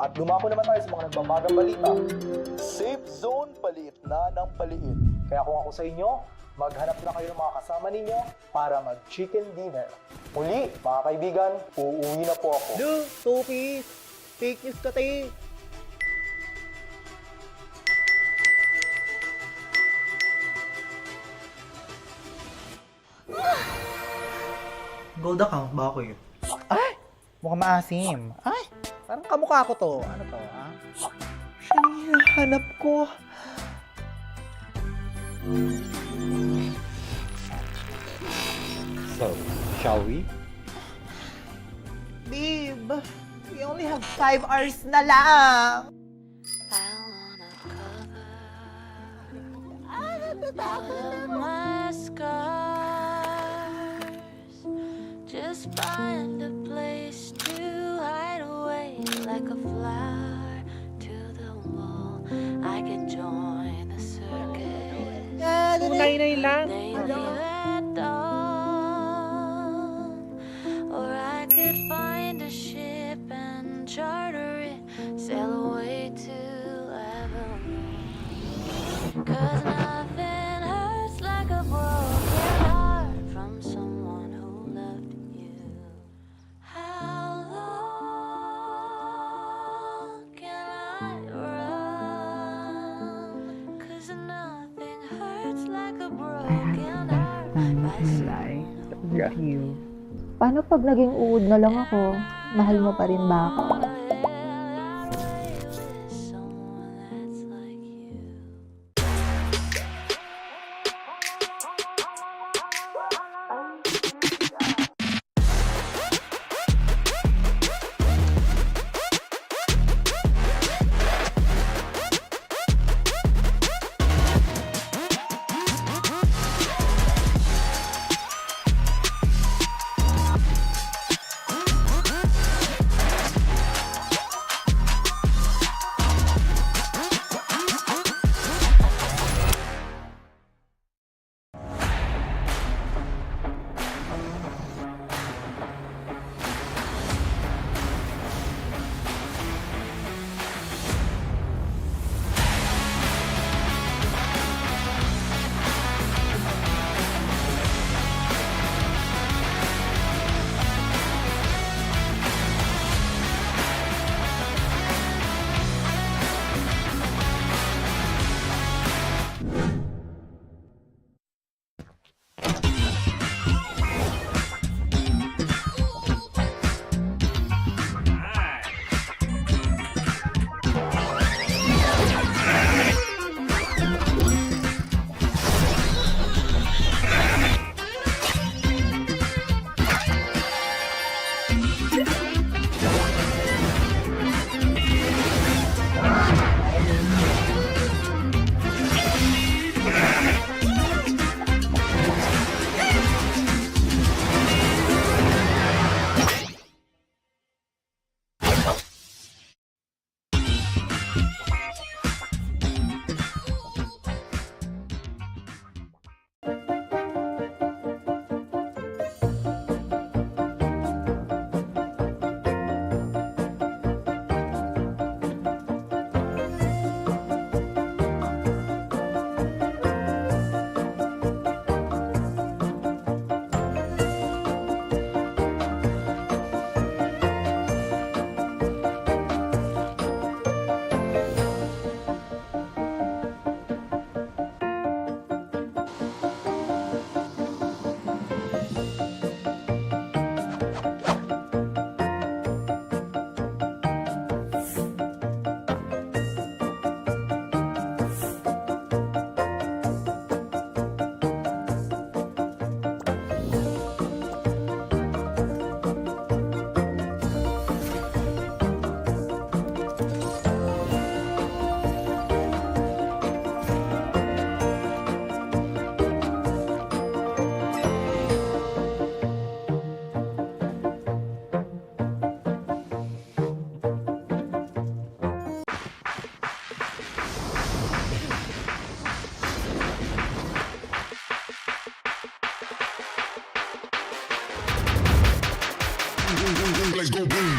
At dumako naman tayo sa mga nagbabagang balita. Safe zone paliit na ng paliit. Kaya kung ako sa inyo, maghanap na kayo ng mga kasama ninyo para mag-chicken dinner. Muli, mga kaibigan, uuwi na po ako. Duh, Toki! Fake news ka tayo! Gold account ba ako yun? Ay! Mukhang maasim. Ay! Parang kamukha ko to. Ano to, ha? Siya yung hinahanap ko. So, shall we? Babe, we only have 5 hours na lang. My scars, just find a place to hide away like a flower to the wall. I could join the circus. Tunay lang. Maybe at dawn, or I could find a ship and charter it, sail away to Evermore. 'Cause nothing hurts like a broken heart from someone who loved you. How long can I run? 'Cause nothing hurts like a broken heart by someone who loved you. Paano pag naging uod na lang ako? Mahal mo pa rin ba ako? Let's go boom.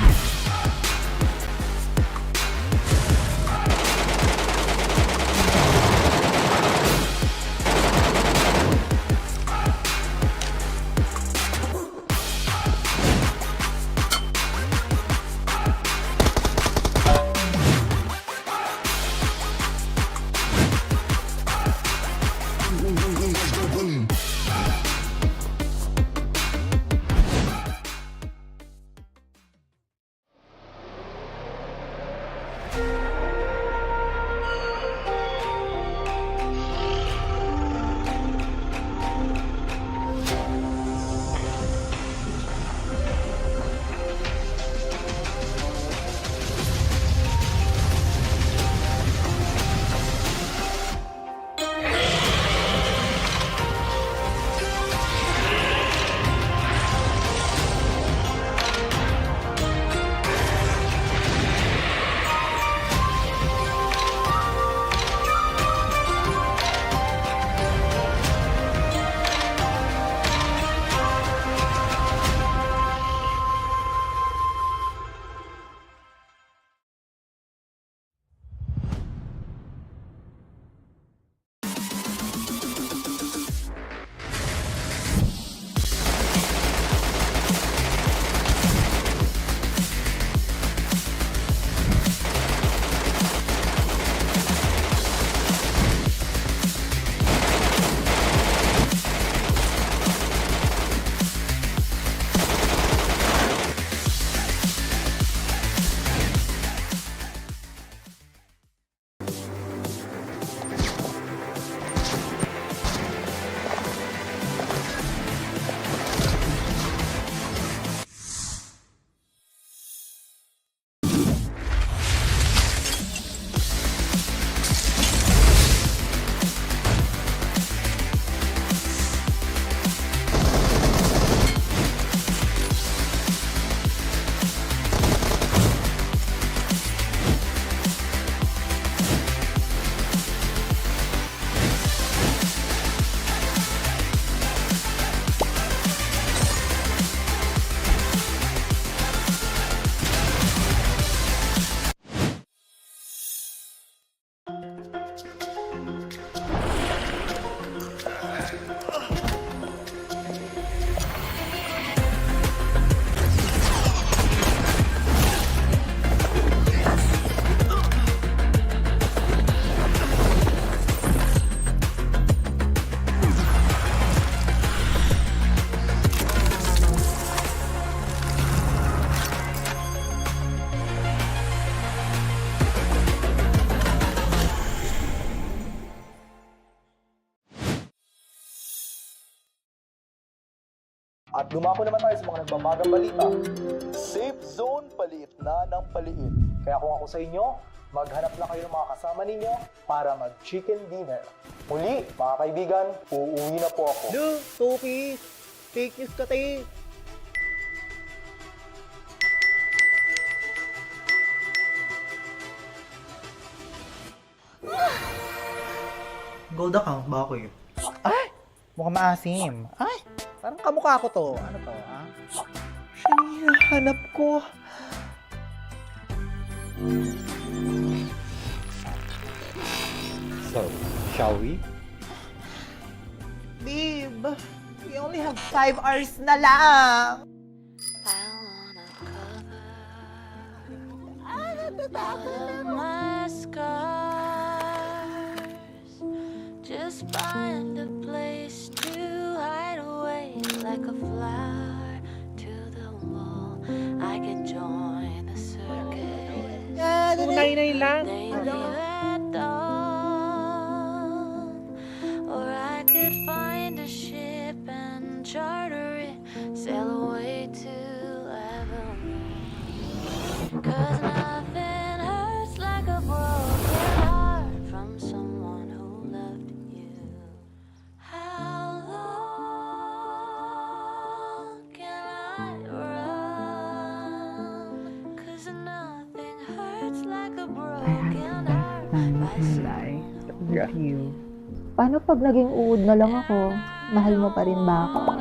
At dumako naman tayo sa mga nagbabagang balita. Safe zone paliit na ng paliit. Kaya kung ako sa inyo, maghanap na kayo ng mga kasama ninyo para mag-chicken dinner. Muli, mga kaibigan, uuwi na po ako. Duh, Sophie! Fake news ka tayo! Gold account ba ako eh? Ay! Mukhang maasim. Ay! Parang kamukha ko to. Ano to, ha? Siya yung hinahanap ko. So, shall we? Babe, we only have 5 hours na lang. I wanna cover my scars. Just find a place to hide away like a flower to the wall. I can join the circus. lang. They leave at dawn. Or I could find a ship and charter it, sail away to Evermore. 'Cause nothing hurts like a broken heart from someone who loved you. How long can I run? 'Cause nothing hurts like a broken heart by someone who Yeah. Paano pag naging uod na lang ako? Mahal mo pa rin ba ako?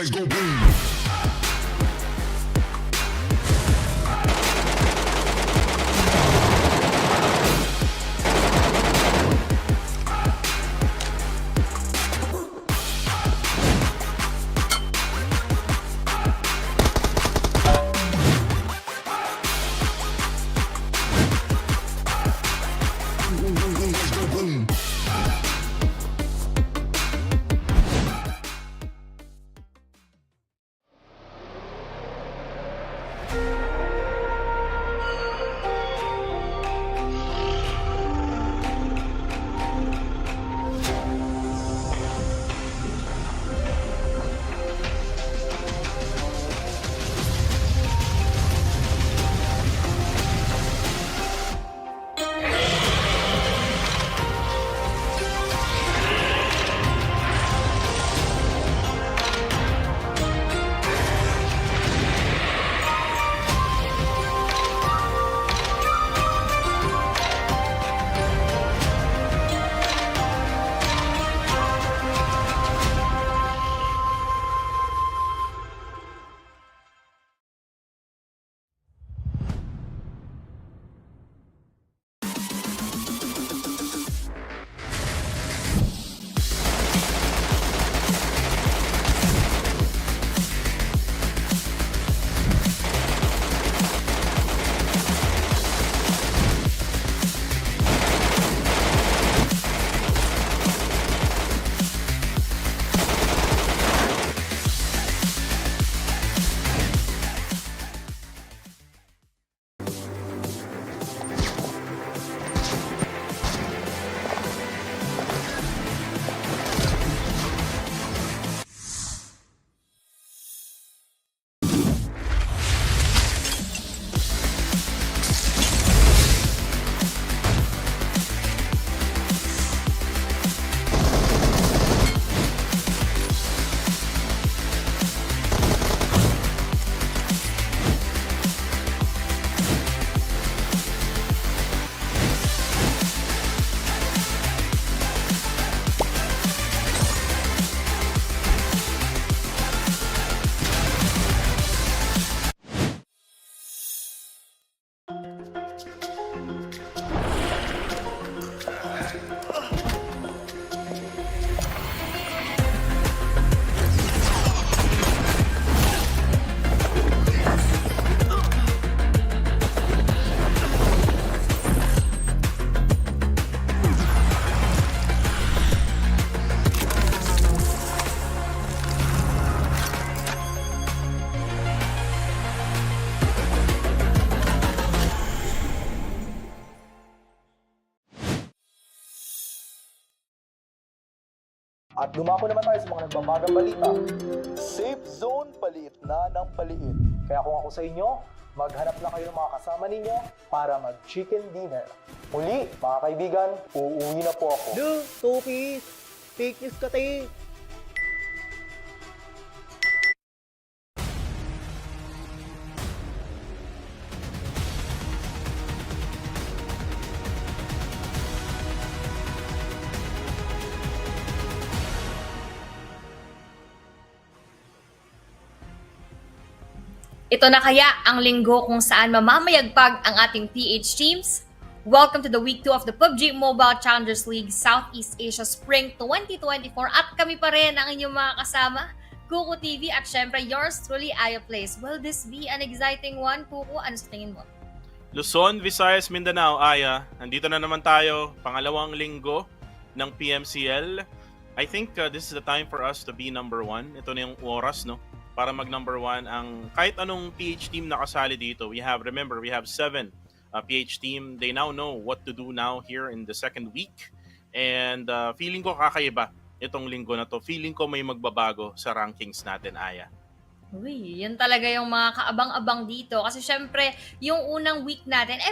Let's go boom. At dumako naman tayo sa mga nagbabagang balita. Safe zone paliit na ng paliit. Kaya kung ako sa inyo, maghanap na kayo ng mga kasama ninyo para mag-chicken dinner. Muli, mga kaibigan, uuwi na po ako. Lu, Tupis! Fake news ka, te! Ito na kaya ang linggo kung saan mamamayagpag ang ating PH teams? Welcome to the Week 2 of the PUBG Mobile Challengers League Southeast Asia Spring 2024 at kami pa rin ang inyong mga kasama, Kuku TV at syempre yours truly, Aya Plays. Will this be an exciting one, Kuku? Ano sa tingin mo? Luzon, Visayas, Mindanao, Aya. Nandito na naman tayo, pangalawang linggo ng PMCL. I think this is the time for us to be number one. Ito na yung oras, no? Para mag number one ang kahit anong PH team na kasali dito. We have 7 PH team. They now know what to do now here in the second week. And feeling ko kakaiba itong linggo na to. Feeling ko may magbabago sa rankings natin, Aya. Uy, yun talaga yung mga kaabang-abang dito. Kasi syempre, yung unang week natin,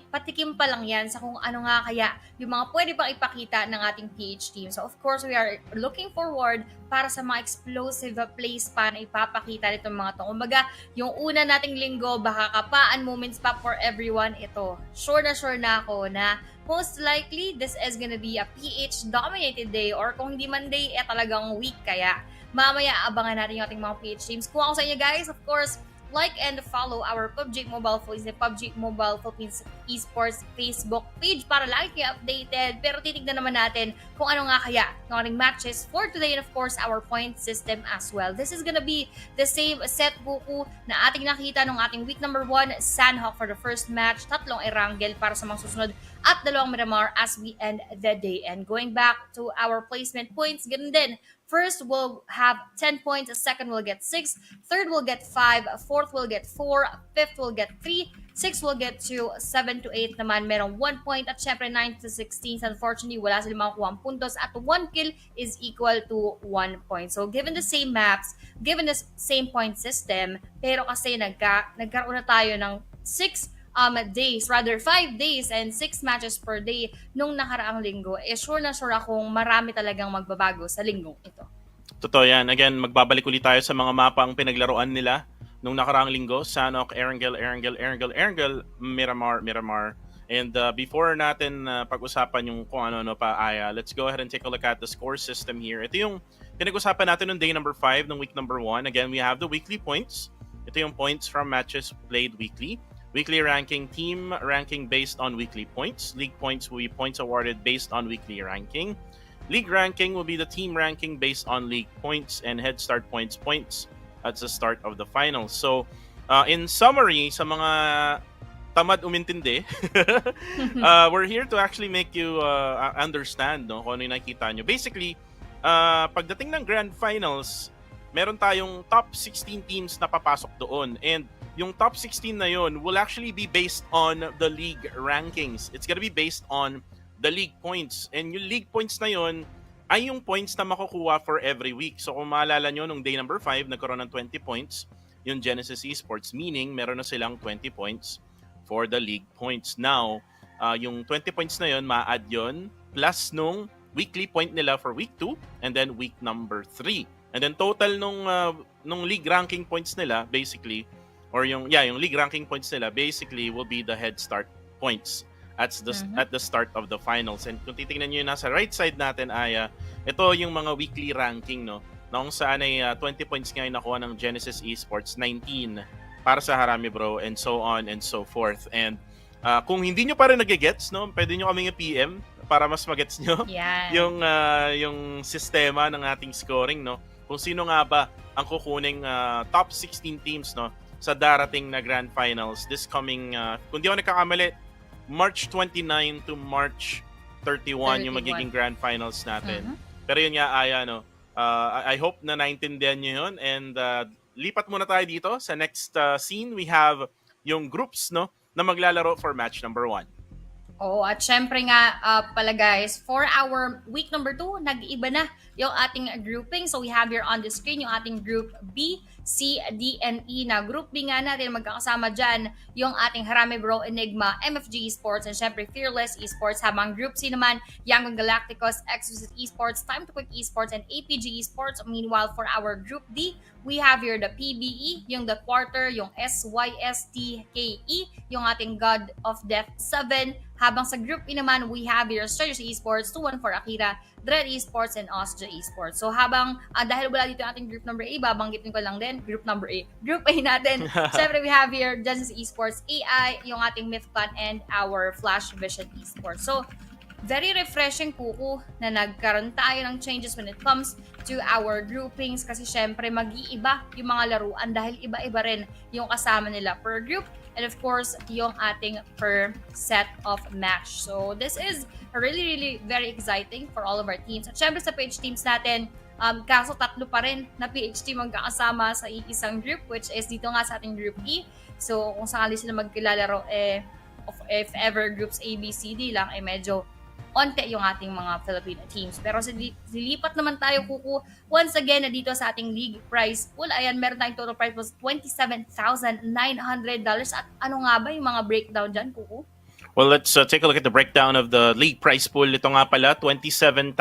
patikim pa lang yan sa kung ano nga kaya yung mga pwede pang ipakita ng ating PH team. So of course, we are looking forward para sa mga explosive plays pa na ipapakita nitong mga to. Kumbaga, yung una nating linggo, baka kapaan moments pa for everyone. Ito, sure na ako na most likely, this is gonna be a PH-dominated day or kung hindi man day, talagang week. Kaya mamaya abangan natin yung ating mga PH teams. Kung ako sa inyo guys, of course, like and follow our PUBG Mobile Philippines, PUBG Mobile Philippines Esports Facebook page para lagi kayo updated. Pero titignan naman natin kung ano nga kaya yung ating matches for today and of course our point system as well. This is gonna be the same set buku na ating nakita nung ating week number 1, Sanhok for the first match, 3 Erangel para sa mga susunod at 2 Miramar as we end the day. And going back to our placement points, ganun din. First will have 10 points, second will get 6, third will get 5, fourth will get 4, fifth will get 3, sixth will get 2, 7 to 8 naman merong 1 point at syempre 9 to 16 unfortunately wala silang makukuha ang puntos at 1 kill is equal to 1 point. So given the same maps, given the same point system, pero kasi nagkaroon na tayo ng 6 5 days and 6 matches per day nung nakaraang linggo, sure na sure akong marami talagang magbabago sa linggong ito. Totoo yan. Again, magbabalik ulit tayo sa mga mapa ang pinaglaruan nila nung nakaraang linggo. Sanhok, Erangel, Miramar. And before natin pag-usapan yung kung ano pa, Aya, let's go ahead and take a look at the score system here. Ito yung pinag-usapan natin nung day number 5 ng week number 1. Again, we have the weekly points. Ito yung points from matches played weekly. Weekly ranking, team ranking based on weekly points. League points will be points awarded based on weekly ranking. League ranking will be the team ranking based on league points and head start points at the start of the finals. So, in summary, sa mga tamad umintindi, we're here to actually make you understand kung ano yung nakikita nyo. Basically, pagdating ng grand finals, meron tayong top 16 teams na papasok doon. And yung top 16 na yun will actually be based on the league rankings. It's gonna be based on the league points. And yung league points na yun ay yung points na makukuha for every week. So kung maalala nyo, nung day number 5, nagkaroon ng 20 points yung Genesis Esports, meaning meron na silang 20 points for the league points. Now, yung 20 points na yun, ma-add yun, plus nung weekly point nila for week 2, and then week number 3. And then total nung league ranking points nila, basically, or yung league ranking points nila basically will be the head start points at the start of the finals. And kung titingnan niyo yung nasa right side natin, Aya, ito yung mga weekly ranking, no? Na kung saan ay 20 points nga yung nakuha ng Genesis Esports, 19 para sa Harami Bro, and so on and so forth. And kung hindi nyo pa rin nagigets, no, pwede nyo kaming i-PM para mas magets nyo yung sistema ng ating scoring, no? Kung sino nga ba ang kukuning top 16 teams, no, sa darating na Grand Finals this coming, kung di ako nagkakamali, March 29 to March 31 yung magiging Grand Finals natin. Pero yun nga, Aya, no, I hope na naintindihan nyo yun. And lipat muna tayo dito sa next scene. We have yung groups, no, na maglalaro for match number 1. Oo, at syempre nga pala guys, for our week number 2, nag-iba na yung ating grouping. So we have here on the screen yung ating group B, C, D, and E na group B nga natin. Magkakasama dyan yung ating Harame Bro Enigma, MFG Esports, and syempre Fearless Esports. Habang group C naman, Young Galacticos, Exquisite Esports, Time to Quick Esports, and APG Esports. Meanwhile, for our group D, we have here the PBE, yung The Quarter, yung SYSTKE, yung ating God of Death 7. Habang sa Group E naman, we have here Strategy Esports, 214 Akira, Dread Esports, and Osja Esports. So habang, dahil wala dito yung ating group number A, babanggitin ko lang din, group number A. Group A natin, syempre we have here Genesis Esports, AI, yung ating Mythclan, and our Flash Vision Esports. So, very refreshing Kuku na nagkaroon tayo ng changes when it comes to our groupings kasi syempre mag-iiba yung mga laruan dahil iba-iba rin yung kasama nila per group and of course yung ating per set of match. So this is really very exciting for all of our teams. At syempre sa PH teams natin, kaso tatlo pa rin na PH team magkakasama sa isang group which is dito nga sa ating group E. So kung sakali sila magkilalaro if ever groups A, B, C, D lang medyo onte yung ating mga Filipino teams. Pero silipat naman tayo, Kuku, once again, na dito sa ating league prize pool. Ayan, meron tayong total prize was $27,900. At ano nga ba yung mga breakdown dyan, Kuku? Well, let's take a look at the breakdown of the league prize pool. Ito nga pala, $27,900,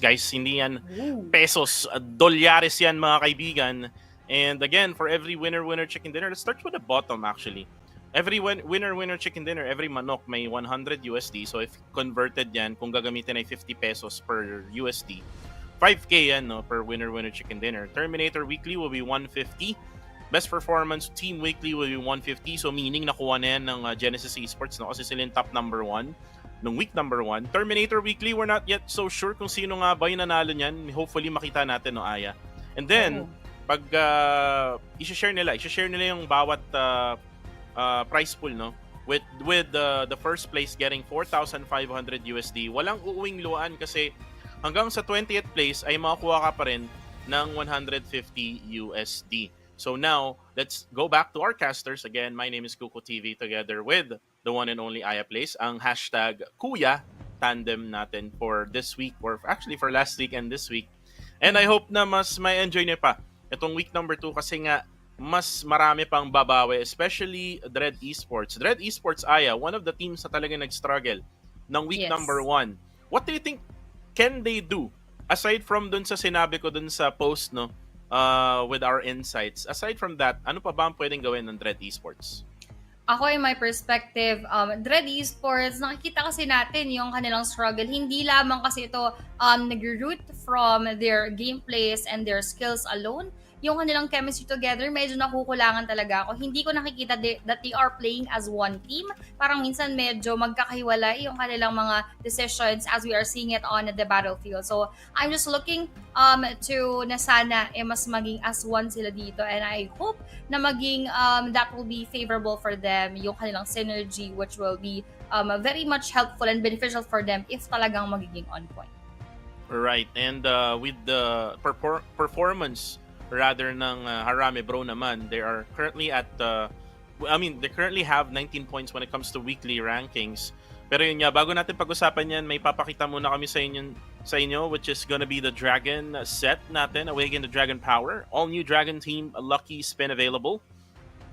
guys. Hindi yan pesos. Dolyares yan, mga kaibigan. And again, for every winner chicken dinner, let's start with the bottom, actually. Every winner chicken dinner, every manok may 100 USD. So if converted yan, kung gagamitin ay 50 pesos per USD, 5K yan no, per winner chicken dinner. Terminator weekly will be 150. Best performance team weekly will be 150. So meaning nakuha na yan ng Genesis Esports no, kasi sila yung top number 1 nung week number 1. Terminator weekly, we're not yet so sure kung sino nga ba yung nanalo niyan. Hopefully makita natin no, Aya. And then pag i-share nila yung bawat price pool no with the first place getting 4,500 USD. Walang uuwing luan kasi hanggang sa 20th place ay makakuha ka pa rin ng 150 USD. So now, let's go back to our casters. Again, my name is Kuko TV together with the one and only Aya Place, ang hashtag Kuya tandem natin for this week or actually for last week and this week. And I hope na mas may enjoy niyo pa itong week number 2 kasi nga mas marami pang babawi, especially Dread Esports. Dread Esports, Aya, one of the teams na talaga nag-struggle ng week number 1. What do you think can they do? Aside from dun sa sinabi ko dun sa post, no, with our insights, aside from that, ano pa ba ang pwedeng gawin ng Dread Esports? Ako, in my perspective, Dread Esports, nakikita kasi natin yung kanilang struggle. Hindi lamang kasi ito nag-root from their gameplays and their skills alone. Yung kanilang chemistry together, medyo nakukulangan talaga ako. Hindi ko nakikita that they are playing as one team. Parang minsan medyo magkakahiwalay yung kanilang mga decisions as we are seeing it on the battlefield. So, I'm just looking to na sana mas maging as one sila dito. And I hope na maging that will be favorable for them, yung kanilang synergy, which will be very much helpful and beneficial for them if talagang magiging on point. Right. And with the performance rather ng Harame Bro naman, they are currently at they currently have 19 points when it comes to weekly rankings. Pero yun nga, bago natin pag-usapan yan, may papakita muna kami sa inyo which is gonna be the Dragon set natin, Awaken the Dragon Power. All new Dragon team, a lucky spin available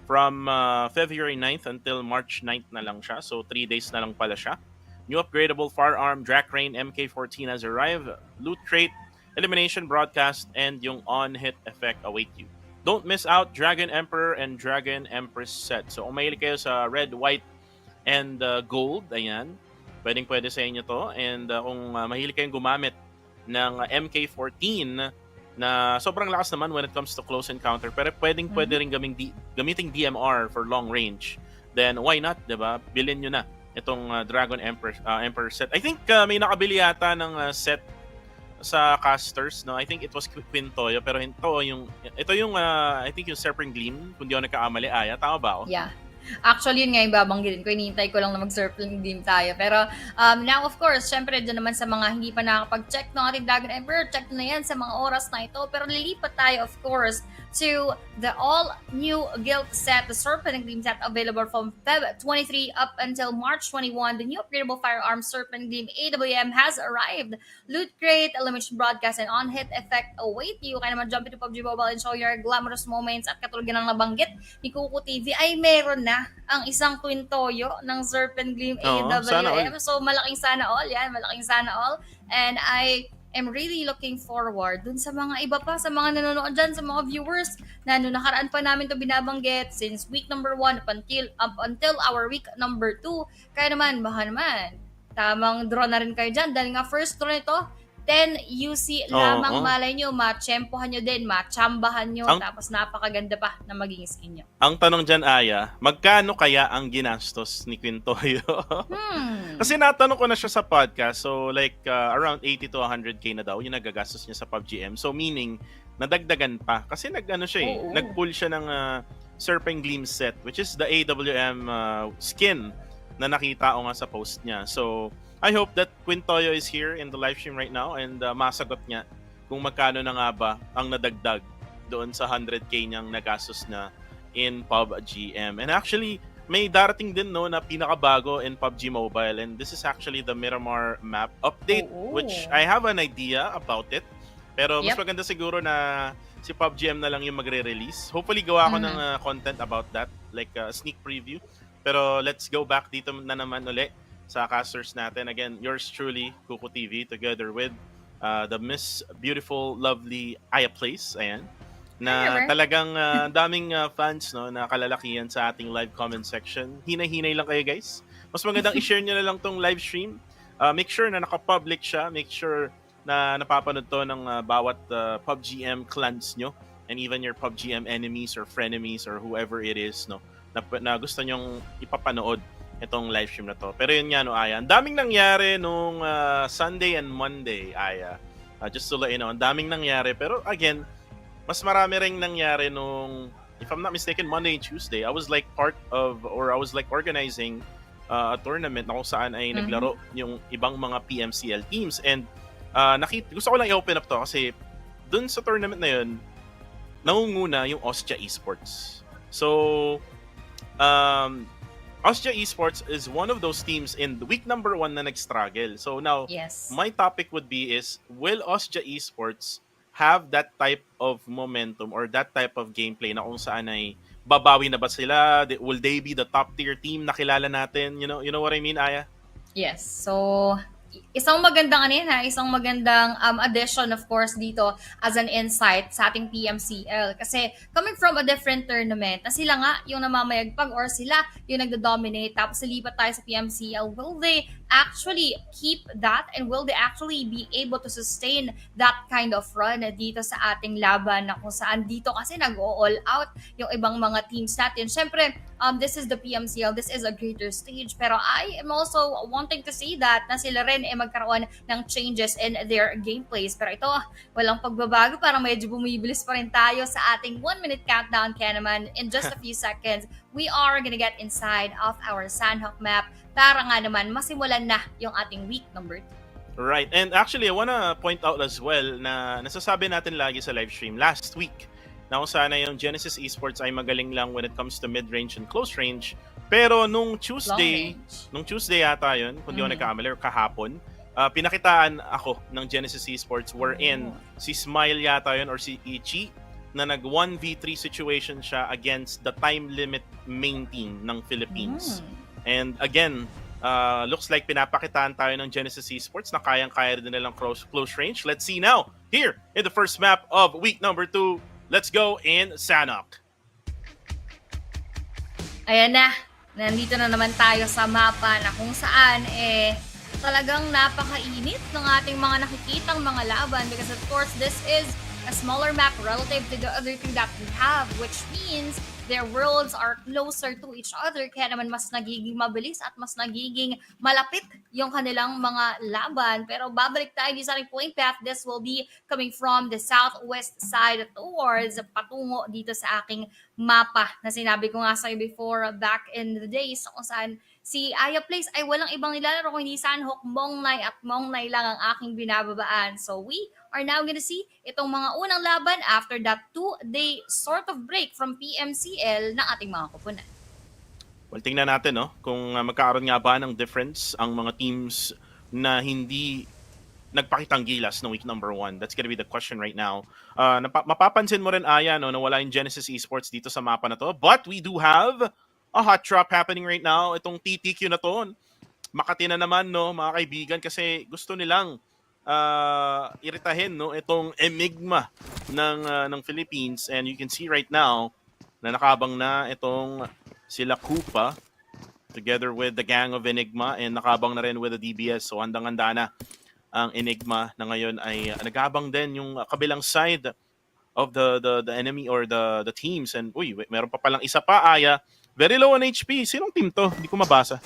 from February 9th until March 9th na lang siya. So 3 days na lang pala siya. New upgradable firearm, Draktrain MK14 has arrived. Loot crate, elimination broadcast, and yung on-hit effect await you. Don't miss out Dragon Emperor and Dragon Empress set. So kung mahilig kayo sa red, white, and gold, ayan, pwede sa inyo to. And kung mahilig kayong gumamit ng MK14 na sobrang lakas naman when it comes to close encounter, pero pwede rin gamiting DMR for long range, then why not, diba? Bilhin nyo na itong Dragon Emperor set. I think may nakabili yata ng set sa casters, no? I think it was Quintoyo, pero ito yung I think yung Serpent Gleam, kung di ako nagkakamali, Aya, tama ba ako? Yeah. Actually, yun nga yung babanggitin ko. Hinihintay ko lang na mag-circling game tayo. Pero now, of course, syempre, dyan naman sa mga hindi pa nakakapag-check ng ating Dragon Emperor, check na yan sa mga oras na ito. Pero lilipat tayo, of course, to the all-new guild set, the Serpent Gleam set, available from Feb 23 up until March 21. The new upgradable firearm Serpent Gleam AWM has arrived. Loot crate, elimination broadcast, and on-hit effect await you. Kaya naman jump into PUBG Mobile and show your glamorous moments. At katulad ng nabanggit ni Kuko TV, ay meron na ang isang twin toyo ng Serpent Gleam sana all. AWM. So malaking sana all yan, malaking sana all. And I am really looking forward dun sa mga iba pa, sa mga nanonood dyan, sa mga viewers na nung nakaraan pa namin to binabanggit since week number 1 up until our week number 2. Kaya naman, baka naman, tamang draw na rin kayo dyan. Dahil nga first draw nito, 10 UC lamang, malay nyo, matsyempohan nyo din, matsambahan nyo, tapos napakaganda pa na maging skin nyo. Ang tanong dyan, Aya, magkano kaya ang ginastos ni Quintoyo? Kasi natanong ko na siya sa podcast, so like around 80 to 100k na daw yung nagagastos niya sa PUBGM. So meaning, nadagdagan pa. Kasi nag-pull siya ng Serpent Gleam set, which is the AWM skin na nakita ko nga sa post niya. So, I hope that Quintoyo is here in the live stream right now and masagot niya kung magkano na nga ba ang nadagdag doon sa 100k niyang nagastos na in PUBGM. And actually, may darating din na pinakabago in PUBG Mobile, and this is actually the Miramar map update, which I have an idea about it. Pero mas maganda siguro na si PUBGM na lang yung magre-release. Hopefully gawa ko ng content about that, like a sneak preview. Pero let's go back dito na naman ulit sa casters natin. Again, yours truly, Kuko TV, together with the Miss Beautiful, Lovely Aya Place. Ayan. Na talagang daming fans na kalalakihan sa ating live comment section. Hinay-hinay lang kayo, guys. Mas magandang i-share nyo na lang tong live stream. Make sure na naka-public siya. Make sure na napapanood to ng bawat PUBGM clans nyo. And even your PUBGM enemies or frenemies or whoever it is, na gusto nyong ipapanood itong live stream na to. Pero yun nga, Aya, ang daming nangyari nung Sunday and Monday, Aya. Just to let you know, ang daming nangyari. Pero again, mas marami ring nangyari nung, if I'm not mistaken, Monday and Tuesday. I was like organizing a tournament na kung saan ay naglaro yung ibang mga PMCL teams. And gusto ko lang i-open up to kasi dun sa tournament na yun, nangunguna yung Ostia Esports. So, Ostia Esports is one of those teams in the week number 1 na nag-struggle. So now, my topic would be is, will Ostia Esports have that type of momentum or that type of gameplay na kung saan ay babawi na ba sila? Will they be the top tier team na kilala natin? You know what I mean, Aya? Yes. So, isang magandang isang magandang addition of course dito as an insight sa ating PMCL kasi coming from a different tournament na sila nga yung namamayagpag or sila yung nagdo-dominate tapos silipat tayo sa PMCL, will they actually keep that and will they actually be able to sustain that kind of run dito sa ating laban na kung saan dito kasi nag-all out yung ibang mga teams natin. Syempre, this is the PMCL, this is a greater stage, pero I am also wanting to see that na sila rin magkaroon ng changes in their gameplays. Pero ito, walang pagbabago, parang medyo bumibilis pa rin tayo sa ating 1-minute countdown. Kaya naman, in just a few seconds, we are gonna get inside of our Sanhok map para nga naman masimulan na yung ating week number 2. Right. And actually, I wanna point out as well na nasasabi natin lagi sa live stream last week na kung sana yung Genesis Esports ay magaling lang when it comes to mid-range and close range. Pero nung Tuesday yata yun, kung di ako nagkamali, or kahapon, pinakitaan ako ng Genesis Esports wherein si Smile yata yun or si Ichi na nag 1v3 situation siya against the time limit main team ng Philippines. And again, looks like pinapakitaan tayo ng Genesis Esports na kayang-kaya din nilang close range. Let's see now, here in the first map of week number 2. Let's go in Sanhok. Ayan na, nandito na naman tayo sa mapa na kung saan talagang napakainit ng ating mga nakikitang mga laban because of course this is a smaller map relative to the other two that we have, which means their worlds are closer to each other, kaya naman mas nagiging mabilis at mas nagiging malapit yung kanilang mga laban. Pero babalik tayo di sa ating point path. This will be coming from the southwest side towards patungo dito sa aking mapa na sinabi ko nga sa'yo before back in the days kung saan si Aya Place ay walang ibang nilalaro kung hindi Sanhok, Mongnay at Mongnay lang ang aking binababaan. So we are now gonna see itong mga unang laban after that 2-day sort of break from PMCL ng ating mga kupunan. Well, tingnan natin kung magkakaroon nga ba ng difference ang mga teams na hindi nagpakitang gilas no week number 1. That's gonna be the question right now. Mapapansin mo rin, Aya, na wala yung Genesis Esports dito sa mapa na to. But we do have a hot drop happening right now. Itong TTQ na to, Makati na naman, mga kaibigan, kasi gusto nilang iritahin itong enigma ng Philippines. And you can see right now na nakabang na itong sila Kupa together with the gang of Enigma, and nakabang na rin with the DBS. So handang-handa na ang Enigma na ngayon ay nagabang din yung kabilang side of the enemy or the teams. And meron pa palang isa pa, Aya. Very low on HP. Sinong team to? Hindi ko mabasa.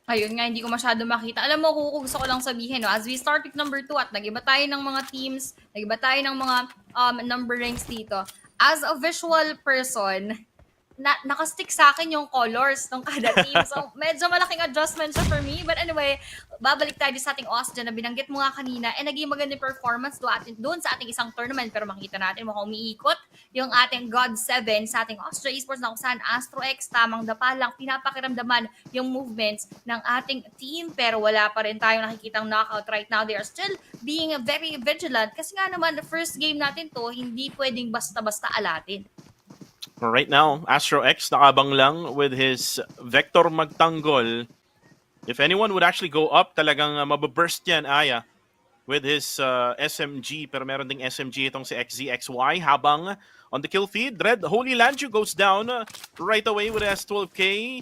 Ayun nga, hindi ko masyado makita. Alam mo, gusto ko lang sabihin, as we start with number 2 at nag-iba tayo ng mga teams, nag-iba tayo ng mga numberings dito. As a visual person, nakastick sa akin yung colors ng kada team. So, medyo malaking adjustment siya for me. But anyway, babalik tayo sa ating Austria na binanggit mo nga kanina. Eh, naging magandang performance doon sa ating isang tournament. Pero makita natin mukhang umiikot yung ating God 7 sa ating Austria Esports na kung saan Astro X, tamang dapa lang, pinapakiramdaman yung movements ng ating team. Pero wala pa rin tayong nakikitang knockout right now. They are still being very vigilant. Kasi nga naman, the first game natin to, hindi pwedeng basta-basta alatin. Right now, Astro X nakabang lang with his Vector Magtanggol. If anyone would actually go up, talagang mababurst yan, Aya, with his SMG. Pero meron ding SMG itong si XZXY. Habang on the kill feed, Red Holy Lanju goes down right away with S12K.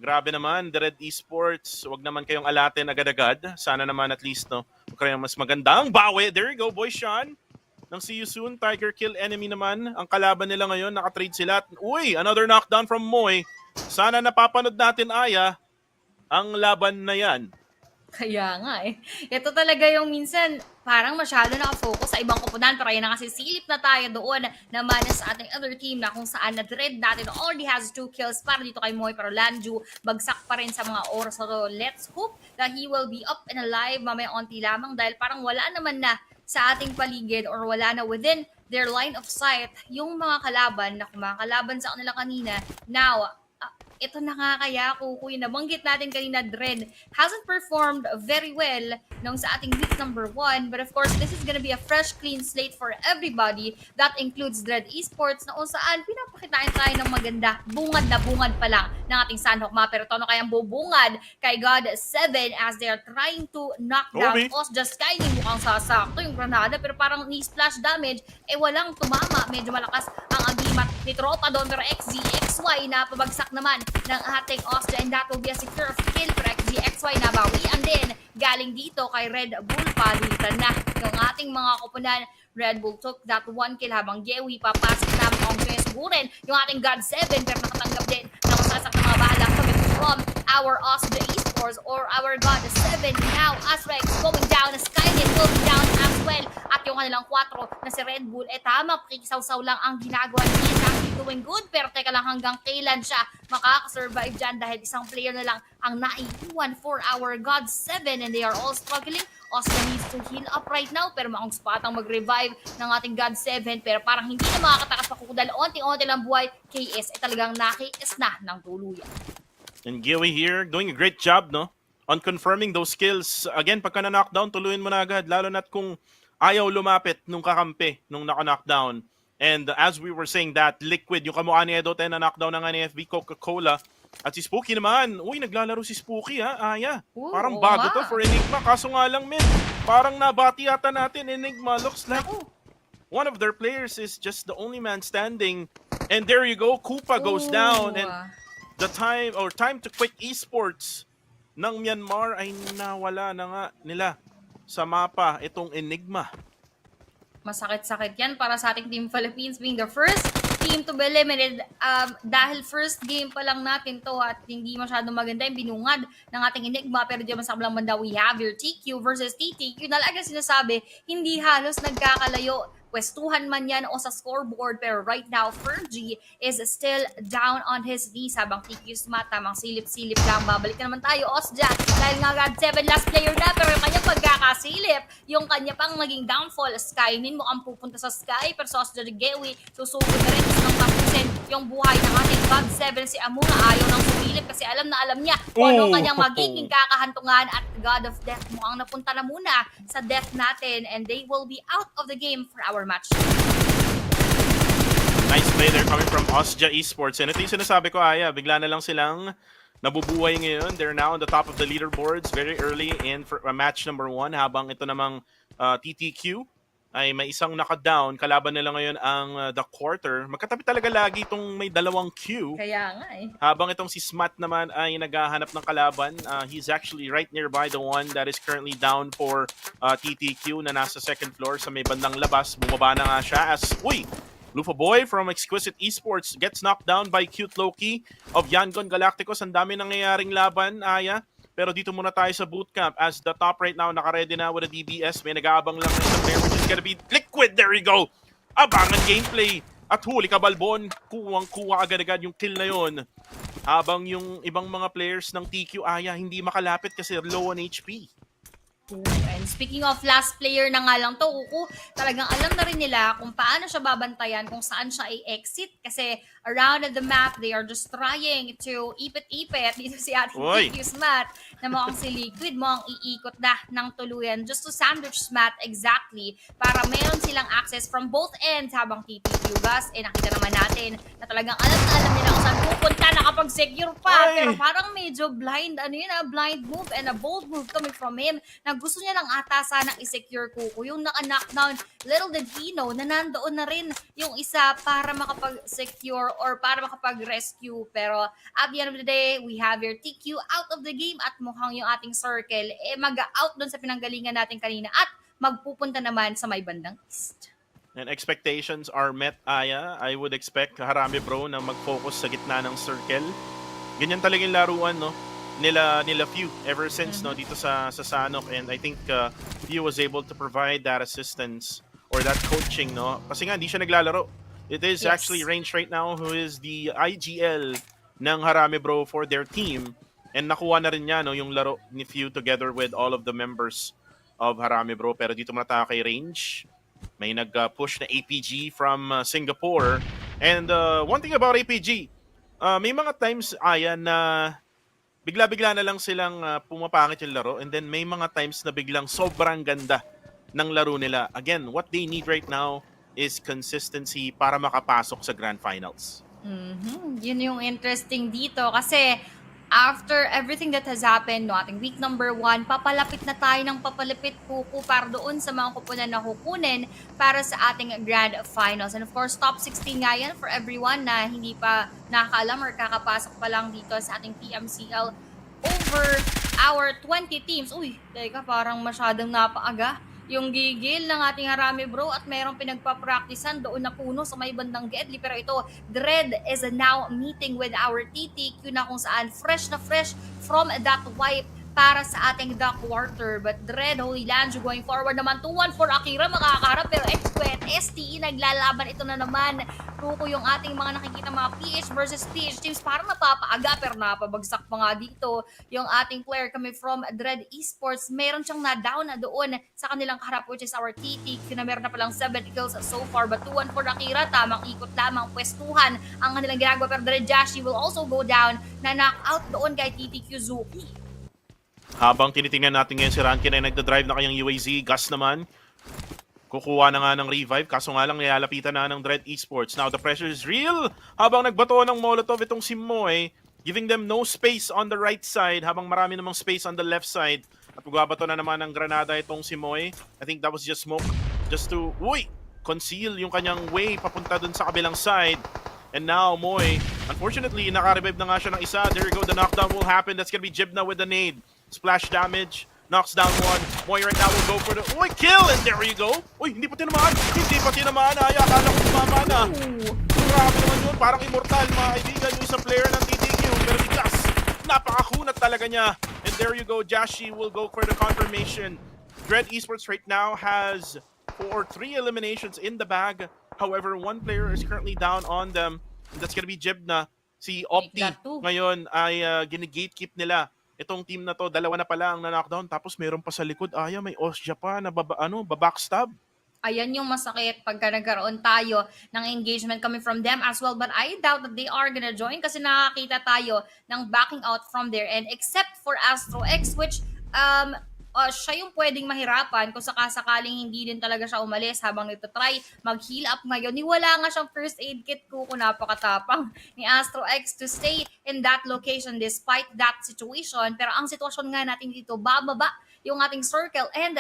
Grabe naman, the Red Esports. Wag naman kayong alatin agad-agad. Sana naman at least, magkaroon mas magandang bawi. There you go, boy Sean. Nang see you soon, Tiger Kill enemy naman. Ang kalaban nila ngayon, nakatrade sila. Another knockdown from Moy. Sana napapanood natin, Aya, ang laban na yan. Kaya nga eh. Ito talaga yung minsan parang masyado nakafocus sa ibang kupunan, pero ayun na kasi silip na tayo doon naman sa ating other team na kung saan na-dread natin already has 2 kills para dito kay Moy, pero Lanju bagsak pa rin sa mga oras. So let's hope that he will be up and alive mamaya onti lamang dahil parang wala naman na sa ating paligid or wala na within their line of sight yung mga kalaban na kumakalaban sa kanila kanina. Now, ito na nga kaya kukuy nabanggit natin kanina, Dread hasn't performed very well nung sa ating week number 1, but of course this is gonna be a fresh clean slate for everybody. That includes Dread Esports na kung saan pinapakitain tayo ng maganda, bungad na bungad pa lang ng ating Sanhok map. Pero tono kayang bubungad kay God 7 as they are trying to knock down Osja Skyling. Mukhang sasakto yung granada pero parang ni splash damage walang tumama. Medyo malakas ang agimat ni Tropa doon, pero XZXY na pabagsak naman ng ating Osja, and that will be a secure kill for XZXY na bawian din galing dito kay Red Bull. Palitan na yung ating mga kupunan. Red Bull took that 1 kill habang Gewi papasok na ang sugurin yung ating God 7 pero nakatanggap din ng masasak ng mga bala coming from our Osja Esports or our God 7. Now Asrex going down, Skynet will be down as well, at yung kanilang 4 na si Red Bull tama, pakikisawsaw lang ang ginagawa niya. Doing good, pero teka lang hanggang kailan siya makakasurvive dyan dahil isang player na lang ang naiiwan for our God 7 and they are all struggling. Oscar needs to heal up right now pero maong spot ang mag-revive ng ating God 7 pero parang hindi na makakatakas pa kung dahil onti-onti lang buhay. KS talagang nakiis na ng tuluyan. And Gilly here doing a great job on confirming those skills. Again, pagka na-knockdown, tuluyin mo na agad lalo na't kung ayaw lumapit nung kakampi nung naka-knockdown. And as we were saying that, Liquid, yung kamukha ni Edo, na knockdown ng NFB, Coca-Cola. At si Spooky naman, naglalaro si Spooky Aya. Parang bago to for Enigma, kaso nga lang parang nabati yata natin Enigma. Looks like one of their players is just the only man standing. And there you go, Kupa goes down. And the time to quit Esports ng Myanmar ay nawala na nga nila sa mapa itong Enigma. Masakit-sakit yan para sa ating Team Philippines being the first team to be eliminated dahil first game pa lang natin to at hindi masyadong maganda yung binungad ng ating Enigma, pero diyan sa kabilang banda we have your TQ versus TTQ na lang sinasabi, hindi halos nagkakalayo. Pwestuhan man yan o sa scoreboard, pero right now, Fergie is still down on his knees habang TQ Smart tamang silip-silip lang. Babalik na naman tayo, Osja, dahil nga God 7 last player na, pero yung kanyang pagkakasilip, yung kanya pang maging downfall, Skynin mo ang pupunta sa Sky, pero sa Osja Gewi, susugod na rin ng tapusin yung buhay ng ating God 7. Si Amuna ayaw ng sumilip kasi alam na alam niya kung ano kanyang magiging kakahantungan at God of Death mukhang napunta na muna sa death natin and they will be out of the game for our match. Nice play there coming from Osja Esports. And ito yung sinasabi ko, Aya, bigla na lang silang nabubuhay ngayon. They're now on the top of the leaderboards very early in for match number 1 habang ito namang TTQ ay may isang naka-down. Kalaban nila ngayon ang the quarter. Magkatabi talaga lagi itong may dalawang Q. Kaya nga eh. Habang itong si Smat naman ay naghahanap ng kalaban. He's actually right nearby the one that is currently down for TTQ na nasa second floor sa may bandang labas. Bumaba na nga siya as, Lufa Boy from Exquisite Esports gets knocked down by Cute Loki of Yangon Galacticos. Ang dami nangyayaring laban, Aya. Pero dito muna tayo sa bootcamp as the top right now naka-ready na with a DBS. May nag-aabang lang na isang player which is gonna be Liquid. There we go! Abangan gameplay. At huli ka Balbon. Kuwang-kuwa agad-agad yung kill na yon. Habang yung ibang mga players ng TQ Aya hindi makalapit kasi low on HP. And speaking of last player na nga lang to, Kuku, talagang alam na rin nila kung paano siya babantayan, kung saan siya i-exit. Kasi around the map, they are just trying to ipit-ipit dito si ating TQ Smat na mukhang si Liquid mo ang iikot na ng tuluyan just to sandwich Smat exactly para meron silang access from both ends habang TTQ Gus. Nakita naman natin na talagang alam na alam nila kung saan pupunta nakapag-secure pa. Pero parang medyo blind, blind move and a bold move coming from him na gusto niya lang ata sanang i-secure Kuku. Yung naka-knockdown, little did he know na nandoon na rin yung isa para makapag-secure or para makapag-rescue. Pero at the end of the day, we have your TQ out of the game at mukhang yung ating circle mag-out dun sa pinanggalingan natin kanina at magpupunta naman sa may bandang east. And expectations are met, Aya. I would expect Harami Bro na mag-focus sa gitna ng circle. Ganyan talaga yung laruan, no? Nila Few ever since no dito sa Sanhok, and I think Few was able to provide that assistance or that coaching, no? Kasi nga hindi siya naglalaro. It is actually Range right now who is the IGL ng Harami Bro for their team, and nakuha na rin niya no yung laro ni Few together with all of the members of Harami Bro. Pero dito muna tayo kay Range. May nag-push na APG from Singapore, and one thing about APG, may mga times Aya na bigla-bigla na lang silang pumapangit yung laro, and then may mga times na biglang sobrang ganda ng laro nila. Again, what they need right now is consistency para makapasok sa Grand Finals. Yun yung interesting dito kasi after everything that has happened, no, ating week number 1, papalapit na tayo ng papalapit Kuku para doon sa mga kupunan na kukunin para sa ating Grand Finals. And of course, top 16 nga yan for everyone na hindi pa nakakaalam or kakapasok pa lang dito sa ating PMCL over our 20 teams. Uy, teka, parang masyadong napaaga yung gigil ng ating Harami Bro at mayroong pinagpa-practicean doon na puno sa may bandang Gedli. Pero ito, Dread is now meeting with our TTQ na kung saan fresh na fresh from that wipe para sa ating The Quarter. But Dread, Holy Lands, going forward naman 2-1 for Akira, makakaharap. Pero Exquet, STE, naglalaban ito na naman. Ruko yung ating mga nakikita mga PH versus PH teams. Parang napapaaga pero napabagsak pa nga dito yung ating player coming from Dread Esports. Meron siyang na-down na doon sa kanilang kaharap which is our TTQ na meron na palang 7 kills so far. But 2-1 for Akira, tamang ikot lamang, pwestuhan ang kanilang ginagawa. Pero Dread Jashi will also go down na knock-out doon kay TTQ Zuki. Habang tinitingnan natin ngayon si Rankin ay nagda-drive na kanyang UAZ. Gus naman, kukuha na nga ng revive. Kaso nga lang nilalapitan na ng Dread Esports. Now the pressure is real. Habang nagbato ng Molotov itong si Moy, giving them no space on the right side. Habang marami namang space on the left side. At magbabato na naman ng granada itong si Moy. I think that was just smoke. Just to, conceal yung kanyang way papunta dun sa kabilang side. And now Moy, unfortunately, naka-revive na nga siya ng isa. There you go, the knockdown will happen. That's gonna be Jibna with the nade. Splash damage, knocks down one. Moy right now will go for the kill, and there you go. Uy, hindi pa tinamaan. Hindi pa tinamaan. Ay, akala ko tumama na. grabe naman yun. Parang immortal, mga kaibigan, yung isang player ng TTQ. Pero bigas, napakakunat talaga niya. And there you go, Jashi will go for the confirmation. Dread Esports right now has 3 eliminations in the bag. However, one player is currently down on them. And that's gonna be Jibna. Si Opti that too. ngayon ay gine-gatekeep nila. Itong team na to, dalawa na pala ang na-knockdown. Tapos meron pa sa likod, may Osja pa na babackstab. Ayan yung masakit pagka nagkaroon tayo ng engagement coming from them as well. But I doubt that they are gonna join kasi nakakita tayo ng backing out from there. And except for Astro X, which siya yung pwedeng mahirapan kung sakasakaling hindi din talaga siya umalis habang nagtatry mag-heal up ngayon. Wala nga siyang first aid kit kung napakatapang ni Astro X to stay in that location despite that situation. Pero ang sitwasyon nga natin dito, bababa yung ating circle. And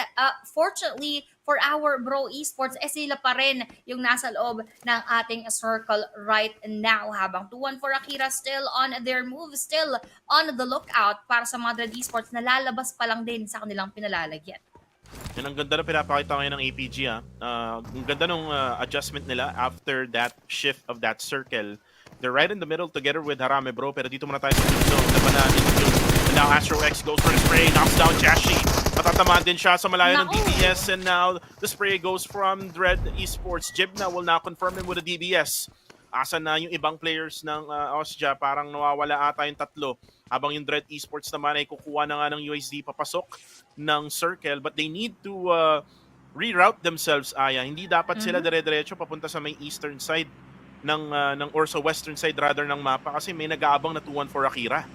fortunately for our bro esports, sila pa rin yung nasa loob ng ating circle right now. Habang 2-1 for Akira still on their move, still on the lookout para sa mga Dread Esports na lalabas pa lang din sa kanilang pinalalagyan. Yan ang ganda na pinapakita ngayon ng APG. Ang ganda ng adjustment nila after that shift of that circle. They're right in the middle together with Harame Bro, pero dito muna tayo sa zone. And now Astro X goes for the spray, knocks down Jashi. Matatamaan din siya sa malayo ng DBS, and now the spray goes from Dread Esports. Jibna will now confirm him with a DBS. Asan na yung ibang players ng Osja? Parang nawawala ata yung tatlo. Habang yung Dread Esports naman ay kukuha na nga ng USD papasok ng circle, but they need to reroute themselves, Aya. Hindi dapat sila dire-diretso papunta sa may eastern side or sa western side rather ng mapa kasi may nag-aabang na 2-1 for Akira.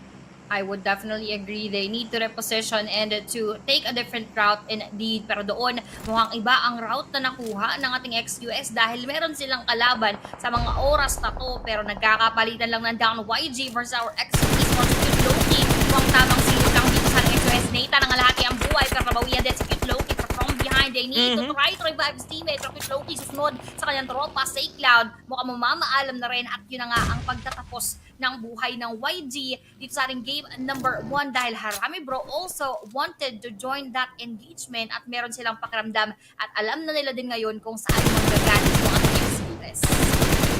I would definitely agree. They need to reposition and to take a different route indeed. Pero doon, mukhang iba ang route na nakuha ng ating XQS dahil meron silang kalaban sa mga oras na to. Pero nagkakapalitan lang ng down YG versus our Esports Cute Loki. Mukhang tamang silip lang dito sa XQS. Nathan ang alahati ang buhay pero nabawian din si Cute Loki from behind. They need to try to revive his teammate. Pero Cute Loki susunod sa kanyang tropa, Say Cloud. Mukhang mamamaalam na rin at yun na nga ang pagtatapos ng buhay ng YG dito sa ating game number 1 dahil Harame Bro also wanted to join that engagement at meron silang pakiramdam at alam na nila din ngayon kung saan magagamit yung ating XQS.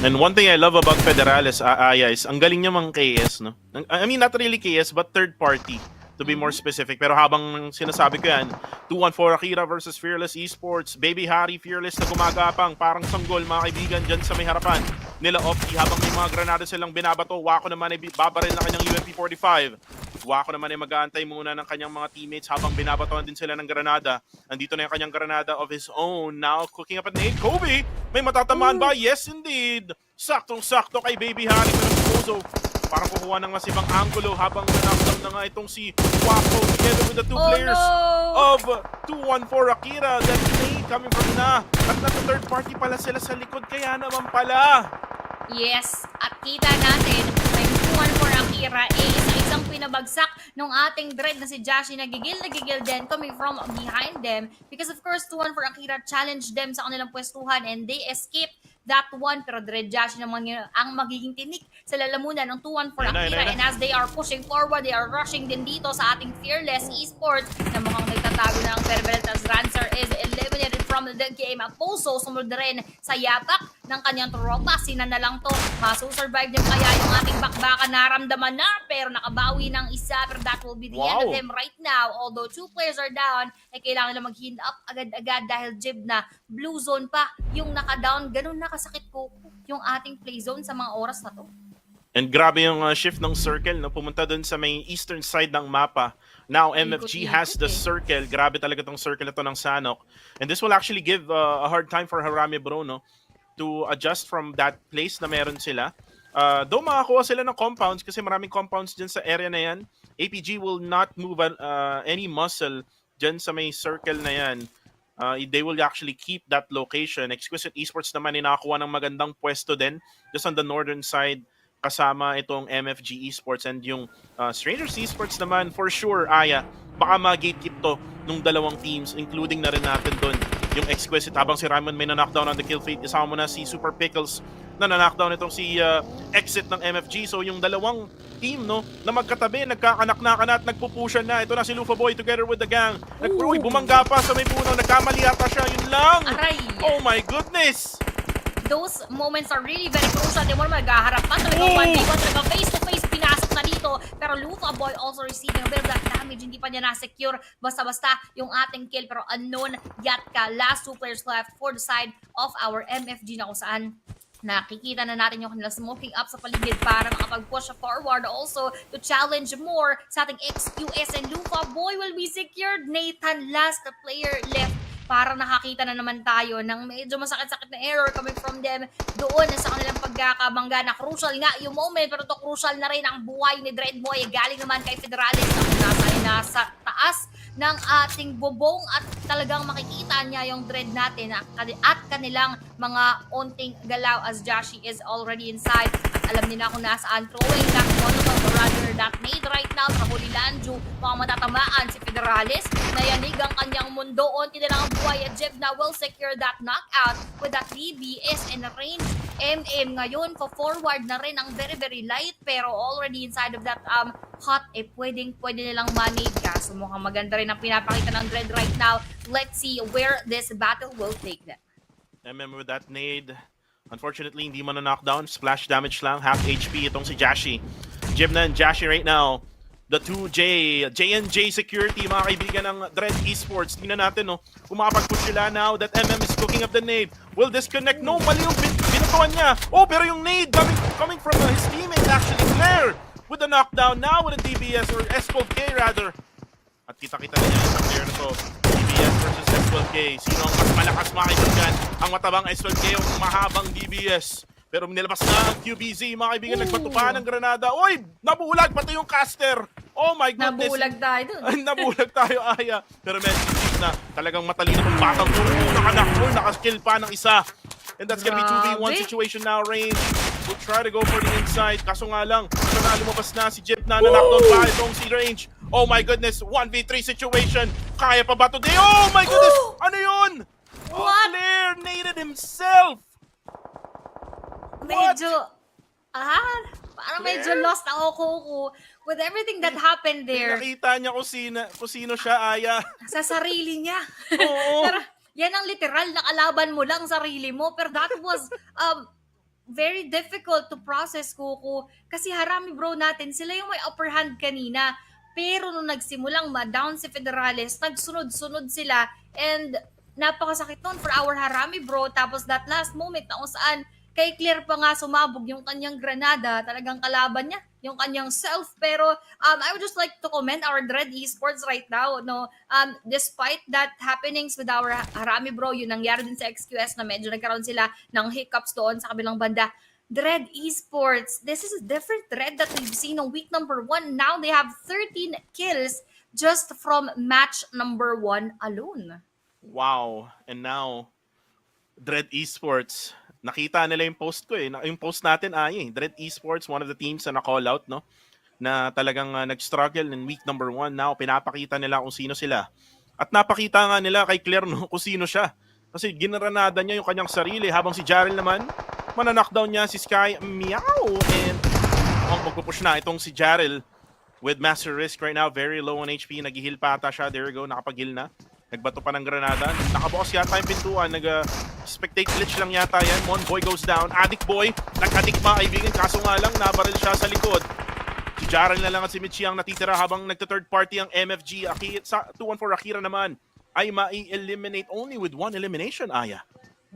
And one thing I love about Federales, Aya, is ang galing niya mang KS, no? I mean, not really KS, but third party, to be more specific. Pero habang sinasabi ko yan, 2-1 for Akira versus Fearless Esports. Baby Harry Fearless na gumagapang, parang sanggol, mga kaibigan, dyan sa may harapan nila Opti. Habang may mga granada silang binabato, Wako naman ay babaril na kanyang UMP-45. Wako naman ay mag-aantay muna ng kanyang mga teammates habang binabatoan din sila ng granada. Andito na yung kanyang granada of his own. Now, cooking up a nade. Kobe! May matatamaan ba? Yes, indeed! Saktong-sakto kay Baby Harry. Pero parang kukuha ng masibang angulo habang nanakdam na nga itong si Wako together with the two players of 2-1 for Akira. That play coming from na. At nasa third party pala sila sa likod. Kaya naman pala. Yes, at kita natin may 2-1 for Akira sa isang pinabagsak ng ating Dread na si Jashi nagigil din coming from behind them because of course 2-1 for Akira challenged them sa kanilang pwestuhan and they escaped that one. Pero Dread Jashi naman yun ang magiging tinik sa lalamunan ng 2-1 for Akira. And as they are pushing forward, they are rushing din dito sa ating Fearless Esports na mukhang nagtatago na ang Perbelt as Rancer is eliminated from the game. At Poso sumunod rin sa yapak ng kanyang tropa. Sina na lang to. Masusurvive din kaya yung ating bakbakan naramdaman na pero nakabawi ng isa. Pero that will be the end of them right now. Although 2 players are down, ay kailangan nila mag-heal up agad-agad dahil Jibna blue zone pa yung naka-down. Ganun nakasakit ko yung ating play zone sa mga oras na to. And grabe yung shift ng circle, no? Pumunta dun sa may eastern side ng mapa. Now, MFG has the circle. Grabe talaga tong circle ito ng Sanhok. And this will actually give a hard time for Harame Bro, no? To adjust from that place na meron sila. Though makakuha sila ng compounds kasi maraming compounds dyan sa area na yan, APG will not move any muscle dyan sa may circle na yan. They will actually keep that location. Exquisite Esports naman ay nakakuha ng magandang pwesto din just on the northern side kasama itong MFG Esports and yung Strangers Esports naman for sure, Aya, baka ma-gatekeep to nung dalawang teams including na rin natin doon yung Exquisite habang si Raymond may na-knockdown on the kill feed. Isama mo na si Super Pickles na na-knockdown itong si Exit ng MFG. So yung dalawang team, no, na magkatabi, nagkakanak-nakan at nagpupushan na. Ito na si Lufa Boy together with the gang. Uy, bumangga pa sa may puno. Nagkamali ata siya. Yun lang. Aray! Oh my goodness! those moments are really very crucial. Di mo naman naghaharap pa talagang 1v1, talagang face-to-face pinasok na dito. Pero Lufa Boy also receiving a bit of that damage. Hindi pa niya na-secure basta-basta yung ating kill. Pero unknown Yatka, last 2 players left for the side of our MFG na kung saan nakikita na natin yung kanila smoking up sa paligid para makapag-push forward also to challenge more sa ating XQS and Lufa Boy will be secured. Nathan, last player left para nakakita na naman tayo ng medyo masakit-sakit na error coming from them doon sa kanilang pagkakabangga na crucial nga yung moment, pero to crucial na rin ang buhay ni Dreadboy. Galing naman kay Federalis na nasa taas ng ating bubong at talagang makikita niya yung dread natin at kanilang mga onting galaw as Jashi is already inside. At alam niya na kung nasaan, throwing that Molotov or rather that nade right now sa Holy Lanju. Mga matatamaan si Federalis na yanig ang kanyang mundo. Onti na lang ang buhay at Jeff na will secure that knockout with that DBS and range MM. Ngayon, forward na rin ang very very light pero already inside of that hot, pwede nilang manage ka. So mukhang maganda rin ang pinapakita ng Dread right now. Let's see where this battle will take them. MM with that nade. Unfortunately, hindi man na-knockdown. Splash damage lang. Half HP itong si Jashi. Jibna and Jashi right now. The 2J. J&J Security, mga kaibigan ng Dread Esports. Tingnan natin, no? Kumapag-push sila now that MM is cooking up the nade. Will disconnect? No, mali yung binatuan niya. Oh, pero yung nade coming from his teammate actually. Claire with the knockdown now with a DBS or S12K rather. At kita-kita na yan sa player na to. DBS versus S12K. Sino ang mas malakas, mga kaibigan? Ang matabang S12K o mahabang DBS? Pero nilabas na ang QBZ, mga kaibigan. Nagbato pa ng granada. Uy! Nabulag pati yung caster! Oh my goodness! Nabulag tayo dun. Ay, nabulag tayo, Aya. Pero medyo na talagang matalino ng batang to. Nakaskill pa ng isa. And that's gonna be 2v1 situation now, range. We'll try to go for the inside. Kaso nga lang, lumabas na si Jip na knockdown pa itong si Range. Oh my goodness, 1v3 situation. Kaya pa ba today? Oh my goodness! Ano yun? What? Claire naded himself! Medyo, parang medyo lost ako, Kuku. With everything that happened there. Nakita niya kung sino siya, Aya. Sa sarili niya. Oo. Pero, yan ang literal, nakalaban mo lang sarili mo. Pero that was very difficult to process, Kuku. Kasi harami bro natin, sila yung may upper hand kanina. Pero nung nagsimulang ma-down si Federales, nagsunod-sunod sila. And napakasakit nun for our harami bro. Tapos that last moment na kung saan kay Claire pa nga sumabog yung kanyang granada, talagang kalaban niya, yung kanyang self. Pero I would just like to commend our Dread Esports right now. No, despite that happenings with our Harami bro, yun nangyari din sa XQS na medyo nagkaroon sila ng hiccups doon sa kabilang banda. Dread Esports, this is a different Dread that we've seen on week number 1. Now they have 13 kills just from match number 1 alone. Wow. And now, Dread Esports, nakita nila yung post ko yung post natin Dread Esports, one of the teams na na-call out, no? Na talagang nag-struggle in week number 1. Now, pinapakita nila kung sino sila. At napakita nga nila kay Claire, no, kung sino siya. Kasi ginaranada niya yung kanyang sarili habang si Jarrell naman, mananockdown niya si Sky Meow. And magpupush na itong si Jarrell with Master Risk right now. Very low on HP. Nag-heal pa ata siya. There you go. Nakapag-heal na. Nagbato pa ng granada. Nakabukas yata yung pintuan. Nag-spectate glitch lang yata yan. Mon Boy goes down. Addict Boy. Nag-addict pa kaibigan. Kaso nga lang, nabaril siya sa likod. Si Jarrell na lang at si Michi ang natitira habang nagta-third party ang MFG. Sa 2-1-4 Akira naman ay mai-eliminate only with 1 elimination, Aya.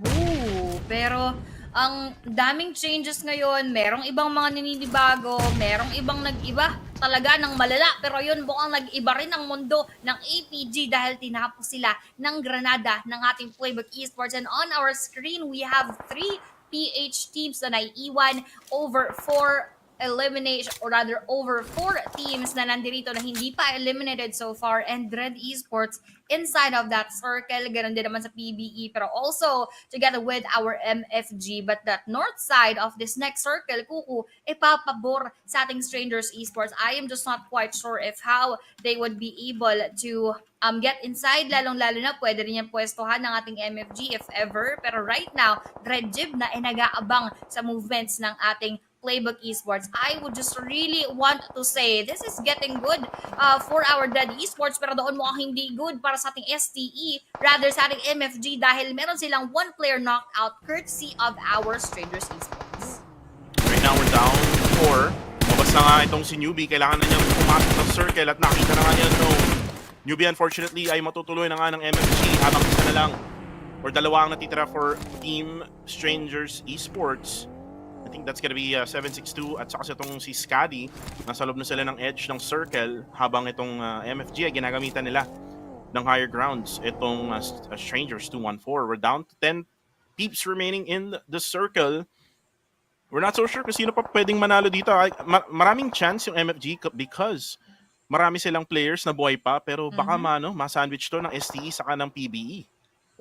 Ooh, pero ang daming changes ngayon, merong ibang mga naninibago, merong ibang nag-iba talaga ng malala, pero yun mukhang nag-iba rin ang mundo ng APG dahil tinapos sila ng granada ng ating Playbook Esports. And on our screen, we have 3 PH teams na naiiwan over 4 elimination, or rather over 4 teams na nandirito na hindi pa eliminated so far, and Dread Esports inside of that circle. Ganun din naman sa PBE, pero also together with our MFG. But that north side of this next circle, Kuku, ipapabor sa ating Strangers Esports. I am just not quite sure if how they would be able to get inside, lalong-lalo na pwede rin yung pwestuhan ng ating MFG if ever. Pero right now, Dread Jib na nag-aabang sa movements ng ating Playbook Esports. I would just really want to say this is getting good for our Dread Esports, pero doon mo hindi good para sa ating STE, rather sa ating MFG dahil meron silang 1-player knockout courtesy of our Strangers Esports. Right now, we're down 4. Mabas na nga itong si Newbie. Kailangan na niyang pumasok ng circle at nakita na nga niya no. Newbie, unfortunately, ay matutuloy na nga ng MFG habang isa na lang or dalawa ang natitira for Team Strangers Esports. I think that's gonna be 762 at saka itong si Scadi. Nasa loob na sila ng edge ng circle habang itong MFG ay ginagamitan nila ng higher grounds. Itong Strangers 214. We're down to 10 peeps remaining in the circle. We're not so sure kung sino pa pwedeng manalo dito. Maraming chance yung MFG because marami silang players na buhay pa pero baka ma-sandwich to ng STE saka ng PBE.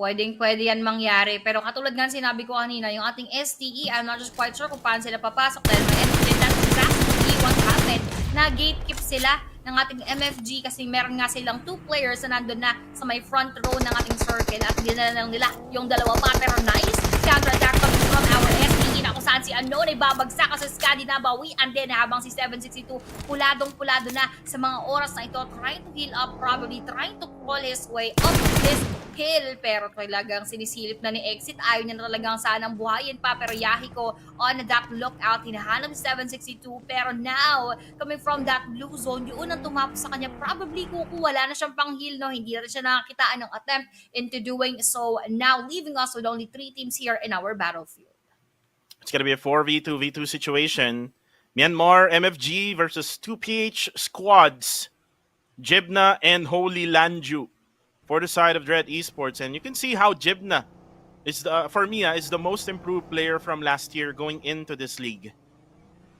Pwede yan mangyari. Pero katulad nga sinabi ko kanina, yung ating STE, I'm not just quite sure kung paano sila papasok dahil may entry na exactly what happened na gatekeep sila ng ating MFG kasi meron nga silang 2 players na nandun na sa may front row ng ating circle at dinala lang nila yung dalawa pa. Pero nice counter-attack coming from our STE na kung saan si Unknown ay babagsak kasi Scadi na bawian din habang si 762 puladong-pulado na sa mga oras na ito, trying to heal up, probably trying to crawl his way up this hill, pero talagang sinisilip na ni Exit. Ayaw niya na talagang sanang buhayin pa, pero Yahiko on that lookout, hinahanap si 762, pero now, coming from that blue zone, yun ang tumapos sa kanya, probably wala na siyang pang heal, no? Hindi na siya nakakitaan ng attempt into doing so, now leaving us with only 3 teams here in our battlefield. It's gonna be a 4v2v2 situation. Myanmar MFG versus 2PH squads, Jibna and Holy Lanju for the side of Dread Esports. And you can see how Jibna is for me is the most improved player from last year going into this league.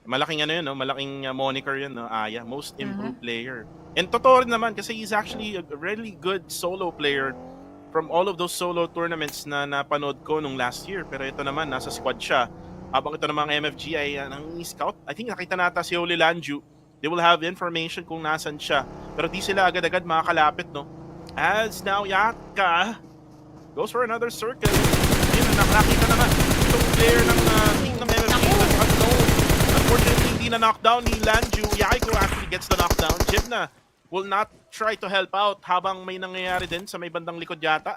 Malaking ano yun, no? Malaking moniker yun, no? Aya, most improved player. And totoo rin naman kasi he's actually a really good solo player from all of those solo tournaments na napanood ko nung last year. Pero ito naman, nasa squad siya. Habang ito namang MFG ay nang-scout. I think nakita nata si Holy Lanju. They will have information kung nasan siya. Pero di sila agad-agad makakalapit, no? As now, Yaka goes for another circle. Yun, nakita naman itong player ng team ng MFG. Unknown. Unfortunately, hindi na knockdown ni Lanju. Yako actually gets the knockdown. Jibna will not try to help out habang may nangyayari din sa may bandang likod yata.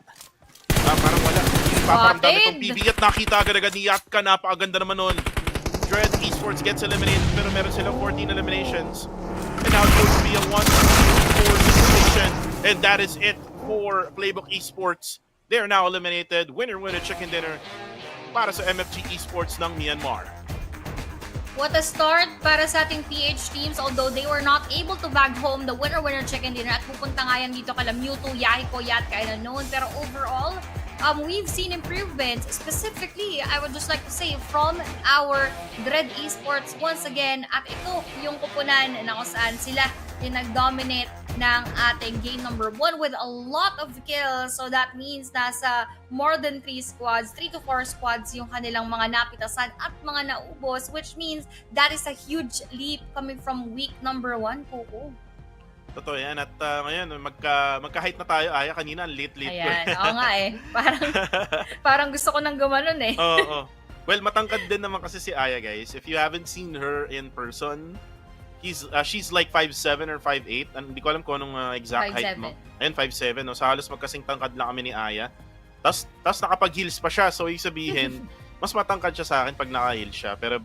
Parang wala. Paparamdam itong PB at nakita agad-agad ni Yatka. Napakaganda naman nun. Dread Esports gets eliminated pero meron silang 14 eliminations. And now it's going to be a 1-4 situation. And that is it for Playbook Esports. They are now eliminated. Winner, chicken dinner para sa MFG Esports ng Myanmar. What a start para sa ating PH teams, although they were not able to bag home the winner chicken dinner at pupunta nga yan dito kala Mewtwo, Yahiko, Yatka, and Unknown. Pero overall, we've seen improvements. Specifically, I would just like to say from our Dread Esports once again. At ito yung kupunan na kung saan sila yung nag-dominate ng ating game number 1 with a lot of kills. So that means nasa more than 3 squads, 3 to 4 squads yung kanilang mga napitasan at mga naubos, which means that is a huge leap coming from week number 1, Coco. Totoo yan. At ngayon, magka-height na tayo. Aya, kanina, late. Ayan, oo nga eh. Parang gusto ko nang gumanon eh. Oo. Well, matangkad din naman kasi si Aya, guys. If you haven't seen her in person, she's like 5'7 or 5'8. Hindi ko alam kung anong exact 5'7". height mo. Ayun, 5'7. No? So halos magkasing tangkad lang kami ni Aya. Tapos nakapag-heels pa siya. So, ibig sabihin, mas matangkad siya sa akin pag naka-heels siya. Pero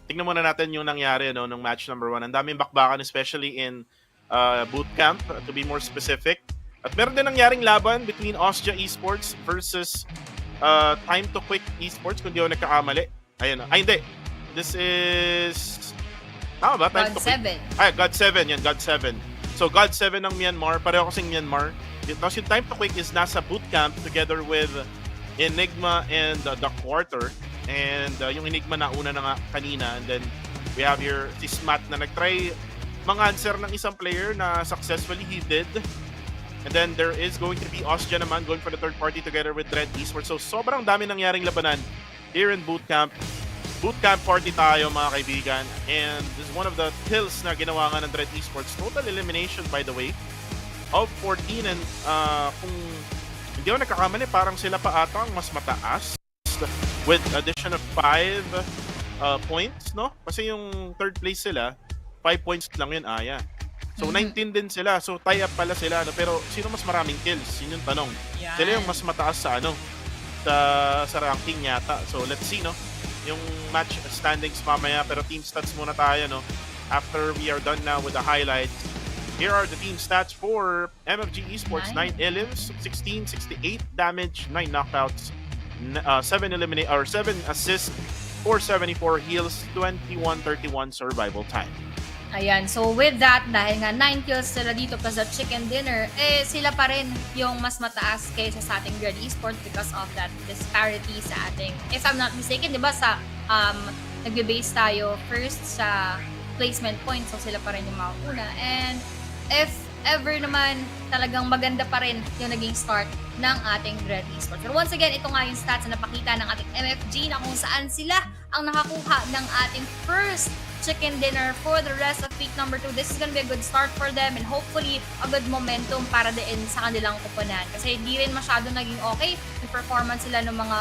tingnan muna natin yung nangyari nung match number 1. Ang daming bakbakan, especially in bootcamp, to be more specific. At meron din nangyaring laban between Osja Esports versus Time to Quick Esports, kung di ako nagkakamali. Ayun. Ay, hindi. This is... Tama ba? Time to Quick. Ay, God7. Yan, God7. So, God7 ng Myanmar. Pareho kasing Myanmar. Tapos yung Time to Quick is nasa bootcamp together with Enigma and The Quarter. And yung Enigma na una na nga kanina. And then, we have here si Smat na nag-try mang-answer ng isang player na successfully he did. And then there is going to be Osja naman going for the third party together with Dread Esports. So sobrang dami nangyaring labanan here in Bootcamp. Bootcamp party tayo mga kaibigan. And this is one of the kills na ginawa nga ng Dread Esports. Total elimination by the way of 14. And kung hindi ako nagkakamali, parang sila pa ata ang mas mataas with addition of 5 points, no? Kasi yung third place sila, 5 points lang yun, Aya. So, Mhm. 19 din sila. So, tie up pala sila. No? Pero, sino mas maraming kills? Yun yung tanong. Yan. Sila yung mas mataas sa sa ranking yata. So, let's see, no? Yung match standings mamaya. Pero team stats muna tayo, no? After we are done now with the highlights, here are the team stats for MFG Esports. 9 elims, 16, 68 damage, 9 knockouts, 7 assists, 474 heals, 21-31 survival time. Ayan, so with that, dahil nga 9 kills sila dito plus the chicken dinner, sila pa rin yung mas mataas kaysa sa ating Red Esports because of that disparity sa ating, if I'm not mistaken, di ba sa, nagbe-base tayo first sa placement points, so sila pa rin yung makauna. And if ever naman, talagang maganda pa rin yung naging start ng ating Red Esports. Pero once again, ito nga yung stats na napakita ng ating MFG na kung saan sila ang nakakuha ng ating first chicken dinner for the rest of week number 2. This is gonna be a good start for them and hopefully a good momentum para din sa kanilang kupunan. Kasi hindi rin masyado naging okay yung performance sila ng mga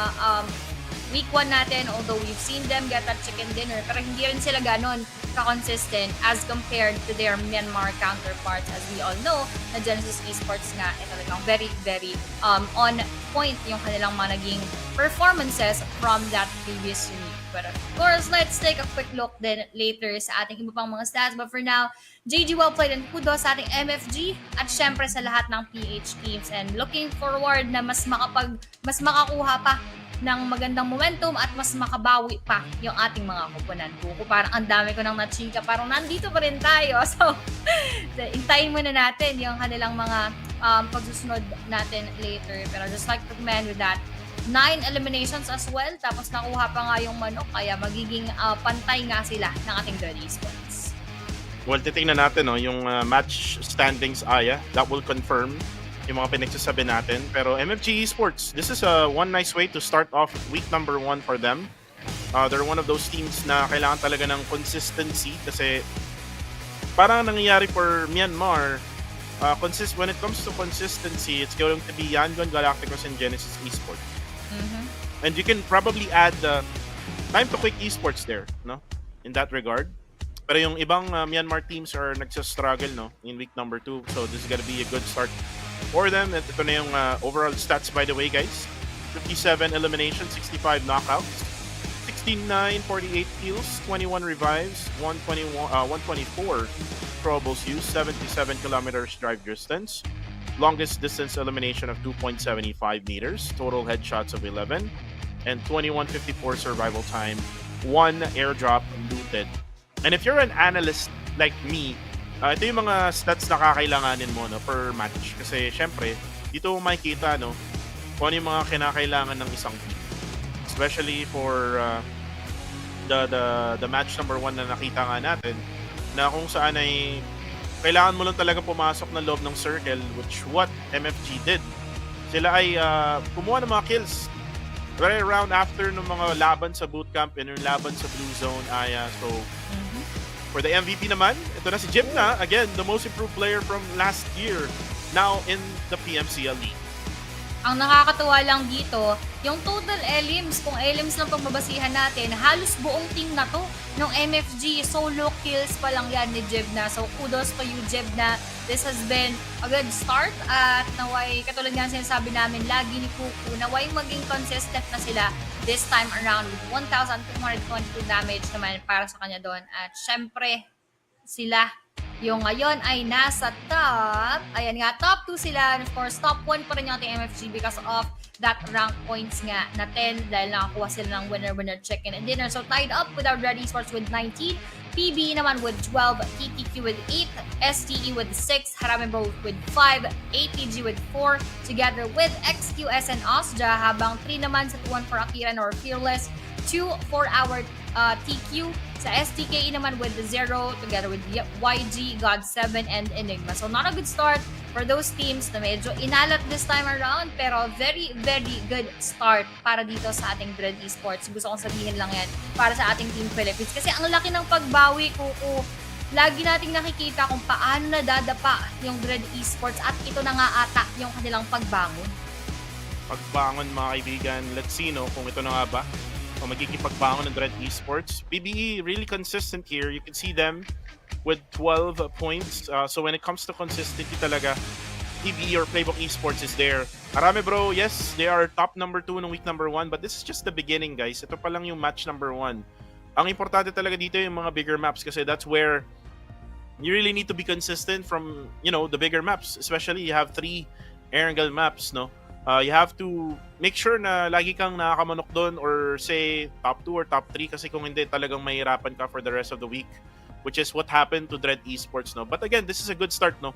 week 1 natin, although we've seen them get that chicken dinner, pero hindi rin sila ganon ka-consistent as compared to their Myanmar counterparts. As we all know, na Genesis Esports nga talagang very, very on point yung kanilang mga naging performances from that previous week. But of course, let's take a quick look then later sa ating iba pang mga stats. But for now, JG well played and kudos sa ating MFG at syempre sa lahat ng PH teams, and looking forward na mas makakuha pa ng magandang momentum at mas makabawi pa yung ating mga kupunan. Kuko, parang ang dami ko nang nachika, parang nandito pa rin tayo. So, intayin muna natin yung kanilang mga pagsusunod natin later. Pero just like to commend with that, 9 eliminations as well, tapos nakuha pa nga yung manok, kaya magiging pantay nga sila ng ating Red Esports. Well, titingnan natin, no, yung match standings, Aya. That will confirm yung mga pinagsasabi natin. Pero MFG Esports, this is one nice way to start off week number 1 for them. They're one of those teams na kailangan talaga ng consistency kasi parang nangyayari for Myanmar, when it comes to consistency, it's going to be Yangon Galacticos and Genesis Esports. Mm-hmm. And you can probably add Time to Quick Esports there, no? In that regard. Pero yung ibang Myanmar teams are nagsastruggle, no, in week number 2. So this is gonna be a good start for them. At ito na yung overall stats, by the way, guys. 57 eliminations, 65 knockouts, 69, 48 kills, 21 revives, 124 probables used, 77 kilometers drive distance, longest distance elimination of 2.75 meters, total headshots of 11, and 2154 survival time, 1 airdrop looted. And if you're an analyst like me, ito yung mga stats na kakailanganin mo, no, per match. Kasi syempre, dito mo makikita, no, kung ano yung mga kinakailangan ng isang team. Especially for the match number 1 na nakita nga natin, na kung saan ay kailangan mo lang talaga pumasok ng loob ng circle, which what MFG did. Sila ay kumuha ng mga kills right around after ng mga laban sa bootcamp and yung laban sa blue zone, Aya. So, for the MVP naman, ito na si Jimna, again, the most improved player from last year, now in the PMCL League. Ang nakakatuwa lang dito, yung total elims, kung elims lang pagbabasihan natin, halos buong team na to ng MFG, solo kills pa lang yan ni Jibna. So kudos to you, Jibna. This has been a good start at naway, katulad nga sinasabi namin lagi ni Kuku, naway maging consistent na sila this time around with 1,222 damage naman para sa kanya doon. At syempre, sila yung ngayon ay nasa top. Ayan nga, top 2 sila. And of course, top 1 pa rin yung ating MFG because of that rank points nga na 10 dahil nakakuha sila ng winner-winner chicken and dinner. So tied up with our Red Esports with 19. PB naman with 12, TTQ with 8, STE with 6, Haramibro with 5, ATG with 4, together with XQS and Osja, habang 3 naman sa 2-1 for Akiran or Fearless, 2 for our TQ, sa STKE naman with 0, together with YG, God7, and Enigma. So not a good start for those teams na medyo inalat this time around, pero very, very good start para dito sa ating Red Esports. Gusto kong sabihin lang yan para sa ating Team Philippines. Kasi ang laki ng pagbawi, Kuku. Lagi nating nakikita kung paano nadadapa yung Red Esports at ito na nga ata yung kanilang pagbangon. Pagbangon, mga kaibigan. Let's see, no, kung ito na nga ba o magiging pagbangon ng Dread Esports. PBE really consistent here. You can see them with 12 points. So when it comes to consistency talaga, PBE or Playbook Esports is there. Marami bro, yes, they are top number 2 ng week number 1, but this is just the beginning guys. Ito pa lang yung match number 1. Ang importante talaga dito yung mga bigger maps kasi that's where you really need to be consistent from, you know, the bigger maps. Especially you have 3 Erangel maps, no? You have to make sure na lagi kang nakakamanok doon or say top 2 or top 3 kasi kung hindi talagang mahirapan ka for the rest of the week, which is what happened to Dread Esports, no? But again, this is a good start, no?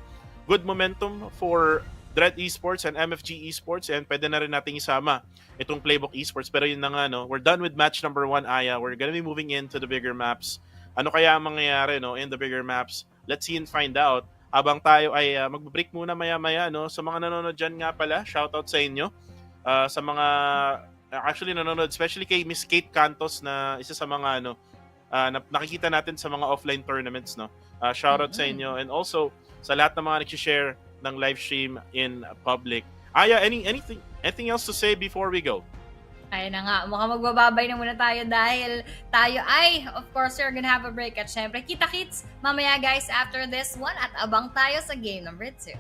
Good momentum for Dread Esports and MFG Esports, and pwede na rin nating isama itong Playbook Esports. Pero yun na nga, no? We're done with match number 1, Aya. We're gonna be moving into the bigger maps. Ano kaya ang mangyayari, no, in the bigger maps? Let's see and find out. Habang tayo ay mag-break muna maya-maya, no? Sa mga nanonood dyan nga pala, shoutout sa inyo. Sa mga actually nanonood, especially kay Miss Kate Cantos na isa sa mga nakikita natin sa mga offline tournaments, no? Shoutout sa inyo, and also sa lahat ng mga nag-share ng live stream in public. Aya, anything else to say before we go? Ayun na nga, mukhang magbababay na muna tayo dahil tayo ay, of course, we're gonna have a break. At syempre, kita-kits mamaya guys after this one at abang tayo sa game number 2.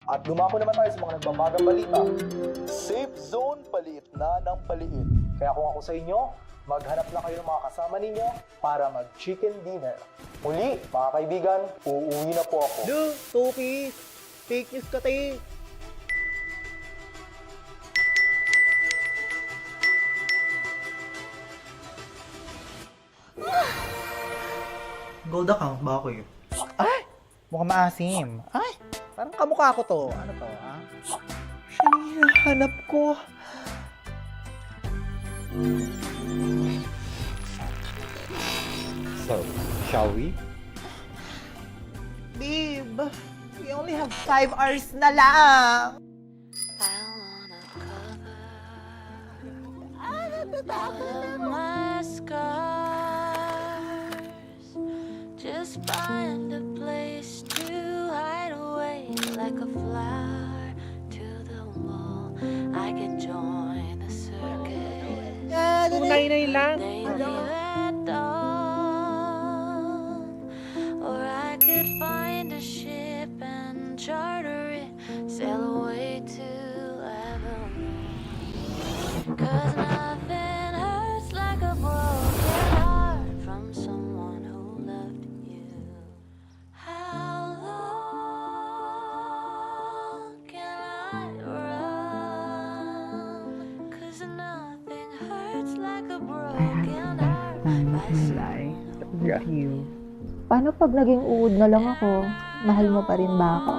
At dumako naman tayo sa mga nagbabagang balita. Safe zone paliit na ng paliit. Kaya kung ako sa inyo, maghanap na kayo ng mga kasama ninyo para mag-chicken dinner. Muli, mga kaibigan, uuwi na po ako. Toki! Fake news ka tayo! Gold account ba ako yun? Ay! Mukhang maasim. Ay! Parang kamukha ko to. Ano to, ha? Siya yung hinahanap ko. So, shall we? Babe, we only have 5 hours na lang. I wanna cover my scars. Just find a place to hide away like a flower to the wall. I could join the circus. Tunay lang. Daily at dawn. Or I could find a ship and charter it, sail away to Evermore. 'Cause nothing hurts like a broken heart from someone who loved you. How long can I run? Nay, love you. Paano pag naging uod na lang ako? Mahal mo pa rin ba ako?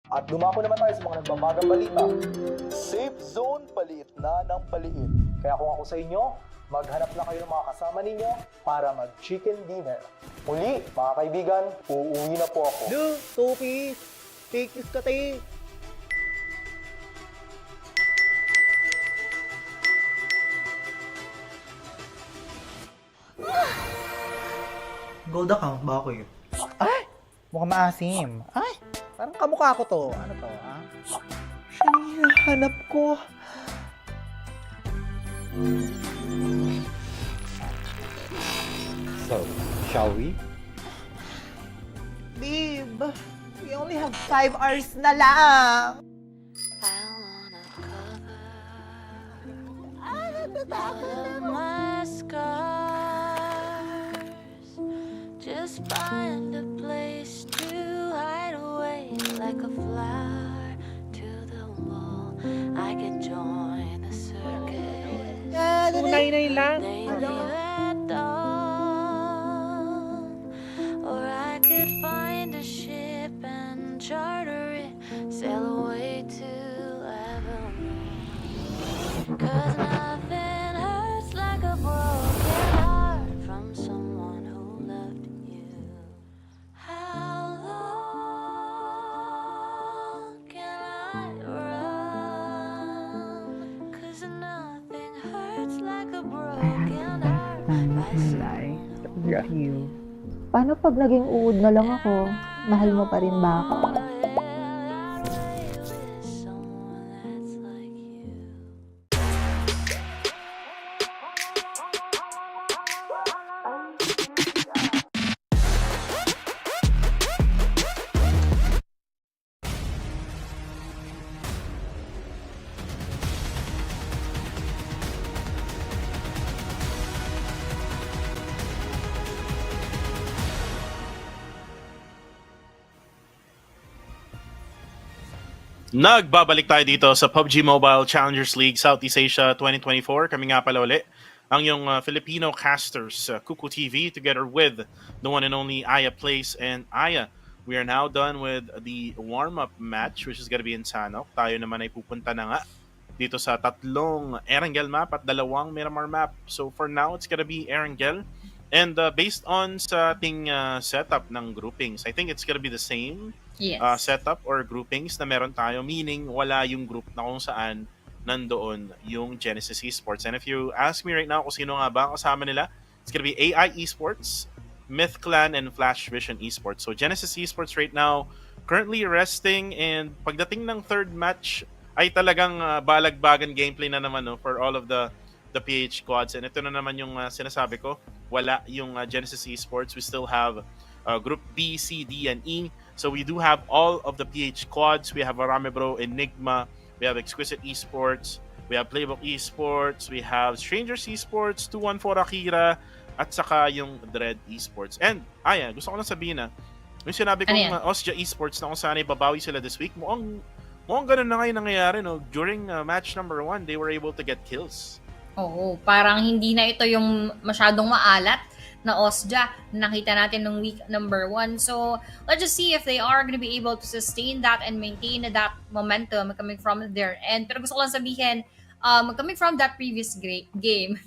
At dumako naman tayo sa mga nagbabagang balita. Safe zone paliit na ng paliit. Kaya kung ako sa inyo, maghanap na kayo ng mga kasama ninyo para mag-chicken dinner. Muli, mga kaibigan, uuwi na po ako. Do, 2 piece. Take this ka, take. Gold account ba ako yun? Ay! Mukhang maasim. Ay! Parang kamukha ko to. Ano to, ah? Siya na hinahanap ko. So, shall we? Babe, we only have 5 hours na lang. I wanna cover all of my scars. Just find a place to hide away like a flower to the wall. I can join the circus. Tunay lang. Maybe at dawn, or I could find a ship and charter it, sail away to Evermore. 'Cause nothing hurts like a broken heart from someone who loved you. How long can I run? 'Cause nothing hurts like a broken heart by someone who Love you. Paano pag naging uod na lang ako? Mahal mo pa rin ba ako? Nagbabalik tayo dito sa PUBG Mobile Challengers League Southeast Asia 2024. Kami nga pala uli, ang yung Filipino casters, Kuku TV, together with the one and only Aya Place. And Aya, we are now done with the warm-up match, which is gonna be in Sanhok. Tayo naman ay pupunta na nga dito sa tatlong Erangel map at dalawang Miramar map. So for now, it's gonna be Erangel. And based on sa ating setup ng groupings, I think it's gonna be the same Yes. setup or groupings na meron tayo, meaning wala yung group na kung saan nandoon yung Genesis Esports. And if you ask me right now kung sino nga ba ang kasama nila, it's gonna be AI Esports, Myth Clan, and Flash Vision Esports. So Genesis Esports right now currently resting, and pagdating ng third match ay talagang balagbagan gameplay na naman, no, for all of the PH squads. And ito na naman yung sinasabi ko, wala yung Genesis Esports. We still have Group B, C, D, and E. So we do have all of the PH squads. We have Arame Bro, Enigma, we have Exquisite Esports, we have Playbook Esports, we have Strangers Esports, 214 Akira, at saka yung Dread Esports. And, gusto ko lang sabihin na, yung sinabi kong Osja Esports na kung saan ibabawi sila this week, mukhang ganun na ngayon nangyayari, no? During match number 1, they were able to get kills. Oo, parang hindi na ito yung masyadong maalat na Osja na nakita natin nung week number 1. So, let's just see if they are going to be able to sustain that and maintain that momentum coming from their end. Pero gusto ko lang sabihin, coming from that previous game,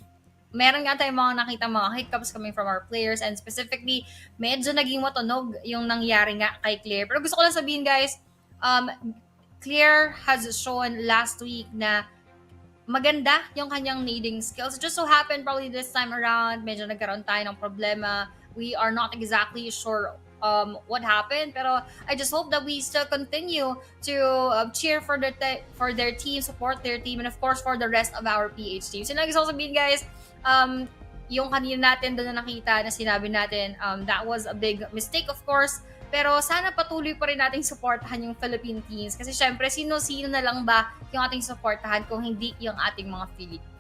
meron nga tayong mga nakita mga hiccups coming from our players, and specifically, medyo naging matunog yung nangyari nga kay Claire. Pero gusto ko lang sabihin, guys, Claire has shown last week na maganda yung kanyang nading skills. It just so happened probably this time around, medyo nagkaroon tayo ng problema. We are not exactly sure what happened, pero I just hope that we still continue to cheer for their team, support their team, and of course for the rest of our PH teams. So gusto ko sabihin, guys, yung kanina natin doon na nakita na sinabi natin, that was a big mistake of course, pero sana patuloy pa rin nating supportahan yung Philippine teams. Kasi syempre, sino-sino na lang ba yung ating supportahan kung hindi yung ating mga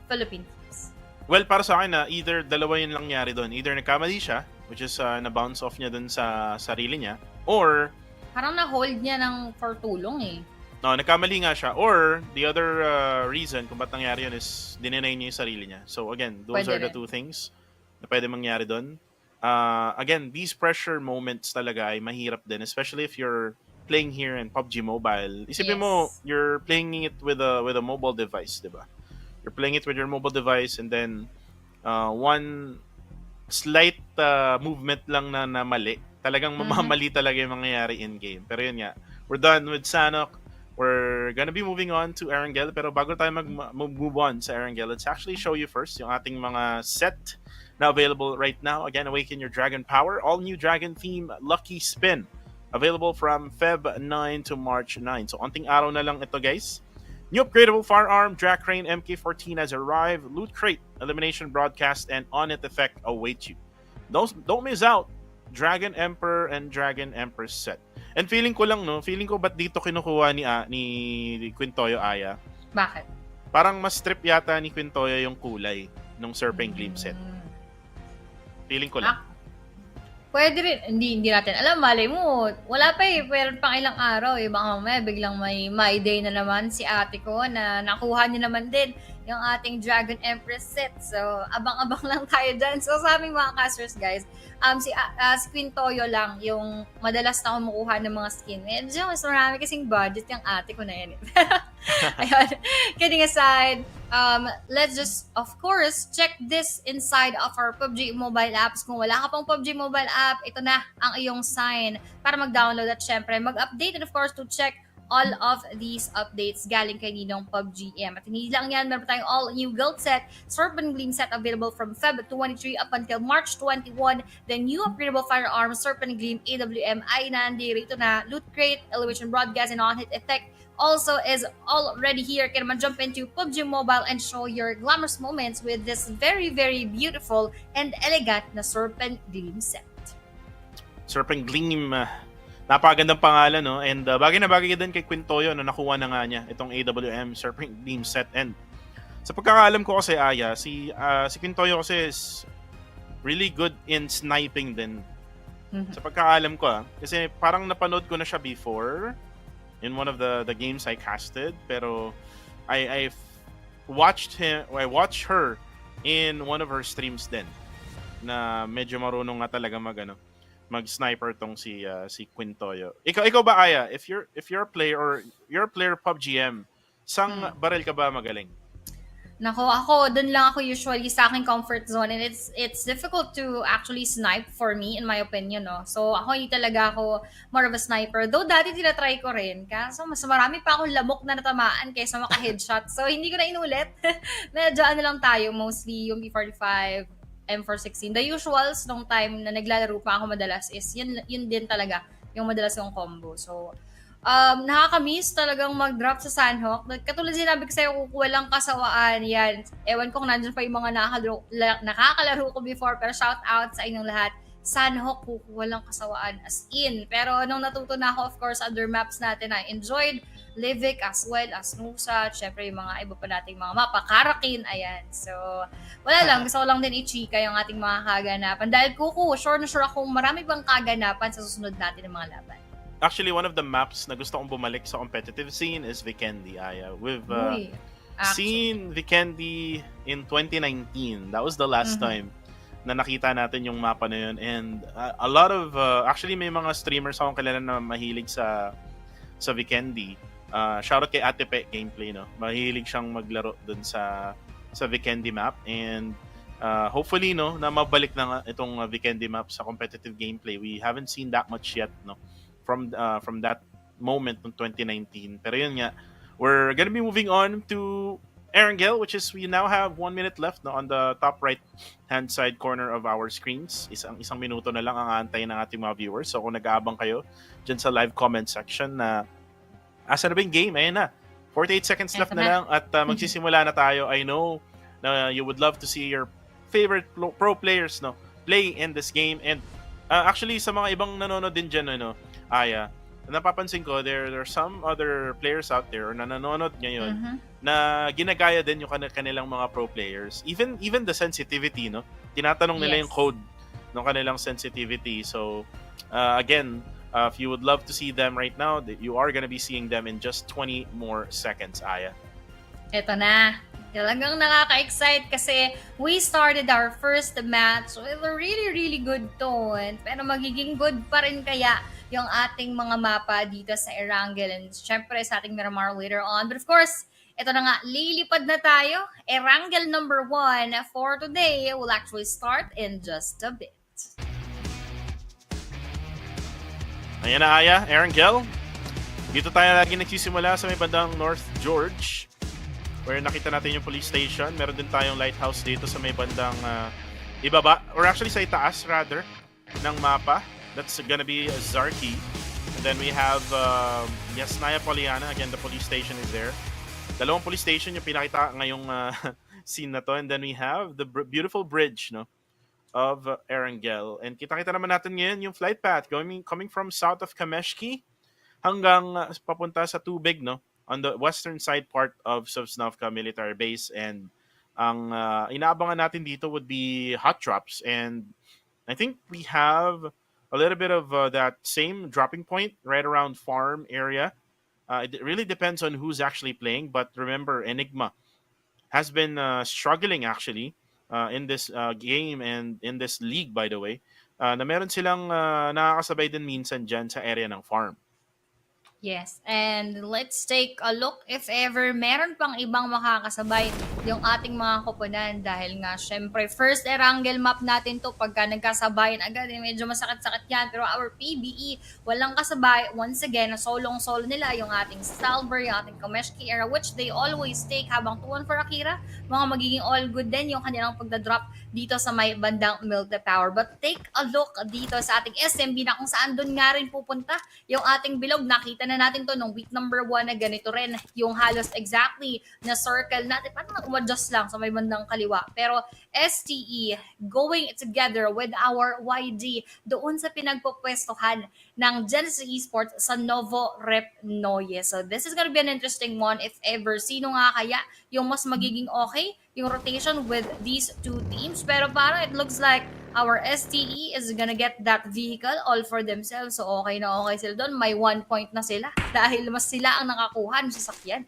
Philippine teams? Well, para sa akin, either dalawa yun lang nangyari doon. Either nagkamali siya, which is na-bounce off niya doon sa sarili niya, or parang na-hold niya ng for tulong eh. No, nagkamali nga siya. Or, the other reason kung ba't nangyari yun is dinenay niya yung sarili niya. So again, those Pwede are the rin. two things na pwede mangyari doon. Again, these pressure moments talaga ay mahirap din, especially if you're playing here in PUBG Mobile. Isipin mo, you're playing it with a mobile device, di ba? You're playing it with your mobile device, and then one slight movement lang na mali, talagang mamamali talaga yung mangyayari in-game. Pero yun nga, we're done with Sanhok. we're gonna be moving on to Erangel. Pero bago tayo mag-move on sa Erangel, let's actually show you first yung ating mga set na available right now. Again, awaken your dragon power. All new dragon theme Lucky Spin. Available from Feb 9 to March 9. So, onting araw na lang ito, guys. New upgradable firearm, Drac Crane MK14 has arrived. Loot Crate, Elimination Broadcast, and On-It Effect await you. Don't miss out. Dragon Emperor and Dragon Empress set. And feeling ko ba't dito kinukuha ni Quintoyo Aya? Bakit? Parang mas trip yata ni Quintoyo yung kulay ng Serpent Gleam set. Feeling ko lang. Pwede rin. Hindi natin alam. Malay mo, wala pa Pero pang ilang araw Baka mamaya biglang may My Day na naman si ate ko na nakuha niya naman din yung ating Dragon Empress set. So, abang-abang lang tayo dyan. So, sa aming mga casters, guys, si Queen Toyo lang yung madalas na kumukuha ng mga skin. Medyo mas marami kasing budget yung ate ko na yan. Ayun. Kidding aside, let's just, of course, check this inside of our PUBG Mobile apps. Kung wala ka pang PUBG Mobile app, ito na ang iyong sign para mag-download at syempre mag-update and of course to check all of these updates galing kay Ninong PUBGM. At hindi lang yan, meron tayong all-new guild set, Serpent Gleam set available from Feb 23 up until March 21. The new upgradable firearm, Serpent Gleam AWM ay nandito na. Loot Crate, Elevation Broadcast, and On-Hit Effect also is already here. Kaya naman jump into PUBG Mobile and show your glamorous moments with this very, very beautiful and elegant na Serpent Gleam set. Serpent Gleam, napakagandang pangalan, no? And bagay na bagay din kay Quintoyo na nakuha na nga niya itong AWM Serpent Gleam set. And sa pagkakaalam ko kasi, Aya, si Quintoyo kasi is really good in sniping din. Sa pagkakaalam ko, kasi parang napanood ko na siya before in one of the games I casted, pero I watched her in one of her streams din na medyo marunong nga talaga mag-sniper tong si Quintoyo. Ikaw ba, Aya, if you're a player or you're a player of PUBGM, sang baril ka ba magaling? Nako, ako, dun lang ako usually sa aking comfort zone and it's difficult to actually snipe for me, in my opinion, no? So, ako hindi talaga ako more of a sniper. Though, dati tinatry ko rin. Kaso, mas marami pa akong lamok na natamaan kaysa maka-headshot. So, hindi ko na inulit. Medyo lang tayo, mostly yung P45, M416. The usuals nung time na naglalaro pa ako madalas is yun din talaga yung madalas yung combo. So, nakaka-miss talagang mag-drop sa Sanhok. Katulad sinabi ko sa'yo, kukuha lang kasawaan. Yan. Ewan ko kung nandun pa yung mga nakakalaro ko before. Pero shout out sa inyong lahat. Sanhok, kukuha lang kasawaan as in. Pero nung natuto na ako, of course, other maps natin, I enjoyed Livik as well as Nusa. Siyempre, yung mga iba pa nating mga mapa. Karakin, ayan. So, wala lang. Gusto ko lang din i-chika yung ating mga kaganapan. Dahil sure na sure akong marami bang kaganapan sa susunod natin ng mga laban. Actually, one of the maps na gusto kong bumalik sa competitive scene is Vikendi, Aya. We've seen Vikendi in 2019. That was the last time na nakita natin yung mapa na yun. And a lot of, actually may mga streamers akong kilala na mahilig sa Vikendi. Shoutout kay Ate Pe Gameplay, no? Mahilig siyang maglaro dun sa Vikendi map. And hopefully, no, na mabalik na itong Vikendi map sa competitive gameplay. We haven't seen that much yet, no? From that moment in 2019. Pero yun nga, we're gonna be moving on to Erangel, which is we now have 1 minute left, no, on the top right hand side corner of our screens. Isang minuto na lang ang aantay ng ating mga viewers. So kung nag-aabang kayo dyan sa live comment section na asa na ba yung game? Ayan na. 48 seconds left na lang at magsisimula na tayo. I know na you would love to see your favorite pro players, no, play in this game. And actually sa mga ibang nanonood din dyan, no, Aya, napapansin ko there are some other players out there na nanonood ngayon na ginagaya din yung kanilang mga pro players. Even the sensitivity, no? Tinatanong nila yung code ng kanilang sensitivity. So, again, if you would love to see them right now, you are gonna be seeing them in just 20 more seconds, Aya. Ito na. Talagang nakaka-excite kasi we started our first match with a really, really good tone. Pero magiging good pa rin kaya yung ating mga mapa dito sa Erangel and syempre sa ating Miramar later on. But of course, ito na nga, lilipad na tayo. Erangel number 1 for today will actually start in just a bit. Ayan na, Aya, Erangel. Dito tayo lagi nagsisimula sa may bandang North George, where nakita natin yung police station. Meron din tayong lighthouse dito sa may bandang ibaba, or actually sa itaas rather, ng mapa. That's gonna be Zarki. And then we have Yasnaya Poliana. Again, the police station is there. Dalawang police station yung pinakita ngayong scene na to. And then we have the beautiful bridge, no, of Erangel. And kita-kita naman natin ngayon yung flight path coming from south of Kameshki hanggang papunta sa Tubig, no, on the western side part of Sosnovka Military Base. And ang inaabangan natin dito would be hot drops. And I think we have a little bit of that same dropping point right around farm area. It really depends on who's actually playing. But remember, Enigma has been struggling actually in this game and in this league, by the way, na meron silang nakakasabay din minsan dyan sa area ng farm. Yes, and let's take a look if ever meron pang ibang makakasabay yung ating mga koponan dahil nga syempre first Erangel map natin to pagka nagkasabayan agad medyo masakit-sakit yan pero our PBE walang kasabay once again solong-solo nila yung ating Stalber, yung ating Kameshki era which they always take habang 2-1 for Akira mga magiging all good din yung kanilang pagdadrop dito sa may bandang Milk the Power. But take a look dito sa ating SMB na kung saan doon nga rin pupunta yung ating bilog. Nakita na natin to nung week number 1 na ganito rin yung halos exactly na circle natin. Parang umadjust lang sa may bandang kaliwa. Pero STE going together with our YD doon sa pinagpupwestuhan ng Genesis Esports sa Novo Rep Noye. So this is gonna be an interesting one if ever. Sino nga kaya yung mas magiging okay yung rotation with these two teams. Pero parang it looks like our STE is gonna get that vehicle all for themselves. So okay na okay sila doon. May 1 point na sila dahil mas sila ang nakakuha ng sasakyan.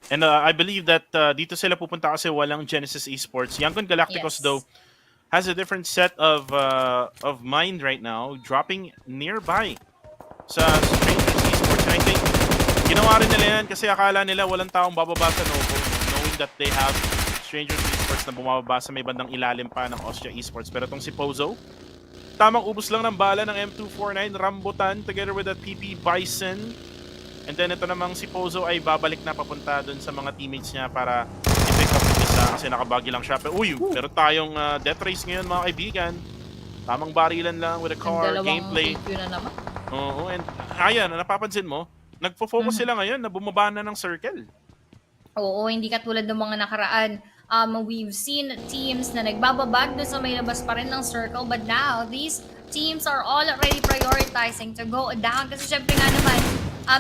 And I believe that dito sila pupunta kasi walang Genesis Esports. Yangon Galacticos though has a different set of mind right now, dropping nearby sa Strangers Esports. And I think ginawa rin nila yan kasi akala nila walang taong bababa sa Novo, knowing that they have Strangers Esports na bumababa sa may bandang ilalim pa ng Austria Esports. Pero itong si Pozo, tamang ubos lang ng bala ng M249, rambutan together with that PP Bison. And then ito namang si Pozo ay babalik na papunta dun sa mga teammates niya para i-pick up yung isa kasi nakabagi lang siya. Pero pero tayong death race ngayon mga kaibigan. Tamang barilan lang with a car, gameplay. Na naman. Oo, and ayan, napapansin mo, nagfo-focus sila ngayon na bumaba na ng circle. Oo, hindi katulad ng mga nakaraan. We've seen teams na nagbababag doon sa may labas pa rin ng circle but now these teams are already prioritizing to go down kasi syempre nga naman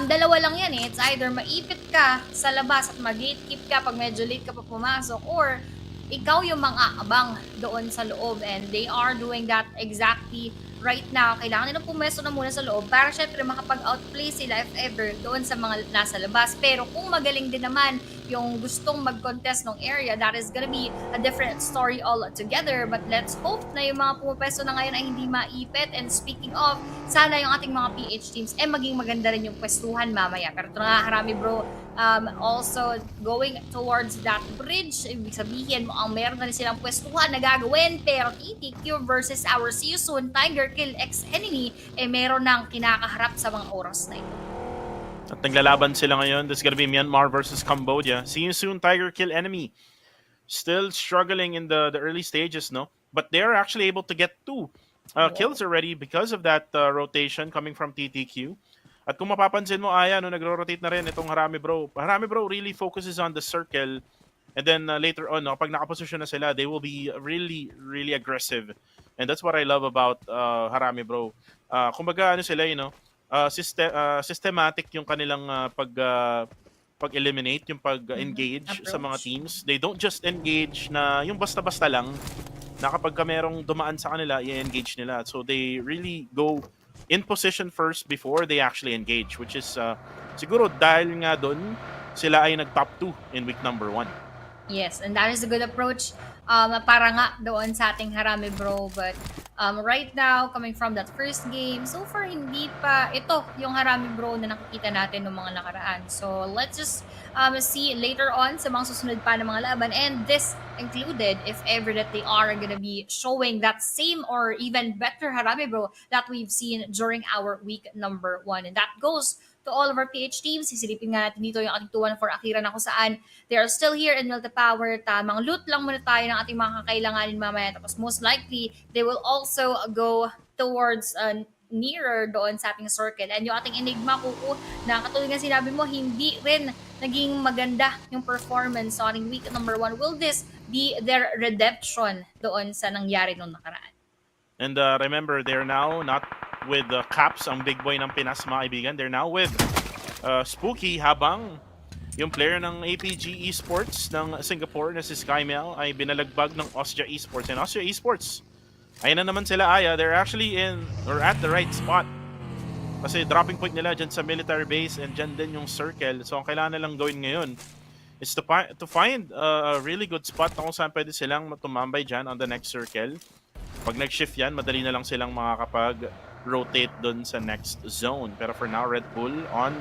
dalawa lang yan eh. It's either maipit ka sa labas at mag-gatekeep ka pag medyo late ka pa pumasok or ikaw yung mga abang doon sa loob and they are doing that exactly right now. Kailangan nilang pumesto na muna sa loob para syempre makapag-outplay sila if ever doon sa mga nasa labas. Pero kung magaling din naman yung gustong mag-contest ng area, that is gonna be a different story altogether. But let's hope na yung mga pumesto na ngayon ay hindi maipit. And speaking of, sana yung ating mga PH teams maging maganda rin yung pwestuhan mamaya. Pero ito nga, Harami bro, also going towards that bridge, ibig sabihin mo ang meron na silang pwestuhan na gagawin pero TTQ versus our See You Soon Tiger Kill ex-enemy meron nang kinakaharap sa mga oras na ito. At naglalaban sila ngayon. This is gonna be Myanmar versus Cambodia. See you soon, Tiger Kill enemy. Still struggling in the early stages, no? But they're actually able to get 2 kills already because of that rotation coming from TTQ. At kung mapapansin mo, Aya, no, nagro-rotate na rin itong Harami Bro. Harami Bro really focuses on the circle. And then later on, no, pag nakaposisyon na sila, they will be really, really aggressive. And that's what I love about Harami Bro. Kumbaga, ano sila, you know, systematic yung kanilang pag-eliminate, yung pag-engage sa mga teams. They don't just engage na yung basta-basta lang na kapag merong dumaan sa kanila, i-engage nila. So they really go in position first before they actually engage, which is siguro dahil nga doon sila ay nag-top 2 in week number 1. Yes, and that is a good approach para nga doon sa ating Harami Bro. But right now, coming from that first game, so far hindi pa ito yung Harami Bro na nakikita natin ng mga nakaraan. So let's just see later on sa mga susunod pa ng mga laban, and this included if ever that they are gonna be showing that same or even better Harami Bro that we've seen during our week number 1. And that goes to all of our PH teams. Sisilipin nga natin dito yung ating 2-1-4 Akira na kung saan they are still here in Will the Power. Tamang loot lang muna tayo ng ating mga kakailanganin mamaya. Tapos most likely, they will also go towards nearer doon sa ating circle. And yung ating Enigma, Kuku, na katulad nga sinabi mo, hindi rin naging maganda yung performance sa ating week number 1. Will this be their redemption doon sa nangyari nung nakaraan? And remember, they're now not with Caps, ang big boy ng Pinas, mga kaibigan. They're now with Spooky, habang yung player ng APG Esports ng Singapore na si Skymel ay binalagbag ng Austria Esports. And Austria Esports, ayun na naman sila, Aya. They're actually in or at the right spot. Kasi dropping point nila dyan sa military base and dyan din yung circle. So ang kailangan nilang gawin ngayon is to find a really good spot na kung saan pwede silang tumambay dyan on the next circle. Pag nag-shift yan, madali na lang silang makakapag-rotate dun sa next zone. Pero for now, Red Bull on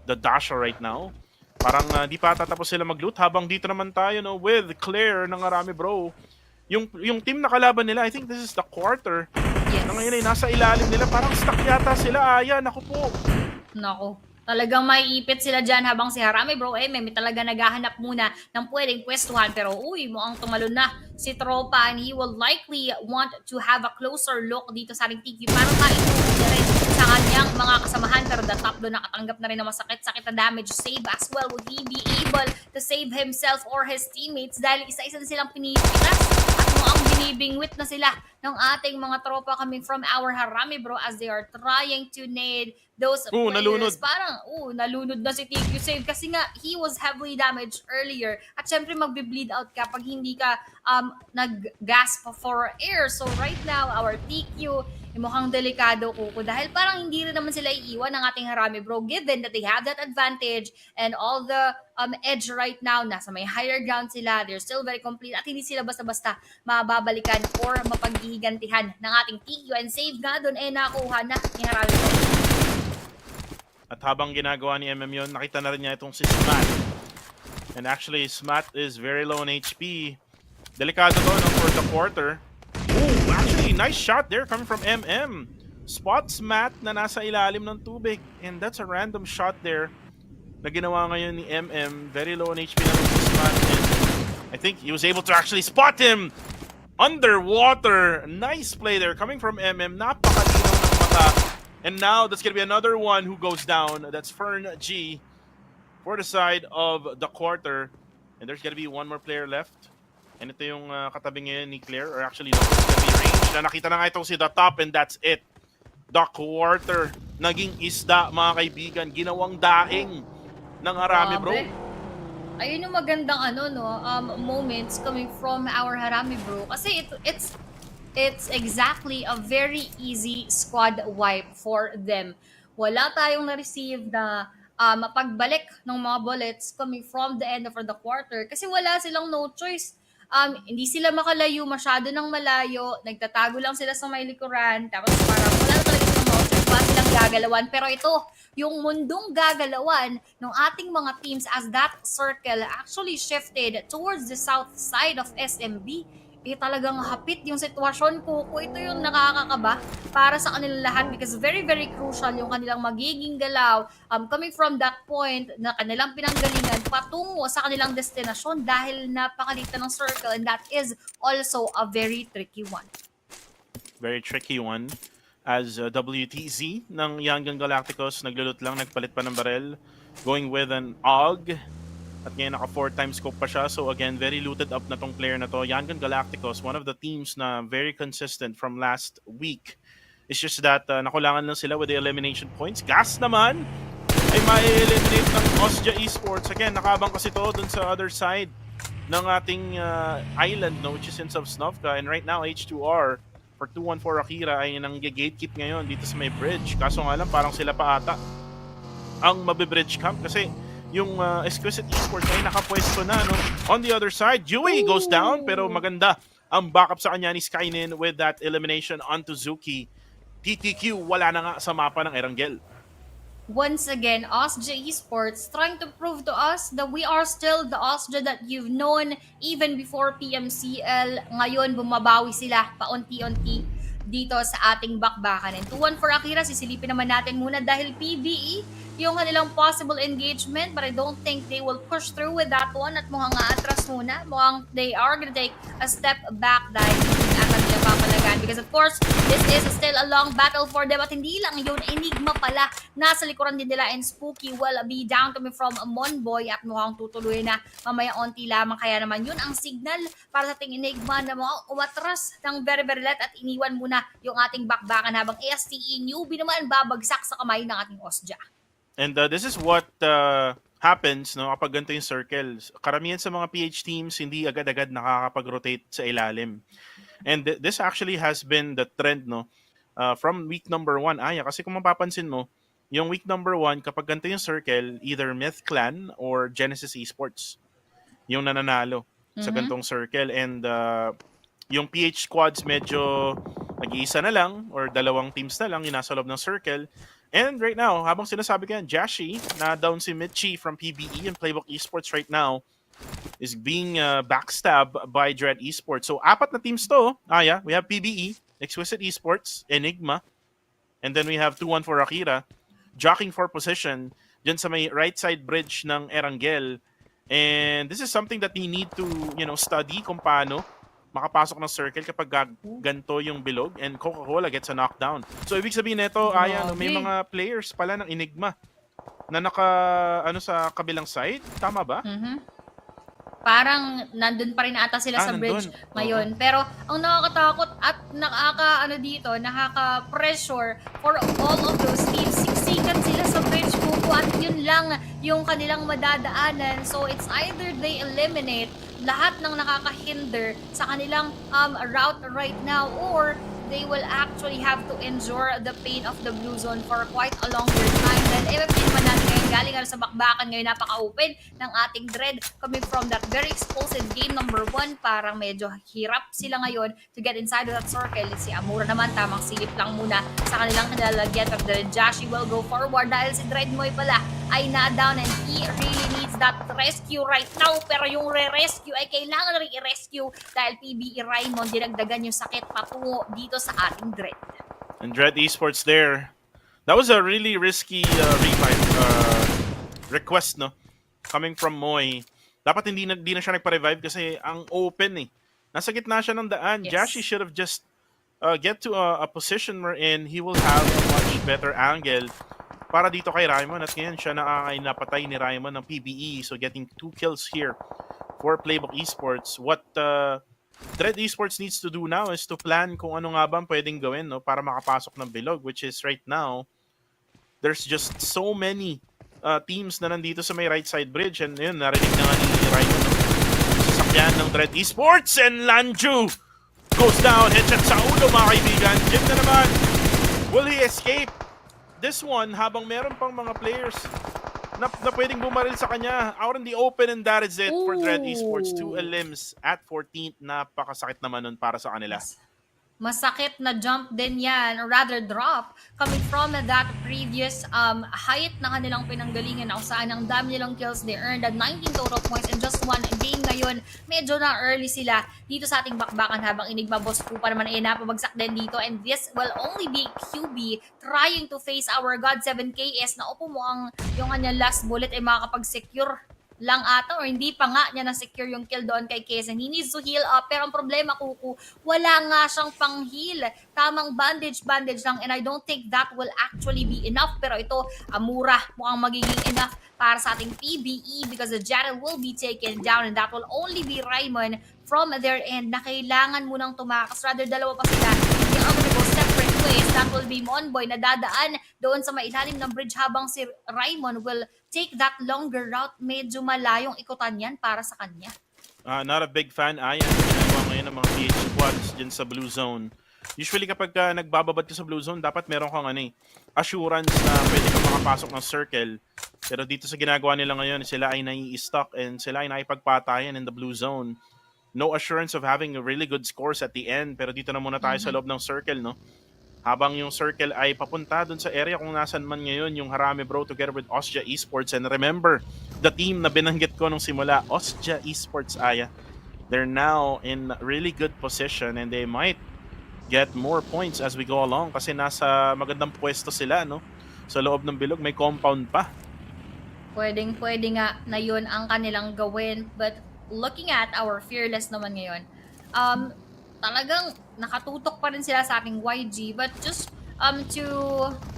the dasher right now. Parang di pa tatapos sila mag-loot habang dito naman tayo, no, with Claire ng Arami Bro. Yung team na kalaban nila, I think this is the quarter. Yes. Na ngayon ay nasa ilalim nila. Parang stuck yata sila. Aya, naku po. Naku. Talagang maiipit sila dyan habang si Harami Bro may talaga naghahanap muna ng pwedeng pwestuhan. Pero mukhang tumalon na si Tropa and he will likely want to have a closer look dito sa ating TQ para maitulong niya rin sa kanyang mga kasamahan. Pero the top doon nakatanggap na rin ng masakit-sakit na damage. Save as well. Will he be able to save himself or his teammates dahil isa-isa na silang pinipitas at mukhang binibingwit na sila ng ating mga tropa coming from our Harami Bro as they are trying to nade those players. Nalunod. Parang, nalunod na si TQ Save kasi nga, he was heavily damaged earlier. At syempre, magbe-bleed out ka pag hindi ka nag-gasp for air. So right now, our TQ, mukhang delikado, Kuko. Dahil parang hindi rin naman sila iiwan ng ating Harami Bro given that they have that advantage and all the edge right now. Nasa may higher ground sila. They're still very complete at hindi sila basta-basta mababalikan or mapaghihigantihan ng ating TQ. And Save nga doon, nakuha na ni Harami Bro. At habang ginagawa ni MM yun, nakita na rin niya itong si Smat. And actually, Smat is very low on HP. Delikado to, no, for the quarter. Ooh, actually, nice shot there coming from MM. Spots Smat na nasa ilalim ng tubig. And that's a random shot there na ginawa ngayon ni MM. Very low on HP na si Smat. And I think he was able to actually spot him underwater. Nice play there coming from MM. Napakalinaw ng mata. And now, that's going to be another one who goes down. That's Fern G for the side of the quarter. And there's going to be one more player left. And ito yung katabi ngayon ni Claire. Or actually, no, it's going to be range. Na nakita na nga itong si The Top and that's it. The quarter. Naging isda, mga kaibigan. Ginawang daing ng Harami Bro. Ayun yung magandang moments coming from our Harami Bro. Kasi it's exactly a very easy squad wipe for them. Wala tayong na-receive na pagbalik ng mga bullets coming from the end of the quarter kasi wala silang no choice. Hindi sila makalayo masyado ng malayo, nagtatago lang sila sa may likuran, tapos parang wala na talaga silang no choice, wala silang gagalawan. Pero ito, yung mundong gagalawan ng ating mga teams as that circle actually shifted towards the south side of SMB. Talagang hapit yung sitwasyon ko. Ito yung nakakakaba para sa kanilang lahat because very, very crucial yung kanilang magiging galaw coming from that point na kanilang pinanggalingan patungo sa kanilang destinasyon dahil napakalitan ng circle and that is also a very tricky one. Very tricky one. As WTZ ng Young Galacticos, naglulot lang, nagpalit pa ng barrel. Going with an AUG. At ngayon naka 4x scope pa siya. So again, very looted up na tong player na to. Yangon Galacticos, one of the teams na very consistent from last week. It's just that nakulangan lang sila with the elimination points. Gas naman ay ma-eliminate ng Austria Esports. Again, nakabang kasi to dun sa other side ng ating island, no, which is in Snovka. And right now, H2R for 214 Akira ay nang-gatekeep ngayon dito sa may bridge. Kaso nga lang, parang sila pa ata ang mabibridge camp kasi yung Exquisite Esports ay nakapwesto na, no? On the other side, Yui goes down, pero maganda ang backup sa kanya ni Skynin with that elimination onto Zuki. TTQ, wala na nga sa mapa ng Erangel. Once again, Austria Esports trying to prove to us that we are still the Austria that you've known even before PMCL. Ngayon, bumabawi sila paunti-unti dito sa ating bakbakan. And 2-1 for Akira, sisilipin naman natin muna dahil PBE yung kanilang possible engagement, but I don't think they will push through with that one at mukhang aatras muna. Mukhang they are gonna take a step back dahil hindi ata nila papalagan. Because of course, this is still a long battle for them at hindi lang yun, Enigma pala. Nasa likuran din nila and Spooky will be down coming from Monboy at mukhang tutuloy na mamaya onti lamang. Kaya naman yun ang signal para sa ating Enigma na mukhang umatras ng very very light at iniwan muna yung ating bakbakan habang STE newbie naman babagsak sa kamay ng ating Osja. And this is what happens no kapag ganito yung circles. Karamihan sa mga PH teams hindi agad-agad nakakapag-rotate sa ilalim. And this actually has been the trend no from week number 1. Kasi kung mapapansin mo, yung week number 1 kapag ganito yung circle, either Myth Clan or Genesis Esports yung nananalo sa gantong circle. And yung PH squads medyo nag-iisa na lang or dalawang teams na lang yung nasa loob ng circle. And right now, habang sinasabi ko yan, Jashi, na down si Mitchie from PBE and Playbook Esports right now, is being backstabbed by Dread Esports. So, 4 na teams to. We have PBE, Exquisite Esports, Enigma, and then we have 2-1 for Akira, jockeying for position dyan sa may right side bridge ng Erangel. And this is something that we need to, study kung paano makapasok ng circle kapag ganito yung bilog and Coca-Cola gets a knockdown. So, ibig sabihin nito, may mga players pala ng Enigma na sa kabilang side. Tama ba? Parang nandun pa rin ata sila sa bridge ngayon. Pero ang nakakatakot at nakaka-pressure for all of those teams. Siksikan sila sa bridge kuko at yun lang yung kanilang madadaanan. So it's either they eliminate lahat ng nakakahinder sa kanilang route right now or they will actually have to endure the pain of the blue zone for quite a longer time. Then MFP naman natin ngayon galing sa bakbakan ngayon, napaka-open ng ating Dread coming from that very explosive game number 1. Parang medyo hirap sila ngayon to get inside of that circle. Si Amura naman tamang silip lang muna sa kanilang nilalagyan, but the Jashi will go forward dahil si Dread Moy pala ay na-down and he really needs that rescue right now. Pero yung re-rescue ay kailangan rin i-rescue dahil PBE Raymond dinagdagan yung sakit patungo dito sa ating Dread. And Dread Esports there. That was a really risky revive request, no? Coming from Moy. Dapat hindi na siya nagpa-revive kasi ang open eh. Nasa gitna siya ng daan. Yes. Jashi should have just get to a position wherein he will have a much better angle para dito kay Raymond. At ngayon siya napatay ni Raymond ng PBE. So getting 2 kills here for Playbook Esports. What Dread Esports needs to do now is to plan kung ano nga ba pwedeng gawin, no, para makapasok ng bilog, which is right now, there's just so many teams na nandito sa may right side bridge. And yun, narinig na nga ni Raymond, no? Sasakyan ng Dread Esports and Lanju goes down. Headshot sa ulo, mga kaibigan. Jim na naman. Will he escape this one habang meron pang mga players na pwedeng bumaril sa kanya out in the open, and that is it for Dread Esports. 2 elims at 14th. Napakasakit naman nun para sa kanila. Masakit na jump din yan, or rather drop, coming from that previous height na kanilang pinanggalingan na saan ang dami nilang kills. They earned 19 total points in just 1 game ngayon. Medyo na early sila dito sa ating bakbakan habang Enigma Boss po pa naman ay napabagsak din dito. And this will only be QB trying to face our God 7KS na upo mo yung kanyang last bullet ay makakapag-secure lang ata or hindi pa nga niya na-secure yung kill doon kay Kesen. He needs to heal up. Pero ang problema, Kuku, wala nga siyang pang-heal. Tamang bandage lang, and I don't think that will actually be enough. Pero ito, Amura, mukhang magiging enough para sa ating PBE because the Jared will be taken down, and that will only be Raymond from their end na kailangan munang tumakas. Rather, dalawa pa sila. Hindi ang gonna go separate ways. That will be Monboy na dadaan doon sa mailalim ng bridge habang si Raymond will take that longer route. Medyo malayong ikutan yan para sa kanya. Not a big fan. Ayan, ginagawa ngayon ng mga PH squads dyan sa Blue Zone. Usually kapag nagbababad ka sa Blue Zone, dapat meron kang assurance na pwede kang makapasok ng circle. Pero dito sa ginagawa nila ngayon, sila ay nai-stuck and sila ay naipagpatayan in the Blue Zone. No assurance of having a really good scores at the end. Pero dito na muna tayo sa loob ng circle, no? Habang yung circle ay papunta dun sa area kung nasan man ngayon yung Harami Bro together with Osja Esports. And remember, the team na binanggit ko nung simula, Osja Esports, they're now in really good position and they might get more points as we go along kasi nasa magandang pwesto sila, no? sa loob ng bilog. May compound pa. Pwedeng-pwede nga na yun ang kanilang gawin. But looking at our Fearless naman ngayon, talagang nakatutok pa rin sila sa ating YG. But just to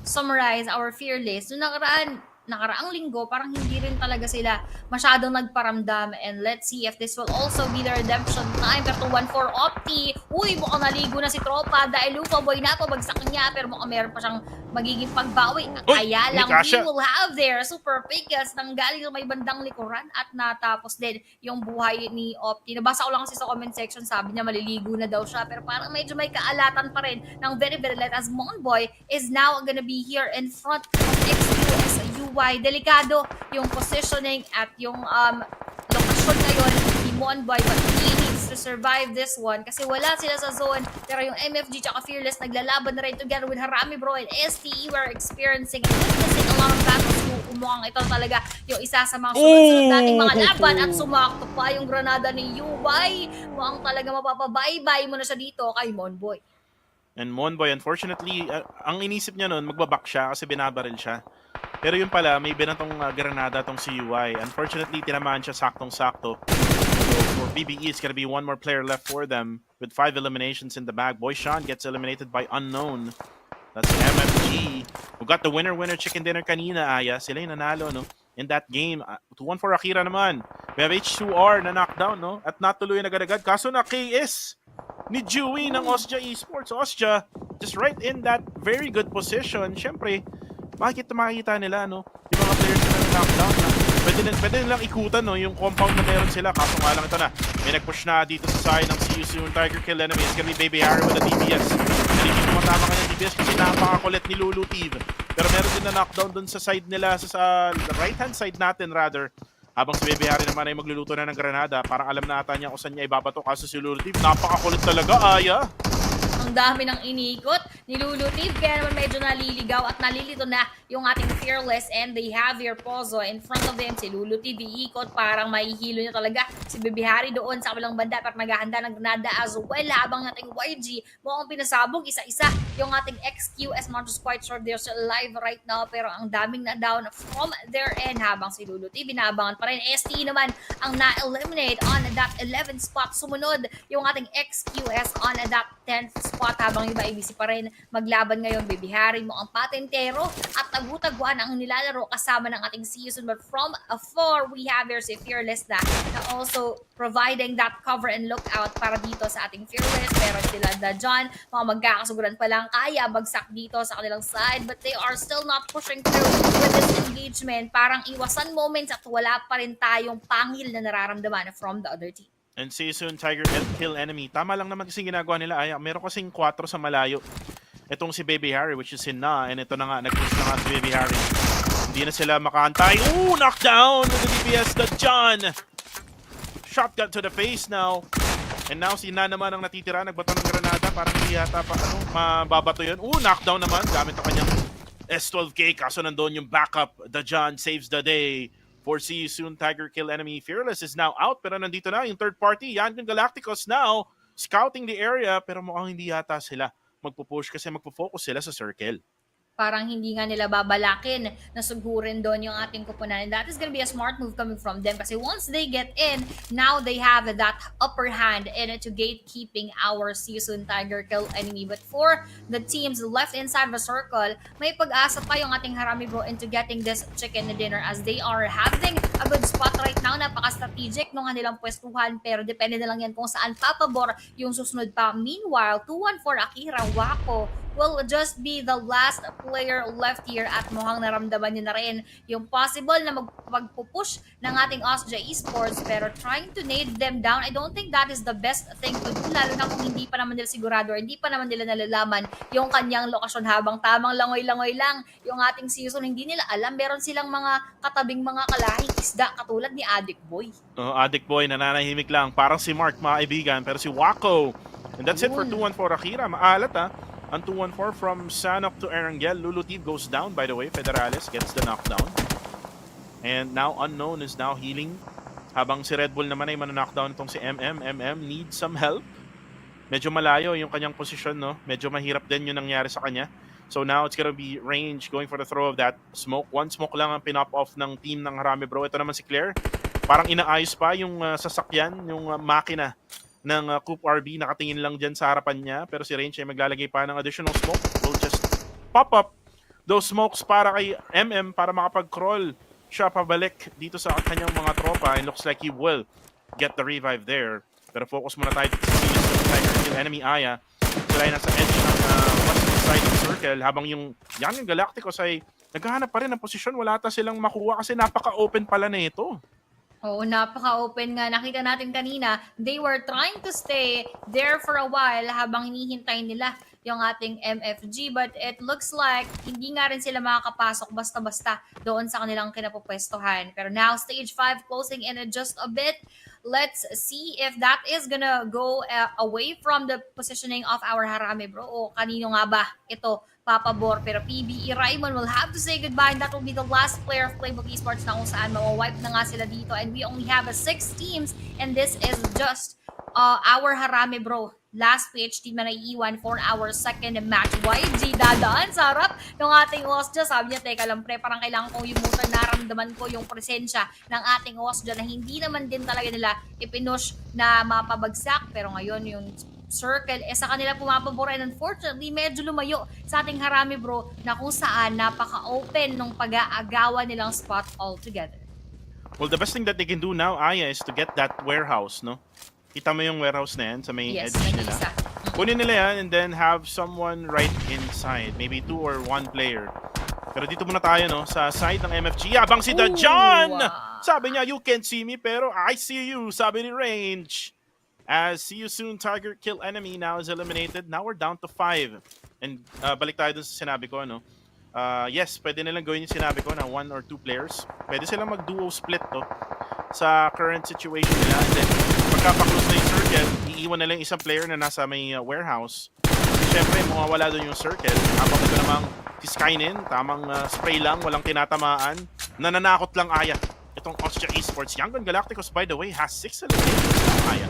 summarize our Fearless, noong nakaraang linggo, parang hindi rin talaga sila masyadong nagparamdam. And let's see if this will also be the redemption time. Pero 2-1-4 Opti. Uy, mukhang naligo na si Tropa dahil Lupa Boy na pabagsak niya. Pero mukhang meron pa siyang magiging pagbawi. Kaya lang, we will have their super pickles nang galing may bandang likuran at natapos din yung buhay ni Opti. Nabasa ko lang kasi sa comment section, sabi niya maliligo na daw siya. Pero parang medyo may kaalatan pa rin ng very, very light as Monboy is now gonna be here in front of XQS UI. Delikado yung positioning at yung lokasyon ngayon ni Monboy, but he needs to survive this one kasi wala sila sa zone. Pero yung MFG tsaka Fearless naglalaban na rin together with Harami Bro and STE. We're experiencing and witnessing a lot of battles. Umukhang ito talaga yung isa sa mga sunod-sunod nating mga laban at sumakto pa yung granada ni UI. Mukhang talaga mapapabaybay mo na siya dito kay Monboy. And Monboy, unfortunately, ang inisip niya noon, magbaback siya kasi binabaril siya. Pero yun pala, may binatong granada tong si UI. Unfortunately, tinamaan siya saktong-sakto. So for PBE, it's gonna be one more player left for them with 5 eliminations in the bag. Boy Sean gets eliminated by Unknown. That's MFG, who got the winner-winner chicken dinner kanina, Aya. Sila yung nanalo, no? In that game. 2-1 for Akira naman. We have H2R na knockdown, no? At natuloy na agad-agad. Kaso na KS ni Dewey ng Osja Esports. Osja, just right in that very good position. Siyempre, makikita nila, no? Yung mga players na knockdown na. Pwede nilang ikutan, no? Yung compound na meron sila. Kaso nga lang ito na. May nag-push na dito sa side ng CU soon. Tiger kill enemy. It's gonna be Baby Harry with a DPS. Hindi tumatama ka ng DPS kasi napakakulit ni Lulu Tive. Pero meron din na knockdown dun sa side nila, sa right-hand side natin rather. Habang si Baby Harry naman ay magluluto na ng granada, parang alam na ata niya kung saan niya ibabato. Kaso si Lulu Tive, napakakulit talaga, Aya. Ang dami ng iniikot ni Lulu Tive, kaya naman medyo naliligaw at nalilito na yung ating Fearless and they have their Pozo in front of them. Si Lulu Tive iikot, parang mahihilo niya talaga si Baby Harry doon sa kabilang banda at maghahanda ng granada as well. Habang ating YG mukhang pinasabog isa-isa yung ating XQS. Not just quite sure they're still alive right now, pero ang daming na down from their end. Habang si Lulu Tive binaabangan pa rin. ST naman ang na-eliminate on that 11th spot. Sumunod yung ating XQS on that 10th spot, habang iba ibisi pa rin maglaban ngayon. Baby Harry mo ang patentero at tagutaguan ang nilalaro kasama ng ating season. But from afar, we have here si Fearless na also providing that cover and lookout para dito sa ating Fearless. Pero sila na dyan, mga magkakasuguran pa lang, kaya bagsak dito sa kanilang side, but they are still not pushing through with this engagement. Parang iwasan moments at wala pa rin tayong pangil na nararamdaman from the other team. And season Tiger kill enemy. Tama lang naman kasi ginagawa nila. Ay, meron kasing 4 sa malayo. Itong si Baby Harry, which is si Na. And ito na nga, nag-push na nga si Baby Harry. Hindi na sila makahantay. Ooh, knockdown with the DPS na John. Shotgun to the face now. And now si Na naman ang natitira. Nagbato ng granada. Parang hindi yata pa mababato yun. Ooh, knockdown naman. Gamit ang kanyang S12K. Kaso nandun yung backup. The John saves the day. For see you soon, Tiger kill enemy. Fearless is now out, pero nandito na yung third party. Yan yung Galacticos now, scouting the area, pero mukhang hindi yata sila magpo-push kasi magpo-focus sila sa circle. Parang hindi nga nila babalakin na sugurin doon yung ating kupunan. And that is gonna be a smart move coming from them kasi once they get in, now they have that upper hand in to gatekeeping our season Tiger kill enemy. But for the teams left inside the circle, may pag-asa pa yung ating Harami Bro into getting this chicken dinner as they are having a good spot right now. Napaka-strategic nung kanilang pwestuhan, pero depende na lang yan kung saan papabor yung susunod pa. Meanwhile, 2-1 for Akira. Wako will just be the last player left here at mukhang naramdaman niya na rin yung possible na magpupush ng ating Osja Esports, pero trying to nade them down, I don't think that is the best thing to do, lalo na kung hindi pa naman nila sigurado or hindi pa naman nila nalalaman yung kanyang lokasyon. Habang tamang langoy-langoy lang yung ating season, hindi nila alam, meron silang mga katabing mga kalahing isda katulad ni Addict Boy. Addict Boy, nananahimik lang. Parang si Mark, mga kaibigan, pero si Wako. And that's it for 2-1 for Akira. Maalat Ang 2-1-4 from Sanhok to Erangel. Lulu Tive goes down, by the way. Federales gets the knockdown. And now Unknown is now healing. Habang si Red Bull naman ay manknockdown itong si MM. MM needs some help. Medyo malayo yung kanyang posisyon, no? Medyo mahirap din yung nangyari sa kanya. So now it's gonna be Range going for the throw of that smoke. One smoke lang ang pinop off ng team ng Harami Bro. Ito naman si Claire. Parang inaayos pa yung sasakyan, yung makina ng Coop RB. Nakatingin lang dyan sa harapan niya. Pero si Range ay maglalagay pa ng additional smoke. Will just pop up those smokes para kay MM para makapag-crawl siya pabalik dito sa kanyang mga tropa. And looks like he will get the revive there. Pero focus muna tayo sa Tiger Kill enemy Aya. Sila ay nasa edge ng western side of circle habang yung Galacticos ay naghahanap pa rin ng posisyon. Wala ata silang makuha kasi napaka-open pala na ito. Oo, napaka-open nga. Nakita natin kanina, they were trying to stay there for a while habang hinihintay nila yung ating MFG. But it looks like hindi nga rin sila makakapasok basta-basta doon sa kanilang kinapupwestuhan. Pero now, stage 5 closing in just a bit. Let's see if that is gonna go away from the positioning of our Harami Bro. O kanino nga ba ito papabor? Pero PBE Raimon will have to say goodbye, and that will be the last player of Playbook Esports na kung saan mawawipe na nga sila dito. And we only have 6 teams, and this is just our Harami Bro. Last PH team na naiiwan for our second match. YG dadaan sa harap ng ating Osja. Sabi niya, teka lang pre, parang kailangan kong yumutan. Naramdaman ko yung presensya ng ating Osja na hindi naman din talaga nila ipinush na mapabagsak. Pero ngayon yung circle sa kanila pumapabor, and unfortunately medyo lumayo sa ating Harami Bro na kung saan napaka-open nung pag-aagawan nilang spot altogether. Well, the best thing that they can do now, Aya, is to get that warehouse, no? Kita mo yung warehouse na yan sa may edge nila. Kunin nila yan and then have someone right inside. Maybe 2 or 1 player. Pero dito muna tayo, no? Sa side ng MFG. Abang si Dajan! Sabi niya, you can't see me, pero I see you. Sabi ni Range. As see you soon, target kill enemy now is eliminated. Now we're down to 5. And balik tayo dun sa sinabi ko, no? Yes, pwede nilang gawin yung sinabi ko na 1 or 2 players. Pwede silang mag-duo split to sa current situation nila. And then, pagka-close na yung circle, iiwan na lang isang player na nasa may warehouse. Siyempre, mawawala doon yung circle. Habang ito namang si Skynin, tamang spray lang, walang tinatamaan. Nananakot lang Aya. Itong Osja Esports. Young Galacticos, by the way, has 6 eliminations Aya.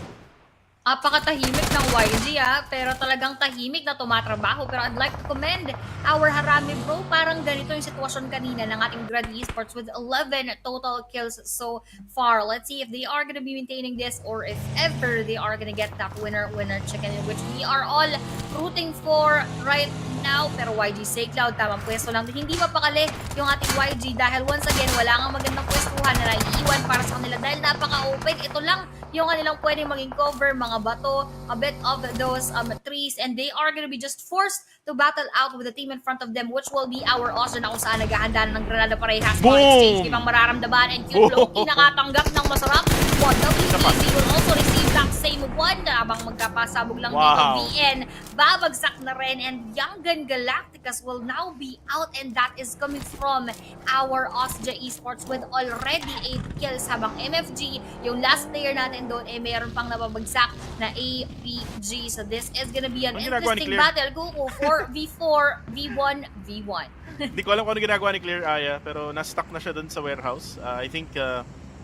Apakatahimik ng YG pero talagang tahimik na tumatrabaho. Pero I'd like to commend our Harami Bro. Parang ganito yung sitwasyon kanina ng ating Grad Esports with 11 total kills so far. Let's see if they are gonna be maintaining this or if ever they are gonna get that winner chicken, which we are all rooting for right now. Pero YG Say Cloud, tamang pwesto lang din. Hindi mapakali yung ating YG dahil once again, wala nga magandang pwestuhan na naiiwan para sa kanila dahil napaka-open. Ito lang yung kanilang pwedeng maging cover, mga bato, a bit of those trees, and they are gonna be just forced to battle out with the team in front of them, which will be our Osja na kung saan naghahanda na ng Granada parehas. Exchange, ibang mararamdaman, and Kill Flow, kinakatanggap ng masarap. What the BTC will also receive that same one habang magkapasabog lang dito. VN, babagsak na rin, and Young Galacticos will now be out, and that is coming from our Osja Esports with already 8 kills habang MFG, yung last player natin doon, mayroon pang nababagsak na APG. So this is gonna be an interesting battle. Go for V4, V1, V1. Hindi ko alam kung ano ginagawa ni Claire Aya, pero na-stuck na siya doon sa warehouse. I think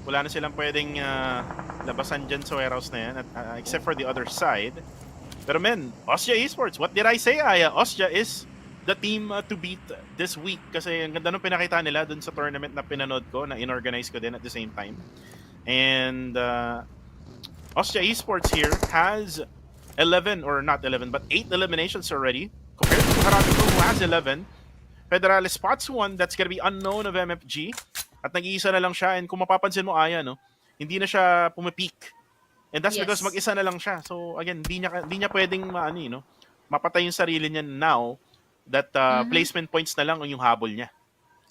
wala na silang pwedeng labasan dyan sa warehouse na yan, except for the other side. Pero men, Osja Esports, what did I say, Aya? Osja is the team to beat this week kasi ang ganda nung pinakita nila doon sa tournament na pinanood ko, na inorganize ko din at the same time. And Osja Esports here has 11, or not 11, but 8 eliminations already compared to Harami Bro who has 11. Federales spots one that's gonna be unknown of MFG at nag-iisa na lang siya, and kung mapapansin mo Aya, no, hindi na siya pumipeak. And that's because mag-isa na lang siya. So again, hindi niya pwedeng mapatay yung sarili niya now that placement points na lang yung habol niya.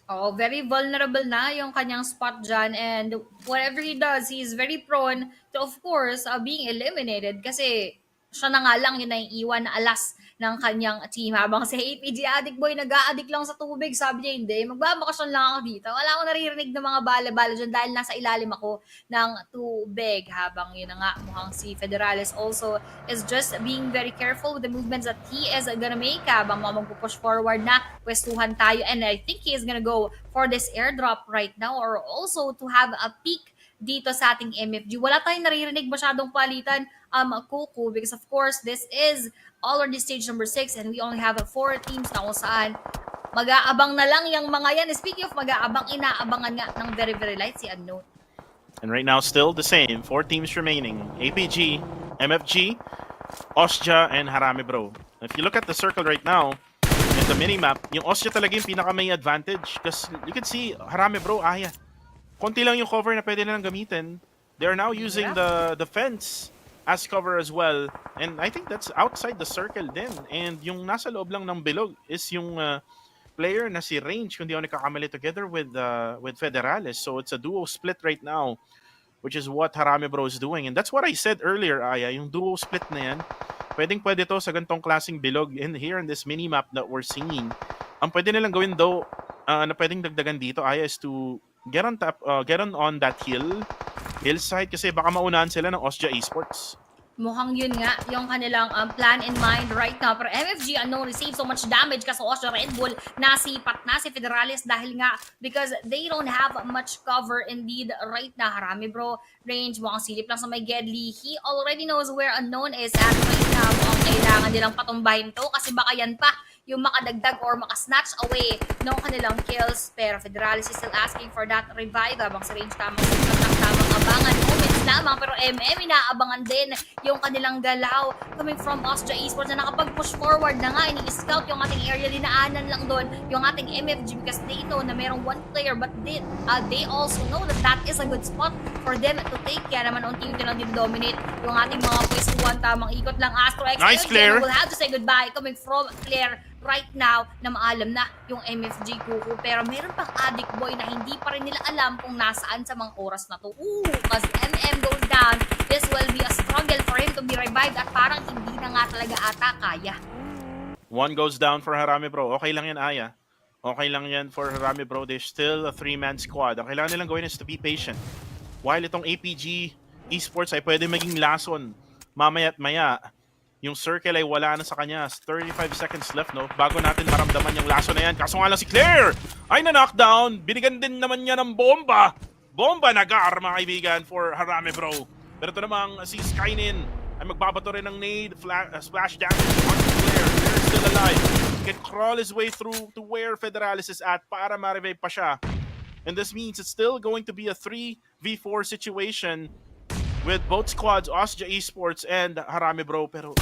Oh, very vulnerable na yung kanyang spot dyan, and whatever he does, he is very prone to, of course, being eliminated kasi siya na nga lang yung naiiwan na alas ng kanyang team. Habang si APG Addict Boy nag-a-addict lang sa tubig, sabi niya hindi, magbabakasyon lang ako dito. Wala akong naririnig ng mga bala-bala dyan dahil nasa ilalim ako ng tubig. Habang yun na nga, mukhang si Federales also is just being very careful with the movements that he is gonna make. Habang magpupush forward na, pwestuhan tayo. And I think he is gonna go for this airdrop right now, or also to have a peek dito sa ating MFG. Wala tayong naririnig masyadong palitan, Kuku, because of course, this is already stage number 6 and we only have 4 teams na kung saan mag-aabang na lang yung mga yan. Speaking of mag-aabang, inaabangan nga ng very, very light si Unknown. And right now, still the same. 4 teams remaining. APG, MFG, Osja, and Harame Bro. If you look at the circle right now, in the minimap, yung Osja talaga yung pinaka may advantage. Because you can see, Harame Bro, konti lang yung cover na pwede nilang gamitin. They are now using the fence as cover as well. And I think that's outside the circle din. And yung nasa loob lang ng bilog is yung player na si Range, kung di ako nakakamali, together with Federales. So it's a duo split right now, which is what Harame Bro is doing. And that's what I said earlier, Aya, yung duo split na yan, pwede to sa gantong klaseng bilog here in this minimap that we're seeing. Ang pwede nilang gawin though, na pwedeng dagdagan dito, Aya, is to get on that hillside kasi baka maunahan sila ng Osja Esports. Mukhang yun nga yung kanilang plan in mind right now. Pero MFG Unknown receive so much damage kasi Osja Red Bull nasipat na si Federales dahil nga because they don't have much cover indeed right now. Harame Bro, Range, mukhang silip lang sa may Gedli. He already knows where Unknown is at right now. Mukhang kailangan nilang patumbahin to kasi baka yan pa yung makadagdag or makasnatch away ng kanilang kills. Pero Federales is still asking for that revive habang si Range tamang abangan moments lamang. Pero MM inaabangan din yung kanilang galaw coming from Osja Esports na nakapag-push forward na nga. Ini-scout yung ating area, dinaanan lang doon yung ating MFG because they know na merong one player but they also know that that is a good spot for them to take. Kaya naman unti-unti lang din-dominate yung ating mga pwestuhan. Tamang ikot lang Astro X. Nice, Claire! We'll have to say goodbye coming from Claire right now na maalam na yung MFG Kuku. Pero meron pang Addict Boy na hindi pa rin nila alam kung nasaan sa mga oras na to. Because MM goes down, this will be a struggle for him to be revived at parang hindi na nga talaga ata kaya. One goes down for Harame Bro. Okay lang yan, Aya. Okay lang yan for Harame Bro. They're still a 3-man squad. Ang kailangan nilang gawin is to be patient. While itong APG Esports ay pwede maging lason mamaya at maya, yung circle ay wala na sa kanya. 35 seconds left, no? Bago natin maramdaman yung laso na yan. Kaso nga lang si Claire ay na-knockdown. Binigyan din naman niya ng bomba. Bomba nag-aar, mga kaibigan, for Harame Bro. Pero ito namang si Skynin ay magbabato rin ng nade. Splash damage on Claire. Claire still alive. He can crawl his way through to where Federales is at para ma-revive pa siya. And this means it's still going to be a 3v4 situation with both squads, Osja Esports and Harame Bro. Pero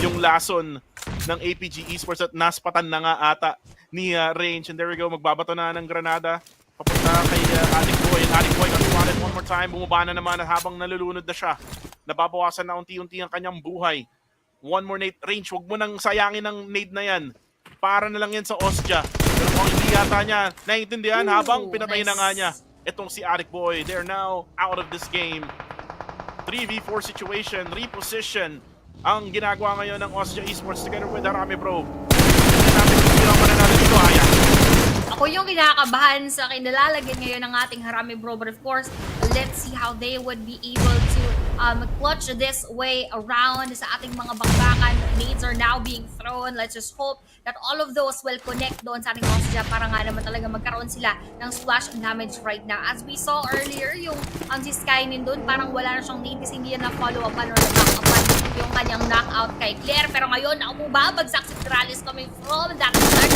yung lason ng APG Esports at naspatan na nga ata ni Range. And there we go, magbabato na ng granada papunta kay Addict Boy. And Addict Boy got spotted one more time. Bumaba na naman at habang nalulunod na siya, nababawasan na unti-unti ang kanyang buhay. One more nade. Range, wag mo nang sayangin ng nade na yan. Para na lang yan sa Osja. Pero kung hindi yata niya naiintindihan habang pinatay na nga niya itong si Addict Boy. They're now out of this game. 3v4 situation, reposition ang ginagawa ngayon ng Osja Esports together with Harame Bro. Ako yung kinakabahan sa kinalalagyan ngayon ng ating Harame Bro. But of course, let's see how they would be able to clutch this way around sa ating mga bakbakan. Nades are now being thrown. Let's just hope that all of those will connect doon sa ating Osja para nga naman talaga magkaroon sila ng splash damage right now. As we saw earlier, yung si Skynin doon, parang wala na siyang nade kasi hindi na follow-upan or na-back-upan yung kanyang knockout kay Claire. Pero ngayon, bumabagsak si Federales coming from that start.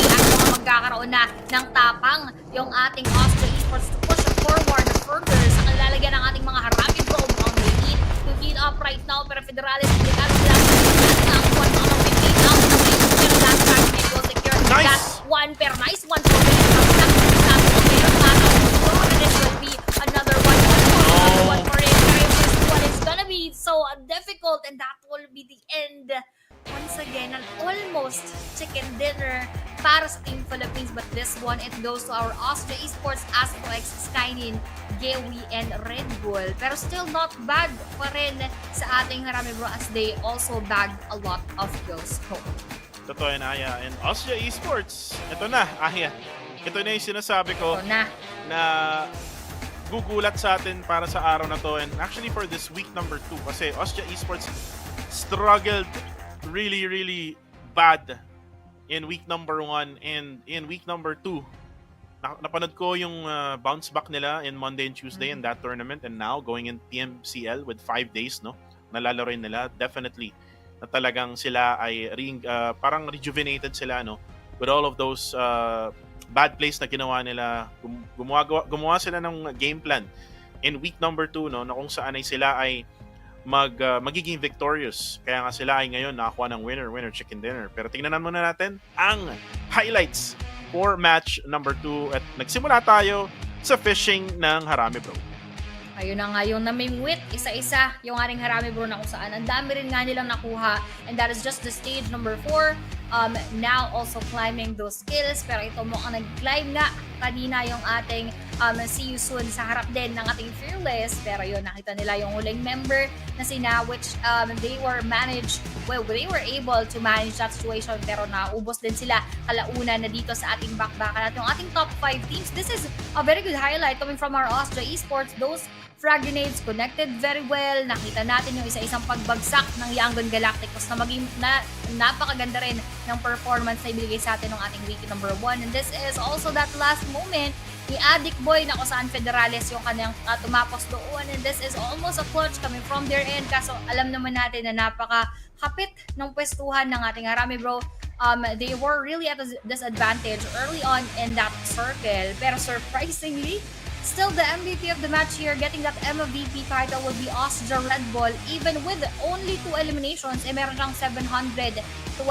At mga magkakaroon na ng tapang yung ating Osja Esports to push forward further sa kanilalagyan ng ating mga Harame Bro. Ang need to heat up right now, pero Federales delikado sila ang one on the main out na may pero last time may goal secure. That one pero nice one for me. This will be another one for it. This one is gonna be so difficult and that will be the end. Once again, an almost chicken dinner para sa Team Philippines. But this one, it goes to our Osja Esports, Astro X, Skynin, Gewi, and Red Bull. Pero still not bad pa rin sa ating Harame Bro as they also bagged a lot of kills home. Totoo yan, Aya. And Osja Esports, ito na, Aya. Ito na yung sinasabi ko na gugulat sa atin para sa araw na to. And actually for this week number 2, kasi Osja Esports struggled really bad in week number 1 and in week number 2 napanood ko yung bounce back nila in Monday and Tuesday in that tournament, and now going in PMCL with 5 days, no? Nalalaroin nila, definitely na talagang sila ay parang rejuvenated sila, no? With all of those bad plays na ginawa nila, gumawa sila ng game plan in week number 2, no, na kung saan ay sila ay magiging victorious. Kaya nga sila ay ngayon nakakuha ng winner chicken dinner. Pero tingnan muna natin ang highlights for match number 2 at nagsimula tayo sa fishing ng Harami Bro. Ayun na nga yung namimwit, isa-isa yung ating Harami Bro na kung saan ang dami rin nga nilang nakuha, and that is just the stage number 4. Now also climbing those skills, pero ito mo ang nag-climb nga kanina yung ating see you soon sa harap din ng ating Fearless, pero yun, nakita nila yung huling member na sina, which they were able to manage that situation, pero naubos din sila kalauna na dito sa ating bakbakan at yung ating top 5 teams. This is a very good highlight coming from our Austria Esports. Those frag grenades connected very well. Nakita natin yung isa-isang pagbagsak ng Yangon Galacticos na napakaganda rin ng performance na ibigay sa atin ng ating week number 1. And this is also that last moment ni Addict Boy na kung saan Federales yung kanyang tumapos doon. And this is almost a clutch coming from their end. Kaso alam naman natin na napaka-hapit ng pwestuhan ng ating Harami Bro. They were really at a disadvantage early on in that circle. Pero surprisingly, still the MVP of the match here, getting that MVP title would be Austria Red Bull. Even with only 2 eliminations, meron siyang 729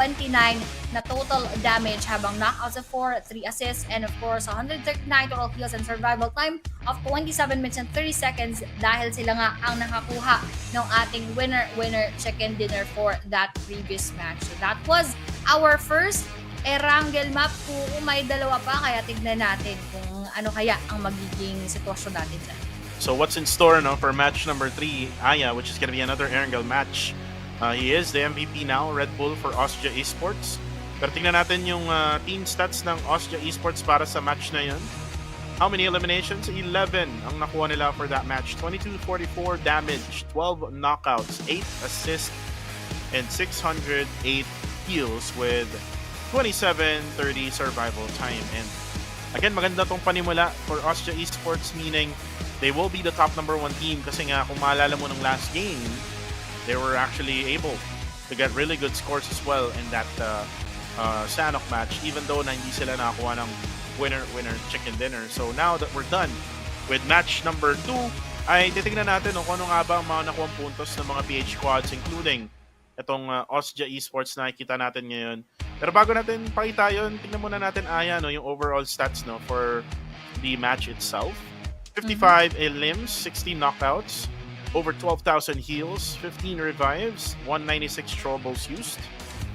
na total damage habang knockouts of 4, 3 assists, and of course 139 total kills and survival time of 27 minutes and 30 seconds dahil sila nga ang nakakuha ng ating winner chicken dinner for that previous match. So that was our first Erangel map. Kung may dalawa pa, kaya tignan natin kung ano kaya ang magiging sitwasyon natin dyan. So what's in store, no, for match number 3, Aya, which is going to be another Erangel match. He is the MVP now, Red Bull for Austria Esports. Pero tingnan natin yung team stats ng Austria Esports para sa match na yun. How many eliminations? 11 ang nakuha nila for that match. 2244 damage, 12 knockouts, 8 assists, and 608 kills with 27-30 survival time. And again, maganda tong panimula for Austria Esports, meaning they will be the top number 1 team kasi nga kung maalala mo ng last game, they were actually able to get really good scores as well in that Sanhok match, even though na hindi sila nakakuha ng winner chicken dinner. So now that we're done with match number 2, ay titignan natin kung ano nga ba ang mga nakuha puntos ng mga PH squads, including itong Austria Esports na nakikita natin ngayon. Pero bago natin pakita yun, tingnan muna natin, Aya, no, yung overall stats, no, for the match itself. 55 elims, 60 knockouts, over 12,000 heals, 15 revives, 196 throwables used,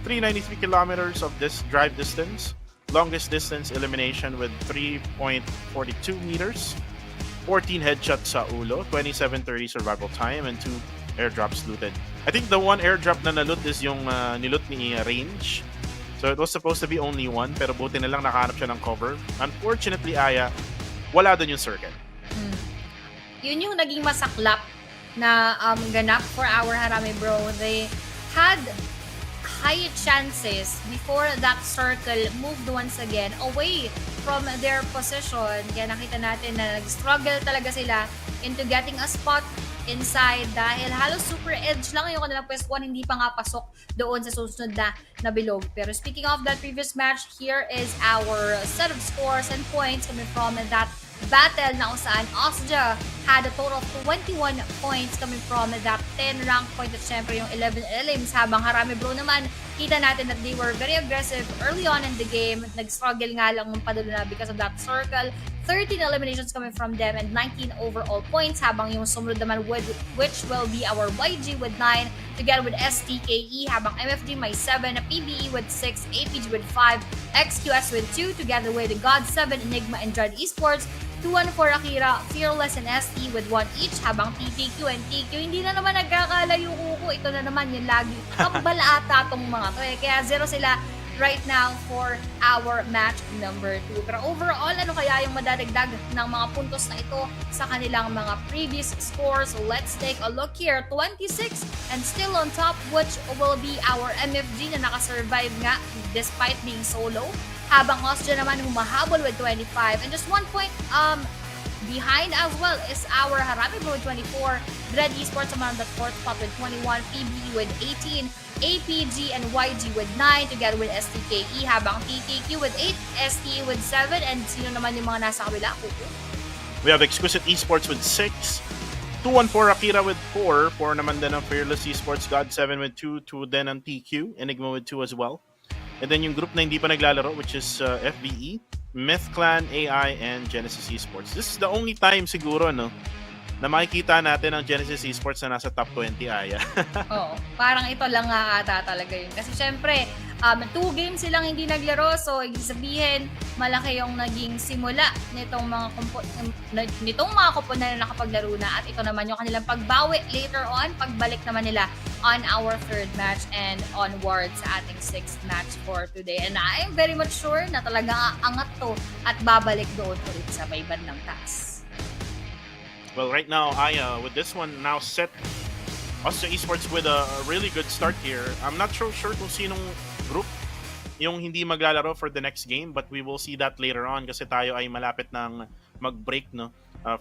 393 kilometers of this drive distance, longest distance elimination with 3.42 meters, 14 headshots sa ulo, 2730 survival time, and 2 airdrops looted. I think the one airdrop na nalut is yung nilut ni Range. So it was supposed to be only one, pero buti na lang nakahanap siya ng cover. Unfortunately, Aya, wala doon yung circle. Yun yung naging masaklap na ganap for our Harami Bro. They had high chances before that circle moved once again away from their position. Kaya nakita natin na nag-struggle talaga sila into getting a spot inside dahil halos super edge lang yung kanilang pwestuhan, hindi pa nga pasok doon sa susunod na bilog. Pero speaking of that previous match, here is our set of scores and points coming from that battle na kung saan Austria had a total of 21 points coming from that 10 rank point at syempre yung 11 elims, habang Harami Bro naman, kita natin that they were very aggressive early on in the game. Nag-struggle nga lang ng padula because of that circle. 13 eliminations coming from them and 19 overall points, habang yung sumunod naman which will be our YG with 9 together with STKE, habang MFG may 7, PBE with 6, APG with 5, XQS with 2 together with God7, Enigma, and Dread Esports, 2-1 for Akira, Fearless, and ST with 1 each, habang TTQ and TQ hindi na naman nagkakalayo kuko. Ito na naman yung lagi kambala ata tong mga to kaya 0 sila right now for our match number 2. Pero overall, ano kaya yung madadagdag ng mga puntos na ito sa kanilang mga previous scores? Let's take a look here. 26 and still on top, which will be our MFG na nakasurvive nga despite being solo. habang Austria naman humahabol with 25. And just 1 point behind as well is our Harami with 24, Dread Esports naman on the 4th spot with 21, PBE with 18, APG and YG with 9 together with STKE, habang TTQ with 8, STE with 7, and sino naman yung mga nasa kabila? We have Exquisite Esports with 6, 214 Akira with 4, 4 naman din ang Fearless Esports, God7 with 2, 2 din ang TQ, Enigma with 2 as well. And then yung group na hindi pa naglalaro, which is FBE, Myth Clan, AI, and Genesis Esports. This is the only time siguro, no, na makikita natin ang Genesis Esports na nasa top 20, Aya. Oo, parang ito lang nga ata talaga yun. Kasi syempre, 2 games silang hindi naglaro, so ibig sabihin, malaki yung naging simula nitong mga koponan na nakapaglaro na, at ito naman yung kanilang pagbawi later on, pagbalik naman nila on our 3rd match and onward sa ating 6th match for today. And I'm very much sure na talagang aangat to at babalik doon ulit sa may bandang taas. Well, right now, Aya, with this one now set, Austria Esports with a really good start here. I'm not sure kung sinong group yung hindi maglalaro for the next game, but we will see that later on kasi tayo ay malapit ng mag-break, no,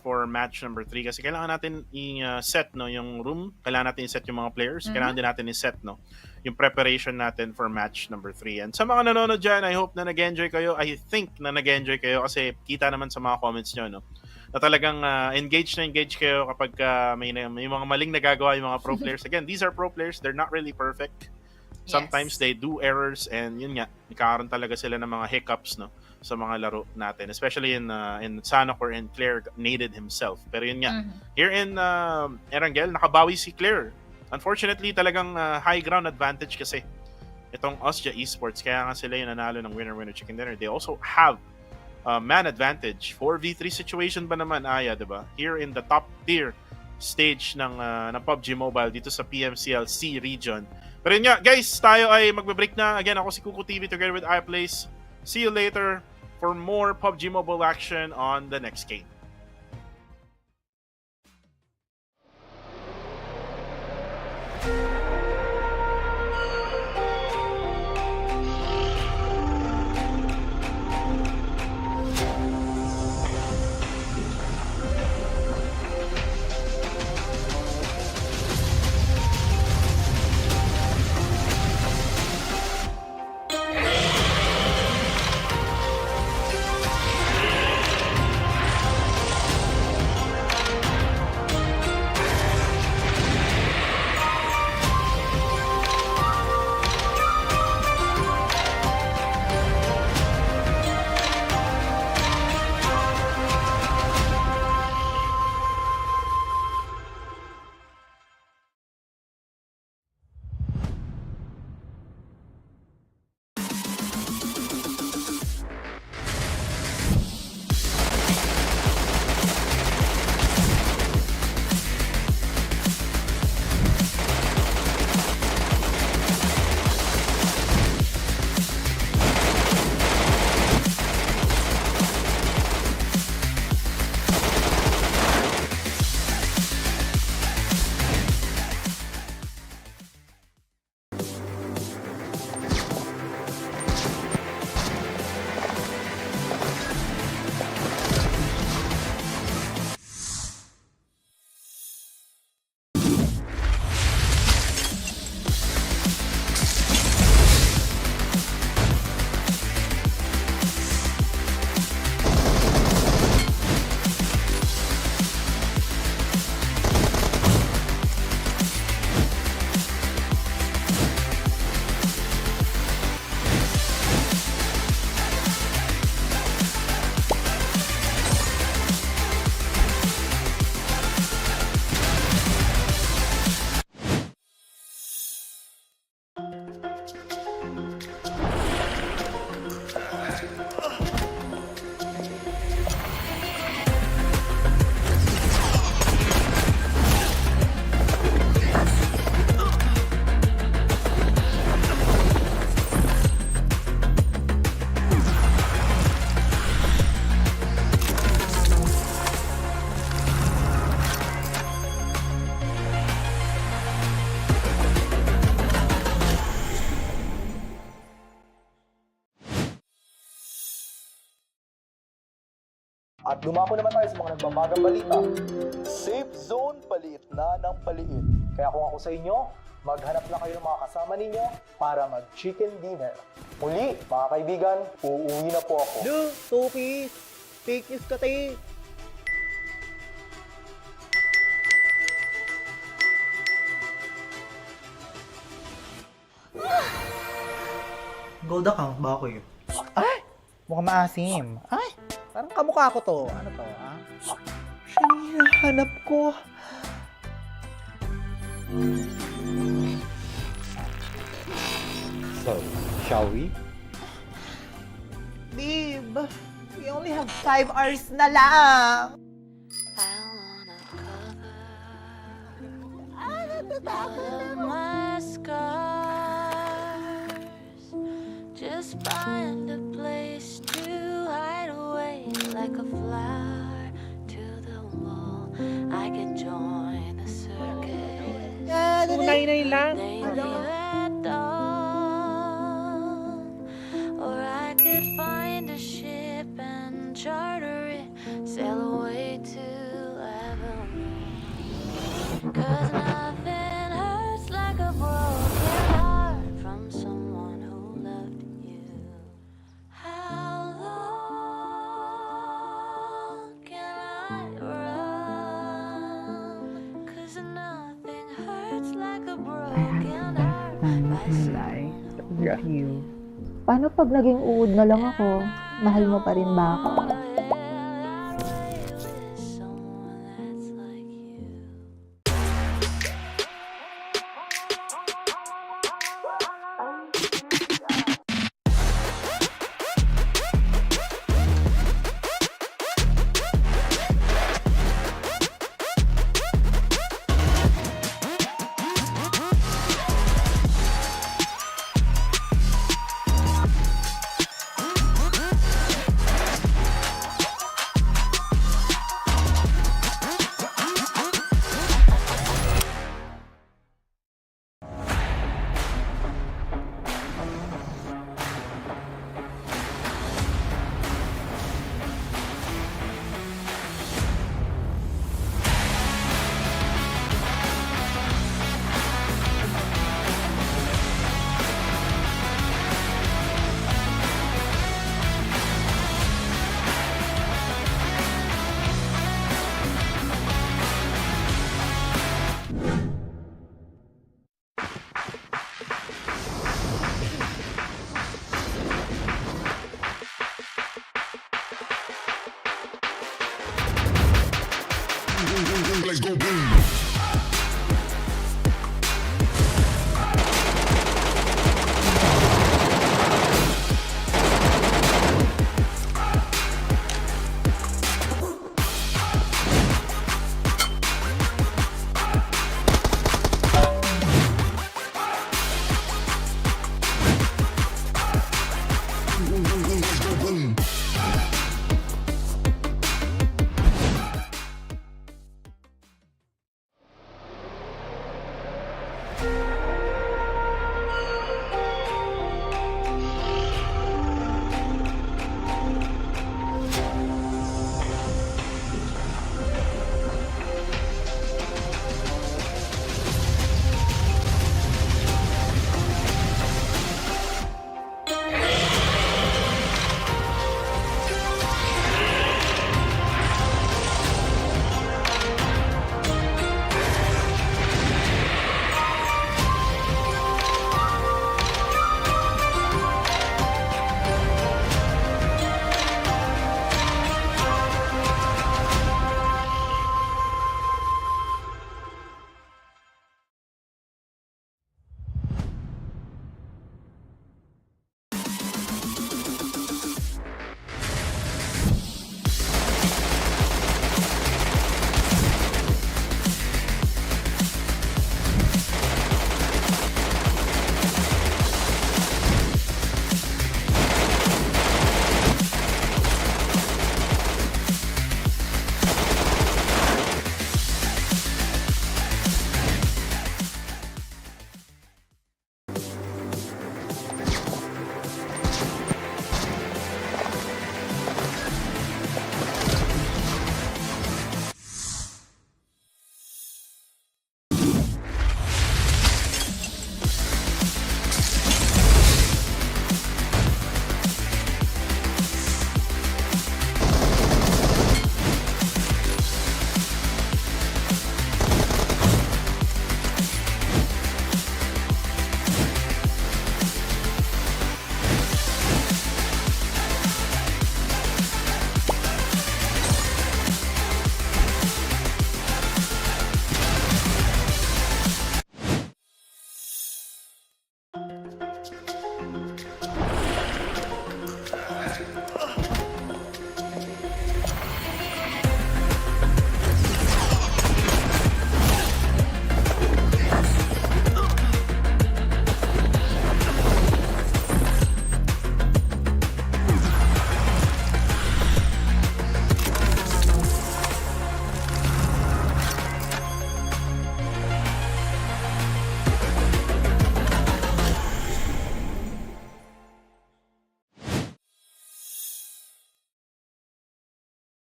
for match number 3 kasi kailangan natin i-set, no, yung room, kailangan natin i-set yung mga players, kailangan din natin i-set, no, yung preparation natin for match number 3. And sa mga nanonood dyan, I hope na nag-enjoy kayo. I think na nag-enjoy kayo kasi kita naman sa mga comments nyo, no, na talagang engage kayo kapag may mga maling nagagawa yung mga pro players. Again, these are pro players, they're not really perfect. Sometimes they do errors, and yun nga, nagkakaroon talaga sila ng mga hiccups, no, sa mga laro natin, especially in Sanhok or in Claire needed himself. Pero yun nga, here in Erangel, nakabawi si Claire. Unfortunately, talagang high ground advantage kasi itong Austria Esports, kaya nga sila yung nanalo ng winner-winner chicken dinner. They also have man advantage. 4v3 situation ba naman, Aya, diba? Here in the top tier stage ng PUBG Mobile dito sa PMCL SEA region. Pero yun nga, guys, tayo ay magbe-break na. Again, ako si Kuko TV together with iPlace. See you later for more PUBG Mobile action on the next game. dumako naman tayo sa mga nagbabagang balita. Safe zone paliit na ng paliit. Kaya kung ako sa inyo, maghanap na kayo ng mga kasama ninyo para mag-chicken dinner. Muli, mga kaibigan, uuwi na po ako. Duh, Tukis! Fake news ka, te! Gold account ba ako yun? Ay! Mukhang maasim. Ay! Parang kamukha ko to. Ano to, ha? Siya yung hinahanap ko. So, shall we? Babe, we only have 5 hours na lang. I wanna cover my scars. Just find a place to hide away like a flower to the wall. I could join the circus. Tunay lang. Maybe at dawn, or I could find a ship and charter it, sail away to Evermore. 'Cause nothing hurts like a broken heart from someone who loved you. How long can I run? 'Cause nothing hurts like a broken heart by someone who loved you. Paano pag naging uod na lang ako? Mahal mo pa rin ba ako?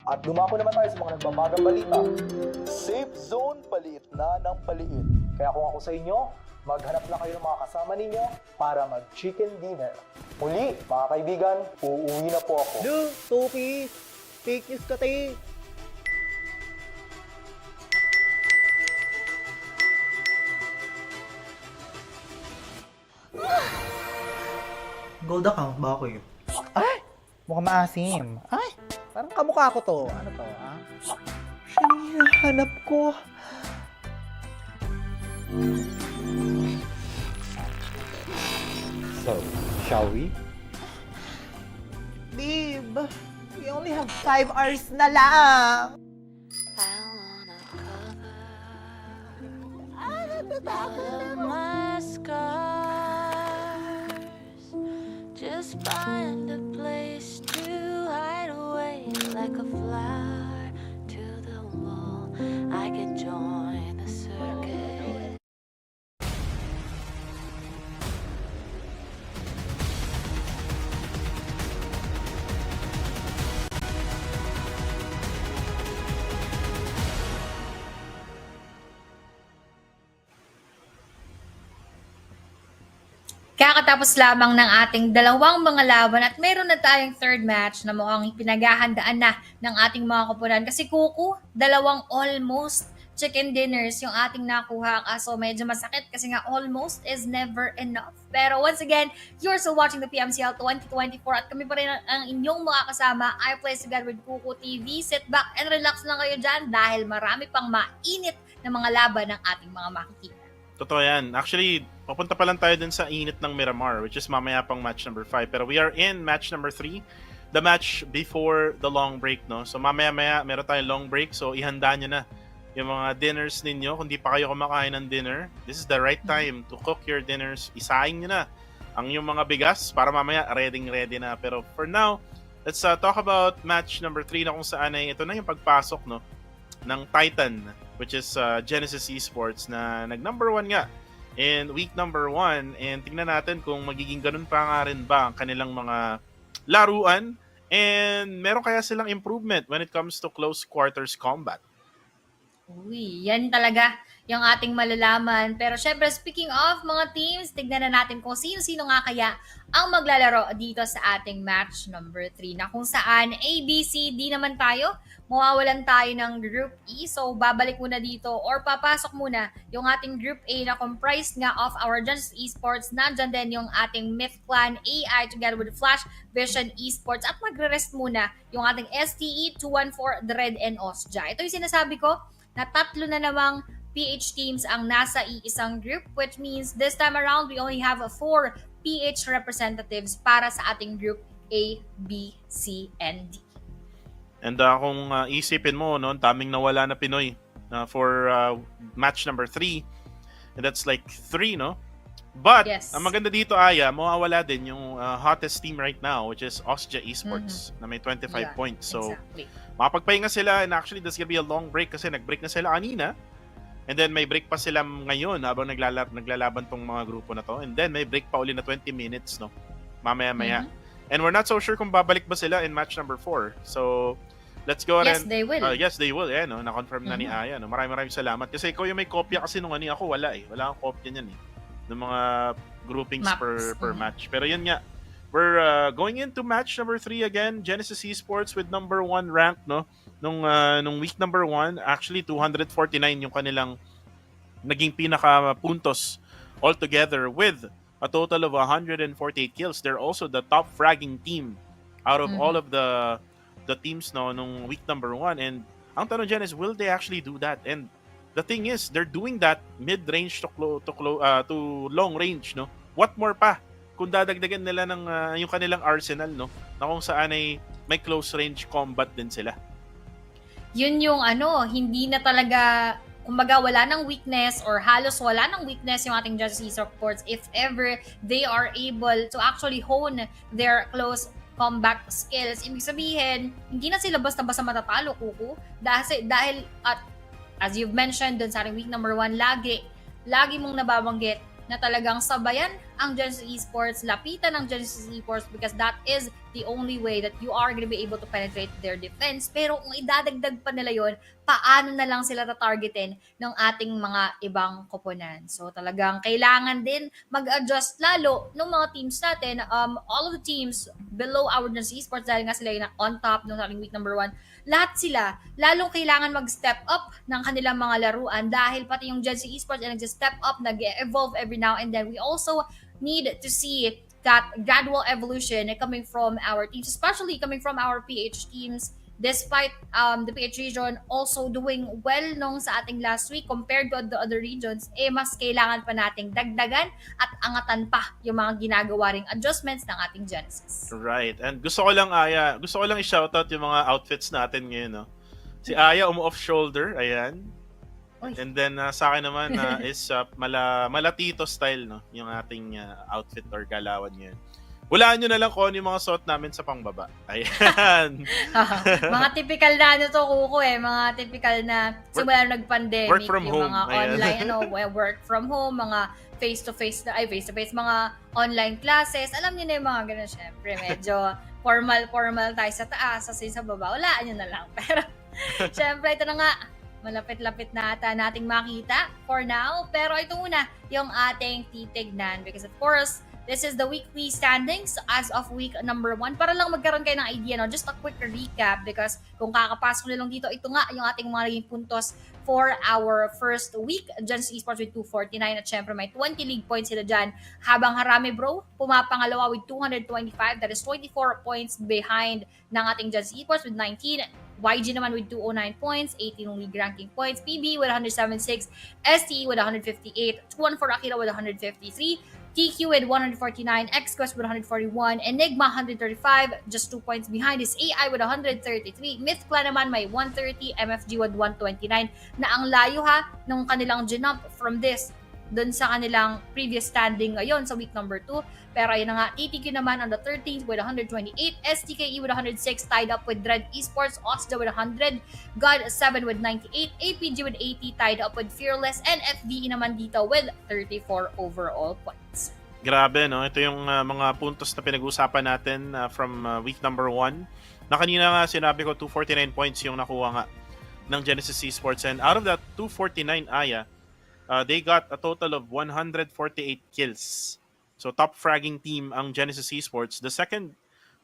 At dumako naman tayo sa mga nagbabagang balita. Safe zone paliit na ng paliit. Kaya kung ako sa inyo, maghanap na kayo ng mga kasama ninyo para mag-chicken dinner. Muli, mga kaibigan, uuwi na po ako. Lu, Topi, fake news ka tayo. Gold account ba ako yun? Ay! Mukhang maasim. Ay! Parang kamukha ko to. Ano to, ha? Siya na hinahanap ko. So, shall we? Babe, we only have 5 hours na lang. I wanna cover my scars. Just find a place to hide away like a flower to the wall. I can join the circus. Kakatapos lamang ng ating dalawang mga laban at meron na tayong third match na mukhang pinaghahandaan na ng ating mga koponan. Kasi Kuku, dalawang almost chicken dinners yung ating nakuha. Kaso medyo masakit kasi nga almost is never enough. Pero once again, you're still watching the PMCL 2024 at kami pa rin ang inyong mga kasama. I Play Together with Kuku TV. Sit back and relax lang kayo dyan dahil marami pang mainit na mga laban ng ating mga makikita. Totoo yan. Actually, papunta pa lang tayo dun sa init ng Miramar, which is mamaya pang match number 5. Pero we are in match number 3, the match before the long break, no? So mamaya-maya, meron tayong long break. So ihanda nyo na yung mga dinners ninyo. Kung di pa kayo kumakain ng dinner, this is the right time to cook your dinners. Isahin nyo na ang yung mga bigas para mamaya ready na. Pero for now, let's talk about match number 3 na kung saan ay ito na yung pagpasok, no, ng Titan, which is Genesis Esports na nag-number 1 nga in week number 1, and tingnan natin kung magiging ganun pa nga rin ba ang kanilang mga laruan and meron kaya silang improvement when it comes to close quarters combat. Uy, yan talaga yung ating malalaman. Pero syempre, speaking of mga teams, tignan na natin kung sino-sino nga kaya ang maglalaro dito sa ating match number 3 na kung saan A, B, C, D naman tayo. Mawawalan tayo ng Group E. So, babalik muna dito or papasok muna yung ating Group A na comprised nga of our Genesis Esports. Nandyan din yung ating Myth Clan, AI together with Flash Vision Esports at magre-rest muna yung ating STE, 214, Dread, and Osja. Ito yung sinasabi ko na tatlo na namang PH teams ang nasa iisang group, which means this time around we only have 4 PH representatives para sa ating Group A, B, C, and D. And kung isipin mo, no, daming nawala na Pinoy for match number 3. And that's like 3, no? But, Yes. ang maganda dito, Aya, mawawala din yung hottest team right now, which is Osja Esports, na may 25 Yeah, points. So, exactly. makapagpahinga sila, and actually, there's gonna be a long break kasi nag-break na sila kanina. And then, may break pa sila ngayon habang naglalaban tong mga grupo na to. And then, may break pa uli na 20 minutes, no? Mamaya-maya. And we're not so sure kung babalik ba sila in match number 4. So, let's go Yes, ahead. they will. Yes, they will. Yeah, no? Na-confirm na ni Aya. No? Maraming salamat. Kasi ikaw yung may kopya kasi nung ano, ako wala eh. Wala akong kopya niyan eh. Ng mga groupings Maps. per match. Pero yun nga, we're going into match number 3 again. Genesis Esports with number 1 rank, no? Nung week number 1, actually 249 yung kanilang naging pinaka puntos altogether with a total of 148 kills. They're also the top fragging team out of all of the teams, no, nung week number 1. And ang tanong dyan is, will they actually do that? And the thing is, they're doing that mid-range to long range, no? What more pa kung dadagdagan nila ng yung kanilang arsenal, no, na kung saan ay may close range combat din sila. Yun yung hindi na talaga, kumbaga wala ng weakness or halos wala ng weakness yung ating Genesis Esports if ever they are able to actually hone their close combat skills. Ibig sabihin, hindi na sila basta-basta matatalo, Kuku. Dahil at as you've mentioned dun sa ating week number 1, lagi mong nababanggit na talagang sabayan ang Genesis Esports, lapitan ng Genesis Esports because that is the only way that you are gonna be able to penetrate their defense. Pero kung idadagdag pa nila yon, paano na lang sila tatargetin ng ating mga ibang koponan? So talagang kailangan din mag-adjust lalo ng mga teams natin. All of the teams below our Genesis Esports, dahil nga sila yung on top ng ating week number 1, lahat sila, lalong kailangan mag-step up ng kanilang mga laruan dahil pati yung Genesis Esports ay nag-step up, nag-evolve every now and then. We also need to see that gradual evolution coming from our teams, especially coming from our PH teams, despite the PH region also doing well nung sa ating last week compared to the other regions, mas kailangan pa nating dagdagan at angatan pa yung mga ginagawa ring adjustments ng ating Genesis. Right. And gusto ko lang i-shoutout yung mga outfits natin ngayon, no? Si Aya off shoulder, ayan. Uy. And then sa akin naman is malatito style, no, yung ating outfit or galawan ngayon. Hulaan nyo na lang kung ano yung mga suot namin sa pangbaba. Ayan. Mga typical na ano to, Kuko mga typical na simula nung nag-pandemic, work from yung home. mga Ayan. online work from home, mga face-to-face, mga online classes. Alam niyo na yung mga ganun, syempre medyo formal tayo sa taas, kasi sa baba, hulaan nyo na lang. Pero syempre ito na nga, malapit-lapit na ata nating makita for now. Pero ito muna yung ating titignan because of course, this is the weekly standings as of week number 1. Para lang magkaroon kayo ng idea, no? Just a quick recap because kung kakapasok nyo lang dito, ito nga yung ating mga naging puntos for our first week. Genesis Esports with 249 at syempre may 20 league points sila dyan. Habang Harami Bro, pumapangalawa with 225. That is 24 points behind ng ating Genesis Esports with 19. YG naman with 209 points, 18 league ranking points. PB with 176, STE with 158, 214 Akira with 153, TQ with 149, XQuest with 141, Enigma 135, just 2 points behind is AI with 133, Mythclan naman may 130, MFG with 129, na ang layo ha nung kanilang jump from this dun sa kanilang previous standing ngayon sa week number 2. Pero ayun na nga, TTQ naman on the 13th with 128, STKE with 106, tied up with Dread Esports, Oxda with 100, God 7 with 98, APG with 80, tied up with Fearless, and FDE naman dito with 34 overall points. Grabe, no? Ito yung mga puntos na pinag-uusapan natin from week number 1. Na kanina nga sinabi ko 249 points yung nakuha nga ng Genesis Esports, and out of that 249, Aya, they got a total of 148 kills. So top fragging team ang Genesis Esports. The second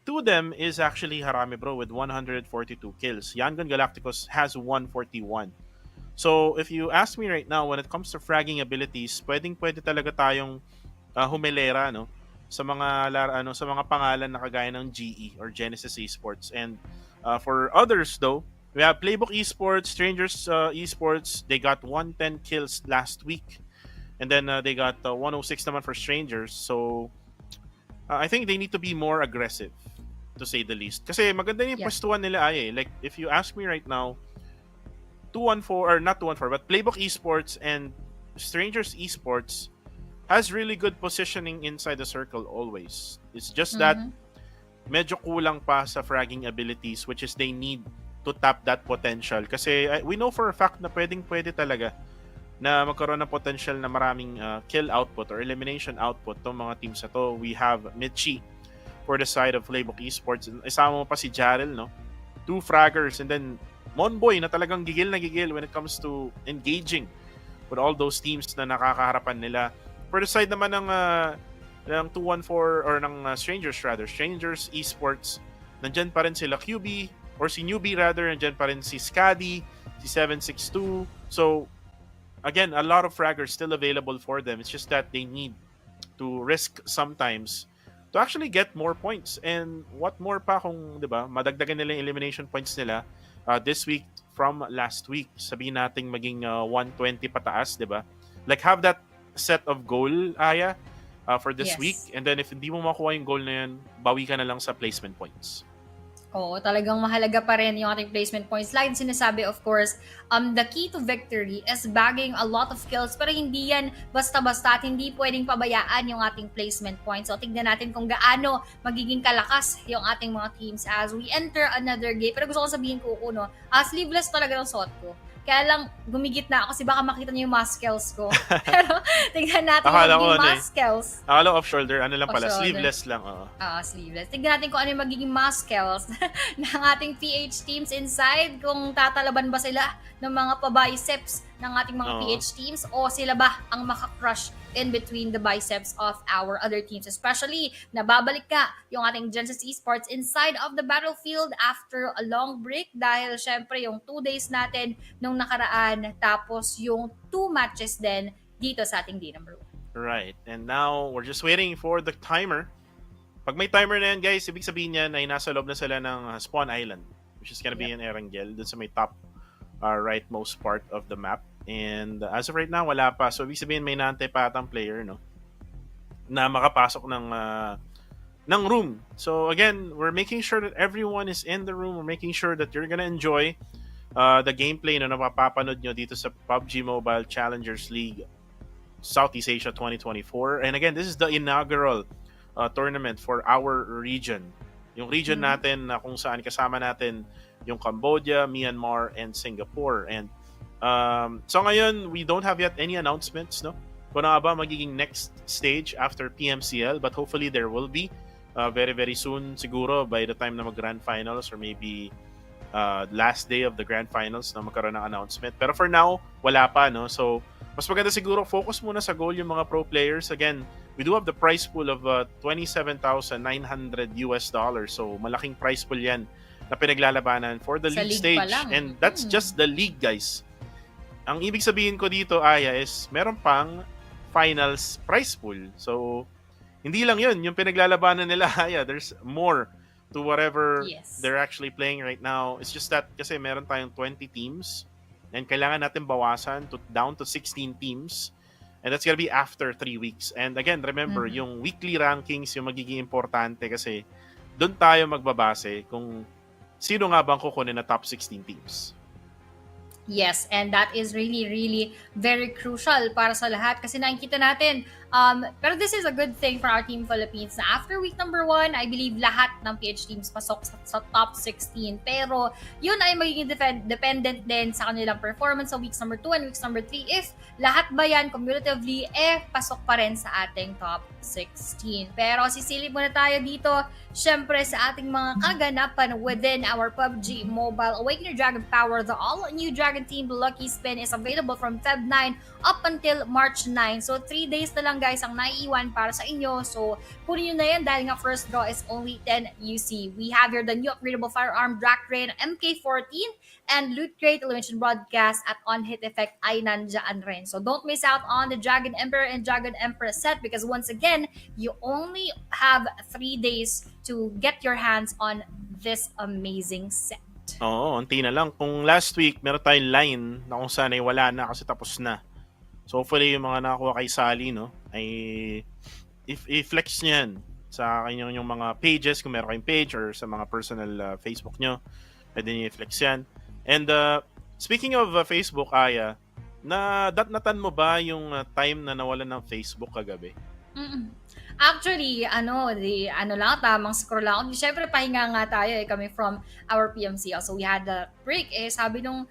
to them is actually Harami Bro with 142 kills. Yangon Galacticos has 141. So if you ask me right now, when it comes to fragging abilities, pwede talaga tayong humelera, no, sa mga pangalan na kagaya ng GE or Genesis Esports. And for others though, we have Playbook Esports, Strangers Esports. They got 110 kills last week. And then they got 106 naman for Strangers. So I think they need to be more aggressive, to say the least. Kasi maganda yung pwestuhan nila ay. Like if you ask me right now, 214 or not 214, but Playbook Esports and Strangers Esports has really good positioning inside the circle always. It's just that medyo kulang pa sa fragging abilities, which is they need to tap that potential. Kasi we know for a fact na pwede talaga na magkaroon ng potential na maraming kill output or elimination output tong mga teams na to. We have Mitchie for the side of Playbook Esports. Isama mo pa si Jarrell, no? 2 fraggers, and then Monboy na talagang gigil na gigil when it comes to engaging with all those teams na nakakaharapan nila. For the side naman ng 214 or ng Strangers Esports, nandyan pa rin sila QB or si Newbie rather, nandyan pa rin si Scadi, si 762. So again, a lot of fraggers still available for them. It's just that they need to risk sometimes to actually get more points. And what more pa kung, di ba, madagdagan nila yung elimination points nila this week from last week. Sabihin nating maging 120 pataas, di ba? Like have that set of goal, Aya, for this week. And then if hindi mo makuha yung goal na yan, bawi ka na lang sa placement points. Oo, talagang mahalaga pa rin yung ating placement points. Like sinasabi, of course, the key to victory is bagging a lot of kills, pero hindi yan basta-basta at hindi pwedeng pabayaan yung ating placement points. So, tignan natin kung gaano magiging kalakas yung ating mga teams as we enter another game. Pero gusto ko sabihin ko, sleeveless talaga ng suot ko. Kaya lang, gumigit na ako kasi baka makita niyo yung muscles ko. Pero, tignan natin Akala yung ko magiging ano eh. muscles. Akala off shoulder, ano lang pala, Off-shoulder. sleeveless lang. Oo. Sleeveless. Tignan natin kung ano yung magiging muscles ng ating PH teams inside. Kung tatalaban ba sila ng mga pa-biceps ng ating mga Oo. PH teams o sila ba ang makakrush in between the biceps of our other teams. Especially, nababalik ka yung ating Genesis Esports inside of the battlefield after a long break dahil syempre yung 2 days natin nung nakaraan tapos yung 2 matches din dito sa ating day number 1. Right. And now, we're just waiting for the timer. Pag may timer na yan, guys, ibig sabihin yan ay nasa loob na sila ng Spawn Island, which is gonna be in Erangel, dun sa may top rightmost part of the map. And as of right now, wala pa. So, ibig sabihin may naantay pa atang player, no? Na makapasok ng room. So, again, we're making sure that everyone is in the room. We're making sure that you're gonna enjoy the gameplay na napapanood nyo dito sa PUBG Mobile Challengers League Southeast Asia 2024. And again, this is the inaugural tournament for our region. Yung region natin na kung saan kasama natin yung Cambodia, Myanmar, and Singapore. And so ngayon, we don't have yet any announcements, no? Kung ano ba magiging next stage after PMCL, but hopefully there will be very, very soon, siguro by the time na mag-grand finals or maybe last day of the grand finals na magkaroon ng announcement. Pero for now, wala pa, no? So, mas maganda siguro focus muna sa goal yung mga pro players. Again, we do have the prize pool of $27,900 US. So, malaking prize pool yan na pinaglalabanan for the Sa league league pa stage. lang. And that's just the league, guys. Ang ibig sabihin ko dito, Aya, is meron pang finals prize pool. So, hindi lang yun. Yung pinaglalabanan nila, Aya, there's more to whatever Yes. they're actually playing right now. It's just that kasi meron tayong 20 teams and kailangan natin bawasan down to 16 teams. And that's gonna be after 3 weeks. And again, remember, yung weekly rankings yung magiging importante kasi doon tayo magbabase kung sino nga bang kukunin na top 16 teams. Yes, and that is really, really very crucial para sa lahat kasi nakikita natin. Pero this is a good thing for our Team Philippines na after week number 1, I believe lahat ng PH teams pasok sa top 16. Pero yun ay magiging dependent din sa kanilang performance sa weeks number 2 and weeks number 3 if lahat ba yan cumulatively pasok pa rin sa ating top 16. Pero sisilip muna tayo dito syempre sa ating mga kaganapan within our PUBG Mobile Awaken Your Dragon Power. The all-new Dragon Team Lucky Spin is available from Feb 9 up until March 9. So 3 days na lang guys ang naiiwan para sa inyo. So kunin nyo na yan dahil nga first draw is only 10 UC. We have here the new upgradable firearm Drac Rain MK14 and Loot Crate Illumination Broadcast at On-Hit Effect ay nandyan rin. So don't miss out on the Dragon Emperor and Dragon Empress set because once again, you only have 3 days to get your hands on this amazing set. Oo, unti na lang. Kung last week, meron tayong line na kung saan ay wala na kasi tapos na. So hopefully yung mga nakakuha kay Sally, no, ay i-flex nyo yan sa kanyang yung mga pages, kung meron kayong page or sa mga personal Facebook nyo, pwede nyo i-flex yan. And speaking of Facebook, Aya, natatan mo ba yung time na nawalan ng Facebook kagabi? Actually, lang, tamang scroll lang ako. Siyempre, pahinga nga tayo kami from our PMCL. So, we had a break. Sabi nung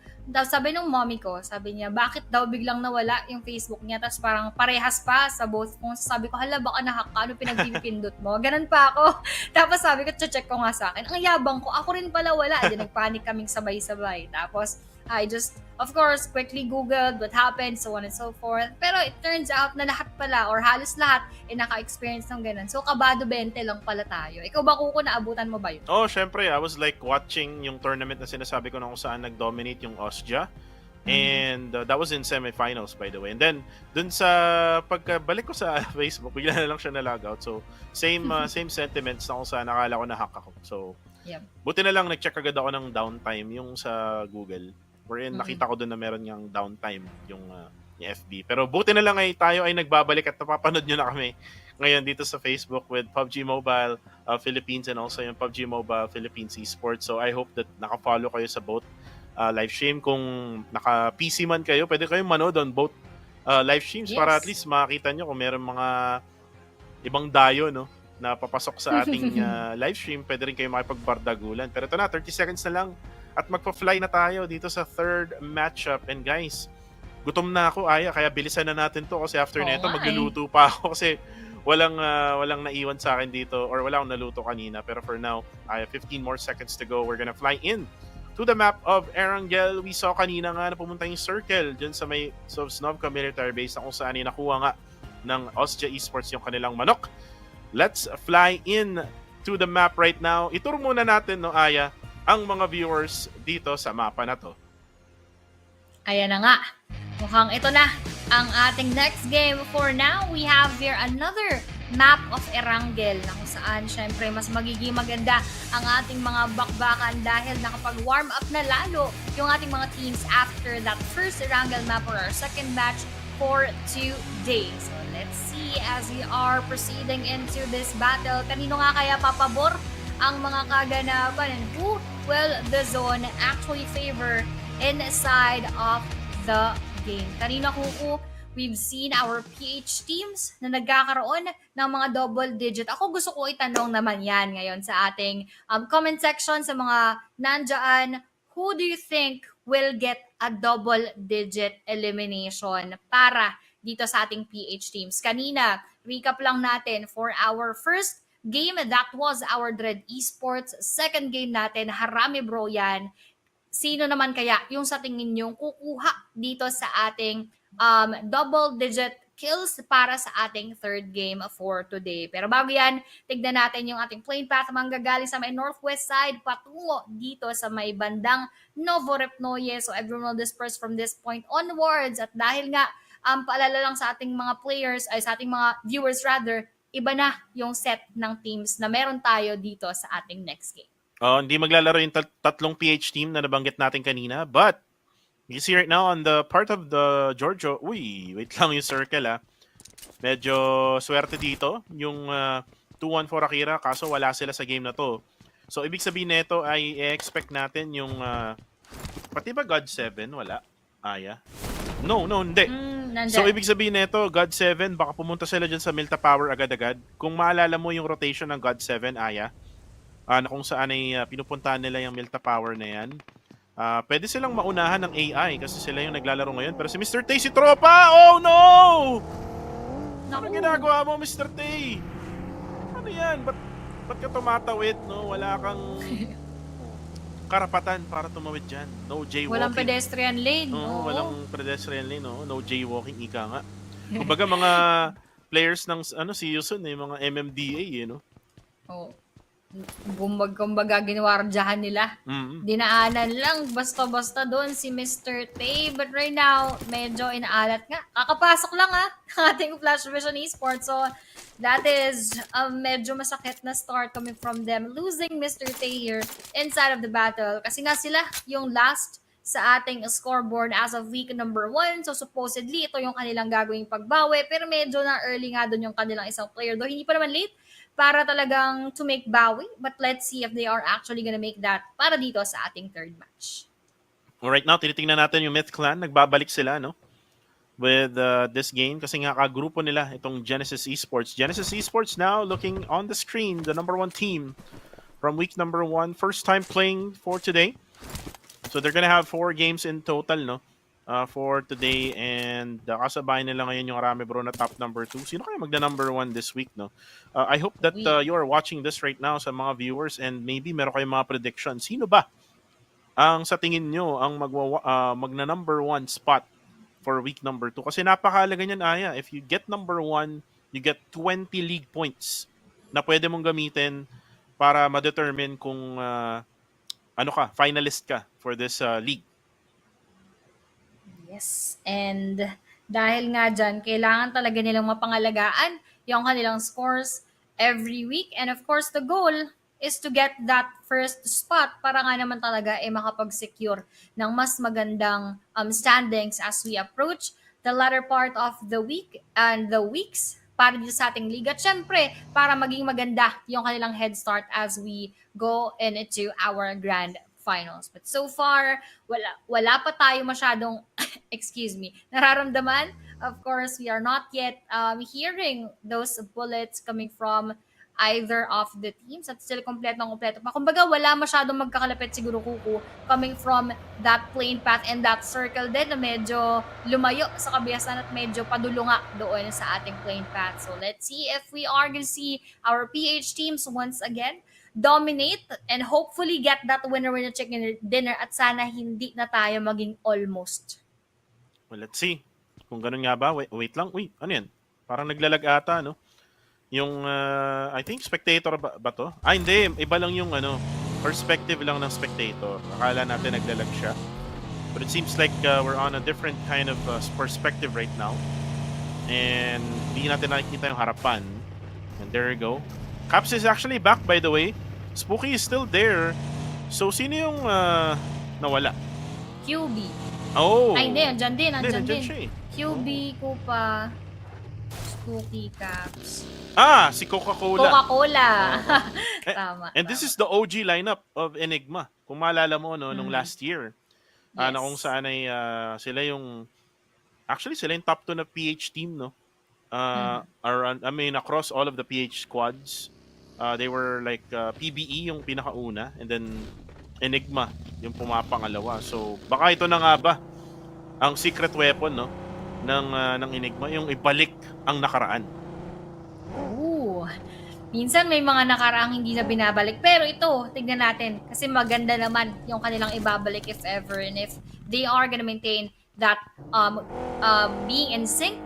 mommy ko, sabi niya, bakit daw biglang nawala yung Facebook niya? Tapos parang parehas pa sa both phones. Sabi ko, hala, baka nahaka, ano pinagpipindot mo? Ganun pa ako. Tapos sabi ko, check ko nga sa akin. Ang yabang ko, ako rin pala wala. Then, nagpanic kaming sabay-sabay. Tapos, I just, of course, quickly Googled what happened, so on and so forth. Pero it turns out na lahat pala, or halos lahat, naka-experience ng ganun. So, kabado 20 lang pala tayo. Ikaw ba, Kuko, naabutan mo ba yun? Oh, syempre, I was like watching yung tournament na sinasabi ko na kung saan nag-dominate yung Osja. And that was in semifinals, by the way. And then, dun sa pagkabalik ko sa Facebook, bigla na lang siya na-logout. So, same sentiments na kung saan nakala ko na-hack ako. So, Yep. buti na lang nag-check agad ako ng downtime yung sa Google. Wherein nakita ko dun na meron yung downtime yung FB. Pero buti na lang ay tayo ay nagbabalik at napapanood nyo na kami ngayon dito sa Facebook with PUBG Mobile Philippines and also yung PUBG Mobile Philippines Esports. So I hope that naka-follow kayo sa both live stream. Kung naka-PC man kayo, pwede kayong manood on both live streams para at least makakita nyo kung meron mga ibang dayo, no, na papasok sa ating live stream. Pwede rin kayo makipagbardagulan. Pero ito na, 30 seconds na lang at magpa-fly na tayo dito sa third matchup. And guys, gutom na ako, Aya, kaya bilisan na natin to kasi after Oo nito nga magluluto pa ako kasi walang naiwan sa akin dito or wala akong naluto kanina. Pero for now, Aya, 15 more seconds to go. We're gonna fly in to the map of Erangel. We saw kanina nga na pumunta yung circle dyan sa may Sovsnovka military base na kung saan ay nakuha nga ng Osja Esports yung kanilang manok. Let's fly in to the map right now. Ituro muna natin, no, Aya, ang mga viewers dito sa mapa na to. Ayan na nga. Mukhang ito na ang ating next game. For now, we have here another map of Erangel na kung saan syempre mas magiging maganda ang ating mga bakbakan dahil nakapag-warm up na lalo yung ating mga teams after that first Erangel map or our second match for today. So let's see as we are proceeding into this battle. Kanino nga kaya papabor ang mga kaganapan and who will the zone actually favor inside of the game? Kanina kuku, we've seen our PH teams na nagkakaroon ng mga double digit. Ako gusto ko itanong naman yan ngayon sa ating comment section sa mga nandyan. Who do you think will get a double digit elimination para dito sa ating PH teams? Kanina, recap lang natin for our first game, that was our Dread Esports. Second game natin, Harami Bro yan. Sino naman kaya yung sa tingin nyong kukuha dito sa ating double digit kills para sa ating third game for today? Pero bago yan, tignan natin yung ating plane path manggagaling sa may northwest side patungo dito sa may bandang Novorepnoye. So everyone will disperse from this point onwards. At dahil nga, paalala lang sa ating mga players, ay sa ating mga viewers rather, iba na yung set ng teams na meron tayo dito sa ating next game. Hindi maglalaro yung tatlong PH team na nabanggit natin kanina. But, you see right now on the part of the Giorgio, wait lang yung circle Medyo swerte dito yung 2-1-4 Akira kaso wala sila sa game na to. So, ibig sabihin nito ay i-expect natin yung pati ba God 7? Wala. Aya? No, hindi. So, ibig sabihin nito, God 7, baka pumunta sila dyan sa Milta Power agad-agad. Kung maalala mo yung rotation ng God 7, Aya, na kung saan ay pinupuntahan nila yung Milta Power na yan. Pwede silang maunahan ng AI kasi sila yung naglalaro ngayon. Pero si Mr. Tay, si Tropa! Oh no! Ano ginagawa mo, Mr. Tay? Ano yan? Ba't ka tumatawid, no? Wala kang karapatan para tumawid dyan. No jaywalking. Walang pedestrian lane. No, walang pedestrian lane, no? No jaywalking, ika nga. Kumbaga mga players ng si Yusun, mga MMDA, no? Oh. Kumbaga ginwardyahan nila. Dinaanan lang basta-basta doon si Mr. Tay. But right now, medyo inaalat nga. Kakapasok lang ng ating Flash Vision Esports. So, that is medyo masakit na start coming from them. Losing Mr. Tay here inside of the battle. Kasi nga sila yung last sa ating scoreboard as of week number 1. So, supposedly, ito yung kanilang gagawing pagbawi. Pero medyo na early nga doon yung kanilang isang player. Though hindi pa naman late para talagang to make bawi. But let's see if they are actually gonna make that para dito sa ating third match. Right now, tinitingnan natin yung Myth Clan. Nagbabalik sila, no? With this game. Kasi nga, kagrupo nila itong Genesis Esports. Genesis Esports now looking on the screen. The number 1 team from week number 1. First time playing for today. So they're gonna have 4 games in total, no? For today, and kasabay nila ngayon yung Arame Bro na top number 2. Sino kaya magda number 1 this week, no? I hope that you are watching this right now sa mga viewers and maybe meron kayong mga predictions. Sino ba ang sa tingin nyo ang magna number 1 spot for week number 2? Kasi napakahalaga niyan, Aya. If you get number 1, you get 20 league points na pwede mong gamitin para ma-determine kung finalist ka for this league. Yes, and dahil nga dyan, kailangan talaga nilang mapangalagaan yung kanilang scores every week. And of course, the goal is to get that first spot para nga naman talaga makapag-secure ng mas magandang standings as we approach the latter part of the week and the weeks para dito sa ating liga. At syempre, para maging maganda yung kanilang head start as we go into our grand finals. But so far, wala pa tayo masyadong, nararamdaman. Of course, we are not yet hearing those bullets coming from either of the teams at still kompleto pa. Kumbaga, wala masyadong magkakalapit siguro Kuku coming from that plane path and that circle din na medyo lumayo sa kabiyasan at medyo padulunga doon sa ating plane path. So let's see if we are gonna see our PH teams once again dominate and hopefully get that winner chicken dinner at sana hindi na tayo maging almost. Well, let's see. Kung ganun nga ba, wait lang. Uy, ano yan? Parang naglalag ata, no? Yung, I think, spectator ba to? Ah, hindi. Iba lang yung, perspective lang ng spectator. Akala natin naglalag siya. But it seems like we're on a different kind of perspective right now. And hindi natin nakikita yung harapan. And there you go. Caps is actually back, by the way. Spooky is still there. So, sino yung nawala? QB. Oh! Ay, hindi. Andyan din. Andyan siya eh. QB, Kupa, Spooky, Caps. Ah, si Coca-Cola. Coca-Cola. Eh, Tama. And this is the OG lineup of Enigma. Kung maalala mo, no, nung last year. Yes. Na kung saan ay sila yung top 2 na PH team, no? Across all of the PH squads. They were like PBE yung pinakauna and then Enigma yung pumapangalawa. So, baka ito na nga ba ang secret weapon, no? ng Enigma, yung ibalik ang nakaraan. Ooh. Minsan may mga nakaraang hindi na binabalik. Pero ito, tignan natin. Kasi maganda naman yung kanilang ibabalik if ever. And if they are gonna maintain that being in sync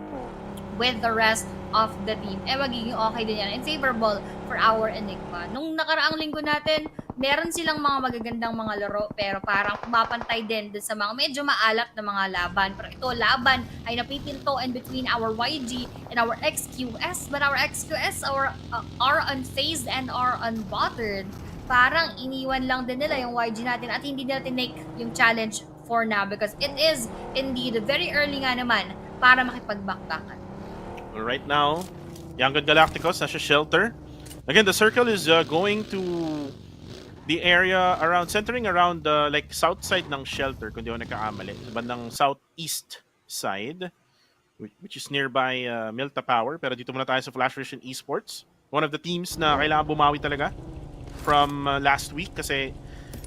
with the rest of the team, magiging okay din yan and favorable for our Enigma. Nung nakaraang linggo natin, meron silang mga magagandang mga laro pero parang mapantay din dun sa mga medyo maalat na mga laban. Pero ito, laban ay napipinto in between our YG and our XQS, but our XQS are unfazed and are unbothered. Parang iniwan lang din nila yung YG natin at hindi nila tinake yung challenge for now because it is indeed very early nga naman para makipag-backbackan. Right now, Young Galacticos nasa shelter. Again, the circle is going to the area centering around the like south side ng shelter, kung di ako nagkakamali. Bandang southeast side, which is nearby Milta Power. Pero dito muna tayo sa Flash Vision Esports. One of the teams na kailangan bumawi talaga from last week kasi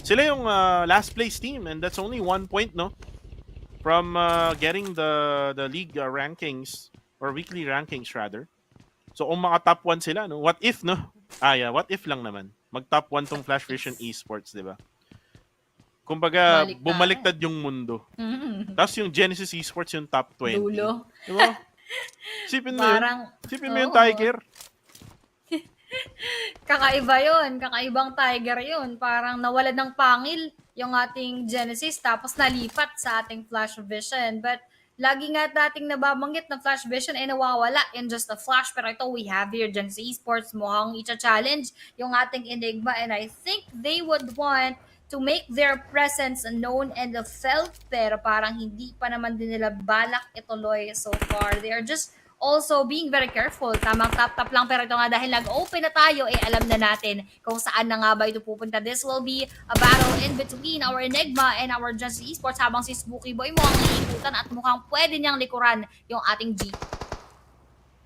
sila yung last place team and that's only 1 point, no? From getting the league rankings or weekly rankings rather. So kung mga top 1 sila, no? What if, no? What if lang naman. Mag-top 1 tong Flash Vision Esports, di ba? Kumbaga, bumaliktad yung mundo. Tapos yung Genesis Esports yung top 20. Dulo. Di ba? Sipin mo Parang, yun. Sipin mo yung Tiger. Kakaiba yun. Kakaibang Tiger yun. Parang nawala ng pangil yung ating Genesis tapos nalipat sa ating Flash Vision. But lagi nga nating nababanggit na Flash Vision ay nawawala in just a flash. Pero ito, we have here Genesis Esports. Mukhang i-challenge yung ating Enigma. And I think they would want to make their presence known and felt. Pero parang hindi pa naman din nila balak ituloy so far. They are just also being very careful. Tamang tap-tap lang. Pero ito nga dahil nag-open na tayo, alam na natin kung saan na nga ba ito pupunta. This will be a battle in between our Enigma and our Genesis Esports habang si Spooky Boy mukhang iikutan at mukhang pwede niyang likuran yung ating G.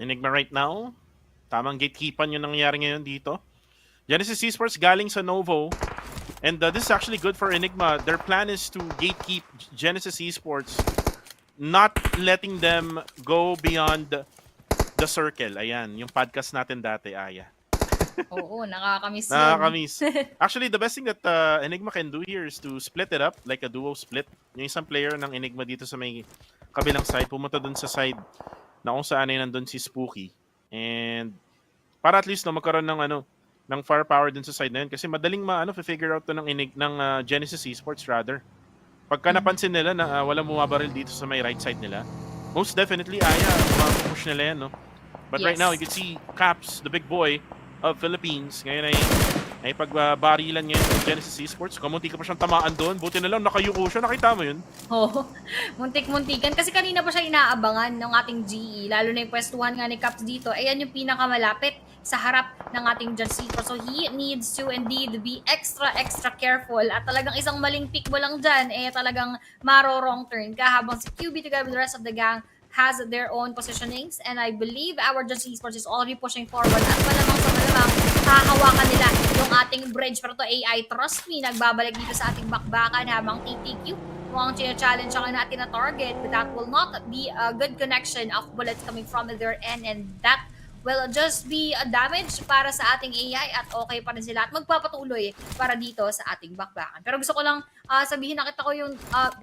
Enigma right now. Tamang gatekeepan yung nangyayari ngayon dito. Genesis Esports galing sa Novo. And this is actually good for Enigma. Their plan is to gatekeep Genesis Esports, not letting them go beyond the circle. Ayan, yung podcast natin dati, Aya. Oo, nakakamiss yun. Nakakamiss. Actually, the best thing that Enigma can do here is to split it up, like a duo split. Yung isang player ng Enigma dito sa may kabilang side, pumunta dun sa side na kung saan ay nandun si Spooky. And para at least no, magkaroon ng firepower dun sa side na yun. Kasi madaling figure out to ng Genesis Esports rather. Pagka napansin nila na walang bumabaril dito sa may right side nila, most definitely, push nila yan, no? But Yes. right now, you can see Caps, the big boy of Philippines, ngayon ay pagbarilan ngayon ng Genesis Esports. Kamunti ka pa siyang tamaan doon. Buti na lang, nakayuko siya. Nakita mo yun? Oo, muntik-muntikan. Kasi kanina pa siya inaabangan ng ating GE. Lalo na yung pwestuhan nga ni Caps dito. Ayan yung pinakamalapit sa harap ng ating Genesis Esports. So he needs to indeed be extra careful. At talagang isang maling pick mo lang dyan, talagang maro-wrong turn ka. Habang si QB together with the rest of the gang has their own positionings. And I believe our Genesis Esports is already pushing forward. At malamang sa malamang lamang hahawakan nila yung ating bridge. Pero to AI, trust me, nagbabalik dito sa ating bakbakan habang TTQ mukhang challenge ang natin na target, but that will not be a good connection of bullets coming from their end, and that will just be a damage para sa ating AI at okay pa rin sila at magpapatuloy para dito sa ating bakbakan. Pero gusto ko lang sabihin, nakita ko yung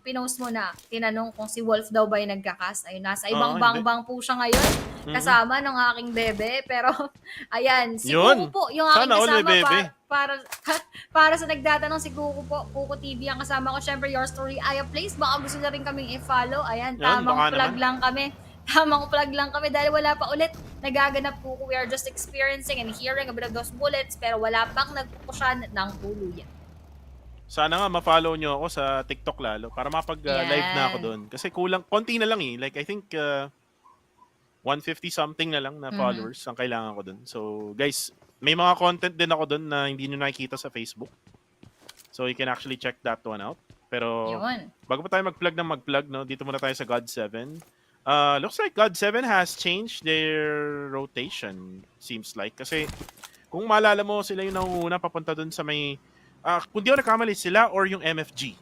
pinost mo na tinanong kung si Wolf daw ba yung nagkakas. Ayun, nasa ibang bangbang po siya ngayon kasama ng aking bebe. Pero ayan, si Kuko po yung aking kasama para sa nagtatanong, si Kuko po, Kuko TV ang kasama ko. Syempre, Your Story Aya Place. Baka gusto na rin kaming i-follow. Ayan, tamang plug lang kami. Tamang plug lang kami dahil wala pa ulit nagaganap po. We are just experiencing and hearing about those bullets pero wala pang nagpupusyan ng tuluyan. Sana nga ma-follow nyo ako sa TikTok lalo para mapag-live na ako doon. Kasi kulang, konti na lang eh. Like I think 150 something na lang na followers ang kailangan ko doon. So guys, may mga content din ako doon na hindi nyo nakikita sa Facebook. So you can actually check that one out. Pero bago pa tayo mag-plug, no, dito muna tayo sa God7. Looks like God7 has changed their rotation, seems like. Kasi kung maalala mo, sila yung nauuna papunta dun sa may... kung di ako nakamali, sila or yung MFG.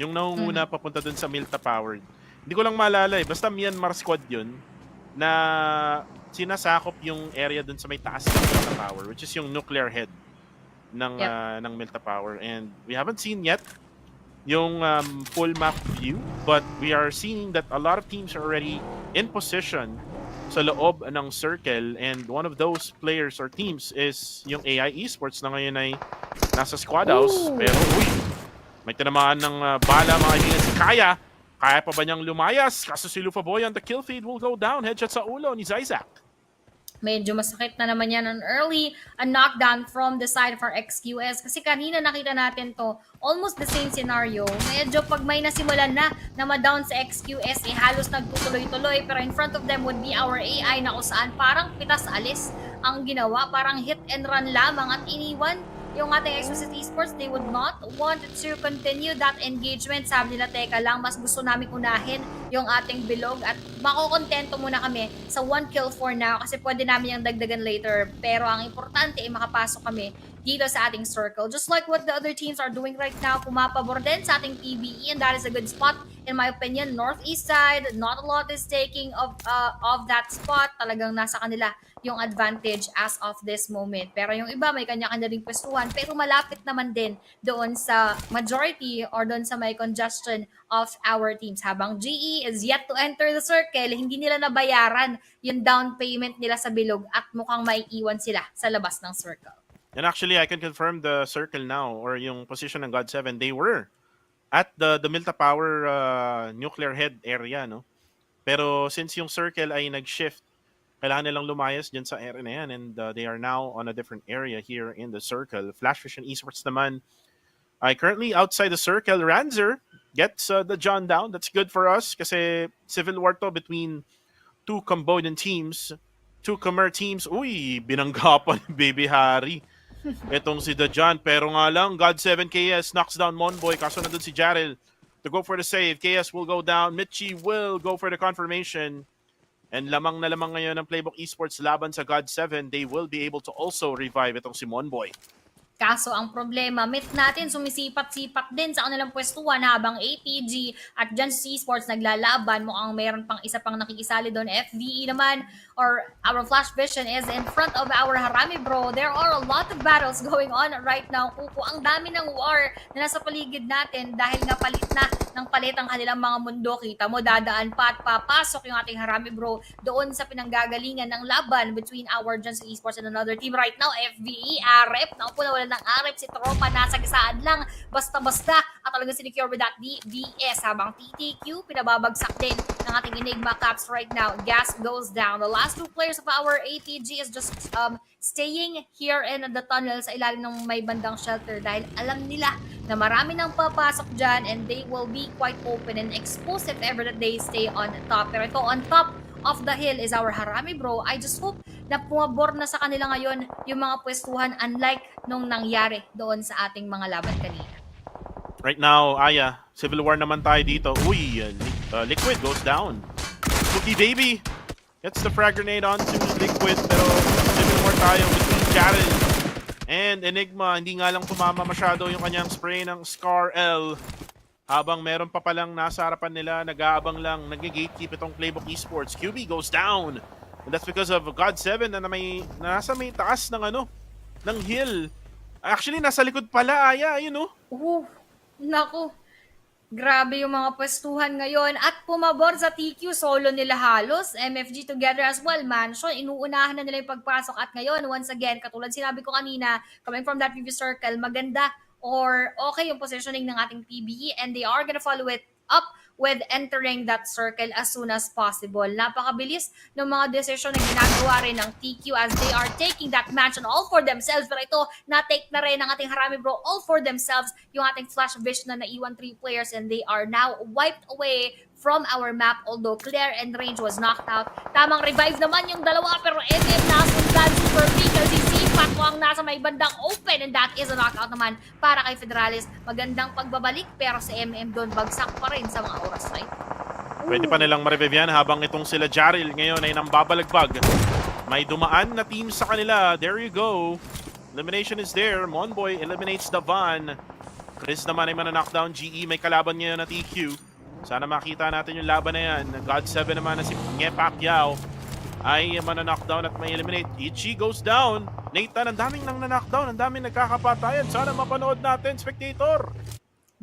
Yung nauuna papunta dun sa Milta Powered. Hindi ko lang maalala eh. Basta Myanmar squad yun na sinasakop yung area dun sa may taas ng Milta Power, which is yung nuclear head ng Milta Power. And we haven't seen yet yung full map view, but we are seeing that a lot of teams are already in position sa loob ng circle, and one of those players or teams is yung AI Esports na ngayon ay nasa squad house. Pero may tinamaan ng bala mga kaibigan si Kaya. Kaya pa ba niyang lumayas? Kaso si Lufaboy on the kill feed will go down. Headshot sa ulo ni Zizak. Medyo masakit na naman yan on early. A knockdown from the side of our XQS. Kasi kanina nakita natin to, almost the same scenario. Medyo pag may nasimulan na ma-down sa XQS, halos nagtutuloy-tuloy. Pero in front of them would be our AI na kusaan parang pitas alis ang ginawa. Parang hit and run lamang at iniwan yung ating XQS Esports. They would not want to continue that engagement. Sabi nila, teka lang, mas gusto namin unahin yung ating bilog at makokontento muna kami sa 1 kill for now kasi pwede namin yung dagdagan later. Pero ang importante ay makapasok kami dito sa ating circle. Just like what the other teams are doing right now, pumapabor din sa ating PBE, and that is a good spot. In my opinion, northeast side, not a lot is taking of that spot. Talagang nasa kanila yung advantage as of this moment. Pero yung iba may kanya-kanya ring pwestuhan, pero malapit naman din doon sa majority or doon sa may congestion of our teams. Habang GE is yet to enter the circle, hindi nila nabayaran yung down payment nila sa bilog at mukhang maiiwan sila sa labas ng circle. And actually, I can confirm the circle now, or yung position ng God7, they were at the Milta Power nuclear head area, no? Pero since yung circle ay nag-shift, kailangan nilang lumayas dyan sa area na yan, and they are now on a different area here in the circle. Flash Vision Esports naman ay currently outside the circle. Ranzer gets the John down. That's good for us kasi civil war to between two Cambodian teams, two Khmer teams. Uy, binangga pa ni Baby Harry itong si Dajan. Pero nga lang, God7 KS knocks down Monboy. Kaso nandun si Jarrell to go for the save. KS will go down. Mitchie will go for the confirmation. And lamang na lamang ngayon ng Playbook Esports laban sa God7. They will be able to also revive itong si Monboy. Kaso ang problema, myth natin sumisipat-sipat din sa kanilang pwestuhan habang APG at dyan si Esports naglalaban. Mukhang mayroon pang isa pang nakikisali doon. FVE naman, or our Flash Vision is in front of our Harami Bro. There are a lot of battles going on right now. Kuko, ang dami ng war na nasa paligid natin dahil nga palit na ng palit ang kanilang mga mundo. Kita mo, dadaan pa at papasok yung ating Harami Bro doon sa pinanggagalingan ng laban between our dyan si Esports and another team. Right now, FVE, Arep, naupo na wala ng Arep, si Tropa nasa gisaan lang, basta-basta at talagang sinicure with that DBS. Habang TTQ, pinababagsak din ng ating Enigma Caps right now. Gas goes down. The last two players of our APG is just staying here in the tunnel sa ilalim ng may bandang shelter dahil alam nila na marami nang papasok dyan and they will be quite open and exposed if ever that they stay on top. Pero ito, on top of the hill is our Harami Bro. I just hope na pumabor na sa kanila ngayon yung mga pwestuhan unlike nung nangyari doon sa ating mga laban kanina. Right now, Aya, civil war naman tayo dito. Uy, Liquid goes down. Cookie Baby gets the frag grenade onto Liquid, pero civil war tayo between Jared. And Enigma, hindi nga lang tumama masyado yung kanyang spray ng Scar L. Habang meron pa palang nasa harapan nila, nag-aabang lang, nag-gatekeep itong Playbook Esports. QB goes down. And that's because of God7 na nasa may taas ng ng hill. Actually, nasa likod pala, Aya, yun Naku. Grabe yung mga pwestuhan ngayon at pumabor sa TQ, solo nila halos, MFG together as well, Mansion, inuunahan na nila yung pagpasok at ngayon, once again, katulad sinabi ko kanina, coming from that previous circle, maganda or okay yung positioning ng ating PBE and they are gonna follow it up with entering that circle as soon as possible. Napakabilis ng mga decision na ginagawa rin ng TQ as they are taking that mansion all for themselves. Pero ito, na-take na rin ng ating Harami Bro all for themselves yung ating flash vision na naiwan 3 players and they are now wiped away from our map although clear and range was knocked out. Tamang revive naman yung dalawa pero MM nasundan super big kasi si Paco ang nasa may bandang open and that is a knockout naman para kay Federalis. Magandang pagbabalik pero si MM doon bagsak pa rin sa mga oras na ito. Pwede pa nilang ma-revive yan habang itong sila Jaril ngayon ay nambabalagbag. May dumaan na team sa kanila. There you go. Elimination is there. Monboy eliminates Davan. Chris naman ay mana-knockdown. GE may kalaban ngayon na TQ. Sana makita natin yung laban na yan. God7 naman na si Nge Pacquiao ay mana-knockdown at may eliminate. Ichi goes down. Nathan, ang daming nang na-knockdown. Ang daming nagkakapatayan. Sana mapanood natin, spectator.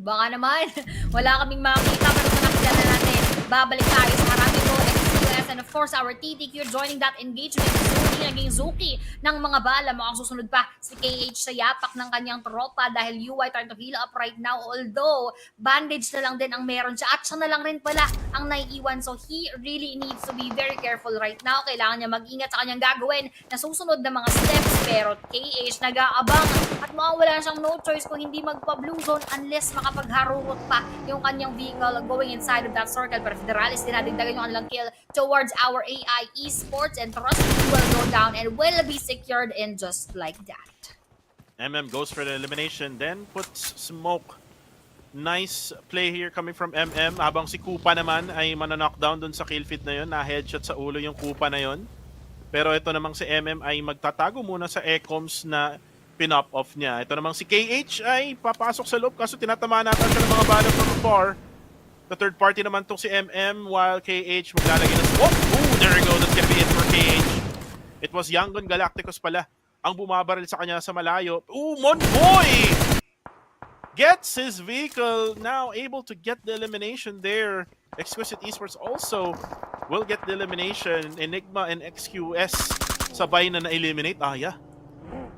Baka naman, wala kaming makakita pero manakita na natin. Babalik tayo sa Harami Bro, XQS, and of course our TTQ joining that engagement. Zuki naging Zuki ng mga bala. Mukhang susunod pa si KH sa yapak ng kanyang tropa dahil UI trying to heal up right now. Although, bandage na lang din ang meron siya at siya na lang rin pala ang naiiwan. So he really needs to be very careful right now. Kailangan niya mag-ingat sa kanyang gagawin na susunod na mga steps. Pero KH nag-aabang at mukhang wala siyang no choice kung hindi magpa-blue zone unless makapagharurot pa yung kanyang vehicle going inside of that circle. Pero Federalis dinadagdagan yung kanilang kill towards our AI Esports and Trust will go down and will be secured in just like that. MM goes for the elimination, then puts smoke. Nice play here coming from MM. Habang si Kupa naman ay mana-knockdown dun sa kill feed na yun. Na-headshot sa ulo yung Kupa na yun. Pero ito namang si MM ay magtatago muna sa ecoms na pin-up off niya. Ito namang si KH ay papasok sa loob kaso tinatamaan natin siya ng mga bala from afar. The third party naman tong si MM while KH maglalagay ng smoke. Ooh, there you go. That's gonna be it for KH. It was Yangon Galacticos pala ang bumabaril sa kanya sa malayo. Ooh, Monboy! Gets his vehicle, now able to get the elimination there. Exquisite Esports also will get the elimination. Enigma and XQS sabay na na-eliminate.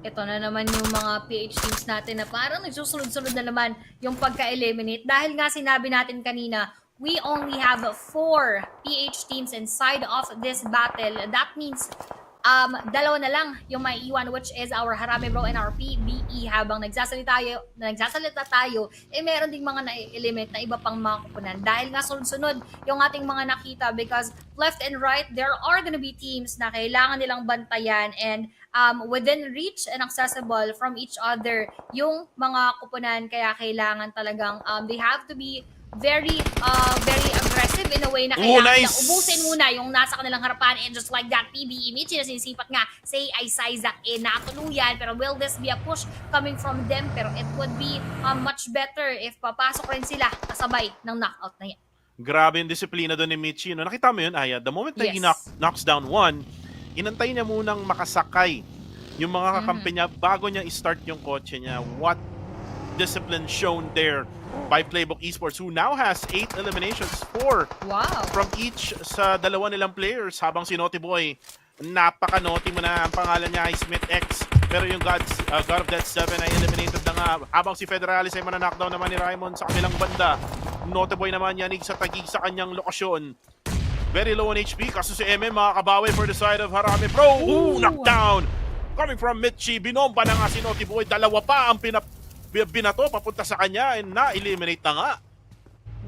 Ito na naman yung mga PH teams natin na parang nagsusunod-sunod na naman yung pagka-eliminate. Dahil nga sinabi natin kanina, we only have 4 PH teams inside of this battle. That means dalawa na lang yung may iwan which is our Harami Bro and our PBE habang nagsasalita tayo, meron ding mga na-eliminate na iba pang mga kupunan dahil nga sunod-sunod yung ating mga nakita because left and right, there are gonna be teams na kailangan nilang bantayan and within reach and accessible from each other yung mga kupunan kaya kailangan talagang they have to be very aggressive in a way na kailangan nilang ubusin muna yung nasa kanilang harapan and just like that PBE Michi na sinisipat nga say ay Isaac natuluyan pero will this be a push coming from them pero it would be much better if papasok rin sila kasabay ng knockout na yan. Grabe yung disiplina doon ni Michi. No? Nakita mo yun, Aya? The moment na he knocks down one, inantay niya munang makasakay yung mga kakampi niya bago niya i-start yung kotse niya. What discipline shown there by Playbook Esports who now has 8 eliminations, 4 from each sa dalawa nilang players habang si Naughty Boy napaka-naughty mo na ang pangalan niya ay Smith X pero yung God of Death 7 ay eliminated na nga habang si Federalis ay mana-knockdown naman ni Raymond sa kabilang banda. Naughty Boy naman yanig sa tagig sa kanyang lokasyon. Very low on HP kaso si MM makakabawi for the side of Harami Pro. Knockdown coming from Mitchie. Binomba na nga si Naughty Boy. Dalawa pa ang binato papunta sa kanya and na-eliminate na nga.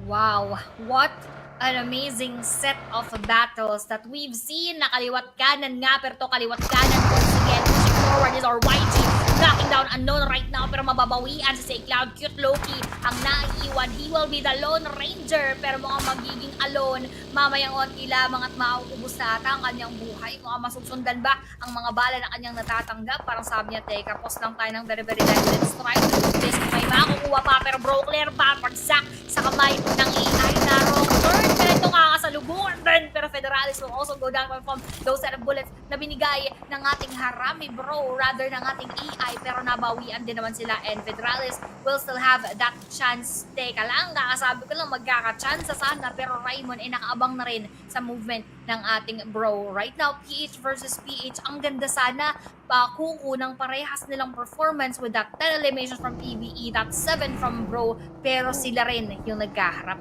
Wow, what an amazing set of battles that we've seen na kaliwat kanan nga pero to kaliwat kanan once again pushing forward is our YG knocking down unknown right now, pero mababawian si Say Cloud. Cute Loki ang naiiwan. He will be the Lone Ranger, pero mukhang magiging alone. Mamayang onti lamang at mauubos na ata ang kanyang buhay. Mukhang masusundan ba ang mga bala na kanyang natatanggap? Parang sabi niya, teka, pause lang tayo ng very light. Let's try to do this. May makukuha pa, pero Bro Claire pa, pagsak sa kamay ng AI na wrong turn. Pero ito kakasalubungan din. Pero Federalis will also go down from those set of bullets na binigay ng ating Harami Bro, rather ng ating AI, pero nabawian din naman sila, and Federalis will still have that chance. Teka lang, kakasabi ko lang magkaka-chance sana, pero Raymond ay nakaabang na rin sa movement ng ating Bro. Right now, PH versus PH, ang ganda sana kuku ng parehas nilang performance with that 10 eliminations from PBE, that 7 from Bro, pero sila rin yung nagkaharap.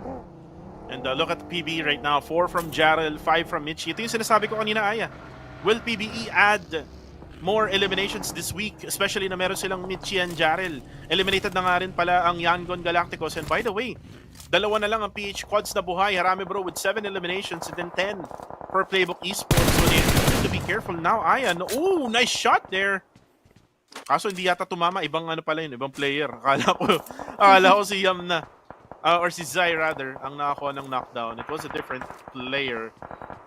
And look at PBE right now. 4 from Jarrell, 5 from Mitchie. Ito yung sinasabi ko kanina, Aya. Will PBE add more eliminations this week? Especially na meron silang Mitchie and Jarrell. Eliminated na nga rin pala ang Yangon Galacticos. And by the way, dalawa na lang ang PH quads na buhay. Harami Bro with 7 eliminations and then 10 for Playbook Esports. So they need to be careful now, Aya. Oh, nice shot there. Kaso hindi yata tumama. Ibang ano pala yun, ibang player. Akala ko si Yam na. Or si Zai rather, ang nakakuha ng knockdown. It was a different player.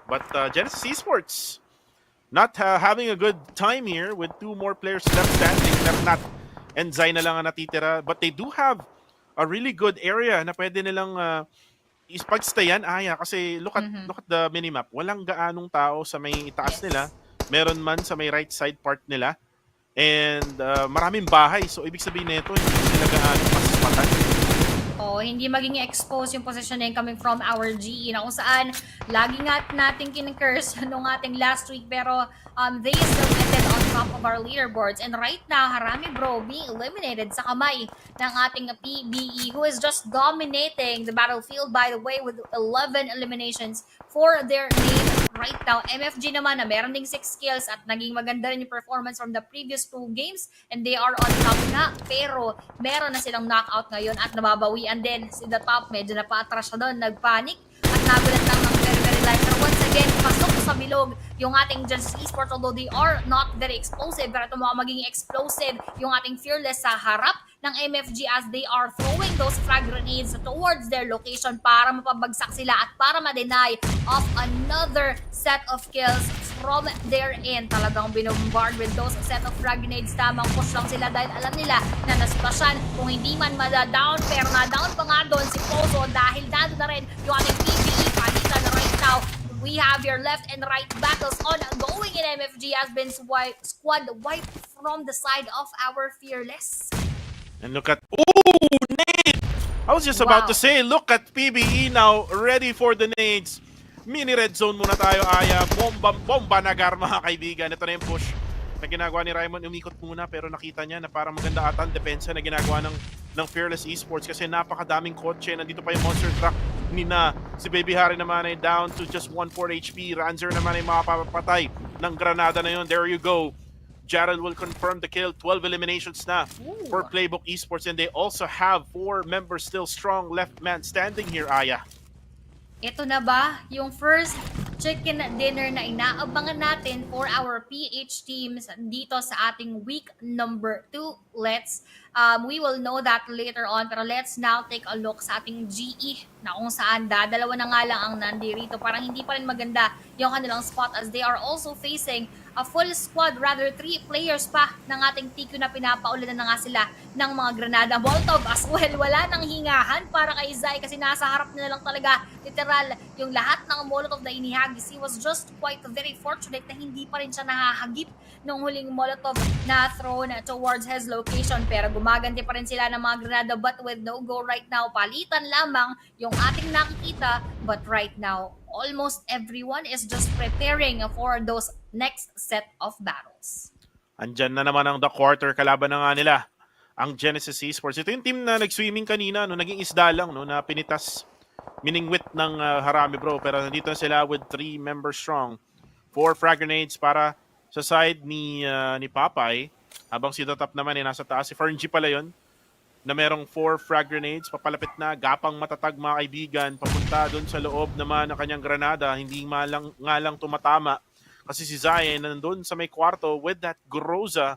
But Genesis Esports not having a good time here with 2 more players left standing. Not and Zai na lang ang natitira. But they do have a really good area na pwede nilang pagstayan, Aya. Kasi look at the minimap. Walang gaanong tao sa may itaas nila. Meron man sa may right side part nila. And maraming bahay. So ibig sabihin nito, hindi sila gaanong masismatan. Hindi maging expose yung positioning coming from our GE na kung saan lagi nga natin kinurse nung ating last week, pero they still ended on top of our leaderboards. And right now, Harami Bro being eliminated sa kamay ng ating PBE, who is just dominating the battlefield, by the way, with 11 eliminations for their name right now. MFG naman na meron ding 6 kills at naging maganda rin yung performance from the previous 2 games, and they are on top na, pero meron na silang knockout ngayon at nababawian din. Si the top, medyo napaatras siya doon, nagpanic at nagulat lang ng very light. Pero once again, pasok sa bilog yung ating Genesis Esports, although they are not very explosive, pero ito mga magiging explosive yung ating Fearless sa harap ng MFG as they are throwing those frag grenades towards their location para mapabagsak sila at para ma-deny of another set of kills from their end. Talagang binobombard with those set of frag grenades. Tamang push lang sila dahil alam nila na nasplasyan kung hindi man mada-down, pero na-down pa nga doon si Pozo dahil dado na rin yung ating PBE palitan right now. We have your left and right battles ongoing in MFG has been squad wiped from the side of our Fearless. And look at, ooh, nade! I was just about to say, look at PBE now, ready for the nades. Mini red zone muna tayo, Aya. Bomba nagar, mga kaibigan. Ito na yung push na ginagawa ni Raymond. Umikot muna, pero nakita niya na parang maganda ata ang depensa na ginagawa ng Fearless Esports kasi napakadaming kotse. Nandito pa yung monster truck ni na. Si Baby Harry naman ay down to just 1-4 HP. Ranzer naman ay makapapatay ng granada na yun. There you go. Jarrell will confirm the kill. 12 eliminations na for Playbook Esports, and they also have 4 members still strong left man standing here, Aya. Ito na ba yung first chicken dinner na inaabangan natin for our PH teams dito sa ating week number 2? We will know that later on, pero let's now take a look sa ating GE na kung saan dalawa na nga lang ang nandirito. Parang hindi pa rin maganda yung kanilang spot as they are also facing a full squad, rather 3 players pa ng ating TQ na pinapaulan na nga sila ng mga granada. Molotov as well, wala nang hingahan para kay Zai kasi nasa harap na lang talaga literal yung lahat ng Molotov na inihagis. He was just quite very fortunate na hindi pa rin siya nahahagip nung huling Molotov na thrown towards his location, pero gumaganti pa rin sila ng mga granada, but with no go right now. Palitan lamang yung ating nakikita, but right now almost everyone is just preparing for those next set of battles. Andyan na naman ang the quarter, kalaban na nga nila ang Genesis Esports. Ito yung team na nag-swimming kanina, no, naging isda lang, no, na pinitas, miningwit ng Harami Bro, pero nandito na sila with 3 members strong. 4 frag grenades para sa side ni Papay, habang si the top naman ay nasa taas. Si Ferngy pala yun, na merong 4 frag grenades, papalapit na, gapang matatag mga kaibigan, papunta doon sa loob naman ng kanyang granada, hindi nga lang tumatama kasi si Zai nandun sa may kwarto with that Groza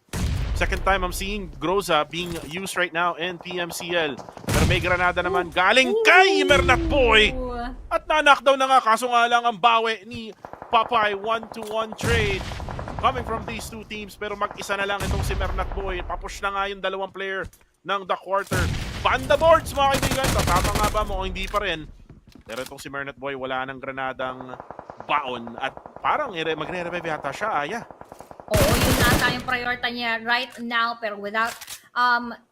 Second time I'm seeing Groza being used right now in PMCL. Pero may granada naman galing kay Mernat Boy. At na-knockdown na nga, kaso nga lang ang bawi ni Papay. 1-to-1 trade coming from these two teams. Pero mag-isa na lang itong si Mernat Boy. Papush na nga yung dalawang player ng The Quarter. Banda boards mga kaibigan. Tama nga ba mo? Hindi pa rin. Pero itong si Mernat Boy wala nang granadang baon. At parang magre-revive yata siya, Aya. Oo, yun nata yung priority niya right now, pero without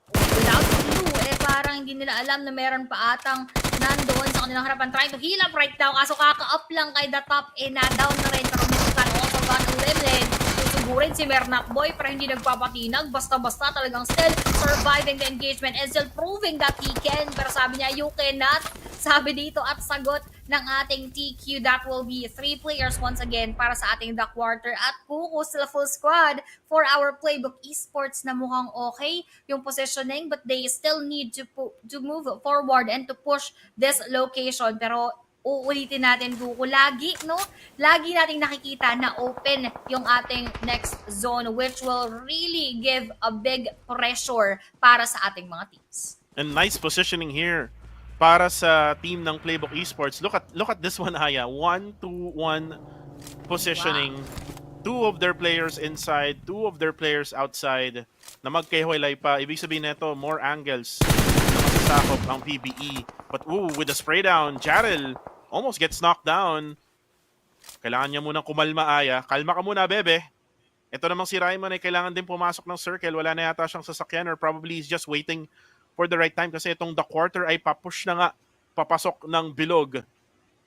clue, parang hindi nila alam na meron pa atang nandoon sa kanilang harapan, trying to heal up right now, kaso kaka-up lang kay the top, na-down na rin, pero minsan also got eliminated. Susugurin si Mernat Boy, pero hindi nagpapatinag, basta-basta talagang still surviving the engagement and still proving that he can, pero sabi niya, you cannot, sabi dito at sagot ng ating TQ, that will be 3 players once again para sa ating The Quarter at Kuko sila full squad for our playbook Esports na mukhang okay yung positioning, but they still need to move forward and to push this location. Pero uulitin natin, Kuko, lagi nating nakikita na open yung ating next zone, which will really give a big pressure para sa ating mga teams. And nice positioning here para sa team ng Playbook Esports. Look at this one, Aya. 1-2-1 positioning. Wow. 2 of their players inside, 2 of their players outside na magkahiwalay pa. Ibig sabihin nito, more angles na masasakop ang PBE. But with the spray down, Jarrell almost gets knocked down. Kailangan niya munang kumalma, Aya. Kalma ka muna, bebe. Ito namang si Raymond ay kailangan din pumasok ng circle. Wala na yata siyang sasakyan or probably he's just waiting for the right time kasi itong The Quarter ay papush na nga papasok ng bilog.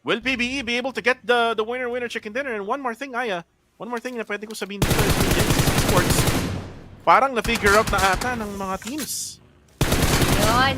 Will PBE be able to get the winner chicken dinner? And one more thing, Aya. One more thing na pwede ko sabihin dito is Esports. Parang na-figure out na ata ng mga teams.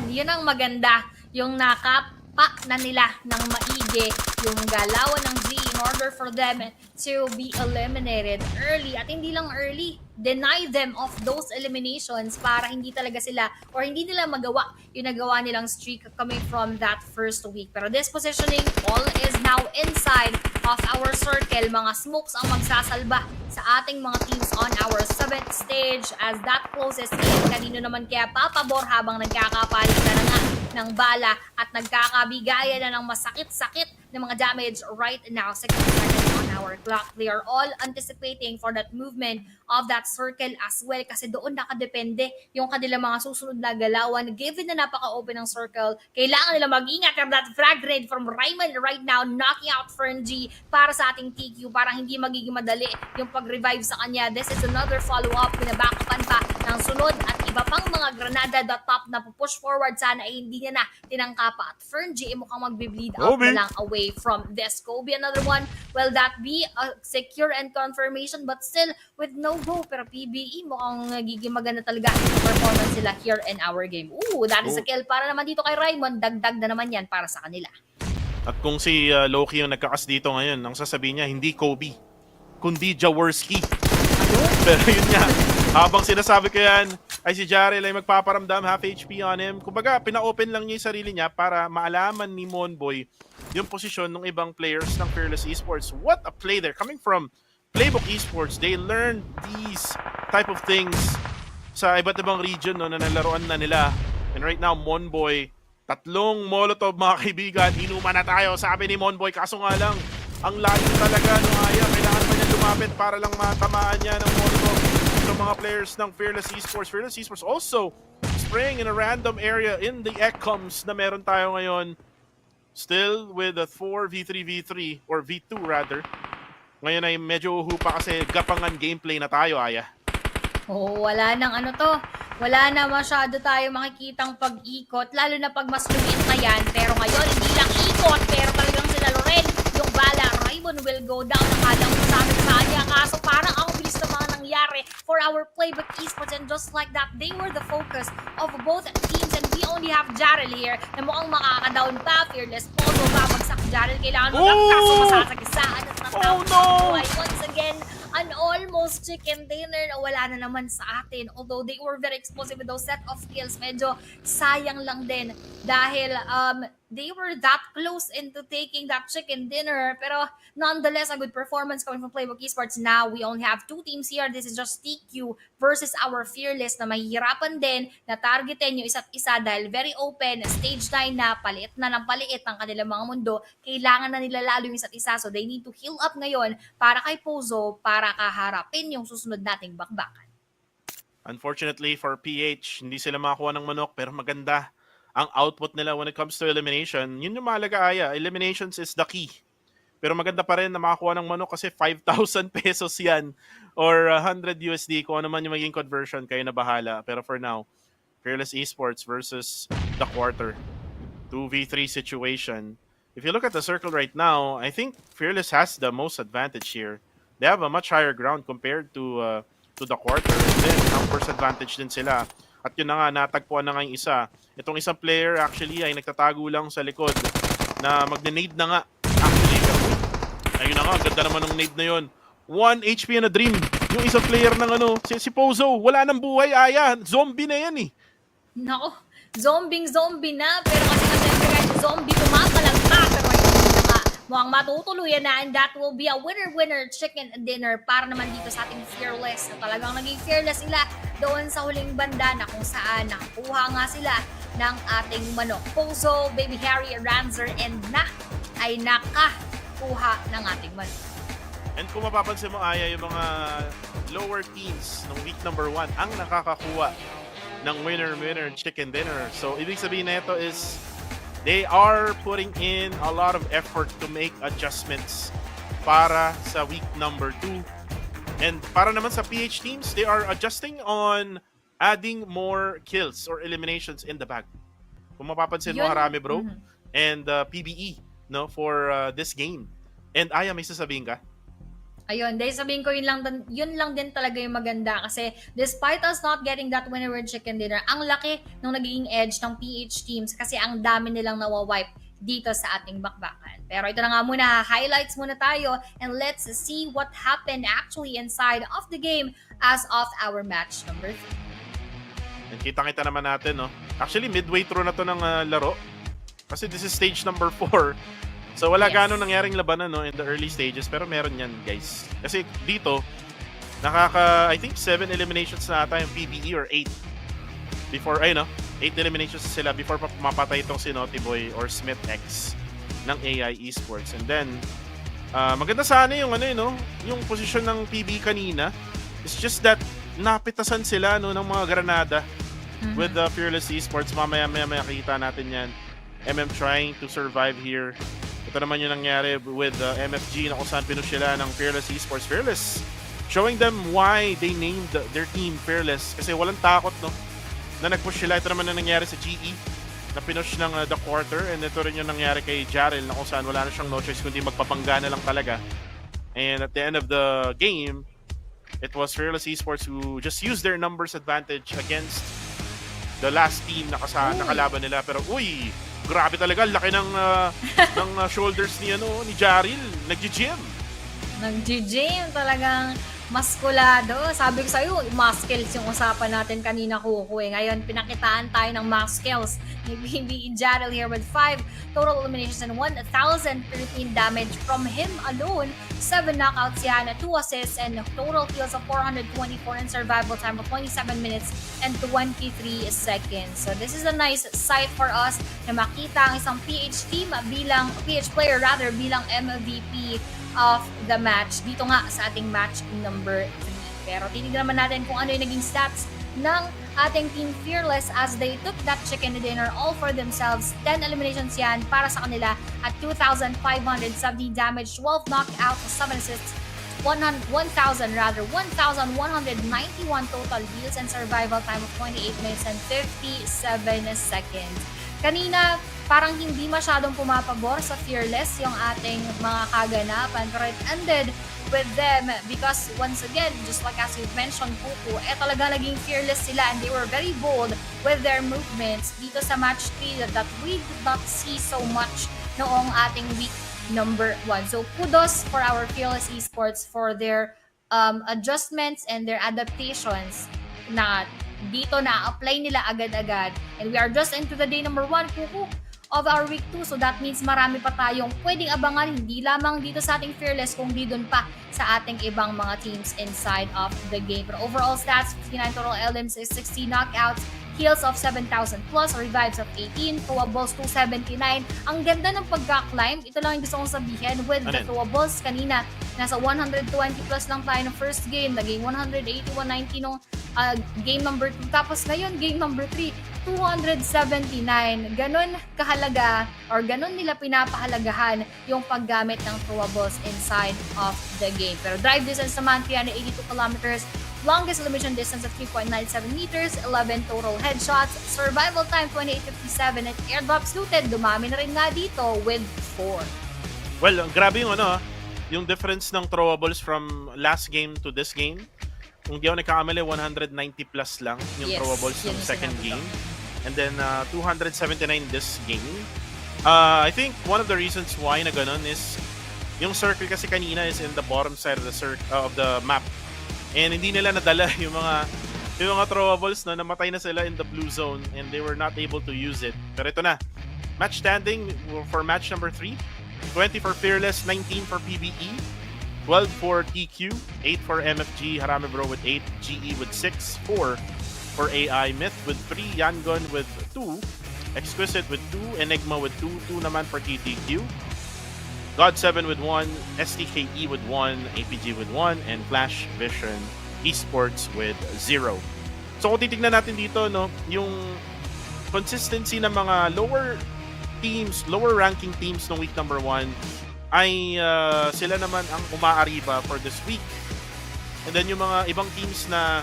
Yun ang maganda. Yung nakapa na nila ng maigi yung galawan ng Z in order for them to be eliminated early. At hindi lang early, deny them of those eliminations para hindi talaga sila or hindi nila magawa yung nagawa nilang streak coming from that first week. Pero this positioning, all is now inside of our circle. Mga smokes ang magsasalba sa ating mga teams on our 7th stage as that closes in. Kanino naman kaya papabor habang nagkakapalitan na nga ng bala at nagkakabigayan na ng masakit-sakit na mga damage right now. 6 seconds on our clock. They are all anticipating for that movement of that circle as well kasi doon nakadepende yung kanilang mga susunod na galawan. Given na napaka-open ng circle, kailangan nila mag-ingat from that frag raid from Raymond right now, knocking out Ferngy para sa ating TQ para hindi magiging madali yung pag-revive sa kanya. This is another follow-up, pinabackupan pa ng sunod at iba pang mga granada the top na push forward sana ay hindi niya na tinangka pa. At Ferngy mukhang magbe-bleed out na lang away from this. Kobe, another one. Will that be a secure and confirmation but still with no go? Pero PBE mukhang nagiging maganda talaga yung performance sila here in our game. That is a kill para naman dito kay Raymond. Dagdag na naman yan para sa kanila. At kung si Loki yung nagkakas dito ngayon, ang sasabihin niya, hindi Kobe, kundi Jaworski. Pero yun nga, habang sinasabi ko yan, ay si Jarrell ay magpaparamdam, half HP on him. Kumbaga, pina-open lang niya yung sarili niya para maalaman ni Monboy yung posisyon ng ibang players ng Fearless Esports. What a play there. Coming from Playbook Esports, they learned these type of things sa iba't ibang region na nalaroan na nila. And right now, Monboy, 3 Molotov mga kaibigan, inuman na tayo, sabi ni Monboy. Kaso nga lang, ang layo talaga ng Aya. Kailangan pa niya lumapit para lang matamaan niya ng Molotov sa mga players ng Fearless Esports. Fearless Esports also spraying in a random area in the ECOMs na meron tayo ngayon. Still with a 4v3v3 or v2 rather. Ngayon ay medyo uhupa kasi gapangan gameplay na tayo, Aya. Wala nang wala na masyado tayo makikitang pag-ikot, lalo na pag mas lumit na yan. Pero ngayon, hindi lang ikot, pero talagang sila Loren, yung bala, Raymond will go down. Nakalang sabi sa kanya, kaso parang ang bilis na mga nangyari for our Playbook Esports. And just like that, they were the focus of both teams. And we only have Jarrell here na mukhang makaka-down pa. Fearless Polo, babagsak Jarrell. Kailangan mo lang kaso masasagisaan at natawag. Once again, an almost chicken dinner na wala na naman sa atin. Although they were very explosive with those set of kills, medyo sayang lang din dahil they were that close into taking that chicken dinner. Pero nonetheless, a good performance coming from Playbook Esports. Now, we only have two teams here. This is just TQ versus our Fearless na mahihirapan din na targetin yung isa't isa dahil very open, stage 9 na, paliit na ng paliit ang kanilang mga mundo. Kailangan na nila lalo yung isa't isa. So, they need to heal up ngayon para kay Pozo para kaharapin yung susunod nating bakbakan. Unfortunately for PH, hindi sila makakuha ng manok pero maganda ang output nila when it comes to elimination. Yun yung mahalaga, Aya. Eliminations is the key. Pero maganda pa rin na makakuha ng manok kasi 5,000 pesos yan or 100 USD kung ano man yung maging conversion, kayo na bahala. Pero for now, Fearless Esports versus the quarter. 2v3 situation. If you look at the circle right now, I think Fearless has the most advantage here. They have a much higher ground compared to the quarter. And then, numbers advantage din sila. At yun na nga, natagpuan na nga yung isa. Itong isang player actually ay nagtatago lang sa likod na magne-nade na nga. Actually, ayun na nga, ganda naman ng nade na yun. 1 HP and a dream. Yung isang player ng si Pozo, wala nang buhay, Aya. Zombie na yan eh. Nako, zombie na. Pero kasi nga siyempre guys, zombie pumakalagpa. Pero hindi na mukhang matutuluyan na, and that will be a winner-winner chicken dinner para naman dito sa ating Fearless na talagang naging fearless sila doon sa huling banda na kung saan nakakuha nga sila ng ating manok. Pozo, Baby Harry, Ranzer, and ay nakakuha ng ating manok. And kung mapapansin mo, Aya, yung mga lower teams ng week number 1 ang nakakakuha ng winner-winner chicken dinner. So, ibig sabihin na ito is they are putting in a lot of effort to make adjustments para sa week number 2. And para naman sa PH teams, they are adjusting on adding more kills or eliminations in the bag. Kung mapapansin mo, harami bro. And PBE for this game. And Aya, may sasabihin ka? Ayun, dahil sabihin ko yun lang din talaga yung maganda kasi despite us not getting that winner with chicken dinner, ang laki ng naging edge ng PH teams kasi ang dami nilang nawawipe dito sa ating bakbakan. Pero ito na nga muna, highlights muna tayo and let's see what happened actually inside of the game as of our match number 3. And kita-kita naman natin, no? Actually, midway through na to ng laro. Kasi this is stage number 4. So wala gano'ng nangyaring labanan in the early stages pero meron yan guys. Kasi dito, I think 7 eliminations na ata yung PBE or 8. Before, 8 eliminations sila before mapatay itong si Naughty Boy or Smith X ng AI Esports. And then, maganda sana yung yung posisyon ng PBE kanina. It's just that napitasan sila ng mga granada with the Fearless Esports. Mamaya kita natin yan. MM trying to survive here. Ito naman yung nangyari with MFG na kung saan pinush sila ng Fearless Esports. Fearless, showing them why they named their team Fearless. Kasi walang takot, na nag-push sila. Ito naman yung nangyari sa GE na pinush ng the quarter. And ito rin yung nangyari kay Jarrell na kung saan wala na siyang no choice kundi magpapangga na lang talaga. And at the end of the game, it was Fearless Esports who just used their numbers advantage against the last team na nakalaban nila. Pero grabe talaga, laki ng shoulders ni Jarrell. Nag-gym talagang maskulado. Sabi ko sa'yo, muscles yung usapan natin kanina, Kuku. Ngayon, pinakitaan tayo ng muscles ni Baby Jarrell here with 5 total eliminations and 1,013 damage from him alone. 7 knockouts yan, 2 assists, and total kills of 424 and survival time of 27 minutes and 23 seconds. So this is a nice sight for us na makita ang isang PH team PH player bilang MVP of the match dito nga sa ating match number 3. Pero titignan naman natin kung ano yung naging stats ng ating team Fearless as they took that chicken dinner all for themselves. 10 eliminations yan para sa kanila at 2,570 damage, 12 knockouts, 7 assists, 1,191 total kills and survival time of 28 minutes and 57 seconds. Kanina, parang hindi masyadong pumapabor sa Fearless yung ating mga kaganapan, pero it ended with them because once again, just like as you've mentioned, Kuku, talaga naging fearless sila and they were very bold with their movements dito sa match 3 that we did not see so much noong ating week number 1. So kudos for our Fearless Esports for their adjustments and their adaptations na dito na-apply nila agad-agad. And we are just into the day number 1, Kuku. of our week 2. So that means marami pa tayong pwedeng abangan, hindi lamang dito sa ating Fearless, kung di dun pa sa ating ibang mga teams inside of the game. Pero overall stats, 59 total elims is 60 knockouts, kills of 7,000 plus, revives of 18, throwables 279. Ang ganda ng pagka-climb. Ito lang yung gusto kong sabihin with the throwables. Kanina, nasa 120 plus lang tayo ng first game. Naging 180, 190 nung game number 2. Tapos ngayon, game number 3, 279. Ganon kahalaga or ganon nila pinapahalagahan yung paggamit ng throwables inside of the game. Pero drive distance naman, 382 kilometers. Longest elimination distance of 3.97 meters, 11 total headshots, survival time 2857, at airdrops looted, dumami na rin nga dito with 4. Well, grabe yung yung difference ng throwables from last game to this game. Kung di ako nagkakamali, 190 plus lang yung throwables ng second game. And then 279 this game. I think one of the reasons why na ganun is yung circle kasi kanina is in the bottom side of the map. And hindi nila nadala yung mga throwables na namatay na sila in the blue zone and they were not able to use it. Pero ito na. Match standing for match number 3. 20 for Fearless, 19 for PBE, 12 for TQ, 8 for MFG, Harame Bro with 8, GE with 6, 4 for AI, Myth with 3, Yangon with 2, Exquisite with 2, Enigma with 2, 2 naman for TTQ. God7 with 1, STKE with 1, APG with 1, and Flash Vision Esports with 0. So kung titignan natin dito, yung consistency ng mga lower ranking teams ng week number 1 ay sila naman ang umaariba for this week. And then yung mga ibang teams na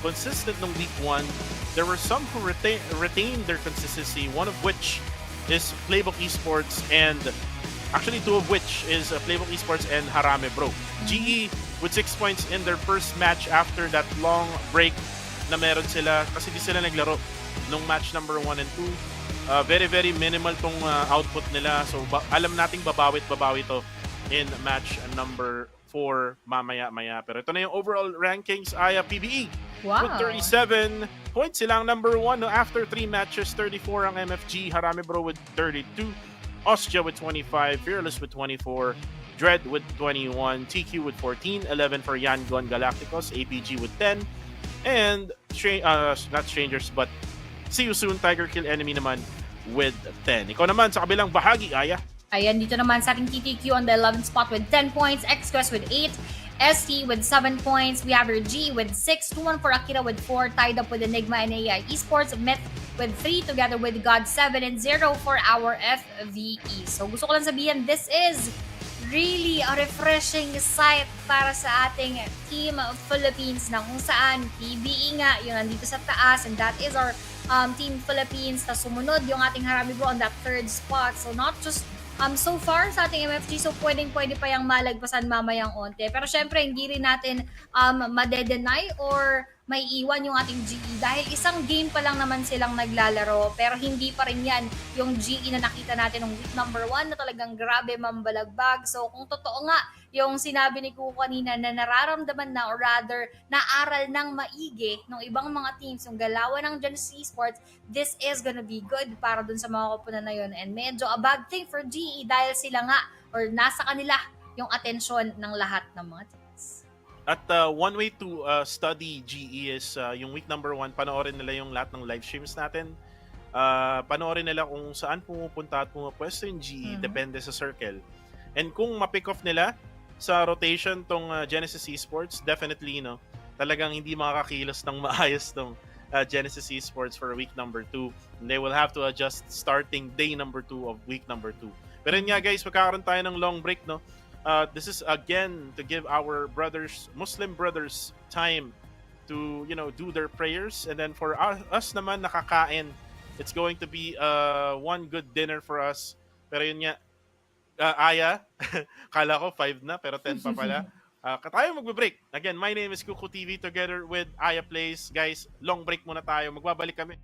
consistent ng week 1, there were some who retained their consistency, one of which is Playbook Esports, and actually, 2 of which is Playbook Esports and Harame Bro. GE with 6 points in their first match after that long break na meron sila kasi di sila naglaro nung match number 1 and 2. Very, very minimal tong output nila. So, alam nating babawi to in match number 4 mamaya-maya. Pero ito na yung overall rankings. PBE with 37 points. Sila ang number 1 after 3 matches. 34 ang MFG. Harame Bro with 32. Ostia with 25, Fearless with 24, Dread with 21, TQ with 14, 11 for Yangon Galacticos, APG with 10, and not Strangers but See You Soon Tiger Kill Enemy naman with 10. Ikaw naman sa kabilang bahagi, Aya. Ayan, dito naman sa ating TTQ on the 11th spot with 10 points, XQuest with 8, ST with 7 points, we have your G with 6, 2-1 for Akira with 4, tied up with Enigma and AI Esports, Myth with 3, together with God7, and 0 for our FVE. So gusto ko lang sabihin, this is really a refreshing sight para sa ating Team Philippines na kung saan PBE nga yung nandito sa taas, and that is our Team Philippines. Tas sumunod yung ating Harame Bro on that 3rd spot. So not just so far sa ating MFG, so pwede pa yung malagpasan mamayang onte. Pero syempre, hindi rin natin madedenay or may iwan yung ating GE dahil isang game pa lang naman silang naglalaro, pero hindi pa rin yan yung GE na nakita natin ng week number 1 na talagang grabe mambalagbag. So kung totoo nga yung sinabi ni Kuko kanina na nararamdaman na, or rather naaral ng maigi ng ibang mga teams yung galawan ng Genesis Esports, this is gonna be good para dun sa mga koponan na yun, and medyo a bad thing for GE dahil sila nga or nasa kanila yung atensyon ng lahat ng mga teams. At one way to study GE is yung week number 1, panoorin nila yung lahat ng live streams natin. Panoorin nila kung saan pumupunta at pumapwesto yung GE, depende sa circle. And kung ma-pick off nila sa rotation tong Genesis Esports, definitely talagang hindi makakakilos ng maayos tong Genesis Esports for week number 2. And they will have to adjust starting day number 2 of week number 2. Pero yun nga guys, magkakaroon tayo ng long break, this is again to give our Muslim brothers time to do their prayers, and then for us naman nakakain, it's going to be one good dinner for us. Pero yun nga, Aya, kala ko 5 na pero 10 pa pala. Tayo magbe-break. Again, my name is Kuko TV together with Aya Plays. Guys, long break muna tayo. Magbabalik kami.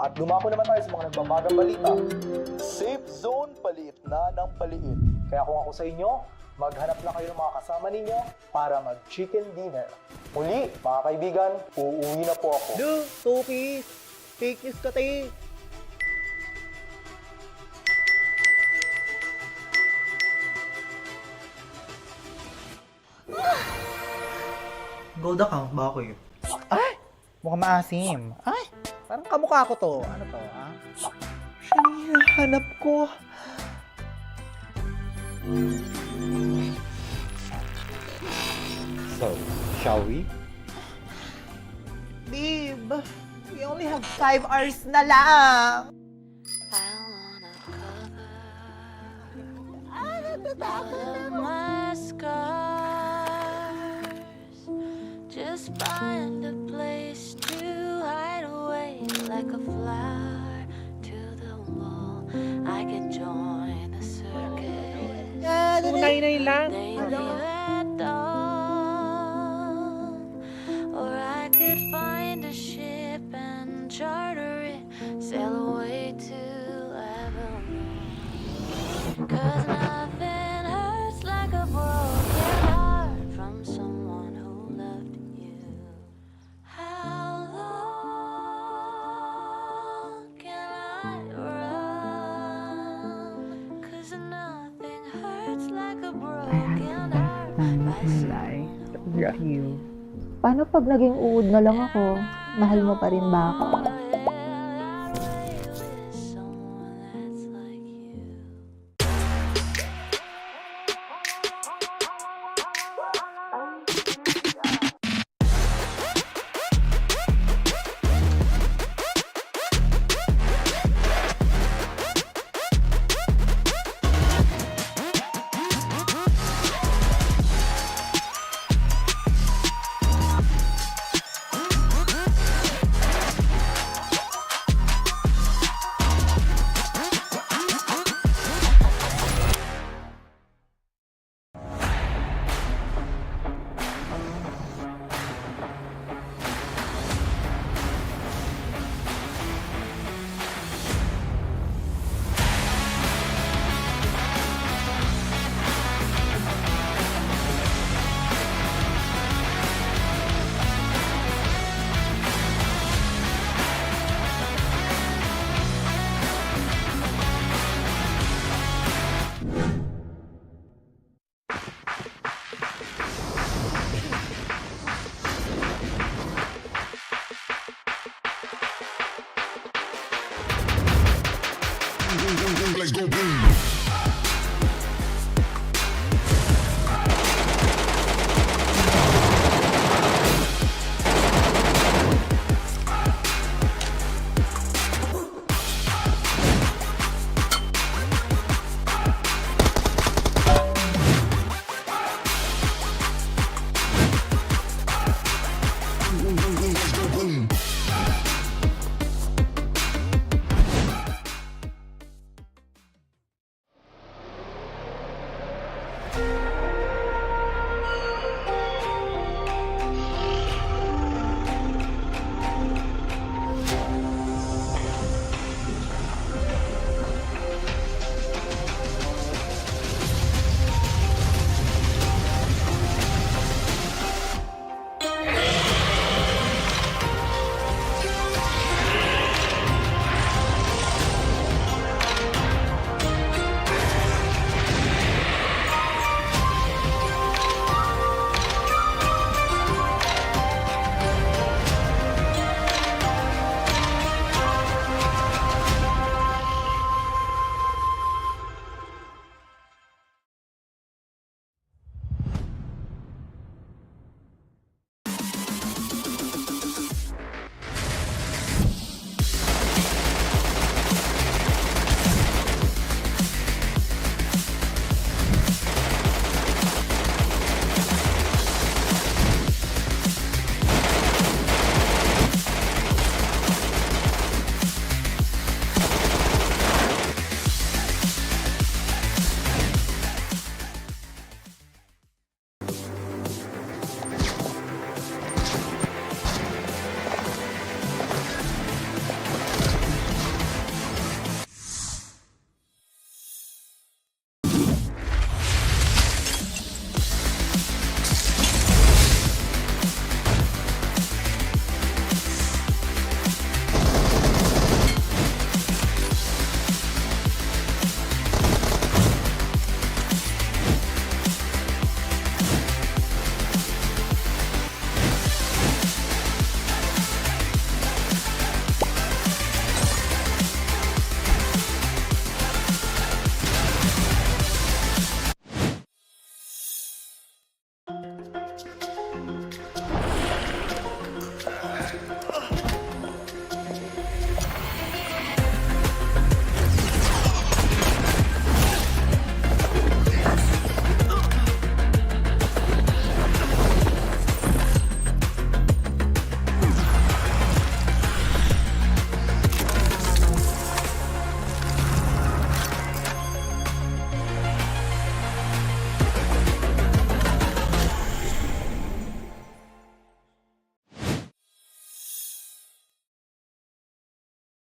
At dumako naman tayo sa mga nagbabagang balita. Safe zone paliit na ng paliit. Kaya kung ako sa inyo, maghanap na kayo ng mga kasama ninyo para mag-chicken dinner. Muli, mga kaibigan, uuwi na po ako. Do, Toki, take this ka, take. Gold account ba ako yun? Ay! Mukhang maasim. Ay! Parang kamukha ko to. Ano to, ha? Siya na hinahanap ko. So, shall we? Babe, we only have 5 hours na lang. I wanna cover my scars. Just find a place to hide away like a flower to the wall. I could join the circus. Tunay lang. They leave at dawn. Or I could find a ship and charter it, sail away to Evermore. 'Cause nothing hurts like a broken heart from someone who loved you. How long can I run? 'Cause nothing hurts like a broken heart by someone who loved you. Paano pag naging uod na lang ako? Mahal mo pa rin ba ako?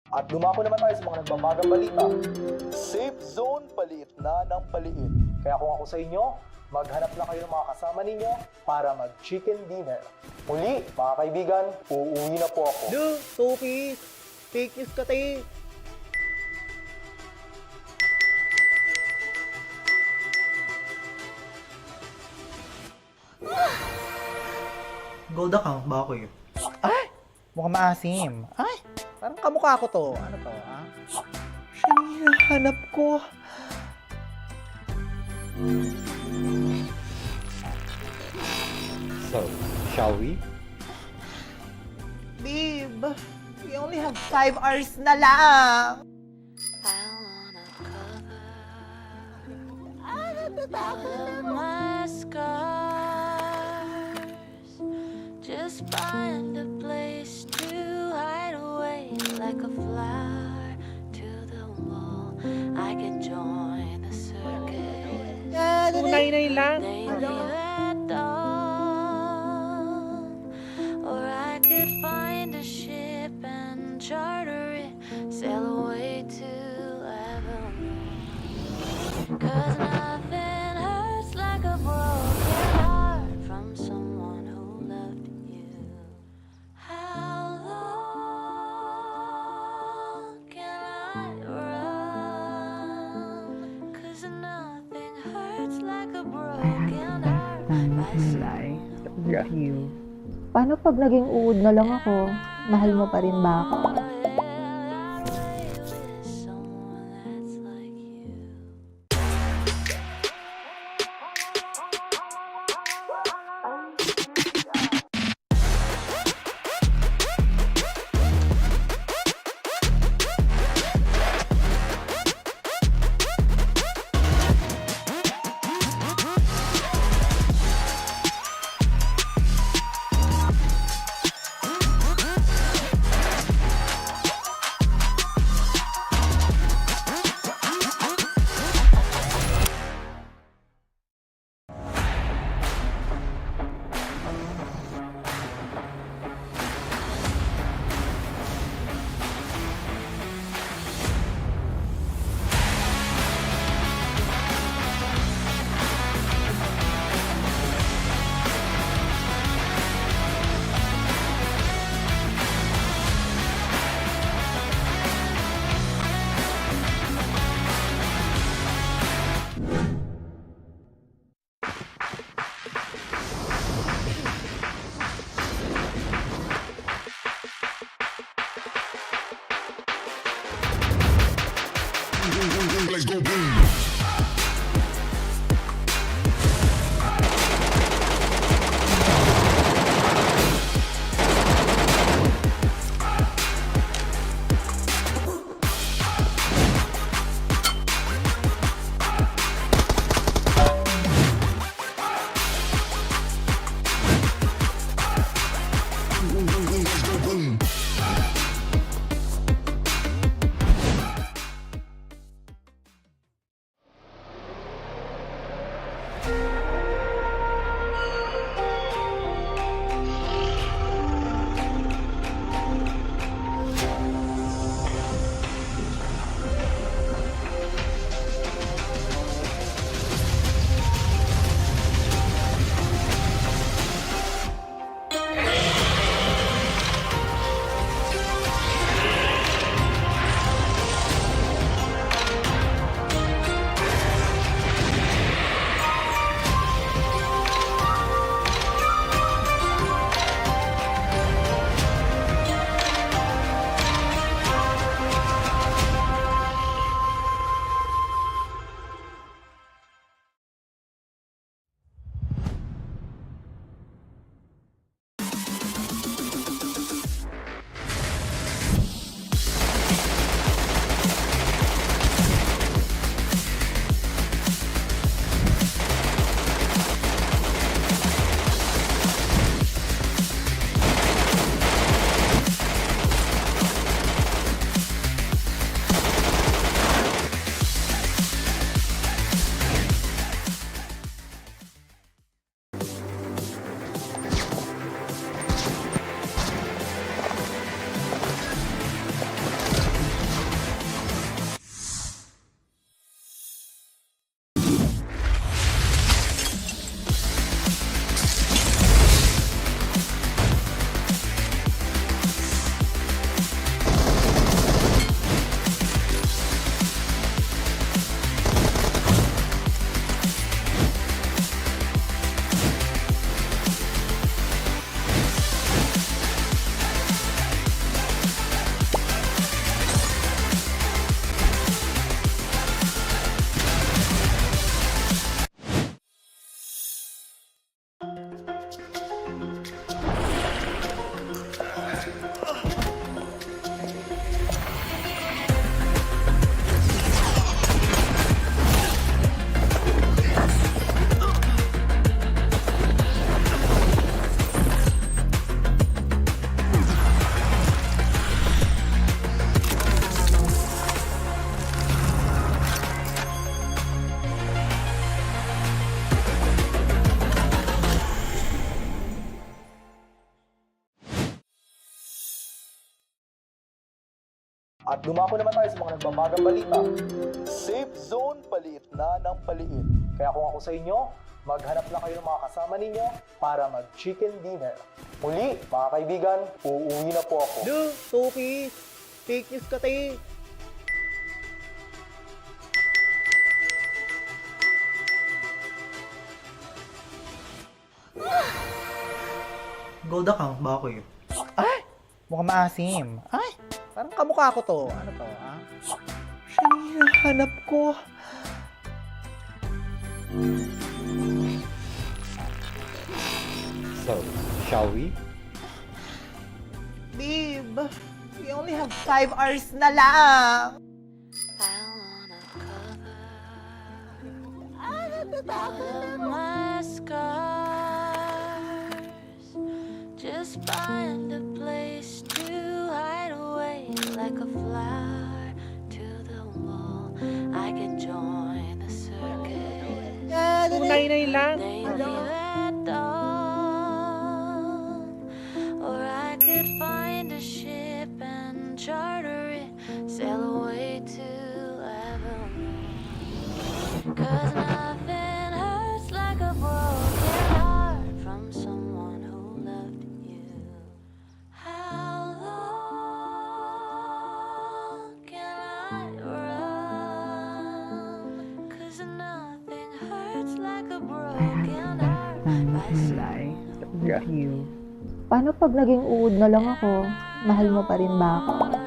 At dumako naman tayo sa mga nagbabagang balita. Safe zone paliit na ng paliit. Kaya kung ako sa inyo, maghanap na kayo ng mga kasama ninyo para mag-chicken dinner. Muli, mga kaibigan, uuwi na po ako. Dude, 2 piece. Fake news ka tayo. Gold account ba ako yun? Ay! Mukhang maasim. Ay! Parang kamukha ko to. Ano to, ha? Siya yung hinahanap ko. So, shall we? Babe, we only have 5 hours na lang. I wanna cover my scars. Just find a place to hide away like a flower to the wall. I could join the circus. Tunay lang. They leave at dawn. Or I could find a ship and charter it, sail away to Evermore. 'Cause nothing hurts like a broken heart from someone who loved you. How long can I run? 'Cause nothing hurts like a broken heart by someone who loved you. Paano pag naging uod na lang ako? Mahal mo pa rin ba ako? At dumako naman tayo sa mga nagbabagang balita. Safe zone paliit na ng paliit. Kaya kung ako sa inyo, maghanap na kayo ng mga kasama ninyo para mag-chicken dinner. Muli, mga kaibigan, uuwi na po ako. Duh, Sophie! Fake news ka, te! Gold account ba ako yun? Ay! Mukhang maasim. Ay! Parang kamukha ko to. Ano to, ha? Siya na hinahanap ko. So, shall we? Babe, we only have 5 hours na lang. I wanna cover all my scars. Just find a place to hide away like a flower to the wall. I could join the circus. Tunay lang. They knew at dawn. Or I could find a ship and charter it, sail away to Evermore. 'Cause nothing hurts like a broken heart from someone who loved you. How long can I run? 'Cause nothing hurts like a broken heart by someone who loved you. Paano pag naging uod na lang ako? Mahal mo pa rin ba ako?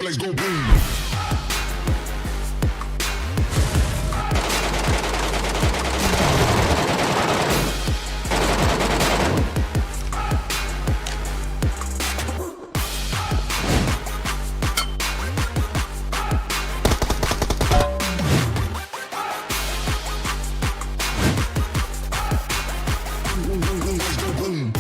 Let's go boom. Let's go boom.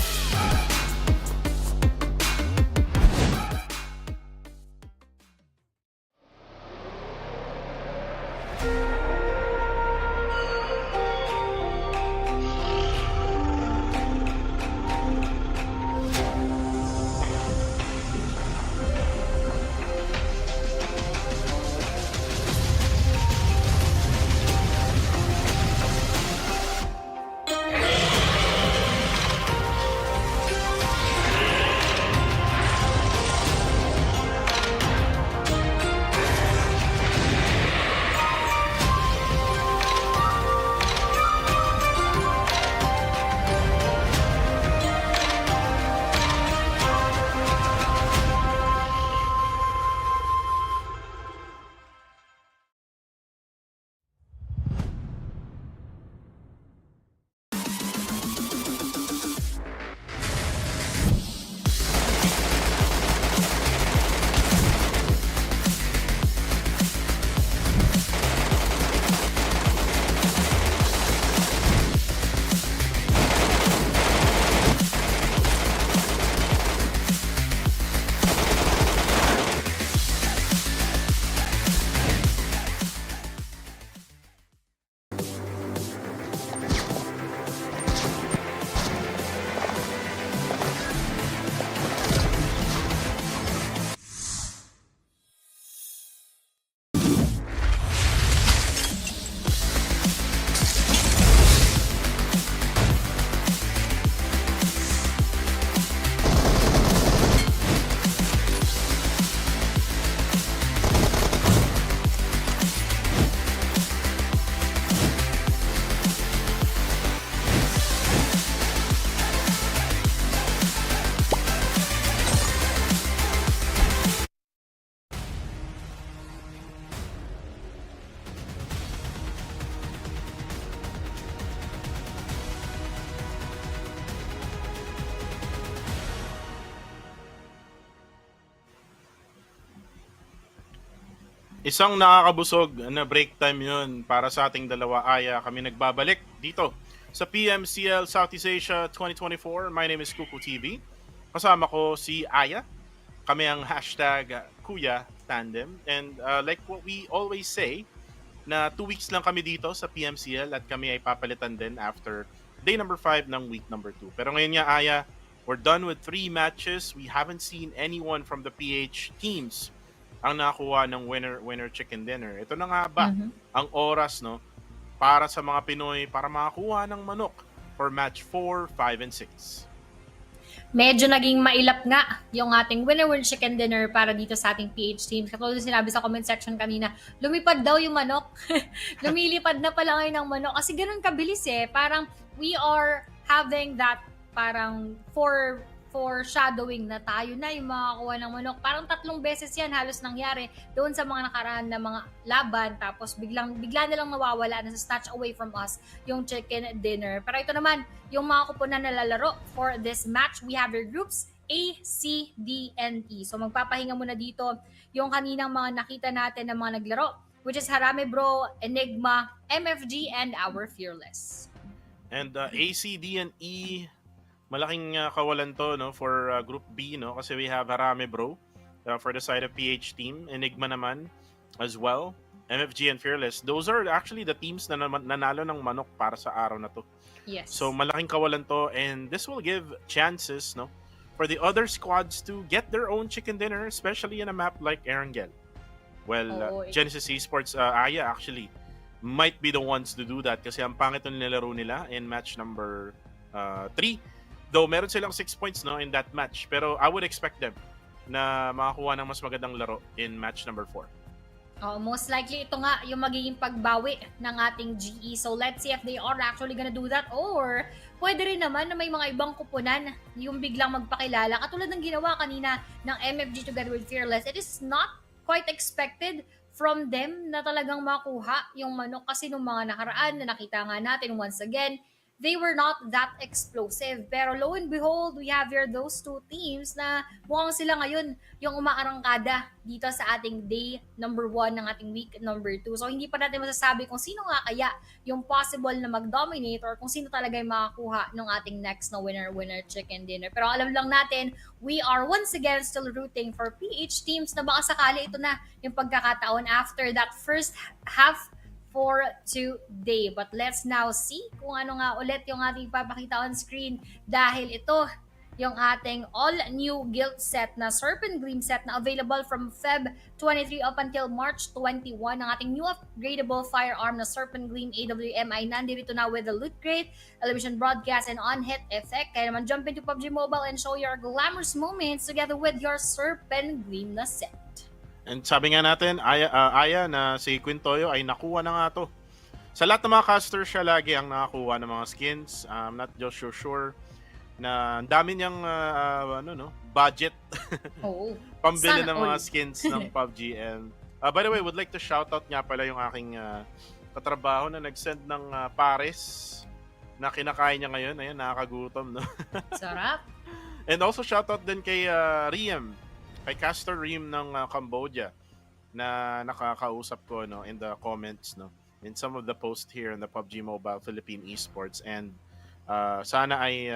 Isang nakakabusog na break time yun para sa ating dalawa. Aya, kami nagbabalik dito sa PMCL Southeast Asia 2024. My name is Kuku TV. Kasama ko si Aya. Kami ang hashtag Kuya Tandem. And like what we always say, na 2 weeks lang kami dito sa PMCL at kami ay papalitan din after day number 5 ng week number 2. Pero ngayon nga, Aya, we're done with 3 matches. We haven't seen anyone from the PH teams ang nakakuha ng winner chicken dinner. Ito na nga ba ang oras, no, para sa mga Pinoy para makakuha ng manok for match 4, 5, and 6? Medyo naging mailap nga yung ating winner chicken dinner para dito sa ating PH team. Katulad sinabi sa comment section kanina, lumipad daw yung manok. Lumilipad na pala ngayon ng manok. Kasi ganun kabilis eh. Parang we are having that parang foreshadowing na tayo na yung makakuha ng manok. Parang 3 beses yan halos nangyari doon sa mga nakaraan na mga laban. Tapos bigla na lang nawawala na sa snatch away from us yung chicken dinner. Pero ito naman, yung mga kupunan na lalaro for this match, we have your groups A, C, D, and E. So magpapahinga muna dito yung kaninang mga nakita natin na mga naglaro, which is Harame Bro, Enigma, MFG, and Our Fearless. And A, C, D, and E, malaking kawalan to, no, for Group B, no, kasi we have Harame Bro for the side of PH team, Enigma naman as well, MFG and Fearless. Those are actually the teams na nanalo ng manok para sa araw na to. Yes. So malaking kawalan to, and this will give chances, no, for the other squads to get their own chicken dinner, especially in a map like Erangel. Well, Genesis Esports, Aya actually might be the ones to do that kasi ang pangit ng nilaro nila in match number 3. Though meron silang 6 points, no, in that match, pero I would expect them na makakuha ng mas magandang laro in match number 4. Oh, most likely ito nga yung magiging pagbawi ng ating GE. So let's see if they are actually gonna do that, or pwede rin naman na may mga ibang kupunan yung biglang magpakilala katulad ng ginawa kanina ng MFG together with Fearless. It is not quite expected from them na talagang makuha yung manok kasi nung mga nakaraan na nakita nga natin once again, they were not that explosive. Pero lo and behold, we have here those 2 teams na mukhang sila ngayon yung umaarangkada dito sa ating day number 1 ng ating week number 2. So hindi pa natin masasabi kung sino nga kaya yung possible na mag-dominate or kung sino talaga yung makakuha ng ating next na winner chicken dinner. Pero alam lang natin, we are once again still rooting for PH teams na baka sakali ito na yung pagkakataon after that first half for today. But let's now see kung ano nga ulit yung ating papakita on screen dahil ito yung ating all-new guild set na Serpent Gleam set na available from Feb 23 up until March 21. Ang ating new upgradable firearm na Serpent Gleam AWM ay nandito na with the loot crate, elevation broadcast, and on-hit effect. Kaya naman jump into PUBG Mobile and show your glamorous moments together with your Serpent Gleam na set. And sabi nga natin, Aya, na si Quintoyo ay nakuha na nga to. Sa lahat ng mga casters, siya lagi ang nakakuha ng mga skins. I'm not just sure na ang dami niyang budget pambili ng mga skins ng PUBGM. By the way, would like to shout out nga pala yung aking katrabaho na nag-send ng pares na kinakain niya ngayon. Ayun, nakakagutom, no? Sarap. And also shout out din kay Riem, kay Caster Reem ng Cambodia na nakakausap ko, no, in the comments, no, in some of the posts here in the PUBG Mobile Philippine Esports, and sana ay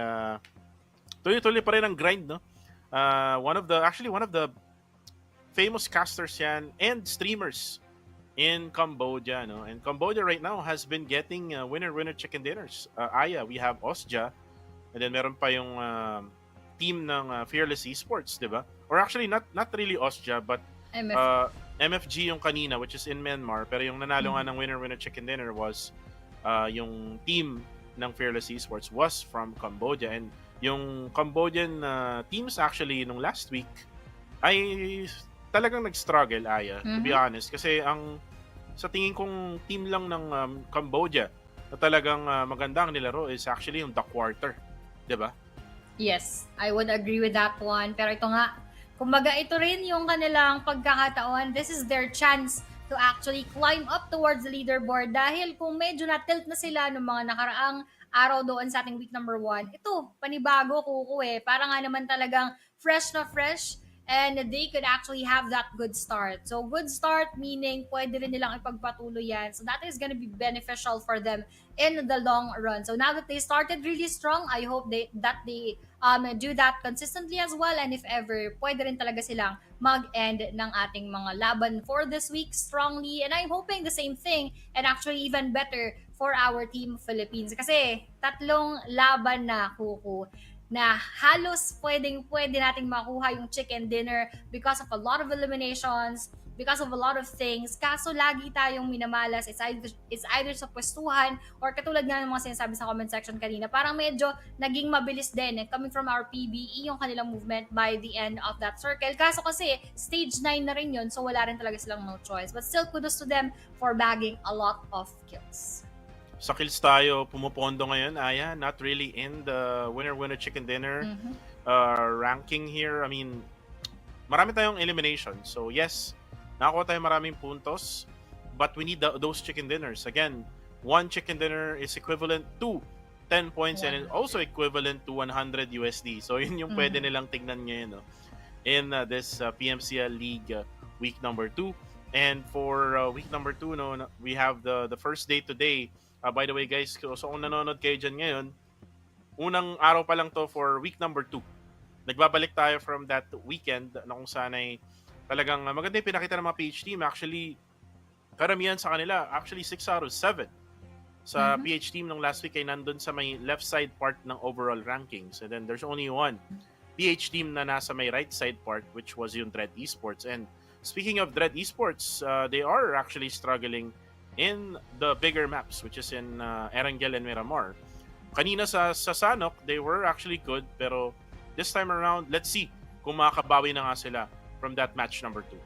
tuloy-tuloy pa rin ang grind, no. One of the famous casters yan and streamers in Cambodia, no, and Cambodia right now has been getting winner chicken dinners. Aya, we have Osja, and then meron pa yung team ng Fearless Esports, di ba? Or actually, not really Osja, but MFG yung kanina, which is in Myanmar. Pero yung nanalo nga ng winner chicken dinner was yung team ng Fearless Esports was from Cambodia. And yung Cambodian teams actually nung last week ay talagang nag-struggle, Aya, to be honest. Kasi sa tingin kong team lang ng Cambodia na talagang maganda ang nilaro is actually yung The Quarter. Diba? Yes, I would agree with that one. Pero ito nga, kumbaga ito rin yung kanilang pagkakataon. This is their chance to actually climb up towards the leaderboard dahil kung medyo na-tilt na sila ng mga nakaraang araw doon sa ating week number 1, ito, panibago kuko eh. Para nga naman talagang fresh na fresh and they could actually have that good start. So good start meaning pwede rin nilang ipagpatuloy yan. So that is gonna be beneficial for them in the long run. So now that they started really strong, I hope that they do that consistently as well, and if ever, pwede rin talaga silang mag-end ng ating mga laban for this week strongly, and I'm hoping the same thing and actually even better for our team Philippines. Kasi tatlong laban na, Kuku, na halos pwede nating makuha yung chicken dinner because of a lot of eliminations, because of a lot of things. Kaso lagi tayong minamalas. It's either sa pwestuhan or katulad nga ng mga sinasabi sa comment section kanina, parang medyo naging mabilis din coming from our PBE yung kanilang movement by the end of that circle. Kaso kasi stage 9 na rin yun, so wala rin talaga silang no choice. But still, kudos to them for bagging a lot of kills. Sa kills tayo pumupondo ngayon, Aya. Not really in the winner-winner chicken dinner ranking here. I mean, marami tayong elimination. So yes, nakakuha tayo maraming puntos, but we need those chicken dinners. Again, one chicken dinner is equivalent to 10 points and also equivalent to 100 USD. So yun yung pwede nilang tignan ngayon, no? In this PMCL League week number 2. And for week number 2, no, we have the first day today. By the way, guys, so kung nanonood kayo dyan ngayon, unang araw pa lang to for week number 2. Nagbabalik tayo from that weekend na kung saan ay talagang maganda yung pinakita ng mga PH team. Actually, karamihan sa kanila, actually 6 out of 7 sa PH team ng last week ay nandun sa may left side part ng overall rankings. And then there's only one PH team na nasa may right side part, which was yung Dread Esports. And speaking of Dread Esports, they are actually struggling in the bigger maps, which is in Erangel and Miramar. Kanina sa Sanhok, they were actually good, pero this time around, let's see kung makakabawi na nga sila from that match number 2.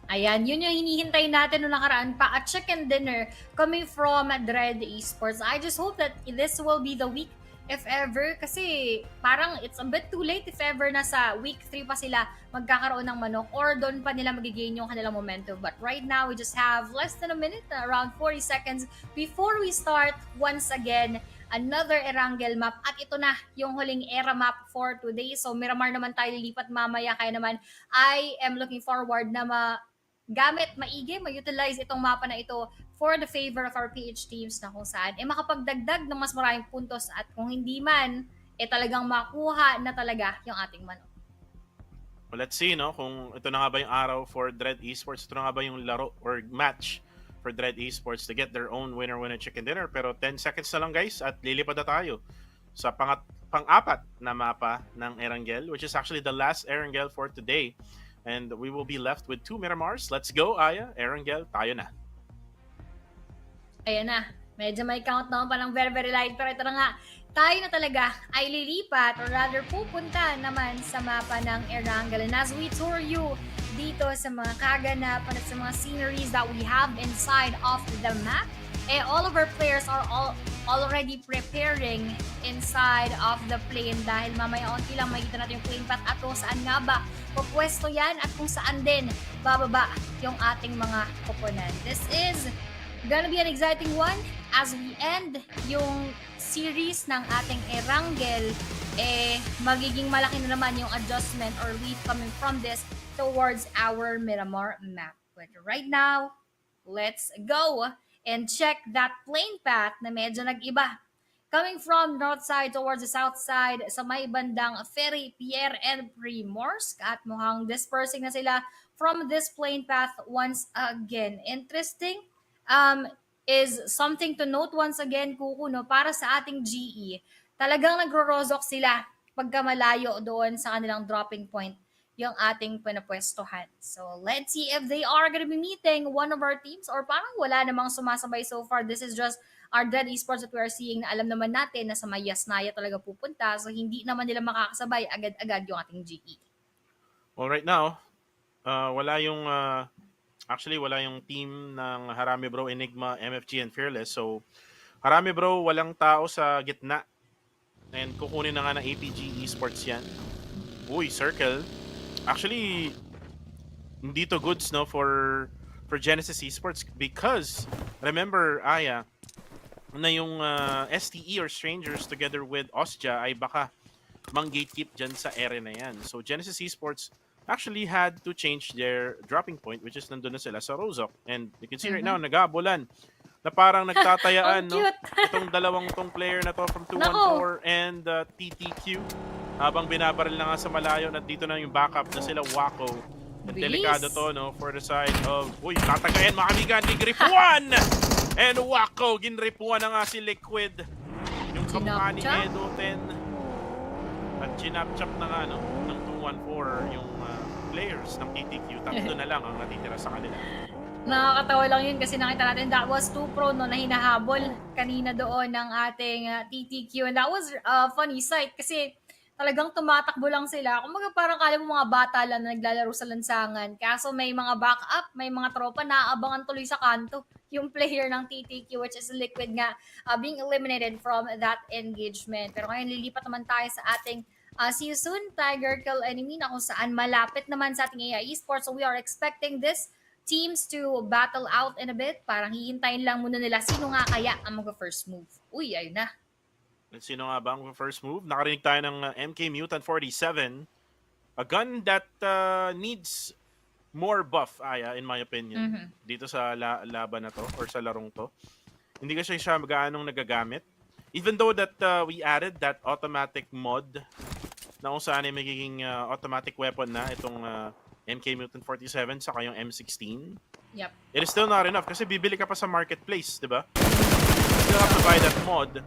Ayan, yun yung hinihintay natin noong nakaraan pa, a chicken dinner coming from Dread Esports. I just hope that this will be the week, if ever, kasi parang it's a bit too late if ever nasa week 3 pa sila magkakaroon ng manok or doon pa nila magigain yung kanilang momentum. But right now, we just have less than a minute, around 40 seconds before we start once again another Erangel map. At ito na yung huling era map for today. So Miramar naman tayo lilipat mamaya, kaya naman I am looking forward na gamit, maigi, ma-utilize itong mapa na ito for the favor of our PH teams na kung saan makapagdagdag ng mas maraming puntos at kung hindi man, talagang makuha na talaga yung ating manok. Well, let's see, no, kung ito na nga ba yung araw for Dread Esports, ito na nga ba yung laro or match for Dread Esports to get their own winner-winner chicken dinner. Pero 10 seconds na lang, guys, at lilipad na tayo sa pang-apat na mapa ng Erangel, which is actually the last Erangel for today. And we will be left with 2 Miramars. Let's go, Aya. Erangel, tayo na. Ayan na. Medyo may countdown pa ng very, very light. Pero ito na nga, tayo na talaga ay lilipat or rather pupunta naman sa mapa ng Erangel. And as we tour you dito sa mga kaganapan at sa mga sceneries that we have inside of the map, all of our players are already preparing inside of the plane dahil mamaya onti lang makikita natin yung plane path at kung saan nga ba pupwesto yan at kung saan din bababa yung ating mga koponan. This is gonna be an exciting one as we end yung series ng ating Erangel. Magiging malaki na naman yung adjustment or lead coming from this towards our Miramar map. But right now, let's go and check that plane path na medyo nag-iba. Coming from north side towards the south side sa may bandang Ferry, Pierre, and Primorsk. At mukhang dispersing na sila from this plane path once again. Interesting is something to note once again, Kuku, no, para sa ating GE. Talagang nagro-rozok sila pagka malayo doon sa kanilang dropping point yung ating pinapwestohan. So, let's see if they are gonna be meeting one of our teams or parang wala namang sumasabay so far. This is just our Dread Esports that we are seeing na alam naman natin na sa may Yasnaya talaga pupunta. So, hindi naman nila makakasabay agad-agad yung ating GE. Well, right now, wala yung team ng Harami Bro, Enigma, MFG, and Fearless. So, Harami Bro, walang tao sa gitna. And kukunin na nga ng APG Esports yan. Uy, Circle. Actually, hindi to goods, no, for Genesis Esports because, remember, Aya, na yung STE or Strangers together with Osja ay baka mang-gatekeep dyan sa area na yan. So, Genesis Esports actually had to change their dropping point, which is nandun na sila sa Rozok. And you can see right now, nag-aabulan na parang nagtatayaan, Ang no? cute. Itong dalawang tong player na to from Nako. 214 and TTQ. Habang binabaril na nga sa malayo, nandito na yung backup na sila Wako. And Bilis. delikado to, no? For the side of, uy, tatagayan mga kamigan ni Gripuan! And Wako, ginripuan na nga si Liquid. Yung kamukha ni Chinapchap. Edo 10. At chinapchap na nga, no? Ng 214 yung players ng TTQ. Tatlo na lang ang natitira sa kanila. Nakakatawa lang yun kasi nakita natin that was 2 pro no, na hinahabol kanina doon ng ating TTQ, and that was a funny sight kasi talagang tumatakbo lang sila. Kumbaga parang kala mo mga bata lang na naglalaro sa lansangan. Kaso may mga backup, may mga tropa na aabangan tuloy sa kanto yung player ng TTQ, which is Liquid nga, being eliminated from that engagement. Pero ngayon lilipat naman tayo sa ating see you soon, Tiger Kill Enemy, na kung saan malapit naman sa ating AI Esports. So we are expecting this teams to battle out in a bit. Parang hihintayin lang muna nila sino nga kaya ang mag-first move. Uy, ayun na. Sino nga ba ang first move? Nakarinig tayo ng MK Mutant 47. A gun that needs more buff, Aya, in my opinion. Dito sa laban na to, or sa larong to. Hindi kasi siya gaanong nagagamit. Even though that we added that automatic mod na kung saan ay magiging automatic weapon na itong MK Mutant 47 saka yung M16. Yep. It is still not enough kasi bibili ka pa sa marketplace, di ba? You still have to buy that mod.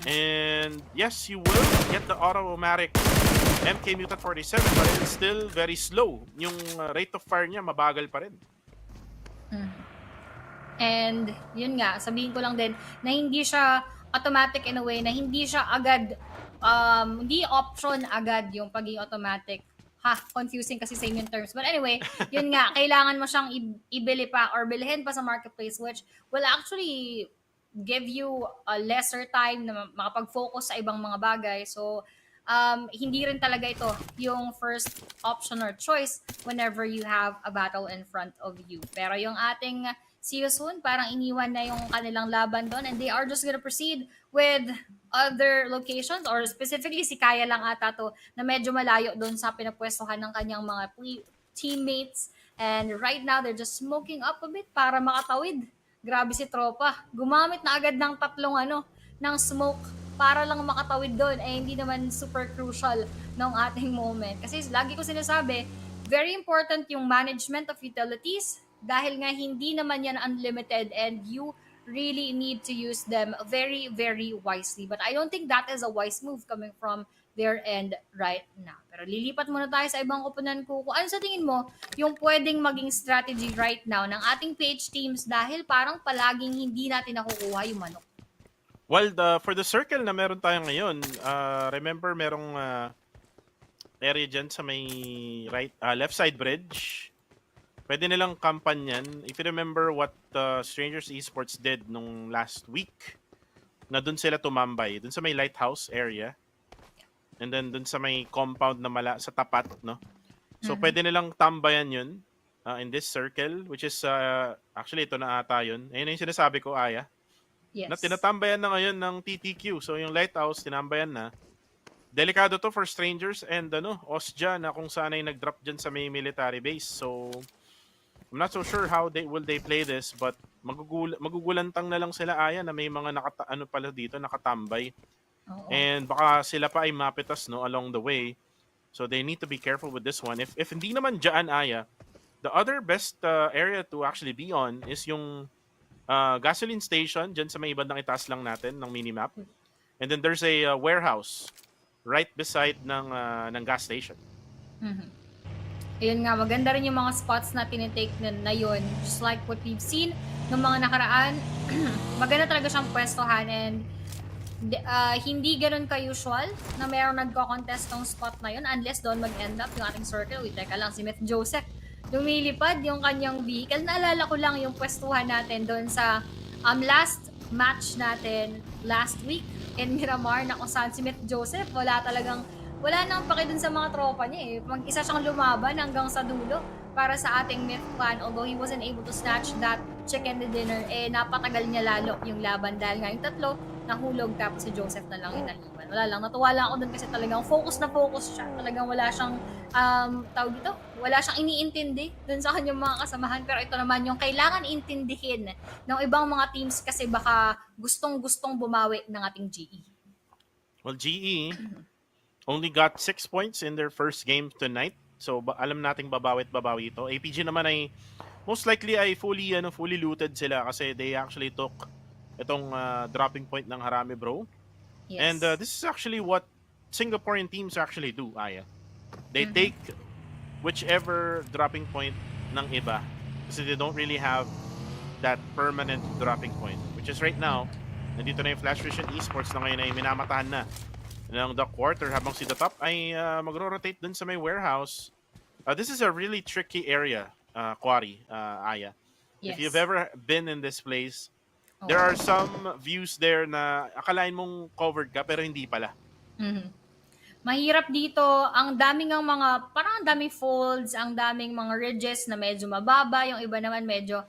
And yes, you will get the automatic MK Mutant 47, but it's still very slow. Yung rate of fire niya mabagal pa rin. And yun nga, sabihin ko lang din na hindi siya automatic in a way na hindi siya agad, hindi option agad yung pagiging automatic. Confusing kasi same yung terms. But anyway, yun nga, kailangan mo siyang ibili pa or bilhin pa sa marketplace, which will actually give you a lesser time na makapag-focus sa ibang mga bagay. So, hindi rin talaga ito yung first option or choice whenever you have a battle in front of you. Pero yung ating see you soon, parang iniwan na yung kanilang laban doon, and they are just gonna proceed with other locations, or specifically si Kaya lang ata to na medyo malayo doon sa pinapwestuhan ng kanyang mga teammates. And right now, they're just smoking up a bit para makatawid. Grabe si tropa. Gumamit na agad ng tatlong ng smoke para lang makatawid doon. Eh, hindi naman super crucial ng ating moment. Kasi lagi ko sinasabi, very important yung management of utilities dahil nga hindi naman yan unlimited and you really need to use them very, very wisely. But I don't think that is a wise move coming from their end right now. Pero lilipat muna tayo sa ibang koponan ko. Kung ano sa tingin mo yung pwedeng maging strategy right now ng ating PH teams dahil parang palaging hindi natin nakukuha yung manok. Well, for the circle na meron tayo ngayon, remember merong area dyan sa may left side bridge. Pwede nilang kampanyan. If you remember what Strangers Esports did nung last week, na dun sila tumambay, dun sa may lighthouse area. And then dun sa may compound na sa tapat, no? So pwede nilang tambayan yun in this circle, which is actually ito na ata yun. Ayun yung sinasabi ko, Aya. Yes. Na tinatambayan na ngayon ng TTQ. So yung lighthouse, tinambayan na. Delikado to for Strangers and Osja na kung saan ay nag-drop dyan sa may military base. So I'm not so sure how will they play this, but magugulantang na lang sila, Aya, na may mga pala dito, nakatambay. Oo. And baka sila pa ay mapitas along the way. So they need to be careful with this one. If hindi naman dyan, Aya, the other best area to actually be on is yung gasoline station dyan sa may ibandang itaas lang natin ng minimap. And then there's a warehouse right beside ng gas station. Ayun nga, maganda rin yung mga spots na tinitake na yun. Just like what we've seen ng mga nakaraan. Maganda talaga siyang pwestohan, and hindi ganun ka-usual na mayroong nagko-contest ng spot na yun unless doon mag-end up yung ating circle. Wait, teka lang, si Myth Joseph lumilipad yung kanyang vehicle. Naalala ko lang yung pwestuhan natin doon sa last match natin last week in Miramar na kung saan si Myth Joseph wala nang paki dun sa mga tropa niya eh. Mag-isa siyang lumaban hanggang sa dulo para sa ating Myth clan. Although he wasn't able to snatch that chicken dinner, napatagal niya lalo yung laban dahil nga yung tatlo nahulog tapos si Joseph na lang yung naliwan. wala lang. Natuwa lang ako dun kasi talagang focus na focus siya. Talagang wala siyang, tawag dito, wala siyang iniintindi dun sa kanyang mga kasamahan. Pero ito naman yung kailangan intindihin ng ibang mga teams kasi baka gustong-gustong bumawi ng ating GE. Well, GE only got 6 points in their first game tonight. So alam nating babawi ito. APG naman ay most likely ay fully looted sila kasi they actually took itong dropping point ng Harami Bro. Yes. And this is actually what Singaporean teams actually do, Aya. They take whichever dropping point ng iba kasi they don't really have that permanent dropping point. Which is right now, nandito na yung Flash Vision Esports na ngayon ay minamatahan na ng the quarter habang si the top ay magro-rotate dun sa may warehouse. This is a really tricky area, Quarry, Aya. Yes. If you've ever been in this place, there are some views there na akalain mong covered ka pero hindi pala. Mahirap dito, ang daming parang ang daming folds, ang daming mga ridges na medyo mababa, yung iba naman medyo,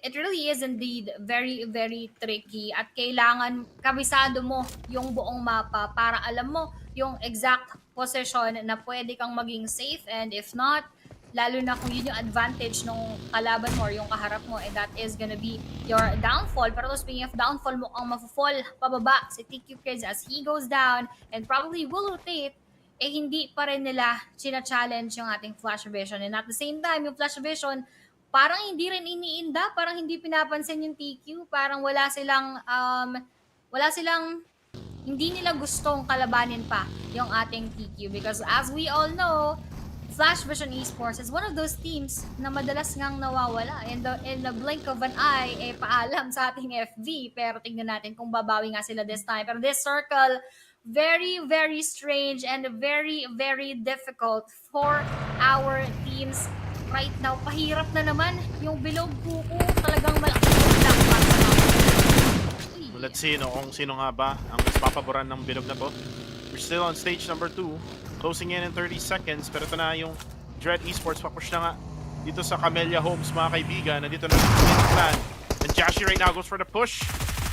it really is indeed very, very tricky at kailangan kabisado mo yung buong mapa para alam mo yung exact position na pwede kang maging safe and if not, lalo na kung yun yung advantage ng kalaban mo or yung kaharap mo, and that is gonna be your downfall. Pero speaking of downfall, mukhang maffall pababa si TQ Kids as he goes down and probably will rotate, hindi pa rin nila china-challenge yung ating Flash Vision. And at the same time, yung Flash Vision, parang hindi rin iniinda, parang hindi pinapansin yung TQ, parang wala silang, hindi nila gustong kalabanin pa yung ating TQ because as we all know, Flash Vision Esports is one of those teams na madalas ngang nawawala. In the blink of an eye, paalam sa ating FV. Pero tingnan natin kung babawi nga sila this time. Pero this circle, very, very strange and very, very difficult for our teams right now. Pahirap na naman yung bilog kuko. Talagang malaking lang. Let's see kung sino nga ba ang mas papaboran ng bilog na to. We're still on stage number 2. Closing in 30 seconds. Pero ito na yung Dread Esports. Papush na nga dito sa Camellia Homes, mga kaibigan. Nandito na yung plan. And Jashi right now goes for the push.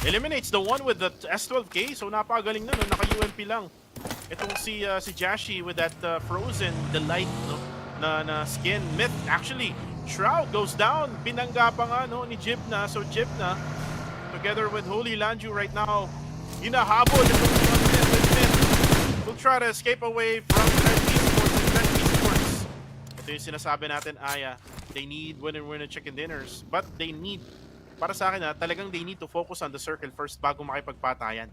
Eliminates the one with the S12K. So napakagaling na, no? Naka-UMP lang. Itong si Jashi with that Frozen Delight, no? na skin. Myth, actually. Shroud goes down. Pinangga pa nga, no? Ni Jibna. So Jibna, together with Holy Lanju right now, hinahabol itong Myth. Will try to escape away from Red Esports and Red Esports. Ito yung sinasabi natin, Aya. They need winner chicken dinners. But they need, para sa akin talagang they need to focus on the circle first bago makipagpatayan.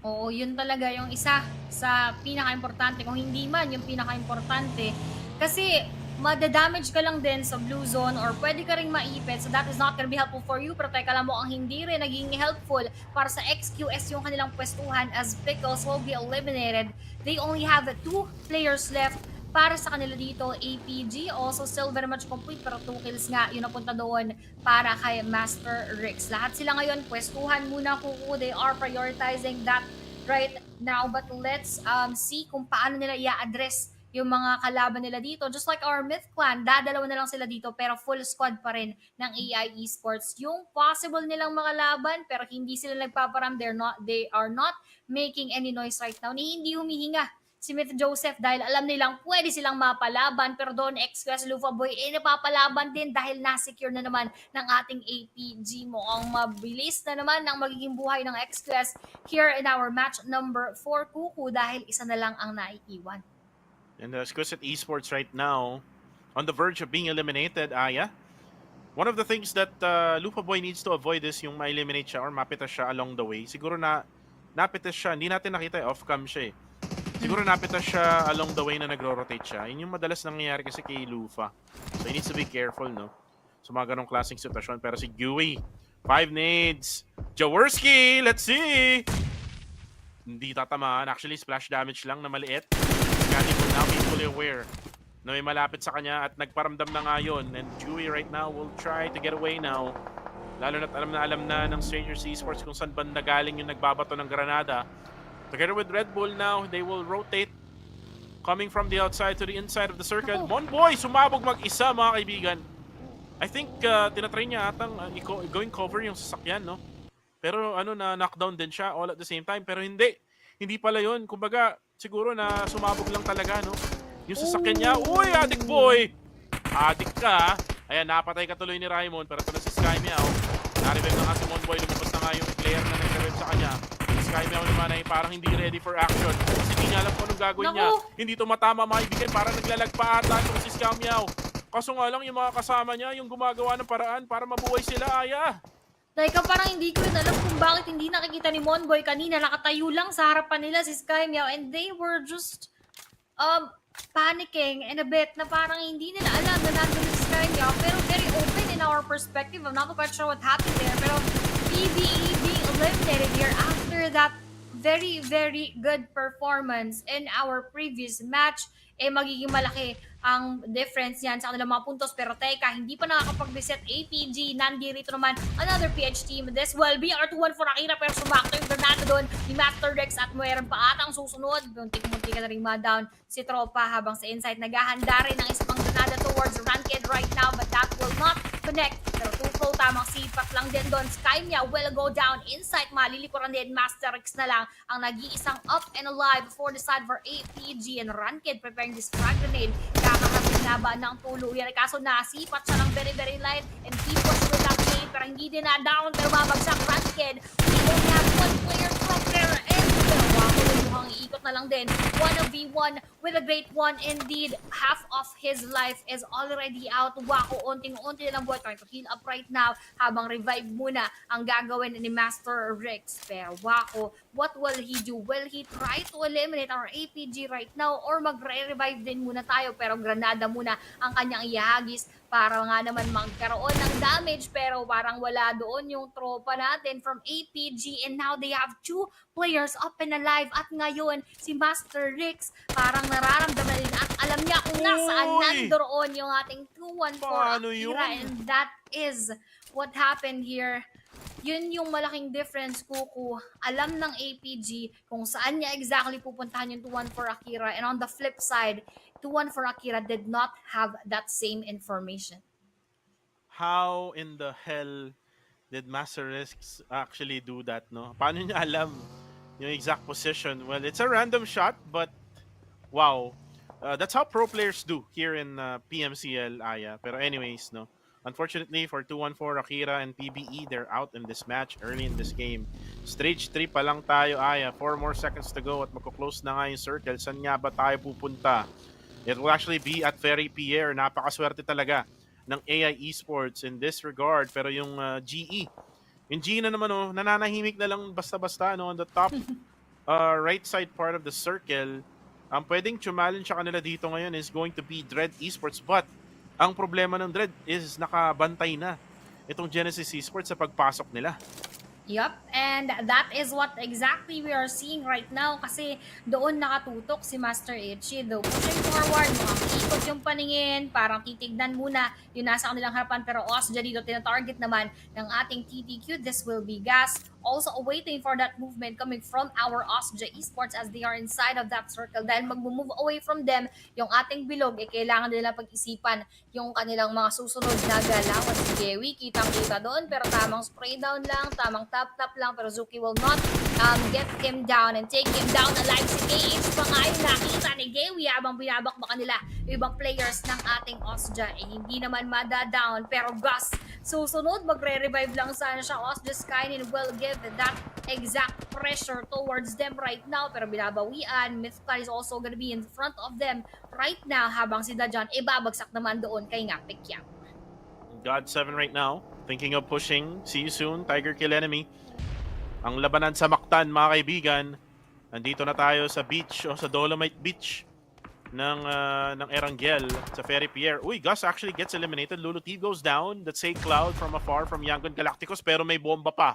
Oo, yun talaga yung isa sa pinaka-importante. Kung hindi man yung pinaka-importante. Kasi madadamage ka lang din sa blue zone or pwede ka ring maipit. So that is not gonna be helpful for you. Pero teka lang mo, ang hindi rin naging helpful para sa XQS yung kanilang pwestuhan as Pickles will be eliminated. They only have 2 players left para sa kanila dito. APG also still very much complete pero 2 kills nga yung napunta doon para kay Master Rix. Lahat sila ngayon pwestuhan muna kuku. They are prioritizing that right now. But let's see kung paano nila i-address yung mga kalaban nila dito. Just like our Myth Clan, dadalawa na lang sila dito pero full squad pa rin ng AI Esports. Yung possible nilang makalaban pero hindi sila nagpaparam. They are not making any noise right now. Hindi humihinga si Myth Joseph dahil alam nilang pwede silang mapalaban pero doon XQS Lufa Boy napapalaban din dahil na-secure na naman ng ating APG mo. Ang mabilis na naman ng magiging buhay ng XQS here in our match number 4 kuku dahil isa na lang ang naiiwan. And Exquisite Esports right now on the verge of being eliminated, Aya. One of the things that Lupa Boy needs to avoid is yung ma-eliminate siya or mapitas siya along the way. Siguro na napitas siya. Hindi natin nakita off-cam siya eh. Siguro napitas siya along the way na nagro-rotate siya. Yun yung madalas nangyayari kasi kay Lufa. So he needs to be careful, no? So mga ganong klaseng sitwasyon. Pero si Gui, 5 nades. Jaworski, let's see! Hindi tatamaan. Actually, splash damage lang na maliit. Gani will now be fully aware na may malapit sa kanya at nagparamdam na nga yun. And Dewey right now will try to get away now. Lalo na't alam na ng Stranger Esports kung saan banda galing yung nagbabato ng granada. Together with Red Bull now, they will rotate. Coming from the outside to the inside of the circle. Monboy, sumabog mag-isa mga kaibigan. I think tinatry niya atang going cover yung sasakyan, no? Pero na knockdown din siya all at the same time. Pero hindi hindi pala yun. Kumbaga, siguro na sumabog lang talaga, no? Yung sasakyan niya, uy, adik boy! Adik ka, ayan, napatay ka tuloy ni Raymond, pero ito na si Sky Meow. Na-revive na nga si Monboy, lumabas na nga yung player na nag-revive sa kanya. Si Sky Meow naman ay parang hindi ready for action. Kasi hindi niya alam kung anong gagawin niya. Hindi tumatama mga ibigay, parang naglalag pa ata itong si Sky Meow. Kaso nga lang yung mga kasama niya, yung gumagawa ng paraan para mabuhay sila, Aya. Like, parang hindi ko rin alam kung bakit hindi nakikita ni Monboy kanina. Nakatayo lang sa harapan nila si Sky Meow and they were just panicking and a bit na parang hindi nila alam na nandun si Sky Meow. Pero very open in our perspective. I'm not quite sure what happened there. Pero PBE being eliminated here after that very, very good performance in our previous match, magiging malaki ang difference yan sa kanilang mga puntos. Pero teka, hindi pa nakakapag-reset APG. Nandito naman another PH team. This will be our 2-1 for Akira, pero sumakto yung granada doon ni Master Rex at mayroon pa atang susunod. Muntik-muntik ka na rin ma-down si Tropa habang sa inside naghahanda rin ng isang granada towards Ranked right now, but that will not connect. Pero 2-pro, tamang sipat lang din doon. Sky Meow will go down inside. Malilikuran din. Master Rex na lang ang nag-iisang up and alive for the side for APG and Ranked preparing this frag grenade. Kakahapin na ba ng tuluyan? Kaso nasipat siya ng very, very light and keep push with that grenade, pero hindi din na down, pero mabagsak Ranked. We don't have one player from there and mukhang iikot na lang din. 1v1 with a great one indeed. Half of his life is already out. Wako, unting-unti na lang buhay. Trying to heal up right now habang revive muna ang gagawin ni Master Rex. Pero Wako, what will he do? Will he try to eliminate our APG right now or magre-revive din muna tayo? Pero granada muna ang kanyang ihagis para nga naman magkaroon ng damage, pero parang wala doon yung tropa natin from APG and now they have 2 players up and alive at ngayon si Master Rex parang nararamdaman din at alam niya kung nasaan nandoon yung ating 2-1 for Akira and that is what happened here. Yun yung malaking difference, Kuku. Alam ng APG kung saan niya exactly pupuntahan yung 2-1 for Akira, and on the flip side, 2-1 for Akira did not have that same information. How in the hell did Master Risks actually do that, no? Paano niya alam yung exact position? Well, it's a random shot, but wow. That's how pro players do here in PMCL, Aya. Pero anyways, no? Unfortunately, for 2-1-4, Akira and PBE, they're out in this match early in this game. Stage 3 pa lang tayo, Aya. 4 more seconds to go at magko-close na nga yung circle. Saan nga ba tayo pupunta? It will actually be at Ferry Pier. Napakaswerte talaga ng AI Esports in this regard. Pero yung GE, yung GE na naman, oh, nananahimik na lang basta-basta, no, on the top right side part of the circle. Ang pwedeng challenge sa kanila dito ngayon is going to be Dread Esports, but ang problema ng Dread is nakabantay na itong Genesis Esports sa pagpasok nila. Yup, and that is what exactly we are seeing right now kasi doon nakatutok si Master Ichi. Though pushing forward, mukhang ikot yung paningin, parang titignan muna yung nasa kanilang harapan, pero Osja dito tinatarget naman ng ating TTQ. This will be Gas. Also awaiting for that movement coming from our Osja Esports as they are inside of that circle. Dahil mag-move away from them, yung ating bilog, kailangan nila pag-isipan yung kanilang mga susunod na galawan. Si Gewi, kitang-kita doon, pero tamang spray down lang, tamang tap-tap lang, pero Zuki will not get him down and take him down alive. Si KH pa nga yung nakita ni Gewi habang binabakbakan nila yung ibang players ng ating Osja. Hindi naman mada-down, pero Gus, susunod, magre-revive lang sana siya. Osja Skynin will give that exact pressure towards them right now, pero binabawian. Mythcar is also gonna be in front of them right now habang si Dajan babagsak naman doon kay Ngapik Yap. God 7 right now, thinking of pushing. See you soon, Tiger Kill Enemy. Ang labanan sa Mactan, mga kaibigan. Nandito na tayo sa beach o sa Dolomite Beach ng Erangel sa Ferry Pier. Uy, Gus actually gets eliminated. Lulutiv goes down. That's a cloud from afar from Yangon Galacticos, pero may bomba pa.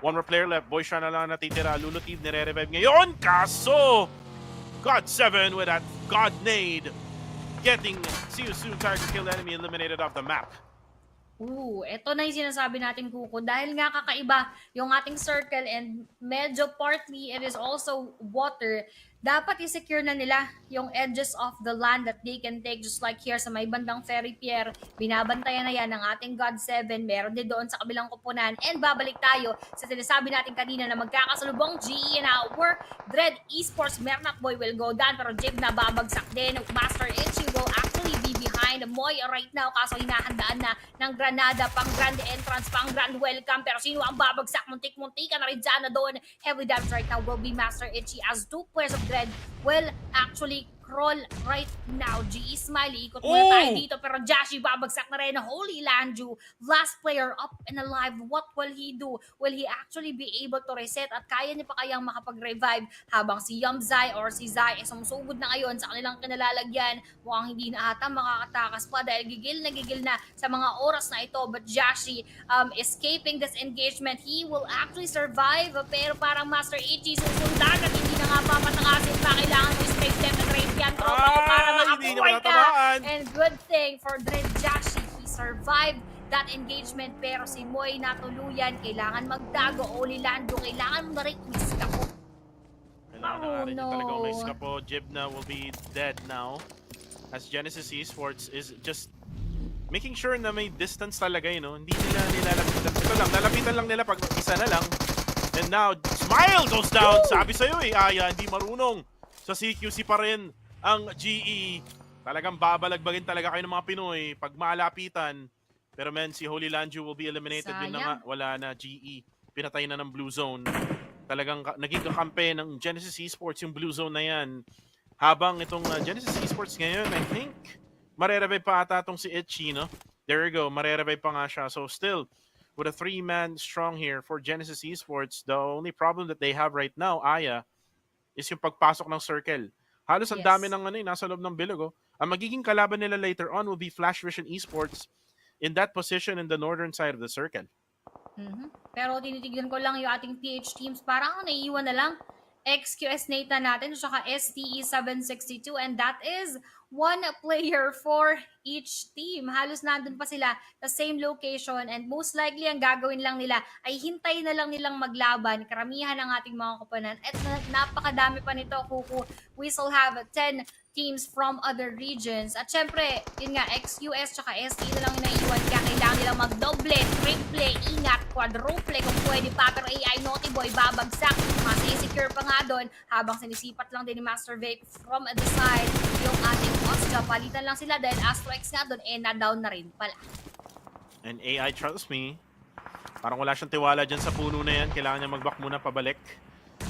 One more player left. Boy, siya na lang natitira. Lulutiv nire-revive ngayon. Kaso, God 7 with that God nade. Getting See you soon, Tiger Kill Enemy eliminated off the map. Eto na yung sinasabi natin, Kuko. Dahil nga kakaiba yung ating circle and medyo partly it is also water, dapat i-secure na nila yung edges of the land that they can take, just like here sa may bandang Ferry Pier. Binabantayan na yan ng ating God 7. Meron din doon sa kabilang kupunan. And babalik tayo sa sinasabi natin kanina na magkakasalubong GE and our Dread Esports. Mernat Boy will go down, pero Jib na babagsak din. Master Itchy will actually be behind Moy right now, kaso hinahandaan na ng Granada pang grand entrance, pang grand welcome. Pero sino ang babagsak? Muntik-muntika na rin dyan na doon. Heavy damage right now will be Master Itchy as 2 players of Dread will actually crawl right now. GE Smiley, ikot muna tayo dito, pero Jashi babagsak na rin. Holy Lanju, last player up and alive. What will he do? Will he actually be able to reset at kaya niya pa kayang makapag-revive habang si Yumzai or si Zai sumusugod na ngayon sa kanilang kinalalagyan? Mukhang hindi na ata makakatakas pa dahil gigil na sa mga oras na ito. But Jashi escaping this engagement, he will actually survive, pero parang Master Ichi susundan at hindi na nga papatakasin pa. Kailangan mo straight left and right yan, tropa ko, para makakuhay ka. And good thing for Dread Jashi, he survived that engagement, pero si Moy natuluyan. Kailangan magtago. Oli Lando, kailangan mo na rin miska po. Kailangan na nga rin yung talagang may po. Jibna will be dead now as Genesis Esports is just making sure na may distance talaga, hindi nila nilalapitan. Ito lang, lalapitan lang nila pag isa na lang. And now, Smile goes down. Sabi sa'yo Aya, hindi marunong. Sa CQC pa rin ang GE. Talagang babalagbagin talaga kayo ng mga Pinoy pag malapitan. Pero men, si Holy Lanju will be eliminated. Yun na nga, wala na GE. Pinatay na ng Blue Zone. Talagang naging kakampi ng Genesis Esports yung Blue Zone na yan. Habang itong Genesis Esports ngayon, I think, marerevive pa ata itong si Itchy, no? There you go, marerevive pa nga siya. So still, with a 3-man strong here for Genesis Esports, the only problem that they have right now, Aya, is yung pagpasok ng circle. Halos ang dami ng nasa loob ng bilog. Ang magiging kalaban nila later on will be Flash Vision Esports in that position in the northern side of the circle. Pero tinitignan ko lang yung ating PH teams, parang naiiwan na lang XQS Nathan natin, saka STE 762, and that is 1 player for each team. Halos nandun pa sila sa same location, and most likely ang gagawin lang nila ay hintay na lang nilang maglaban. Karamihan ng ating mga koponan. At napakadami pa nito, Kuku. We still have 10 teams from other regions. At syempre, yun nga, XQS tsaka ST na lang yung naiiwan. Kaya kailangan nilang magdoble, triple, ingat, quadruple kung pwede pa. Pero AI Naughty Boy babagsak. Mas insecure pa nga doon habang sinisipat lang din ni Master Vape from the side yung ating Osja. Palitan lang sila dahil Astro X nga doon, na-down na rin pala. And AI, trust me, parang wala siyang tiwala dyan sa puno na yan. Kailangan niya mag-back muna pabalik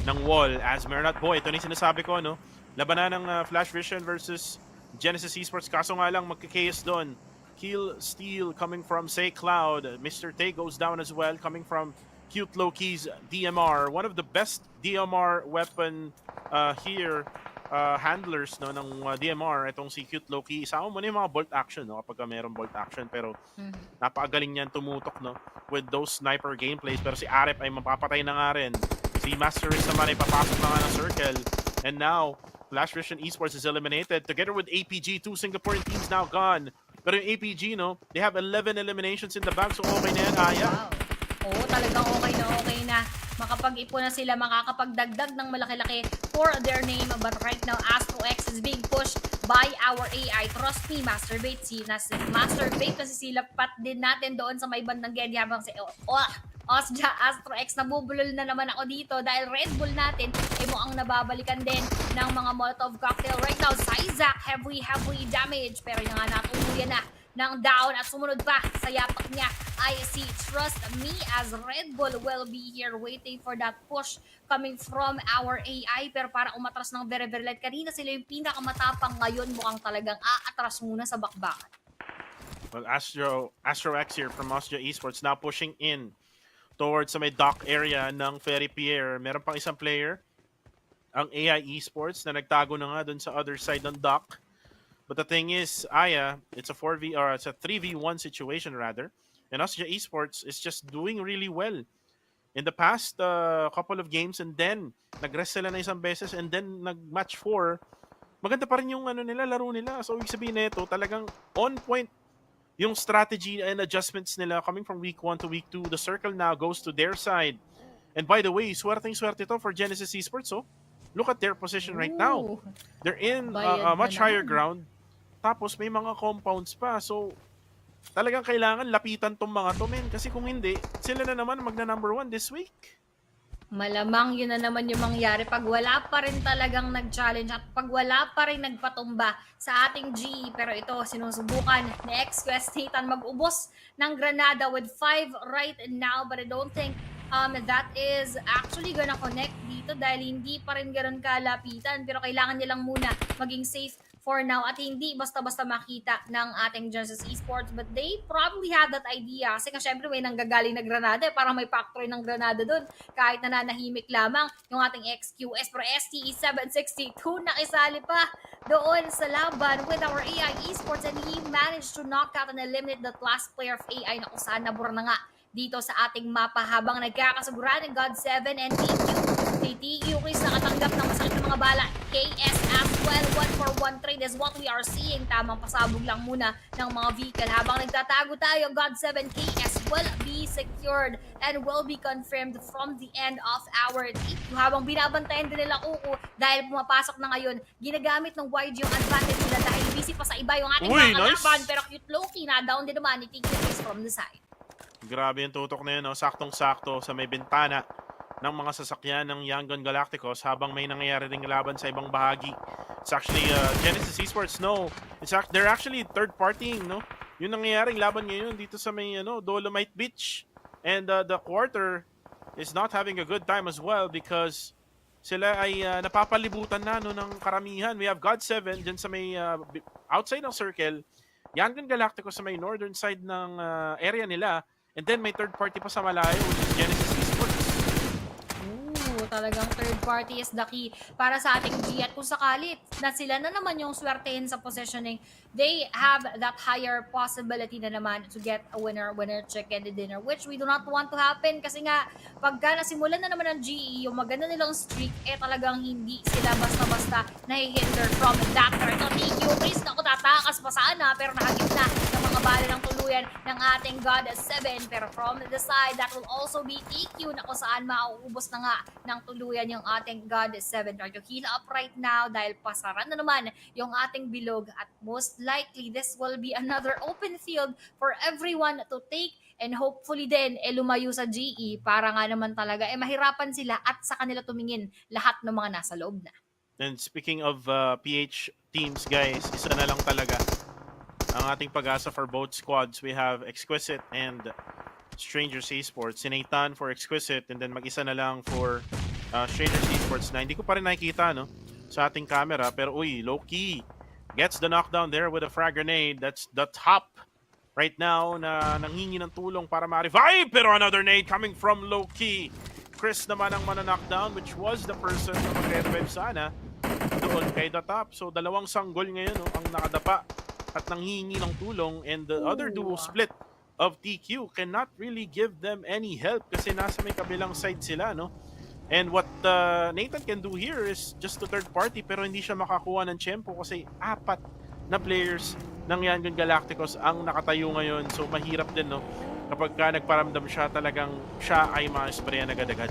ng wall. As Mernat Boy, ito na yung sinasabi ko, no? Labanan ng Flash Vision versus Genesis Esports. Kaso nga lang, magkikayos doon. Kill Steal coming from Say Cloud. Mr. Tay goes down as well, coming from Cute Loki's DMR. One of the best DMR weapon here. Handlers no ng DMR, itong si Cute Loki. Isama mo na yung mga bolt action, no, kapag mayroong bolt action. Pero napakagaling niyan tumutok, no, with those sniper gameplays. Pero si Arep ay mapapatay na nga rin. Si Masteris naman ay papasok na nga ng circle. And now, Flash Vision Esports is eliminated together with APG. 2 Singaporean teams now gone. Pero yung APG, no, they have 11 eliminations in the bag. So okay na yan, Aya. Wow. Oo, talagang okay na. Makapag-ipon na sila, makakapagdagdag ng malaki-laki for their name. But right now, Astro X is being pushed by our AI. Trust me, Master Bait, nasisilapat din natin doon sa may bandang Gedi habang si Osja Astro X, nabubulol na naman ako dito dahil Red Bull natin ay mukhang nababalikan din ng mga Molotov cocktail. Right now, Isaac, heavy damage, pero yung nga natuluyan na ng down at sumunod pa sa yapak niya. I see, trust me, as Red Bull will be here waiting for that push coming from our AI. Pero para umatras ng very light, kanina sila yung pinakamatapang, ngayon mukhang talagang aatras muna sa bakbakan. Well, Astro X here from Osja Esports now pushing in towards sa may dock area ng Ferry Pier. Meron pang isang player, ang AI Esports, na nagtago na nga dun sa other side ng dock. But the thing is, Aya, it's a 3v1 situation rather. And Osja Esports is just doing really well. In the past couple of games, and then nag-rest sila na isang beses, and then nag-match 4. Maganda pa rin yung laro nila. So, ibig sabihin nito, talagang on point yung strategy and adjustments nila coming from week 1 to week 2, the circle now goes to their side. And by the way, swerte to for Genesis Esports. Oh. Look at their position right now. Ooh, They're in bayad a na much higher naman. ground. Tapos may mga compounds pa. So, talagang kailangan lapitan tong mga to, men. Kasi kung hindi, sila na naman magna number 1 this week. Malamang yun na naman yung mangyari pag wala pa rin talagang nag-challenge at pag wala pa rin nagpatumba sa ating GE. Pero ito, sinusubukan ni ex-Quest Nathan mag-ubos ng Granada with 5 right now. But I don't think that is actually gonna connect dito dahil hindi pa rin ganun kalapitan. Pero kailangan nilang muna maging safe for now at hindi basta-basta makita ng ating Genesis Esports. But they probably have that idea kasi nga syempre may nanggagaling na Granada para may factory ng Granada dun kahit nananahimik lamang yung ating XQS. Pero STE 762 nakisali pa doon sa laban with our AI Esports and he managed to knock out and eliminate that last player of AI na kung saan nabura na nga dito sa ating mapa habang nagkakasuguran ng God7 and TQ Chris nakatanggap ng masakit na mga bala. KS as well, 1-for-1 trade is what we are seeing. Tamang pasabog lang muna ng mga vehicle habang nagtatago tayo. God7 KS will be secured and will be confirmed from the end of our TQ. Habang binabantayan din nila Kuku dahil pumapasok na ngayon, ginagamit ng YG yung advantage nila dahil busy pa sa iba yung ating mga kalaban. Pero cute Loki na down din naman ni TQ Chris from the side. Grabe yung tutok na yun, no? Saktong-sakto sa may bintana ng mga sasakyan ng Yangon Galacticos habang may nangyayari ring laban sa ibang bahagi. It's actually Genesis Esports, no. They're actually third-partying, no. Yung nangyayaring laban ngayon dito sa may Dolomite Beach. And the quarter is not having a good time as well because sila ay napapalibutan na no, ng karamihan. We have God7 dyan sa may outside ng circle. Yangon Galacticos sa may northern side ng area nila. And then may third party pa sa malayo which is Genesis Esports. Talagang third party is the key para sa ating G at kung sakali na sila na naman yung swertehin sa positioning, they have that higher possibility na naman to get a winner chicken dinner which we do not want to happen kasi nga pagka nasimulan na naman ng GE yung maganda nilang streak talagang hindi sila basta-basta nahihinder from that. Pero ito TQ Chris na tatakas pa sana pero nakagitna ng mga bala ng tuluyan ng ating God7 pero from the side that will also be TQ na kung saan mauubos na nga ng tuluyan yung ating God7. Try to heal up right now dahil pasaran na naman yung ating bilog at most likely this will be another open field for everyone to take and hopefully din lumayo sa GE para nga naman talaga mahirapan sila at sa kanila tumingin lahat ng mga nasa loob na. And speaking of PH teams guys, isa na lang talaga ang ating pag-asa for both squads. We have Exquisite and Strangers Esports. Si Nathan for Exquisite and then mag-isa na lang for Strangers Esports na hindi ko pa rin nakikita no, sa ating camera. Pero uy, Loki gets the knockdown there with a frag grenade. That's the top right now na nanghingi ng tulong para ma-revive. Pero another nade coming from Loki. Chris naman ang mana-knockdown which was the person na mag-revive sana doon kay the top. So dalawang sanggol ngayon no, ang nakadapa at nanghingi ng tulong and the other duo split of TQ cannot really give them any help kasi nasa may kabilang side sila no. And what Nathan can do here is just to third party pero hindi siya makakuha ng tiyempo kasi 4 na players ng Yangon Galacticos ang nakatayo ngayon. So mahirap din no kapag ka nagparamdam siya talagang siya ay ma-sprayan agad-agad.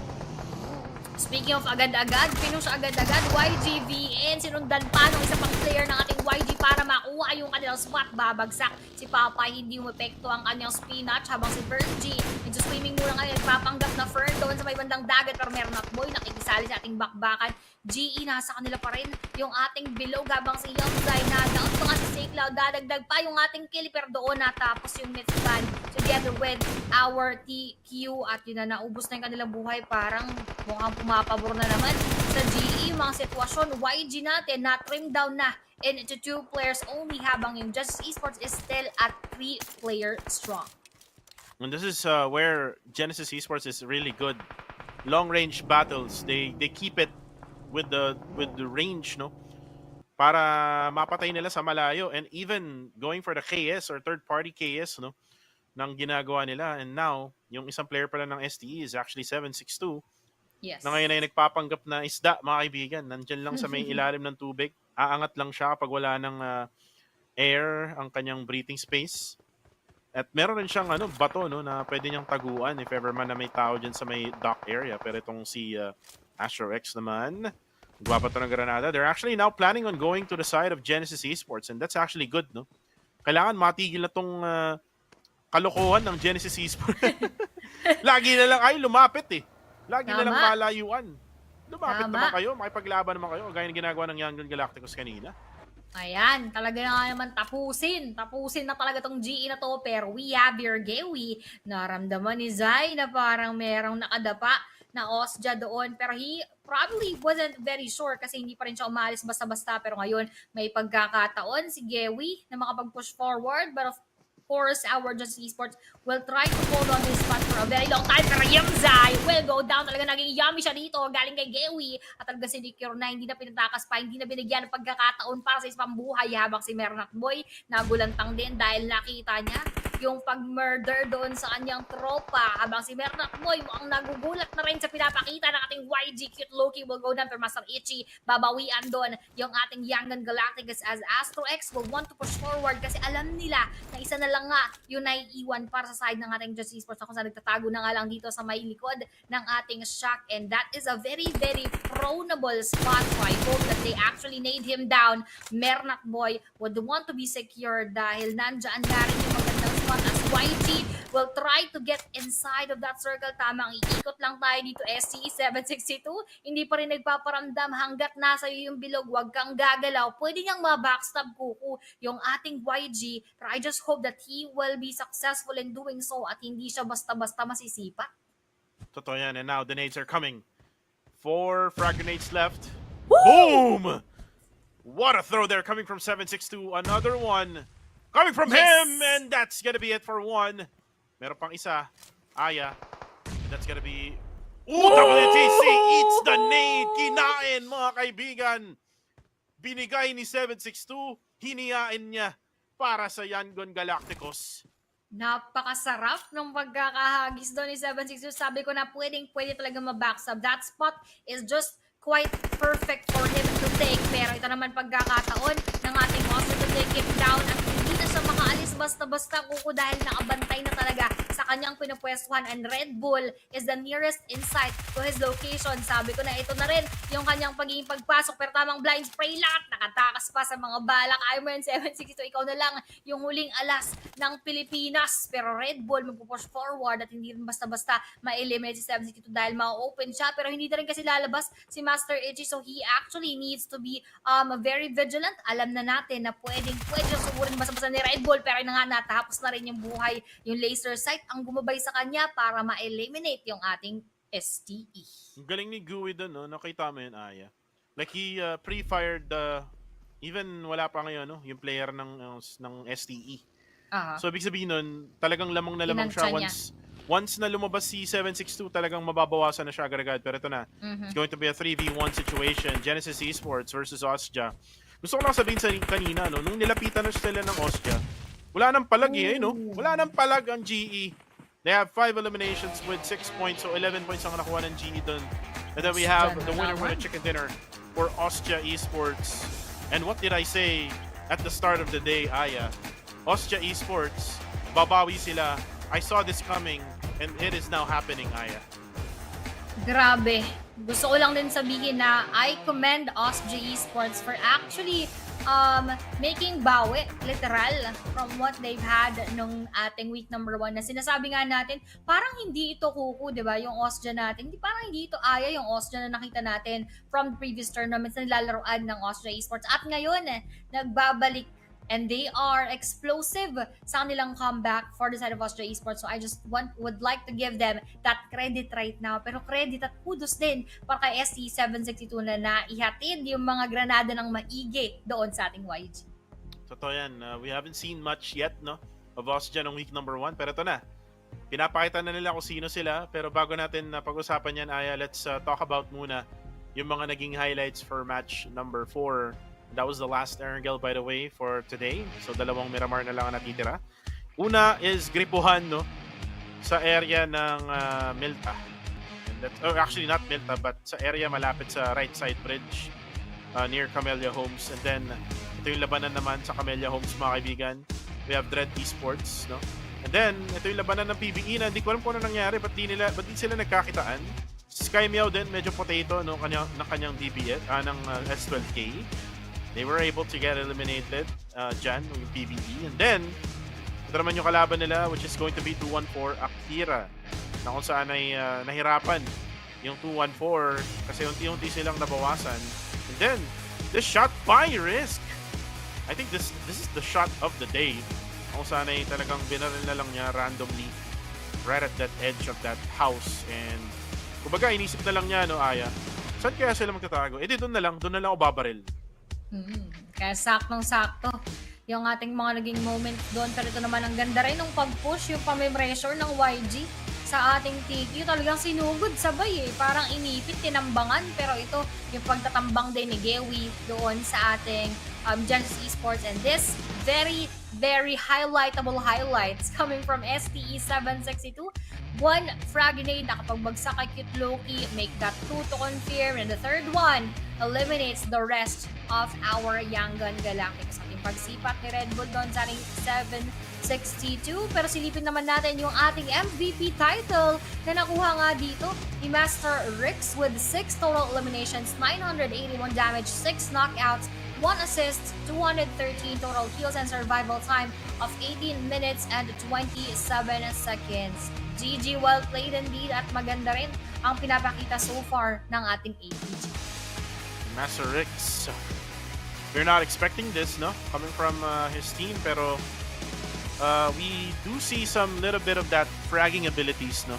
Speaking of agad-agad, pinush agad-agad, YGVN, sinundan pa ng isa pang player ng ating YG para makuha yung kanilang spot. Babagsak si Papay, hindi umepekto ang kanyang spinach habang si Virgie medyo swimming muna ngayon, papanggap na Fern doon sa may bandang dagat pero meron at boy nakikisali sa ating bakbakan. GE nasa kanila pa rin yung ating bilog habang si Youngzai na down pa nga si Sakelao, dadagdag pa yung ating kill pero doon natapos yung Mitsban together with our TQ at yun na naubos na yung kanilang buhay, parang mukhang pumapabor na naman sa GE yung mga sitwasyon. YG natin na trim down na into 2 players only habang yung Genesis Esports is still at 3 player strong. And this is where Genesis Esports is really good. Long range battles, they keep it with the range no para mapatay nila sa malayo and even going for the KS or third party KS no nang ginagawa nila. And now yung isang player pala ng STE is actually 762. Yes. Na ngayon ay nagpapanggap na isda mga kaibigan, nandyan lang sa may ilalim ng tubig, aangat lang siya kapag wala ng air ang kanyang breathing space. At meron rin siyang bato no na pwede niyang taguan if ever man na may tao dyan sa may dock area. Pero itong si Astro X naman, magbabato ng granada. They're actually now planning on going to the side of Genesis Esports and that's actually good, no? Kailangan matigil na tong kalokohan ng Genesis Esports. Lagi na lang ay lumapit eh. Lagi na lang Tama. malayuan. Lumapit Tama. naman kayo, makipaglaban naman kayo, gaya ng ginagawa ng Young Gun Galacticos kanina. Ayan, talaga na nga naman tapusin. Tapusin na talaga tong GE na to. Pero we have Erangel. Naramdaman ni Zai na parang merong nakadapa na Osja doon. Pero he probably wasn't very sure kasi hindi pa rin siya umalis basta-basta. Pero ngayon, may pagkakataon si Gewi na makapag-push forward. But of course, our Just Esports will try to hold on this spot for a very long time. Pero yung Zai will go down. Talaga naging yummy siya dito. Galing kay Gewi. At talaga si Nikiro na hindi na pinatakas pa. Hindi na binigyan ng pagkakataon para sa isang buhay. Habang si Mernak Boy nagulantang din dahil nakita niya yung pag-murder doon sa kanyang tropa. Habang si Mernak Boy mukhang nagugulat na rin sa pinapakita ng ating YG. Cute Loki will go down. Pero Master Ichi babawian doon yung ating Young Gun Galacticus as Astro X will want to push forward kasi alam nila na isa na lang nga yung naiiwan para sa side ng ating Just Esports na kung saan nagtatago na nga lang dito sa may likod ng ating Shock, and that is a very very proneable spot, so I hope that they actually nailed him down. Mernak Boy would want to be secure dahil nandyan na rin yung magandang spot as YG will try to get inside of that circle. Tamang iikot lang tayo dito. SCE 762 hindi pa rin nagpaparamdam hanggat nasa iyo yung bilog, wag kang gagalaw. Pwede niyang ma-backstab Kuku yung ating YG, pero I just hope that he will be successful in doing so at hindi siya basta-basta masisipa. Totoo yan. And now the nades are coming. 4 frag grenades left. Boom! What a throw there coming from 762. Another one coming from him, and that's gonna be it for one. Meron pang isa. Aya. That's gonna be... Ooh, WTC eats the nade. Kinain, mga kaibigan. Binigay ni 762. Hiniyain niya para sa Young Gun Galacticos. Napakasarap ng pagkakahagis doon ni 762. Sabi ko na pwede talaga ma-backstab. That spot is just quite perfect for him to take. Pero ito naman pagkakataon ng ating monster to take him down at hindi na siya makaalis basta-basta Kuko dahil nakabantay na talaga sa kanyang pinupwestuhan, and Red Bull is the nearest insight to his location. Sabi ko na ito na rin yung kanyang pagiging pagpasok, pero tamang blind spray lahat, nakatakas pa sa mga balak. Ayaw mo yun, 762, ikaw na lang yung huling alas ng Pilipinas. Pero Red Bull magpupush forward at hindi rin basta-basta ma-eliminate si 762 dahil ma-open siya, pero hindi na rin kasi lalabas si Master Ichi, so he actually needs to be very vigilant. Alam na natin na pwede suburin basta-basta ni Red Bull, pero na nga natapos na rin yung buhay, yung laser sight ang gumabay sa kanya para ma-eliminate yung ating STE. Ang galing ni Gui doon, no? Nakita mo yun, Aya. Like he pre-fired even wala pa ngayon, no? Yung player ng STE. So ibig sabihin nun, talagang lamang na lamang siya once na lumabas si 762, talagang mababawasan na siya agad-agad. Pero ito na, it's going to be a 3v1 situation. Genesis Esports versus Osja. Gusto ko lang sabihin sa kanina, no? Nung nilapitan na sila ng Osja, wala nang palag no? Wala nang palag ang GE. They have 5 eliminations with 6 points, so 11 points ang nakuha ng GE dun. And then we have the winner chicken dinner for Osja Esports. And what did I say at the start of the day, Aya? Osja Esports, babawi sila. I saw this coming, and it is now happening, Aya. Grabe. Gusto ko lang din sabihin na I commend Osja Esports for actually making bawi, literal, from what they've had nung ating week number 1 na sinasabi nga natin, parang hindi ito Kuku, di ba? Yung Osja natin, parang hindi ito Aya yung Osja na nakita natin from previous tournaments na nilalaroan ng Osja Esports. At ngayon, nagbabalik and they are explosive sa kanilang comeback for the side of Osja Esports. So I just would like to give them that credit right now. Pero credit at kudos din para kay SC762 na naihatid yung mga granada ng maigi doon sa ating YG. Totoo yan. We haven't seen much yet, no, of Osja ng week number 1. Pero ito na. Pinapakita na nila kung sino sila. Pero bago natin pag-usapan yan, Aya, let's talk about muna yung mga naging highlights for match number 4. That was the last Erangel, by the way, for today. So, 2 Miramar na lang ang natitira. Una is gripuhan, no? Sa area ng Milta. And that, actually, not Milta, but sa area malapit sa right side bridge near Camellia Homes. And then, ito yung labanan naman sa Camellia Homes, mga kaibigan. We have Dread Esports, no? And then, ito yung labanan ng PBE na hindi ko alam kung ano nangyari. Ba't di sila nagkakitaan? Sky Meow din, medyo potato no, ng kanyang DBS, ng S12K. They were able to get eliminated dyan, yung PBE. And then, ito naman yung kalaban nila, which is going to be 214 Akira. Na kung saan ay nahirapan yung 214 kasi unti-unti silang nabawasan. And then, this shot by Risk. I think this is the shot of the day. Kung saan ay talagang binaril na lang niya randomly right at that edge of that house. And kumbaga, inisip na lang niya, no, Aya, saan kaya sila magtatago? Eh di doon na lang ako babaril. Kaya saktong-sakto yung ating mga naging moment doon. Pero ito naman ang ganda rin ng pag-push, yung pamemressure ng YG sa ating TQ. Talagang sinugod sabay eh. Parang inipit, tinambangan. Pero ito, yung pagtatambang din ni Gewi doon sa ating Genesis Esports. And this very, very highlightable highlights coming from STE 762. One frag grenade nakapagbagsak kay Cute Loki, make that 2 to confirm, and the third one eliminates the rest of our Young Gun Galactic. Sa ating pagsipat ni Red Bull doon sa ating 762. Pero silipin naman natin yung ating MVP title na nakuha nga dito ni Master Rix with 6 total eliminations, 981 damage, 6 knockouts, 1 assist, 213 total kills, and survival time of 18 minutes and 27 seconds. GG, well played indeed, at maganda rin ang pinapakita so far ng ating APG. Master Rix, we're not expecting this, no? Coming from his team, pero we do see some little bit of that fragging abilities, no?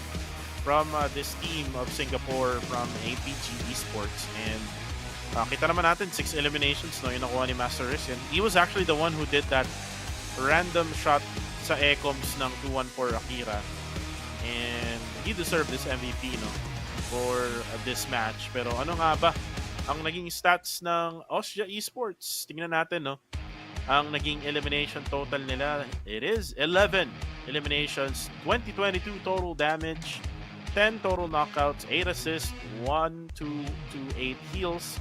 From this team of Singapore, from APG Esports. And kita naman natin, 6 eliminations, no? Yung nakuha ni Master Rix. And he was actually the one who did that random shot sa ecoms ng 214 Akira. And he deserved this MVP, no, for this match. Pero ano nga ba ang naging stats ng Osja Esports? Tingnan natin, no. Ang naging elimination total nila, it is 11 eliminations, 22 total damage, 10 total knockouts, 8 assists, 1, 2, 8 heals,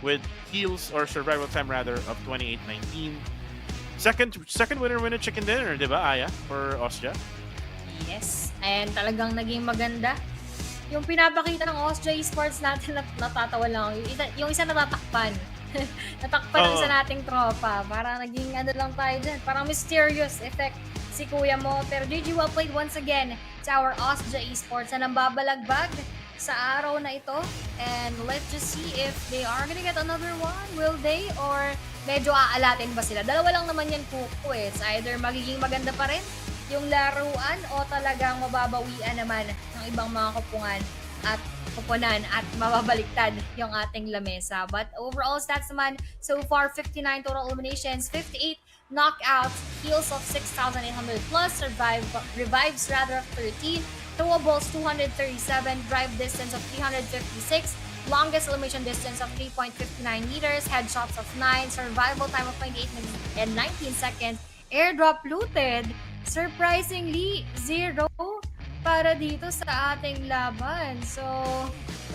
with heals or survival time rather of 28-19. Second winner chicken dinner, di ba, Aya, for Osja? Yes, and talagang naging maganda yung pinapakita ng Osja Esports natin. Natatawa lang yung isa natatakpan. Natakpan ng isa nating tropa. Parang naging ano lang tayo dyan, parang mysterious effect si kuya mo. Pero GG, well played once again sa our Osja Esports na nambabalagbag sa araw na ito. And let's just see if they are gonna get another one. Will they? Or medyo aalatin ba sila? Dalawa lang naman yan kuko eh. It's either magiging maganda pa rin yung laruan o talagang mababawian naman ng ibang mga kupunan at mababaliktad yung ating lamesa. But overall stats naman, so far 59 total eliminations, 58 knockouts, heals of 6,800 plus, revives rather of 13, throwables 237, drive distance of 356, longest elimination distance of 3.59 meters, headshots of 9, survival time of 28 minutes and 19 seconds, airdrop looted, surprisingly 0 para dito sa ating laban. So,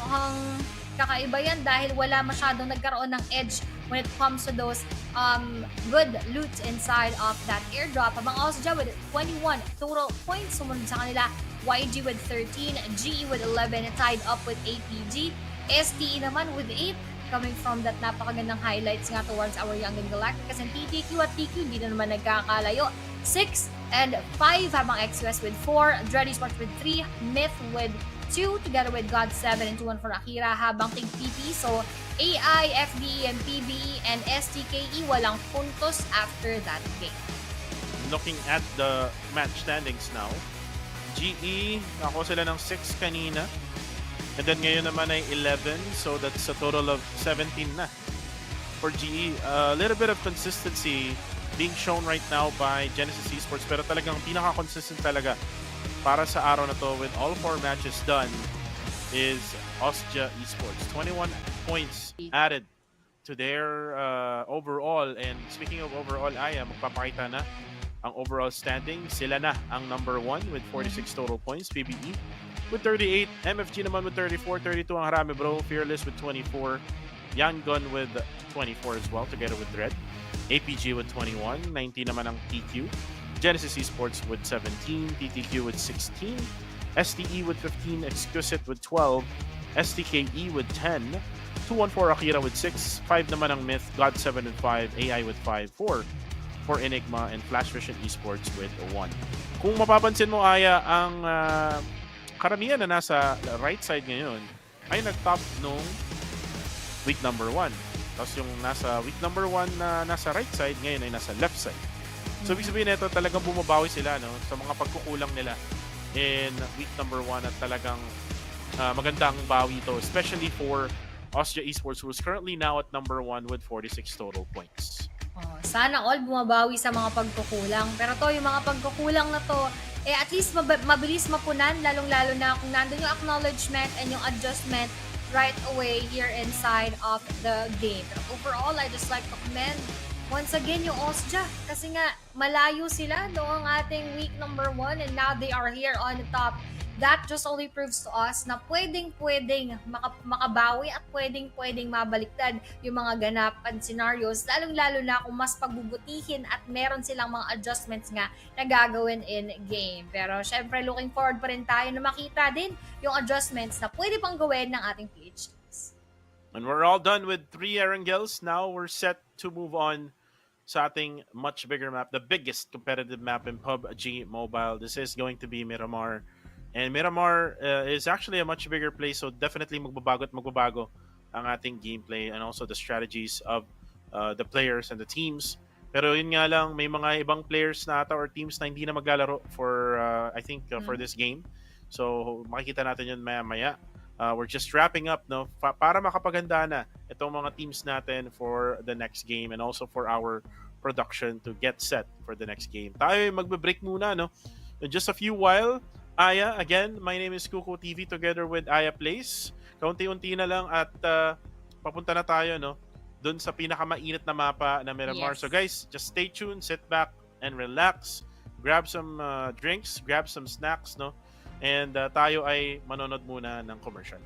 mukhang kakaiba yan dahil wala masyadong nagkaroon ng edge when it comes to those good loot inside of that airdrop. Habang Osja with 21 total points, sumunod sa kanila YG with 13, GE with 11, tied up with APG. STE naman with 8, coming from that napakagandang highlights nga towards our Young and Galactic. Kasi TTQ at TQ hindi na naman nagkakalayo. 6 and 5, habang XUS with 4, Dread Esports with 3, Myth with 2, together with God 7 and 2-1 for Akira, habang Tig PP. So, AI, FDE, and PBE, and STKE walang puntos after that game. Looking at the match standings now, GE, nakuha sila ng 6 kanina. And then ngayon naman ay 11, so that's a total of 17 na for GE. A little bit of consistency being shown right now by Genesis Esports, pero talagang pinaka-consistent talaga para sa araw na to with all 4 matches done is Osja Esports. 21 points added to their overall. And speaking of overall, Aya, magpapakita na ang overall standing. Sila na ang number 1 with 46 total points, PBE with 38, MFG naman with 34, 32 ang Harami Bro, Fearless with 24, Young Gun with 24 as well, together with Dread, APG with 21, 19 naman ang TQ, Genesis Esports with 17, TTQ with 16, STE with 15, Exquisite with 12, STKE with 10, 214 Akira with 6, 5 naman ang Myth, God7 with 5, AI with 5, 4 for Enigma, and Flash Vision Esports with 1. Kung mapapansin mo, Aya, ang karamihan na nasa right side ngayon ay nag-top nung week number 1. Tapos yung nasa week number 1 na nasa right side, ngayon ay nasa left side. So, ibig sabihin nito, talagang bumabawi sila no, sa mga pagkukulang nila in week number 1 at talagang magandang bawi ito, especially for Austria Esports, who is currently now at number 1 with 46 total points. Sana all bumabawi sa mga pagkukulang. Pero to, yung mga pagkukulang na to, at least mabilis mapunan, lalong-lalo na kung nandun yung acknowledgement and yung adjustment right away here inside of the game. Pero overall, I just like to commend once again yung Austria. Kasi nga, malayo sila noong ating week number 1 and now they are here on the top. That just only proves to us na pwedeng-pwedeng makabawi at pwedeng-pwedeng mabaliktad yung mga ganap at scenarios, lalong-lalo na kung mas pagbubutihin at meron silang mga adjustments nga na gagawin in game. Pero syempre, looking forward pa rin tayo na makita din yung adjustments na pwede pang gawin ng ating PhDs. And we're all done with 3 Erangels. Now we're set to move on sa ating much bigger map, the biggest competitive map in PUBG Mobile. This is going to be Miramar. And Miramar is actually a much bigger place, so definitely magbabago ang ating gameplay and also the strategies of the players and the teams. Pero yun nga lang, may mga ibang players na ata or teams na hindi na maglalaro for, I think, for this game. So makikita natin yun maya-maya. We're just wrapping up no para makapaganda na itong mga teams natin for the next game and also for our production to get set for the next game. Tayo magbe-break muna no. In just a few while, Aya, again, my name is Kuko TV together with Aya Plays. Kaunti-unti na lang at papunta na tayo no doon sa pinakamainit na mapa na Miramar. Yes. So guys, just stay tuned, sit back and relax. Grab some drinks, grab some snacks no. And tayo ay manonood muna ng commercial.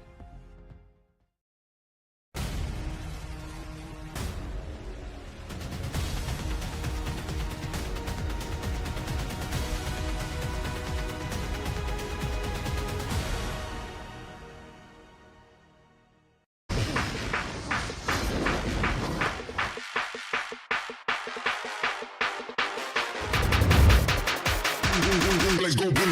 Let's go boom.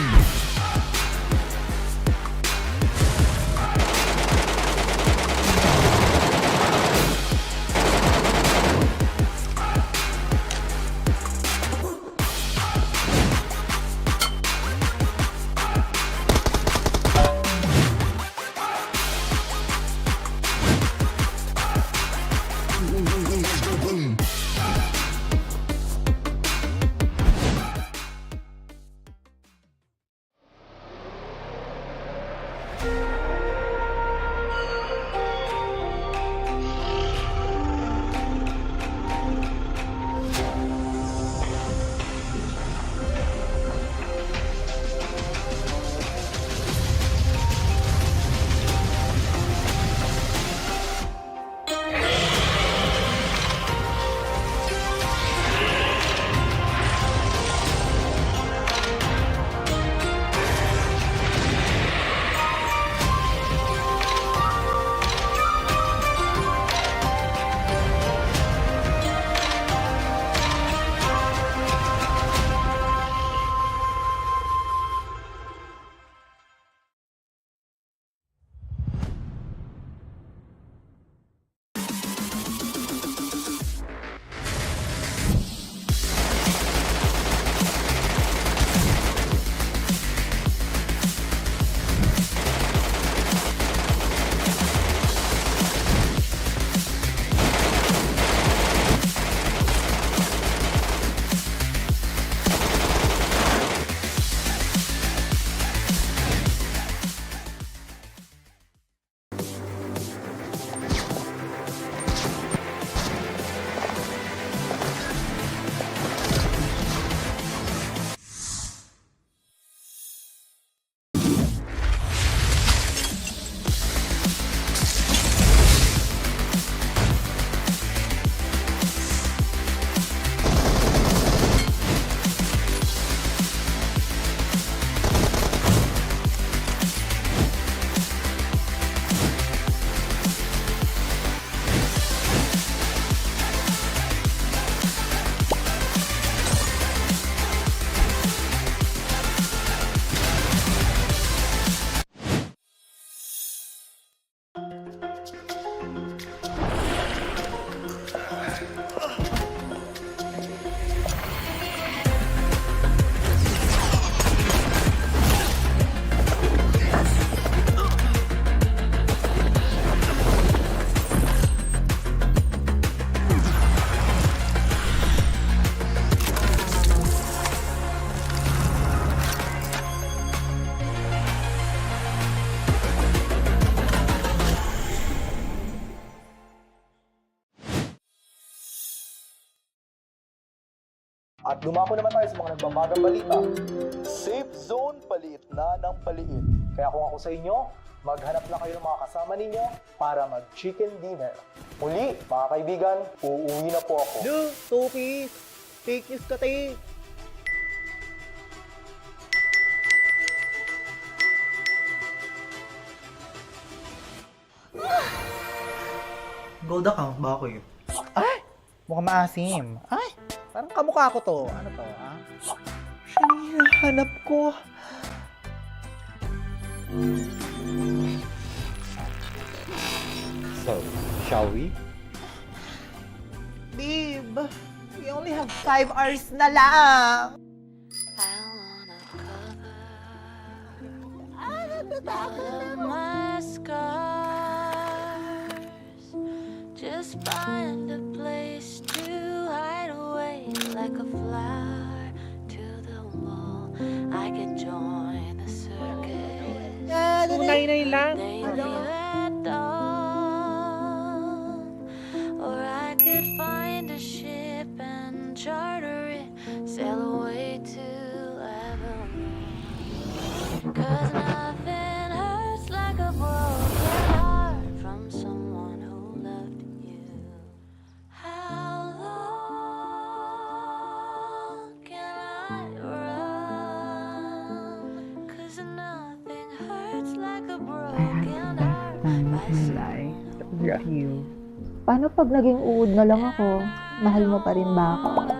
At dumako naman tayo sa mga nagbabagang balita. Safe zone paliit na ng paliit. Kaya kung ako sa inyo, maghanap na kayo ng mga kasama ninyo para mag-chicken dinner. Muli, mga kaibigan, uuwi na po ako. Do, Tupis! Fake news ka, te! Gold account ba ako yun? Ay! Mukhang maasim. Ay! Parang kamukha ko to. Ano to, ha? Siya na hinahanap ko. So, shall we? Babe, we only have 5 hours na lang. I wanna cover all of my scars. Just find a place to hide away like a flower to the wall. I could join the circus. Tunay lang. Maybe at dawn, or I could find a ship and charter it, sail away to Evermore. 'Cause nothing hurts like a broken heart from someone who loved you. How long can I run? 'Cause nothing hurts like a broken heart by someone who loved you. Paano pag naging uod na lang ako? Mahal mo pa rin ba ako?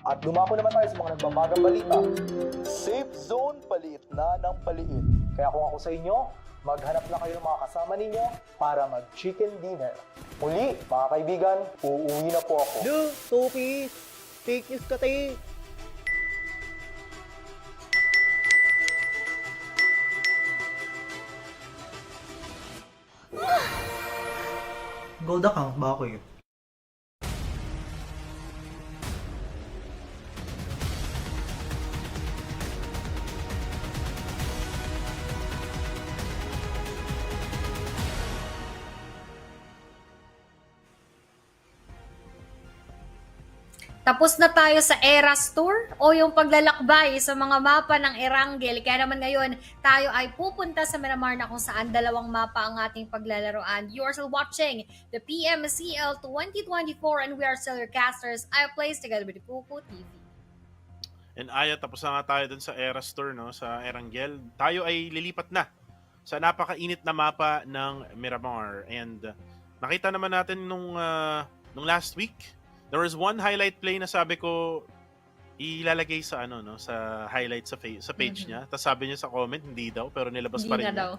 At dumako naman tayo sa mga nagbabagang balita. Safe zone paliit na ng paliit. Kaya kung ako sa inyo, maghanap na kayo ng mga kasama ninyo para mag-chicken dinner. Muli, mga kaibigan, uuwi na po ako. Lu, Tukis! Fake news ka, te! Gold account ba ako yun? Tapos na tayo sa Eras Tour o yung paglalakbay sa mga mapa ng Erangel. Kaya naman ngayon, tayo ay pupunta sa Miramar na kung saan dalawang mapa ang ating paglalaroan. You are still watching the PMCL 2024 and we are still your casters. I play together with the Kuku TV. And Aya, tapos na nga tayo dun sa Eras Tour, no, sa Erangel. Tayo ay lilipat na sa napakainit na mapa ng Miramar. And nakita naman natin nung last week, there was one highlight play na sabi ko ilalagay sa sa highlight sa page niya. Tapos sabi niya sa comment hindi daw pero nilabas Hindi pa rin na niya. daw.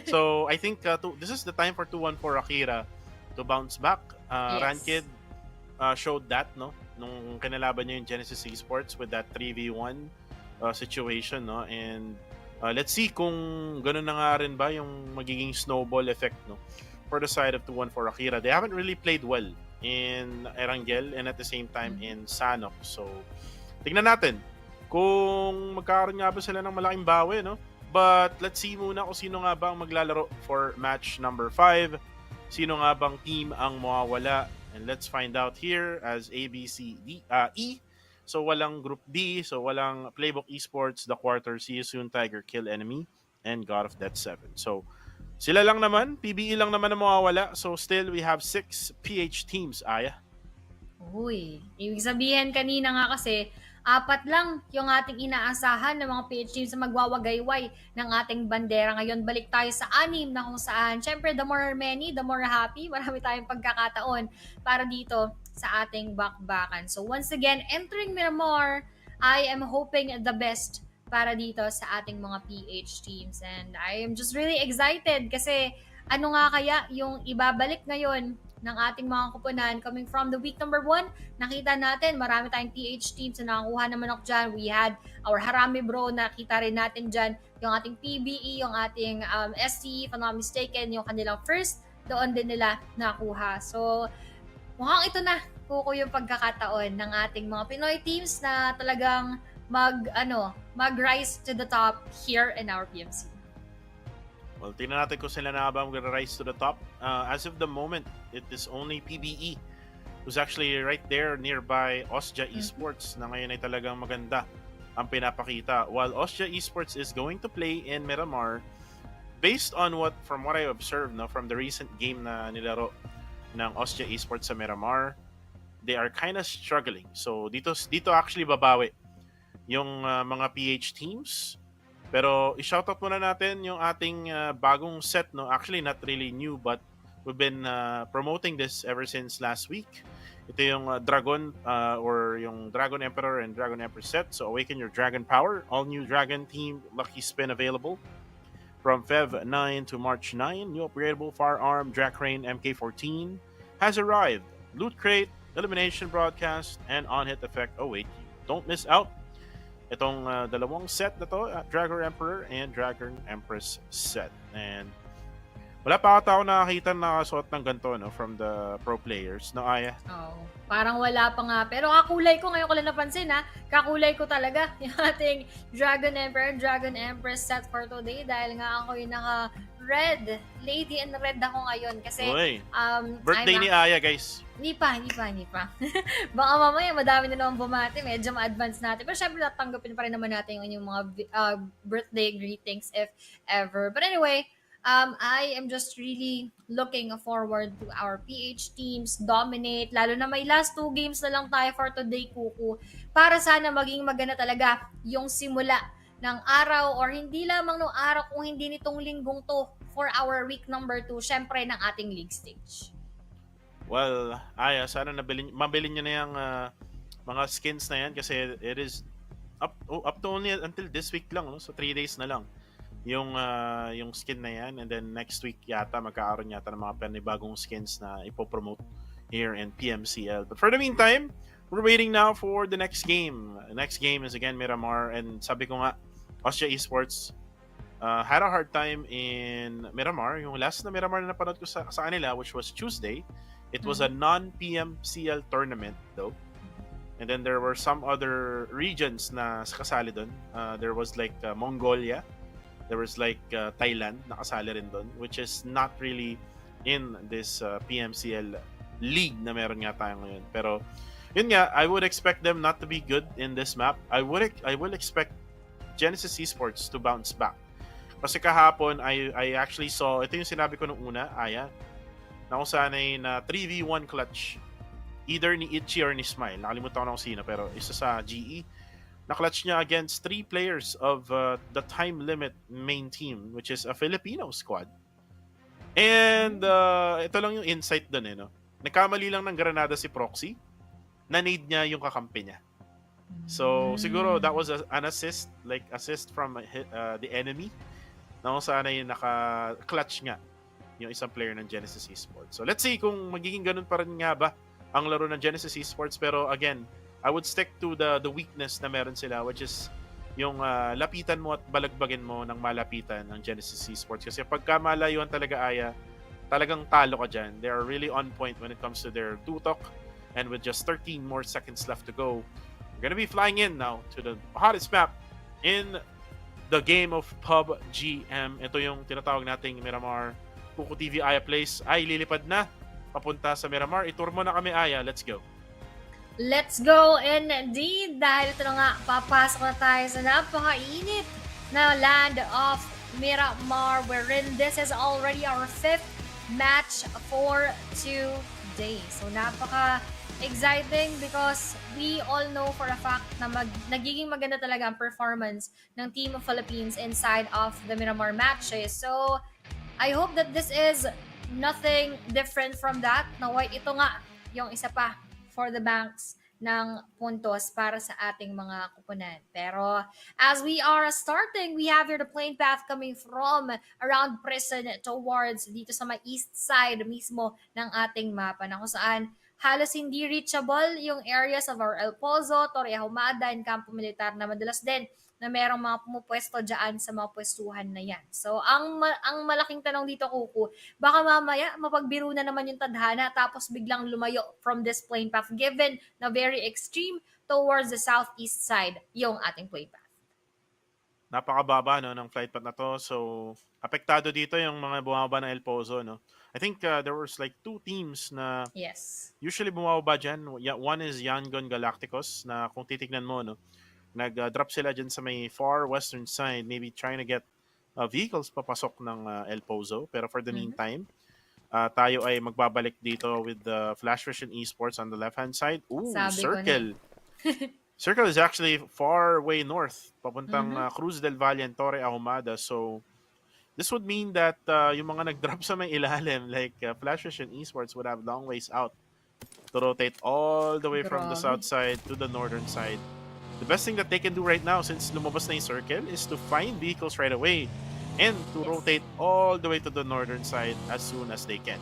So I think this is the time for 214 Akira to bounce back. Yes. Ranked showed that nung kinalaban niya yung Genesis Esports with that 3v1 situation, no? And let's see kung ganun na nga rin ba yung magiging snowball effect, no, for the side of 214 Akira. They haven't really played well in Erangel and at the same time in Sanhok. So, tignan natin kung magkakaroon nga ba sila ng malaking bawi, no? But let's see muna kung sino nga ba ang maglalaro for match number 5. Sino nga bang team ang mawawala? And let's find out here as A, B, C, D, E. So, walang Group D. So, walang Playbook Esports, The Quarter, See You Soon, Tiger, Kill Enemy, and God of Death 7. So, sila lang naman, PBE lang naman ang mawawala. So still, we have 6 PH teams, Aya. Uy, ibig sabihin kanina nga kasi, 4 lang yung ating inaasahan ng mga PH teams na magwawagayway ng ating bandera. Ngayon, balik tayo sa 6 na kung saan, syempre, the more many, the more happy. Marami tayong pagkakataon para dito sa ating bakbakan. So once again, entering Miramar, I am hoping the best para dito sa ating mga PH teams. And I am just really excited kasi ano nga kaya yung ibabalik ngayon ng ating mga kupunan coming from the week number 1. Nakita natin, marami tayong PH teams na nakakuha naman ako dyan. We had our Harami bro, nakita rin natin dyan yung ating PBE, yung ating SE, if I'm not mistaken, yung kanilang first, doon din nila nakuha. So, mukhang ito na, Kuko, yung pagkakataon ng ating mga Pinoy teams na talagang mag-rise to the top here in our PMC. Well, tingnan natin kung sila na ba mag-rise to the top. As of the moment, it is only PBE who's actually right there nearby Osja Esports na ngayon ay talagang maganda ang pinapakita. While Osja Esports is going to play in Miramar, based on from what I observed, from the recent game na nilaro ng Osja Esports sa Miramar, they are kind of struggling. So dito actually babawi yung mga PH teams. Pero i-shoutout muna natin yung ating bagong set, no? Actually, not really new, but we've been promoting this ever since last week. Ito yung Dragon or yung Dragon Emperor and Dragon Empress set. So awaken your Dragon power. All new Dragon team lucky spin available from Feb 9 to March 9. New upgradable firearm Dracrane MK14 has arrived. Loot crate, elimination broadcast, and on-hit effect await you. Don't miss out. Itong dalawang set na to, Dragon Emperor and Dragon Empress set. And wala pa ata ako nakakita na nakasuot ng ganito, no, from the pro players, no, Aya? Oh, parang wala pa nga. Pero kakulay ko, ngayon ko lang napansin, kakulay ko talaga yung ating Dragon Emperor, Dragon Empress set for today dahil nga ako yung naka-red. Lady in red ako ngayon kasi birthday ni Aya, guys. Hindi pa. Baka mamaya madami na naman bumati, medyo ma-advance natin. Pero syempre tatanggapin pa rin naman natin yung mga birthday greetings if ever. But anyway, I am just really looking forward to our PH teams dominate. Lalo na may last 2 games na lang tayo for today, Kuku. Para sana maging maganda talaga yung simula ng araw or hindi lamang ng araw kung hindi nitong linggong to for our week number 2, syempre ng ating league stage. Well, Aya, sana mabili niyo na yung mga skins na yan kasi it is up to only until this week lang, no? So 3 days na lang yung skin na yan, and then next week yata magkakaroon yata ng mga panibagong skins na ipopromote here in PMCL. But for the meantime, we're waiting now for the next game. The next game is again Miramar, and sabi ko nga, Austria Esports had a hard time in Miramar. Yung last na Miramar na napanood ko sa kanila, which was Tuesday, it was a non-PMCL tournament though. And then there were some other regions na kasali doon. There was like Mongolia. There was like Thailand na kasali rin doon, which is not really in this PMCL league na meron nga tayo ngayon. Pero yun nga, I would expect them not to be good in this map. I will expect Genesis Esports to bounce back. Kasi kahapon, I actually saw, ito yung sinabi ko nung una, Aya, na kung saan ay na 3v1 clutch. Either ni Itchy or ni Smile. Nakalimutan ko na kung sino, pero isa sa GE. Na-clutch niya against 3 players of the time limit main team, which is a Filipino squad. And ito lang yung insight doon, no? Nagkamali lang ng granada si Proxy, na-nade niya yung kakampi niya. So, siguro that was an assist, like assist from the enemy, na kung saan ay naka-clutch nga yung isang player ng Genesis Esports. So, let's see kung magiging ganun pa rin nga ba ang laro ng Genesis Esports. Pero again, I would stick to the weakness na meron sila, which is yung lapitan mo at balagbagin mo ng malapitan ng Genesis Esports. Kasi pagka malayuan talaga, Aya, talagang talo ka dyan. They are really on point when it comes to their tutok. And with just 13 more seconds left to go, we're gonna be flying in now to the hottest map in the game of PUBGM. Ito yung tinatawag nating Miramar. Kuko TV Aya Place ay lilipad na papunta sa Miramar. Itur mo na kami, Aya. Let's go. Let's go indeed! Dahil ito na nga, papasok na tayo sa napakainit na land of Miramar, wherein this is already our 5th match for today. So napaka-exciting because we all know for a fact na nagiging maganda talaga ang performance ng Team of Philippines inside of the Miramar matches. So I hope that this is nothing different from that. Na ito nga yung isa pa for the banks ng puntos para sa ating mga kupunan. Pero as we are starting, we have here the plane path coming from around prison towards dito sa may east side mismo ng ating mapa, na kung saan halos hindi reachable yung areas of our El Pozo, Torre Ahumada, and Campo Militar na madalas din na merong mga pumupwesto dyan sa mga pwestuhan na yan. So, ang malaking tanong dito, Kuku, baka mamaya mapagbiro na naman yung tadhana tapos biglang lumayo from this plane path given na very extreme towards the southeast side yung ating plane path. Napakababa, no, ng flight path na to. So, apektado dito yung mga bumababa ng El Pozo, no? I think there was like 2 teams na usually bumababa dyan. One is Yangon Galacticos na kung titignan mo, no, nag-drop sila dyan sa may far western side, maybe trying to get vehicles papasok ng El Pozo. Pero for the meantime, tayo ay magbabalik dito with the Flash Vision Esports on the left-hand side. Ooh, Sabi Circle. Circle is actually far way north, papuntang Cruz del Valle and Torre Ahumada. So, this would mean that yung mga nag-drop sa may ilalim, like Flash Vision Esports would have long ways out to rotate all the way from the south side to the northern side. The best thing that they can do right now, since lumabas na yung circle, is to find vehicles right away and to rotate all the way to the northern side as soon as they can.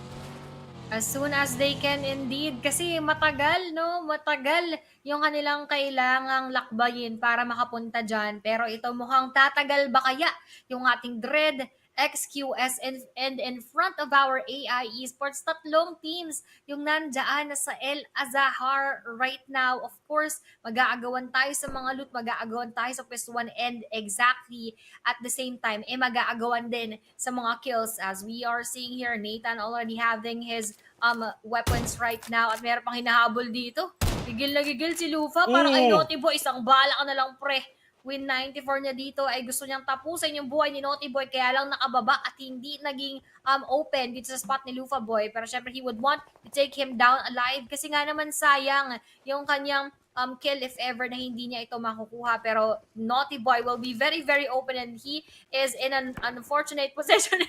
As soon as they can indeed. Kasi matagal, no? Matagal yung kanilang kailangang lakbayin para makapunta dyan. Pero ito mukhang tatagal ba kaya yung ating Dread, XQS, and in front of our AI Esports, 3 teams yung nandyan sa El Azahar right now. Of course, mag-aagawan tayo sa mga loot, mag-aagawan tayo sa pwestuhan, and exactly at the same time, mag-aagawan din sa mga kills. As we are seeing here, Nathan already having his weapons right now, at meron pang hinahabol dito. Gigil na gigil si Lufa, parang ay Naughty Boy, isang bala ka na lang, pre. Win 94 niya dito ay gusto niyang tapusin yung buhay ni Naughty Boy, kaya lang nakababa at hindi naging open dito sa spot ni Lufa Boy. Pero syempre he would want to take him down alive kasi nga naman sayang yung kanyang kill if ever na hindi niya ito makukuha. Pero Naughty Boy will be very very open and he is in an unfortunate position.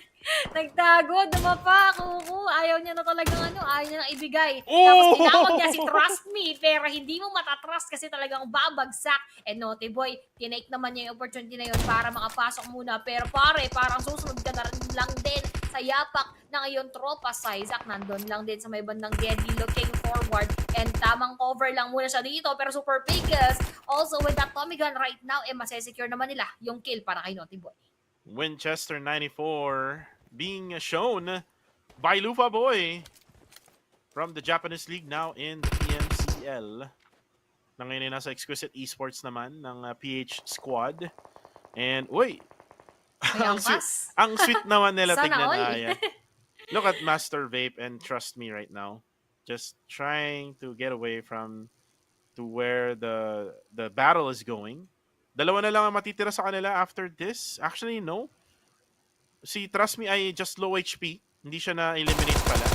Nagtago, dumapa, Kuku. Ayaw ayaw niya na talagang ayaw niya na ibigay. Oh! Tapos tinawag niya si Trust Me, pero hindi mo matatrust kasi talagang babagsak. And Naughty Boy, tinake naman niya yung opportunity na yun para makapasok muna. Pero pare, parang susunod ka na rin lang din sa yapak na ngayon tropa sa Isaac. Nandun lang din sa may bandang Geddy looking forward. And tamang cover lang muna siya dito. Pero Super Pickles, also with that Tommy gun right now, masesecure naman nila yung kill para kay Naughty Boy. Winchester 94 being shown by Lufa Boy from the Japanese League, now in the PMCL. Na ngayon ay nasa Exquisite Esports naman ng PH Squad. And, uy! May ang, angkas. ang sweet naman nila Sana tignan all. Aya. Look at Master Vape and Trust Me right now. Just trying to get away from to where the battle is going. Dalawa na lang ang matitira sa kanila after this. Actually, no. Si Trust Me ay just low HP. Hindi siya na-eliminate pala.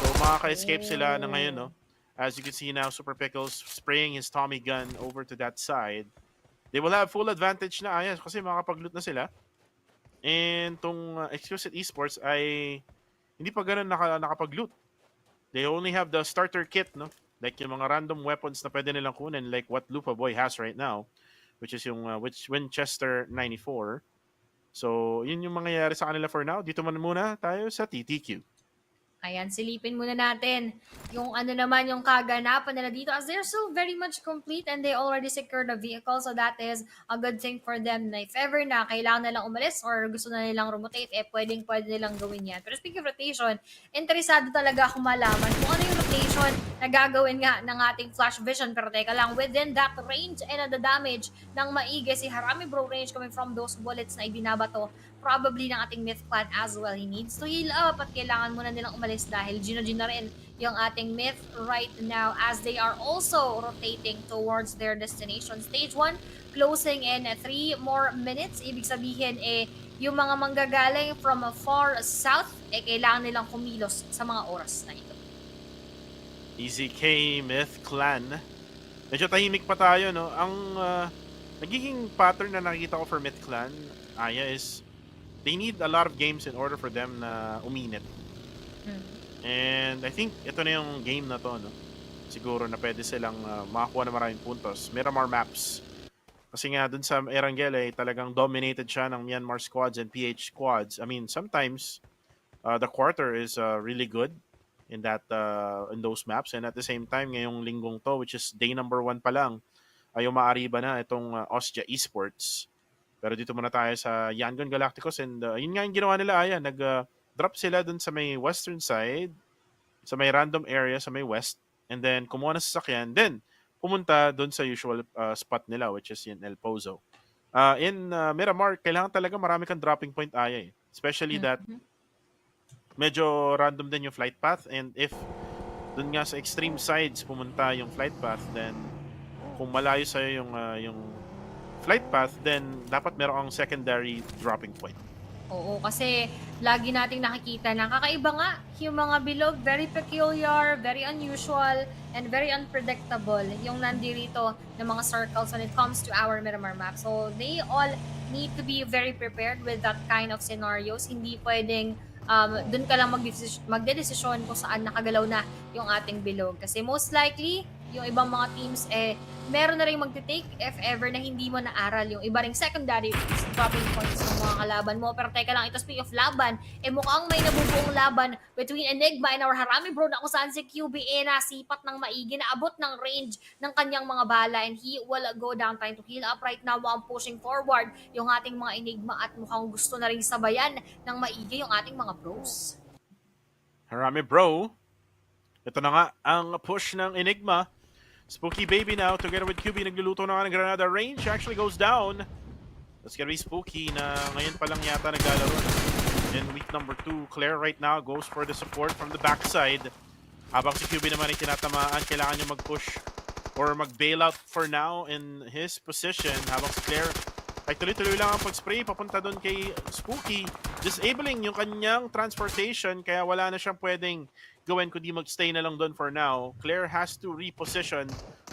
So, makaka-escape sila na ngayon, no? As you can see now, Super Pickles spraying his Tommy gun over to that side. They will have full advantage na ayos kasi makakapag-loot na sila. And tong Exquisite Esports ay hindi pa ganun nakapag-loot. They only have the starter kit, no? Like yung mga random weapons na pwede nilang kunin, like what Lupa Boy has right now, which is yung Winchester 94. So, yun yung mangyayari sa kanila for now. Dito muna tayo sa TTQ. Ayan, silipin muna natin yung naman yung kaganapan nila dito as they're still very much complete and they already secured the vehicle, so that is a good thing for them na if ever na kailangan nilang umalis or gusto na nilang rotate, pwede nilang gawin yan. Pero speaking of rotation, interesado talaga akong malaman kung ano yung rotation na gagawin nga ng ating Flash Vision. Pero teka lang, within that range and the damage ng maigi si Harami Bro range coming from those bullets na ibinabato probably ng ating Myth Clan as well. He needs to heal up at kailangan muna nilang umalis dahil Gino na rin yung ating Myth right now as they are also rotating towards their destination. Stage 1 closing in 3 more minutes. Ibig sabihin yung mga manggagaling from far south kailangan nilang kumilos sa mga oras na ito. Easy K Myth Clan. Medyo tahimik pa tayo, no? Ang nagiging pattern na nakikita ko for Myth Clan, Aya, is they need a lot of games in order for them na uminit. And I think ito na yung game na to, no? Siguro na pwede silang makakuha na maraming puntos. Miramar maps. Kasi nga dun sa Erangel talagang dominated siya ng Myanmar squads and PH squads. I mean, sometimes the quarter is really good in those maps, and at the same time ngayong linggong to, which is day number 1 pa lang, ay umaariba na itong Ostia Esports. Pero dito muna tayo sa Yangon Galacticos, and yun nga yung ginawa nila. Ayan, nag-drop sila dun sa may western side, sa may random area, sa may west, and then kumuha na sasakyan, then pumunta dun sa usual spot nila, which is in El Pozo. In Miramar, kailangan talaga marami kang dropping point, Aya. Especially that medyo random din yung flight path, and if dun nga sa extreme sides pumunta yung flight path, then kung malayo sa'yo yung flight path, then dapat meron kang secondary dropping point. Oo, kasi lagi nating nakikita na kakaiba nga yung mga bilog, very peculiar, very unusual, and very unpredictable yung nandirito ng mga circles when it comes to our Miramar map. So they all need to be very prepared with that kind of scenarios. Hindi pwedeng dun ka lang magdedesisyon kung saan nakagalaw na yung ating bilog. Kasi most likely, yung ibang mga teams meron na rin magte-take if ever na hindi mo naaral yung iba ring secondary dropping points ng mga kalaban mo. Pero teka lang, ito speaking of laban, mukhang may nabubuong laban between Enigma and our Harami Bro na kung saan si QB nasipat ng maigi, na abot ng range ng kanyang mga bala, and he will go down trying to heal up right now while pushing forward yung ating mga Enigma, at mukhang gusto na rin sabayan ng maigi yung ating mga bros. Harami Bro, ito na nga ang push ng Enigma. Spooky Baby now together with QB, nagluluto na nga ng Granada. Range actually goes down. That's gonna be Spooky na ngayon pa lang yata naglalaro. In week number 2, Claire right now goes for the support from the backside. Habang si QB naman ay tinatamaan, kailangan niya mag-push or mag-bail out for now in his position. Habang si Claire ay tuloy-tuloy lang ang pag-spray papunta doon kay Spooky, disabling yung kanyang transportation, kaya wala na siyang pwedeng gawin kundi mag-stay na lang doon for now. Claire has to reposition.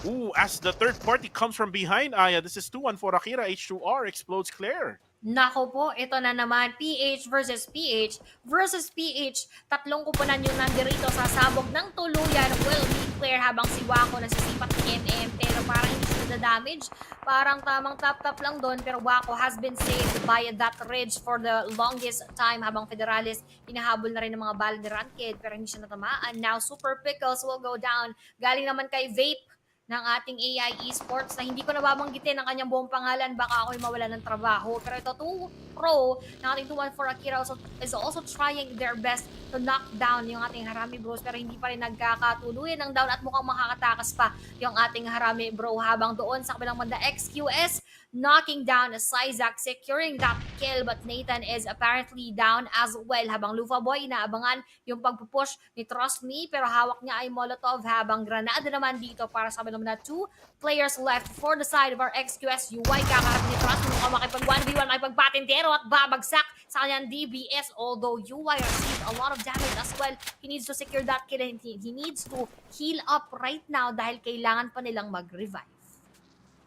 Ooh, as the third party comes from behind, Aya. This is 2-1 for Akira. H2R explodes Claire. Nako po, ito na naman, PH versus PH versus PH. Tatlong kupunan yung nandirito sa sabog ng tuluyan. Will be clear habang si Wako nasisipat ni MM pero parang hindi siya na-damage. Parang tamang tap-tap lang doon pero Wako has been saved by that ridge for the longest time habang Federalis hinahabol na rin ng mga bala ni Ranked pero hindi siya natamaan. Now Super Pickles will go down. Galing naman kay Vape ng ating AI Esports na hindi ko nababanggitin ang kanyang buong pangalan, baka ako'y mawalan ng trabaho. Pero ito, 2 pro ng ating 2-1-4 Akira is also trying their best to knock down yung ating Harami Bros pero hindi pa rin nagkakatuluyan ng down at mukhang makakatakas pa yung ating Harami Bro habang doon sa kabilang banda XQS knocking down Sizak, securing that kill but Nathan is apparently down as well habang Lufa Boy inaabangan yung pagpupush ni Trust Me pero hawak niya ay Molotov habang granada naman dito para sa kabilang banda 2 players left for the side of our XQS UI kakaharap ni Trust Me mukhang makipag 1v1 makipagpatintero at babagsak sa kanyang DBS although UI received a lot of damage as well. He needs to secure that kill and he needs to heal up right now dahil kailangan pa nilang mag-revive.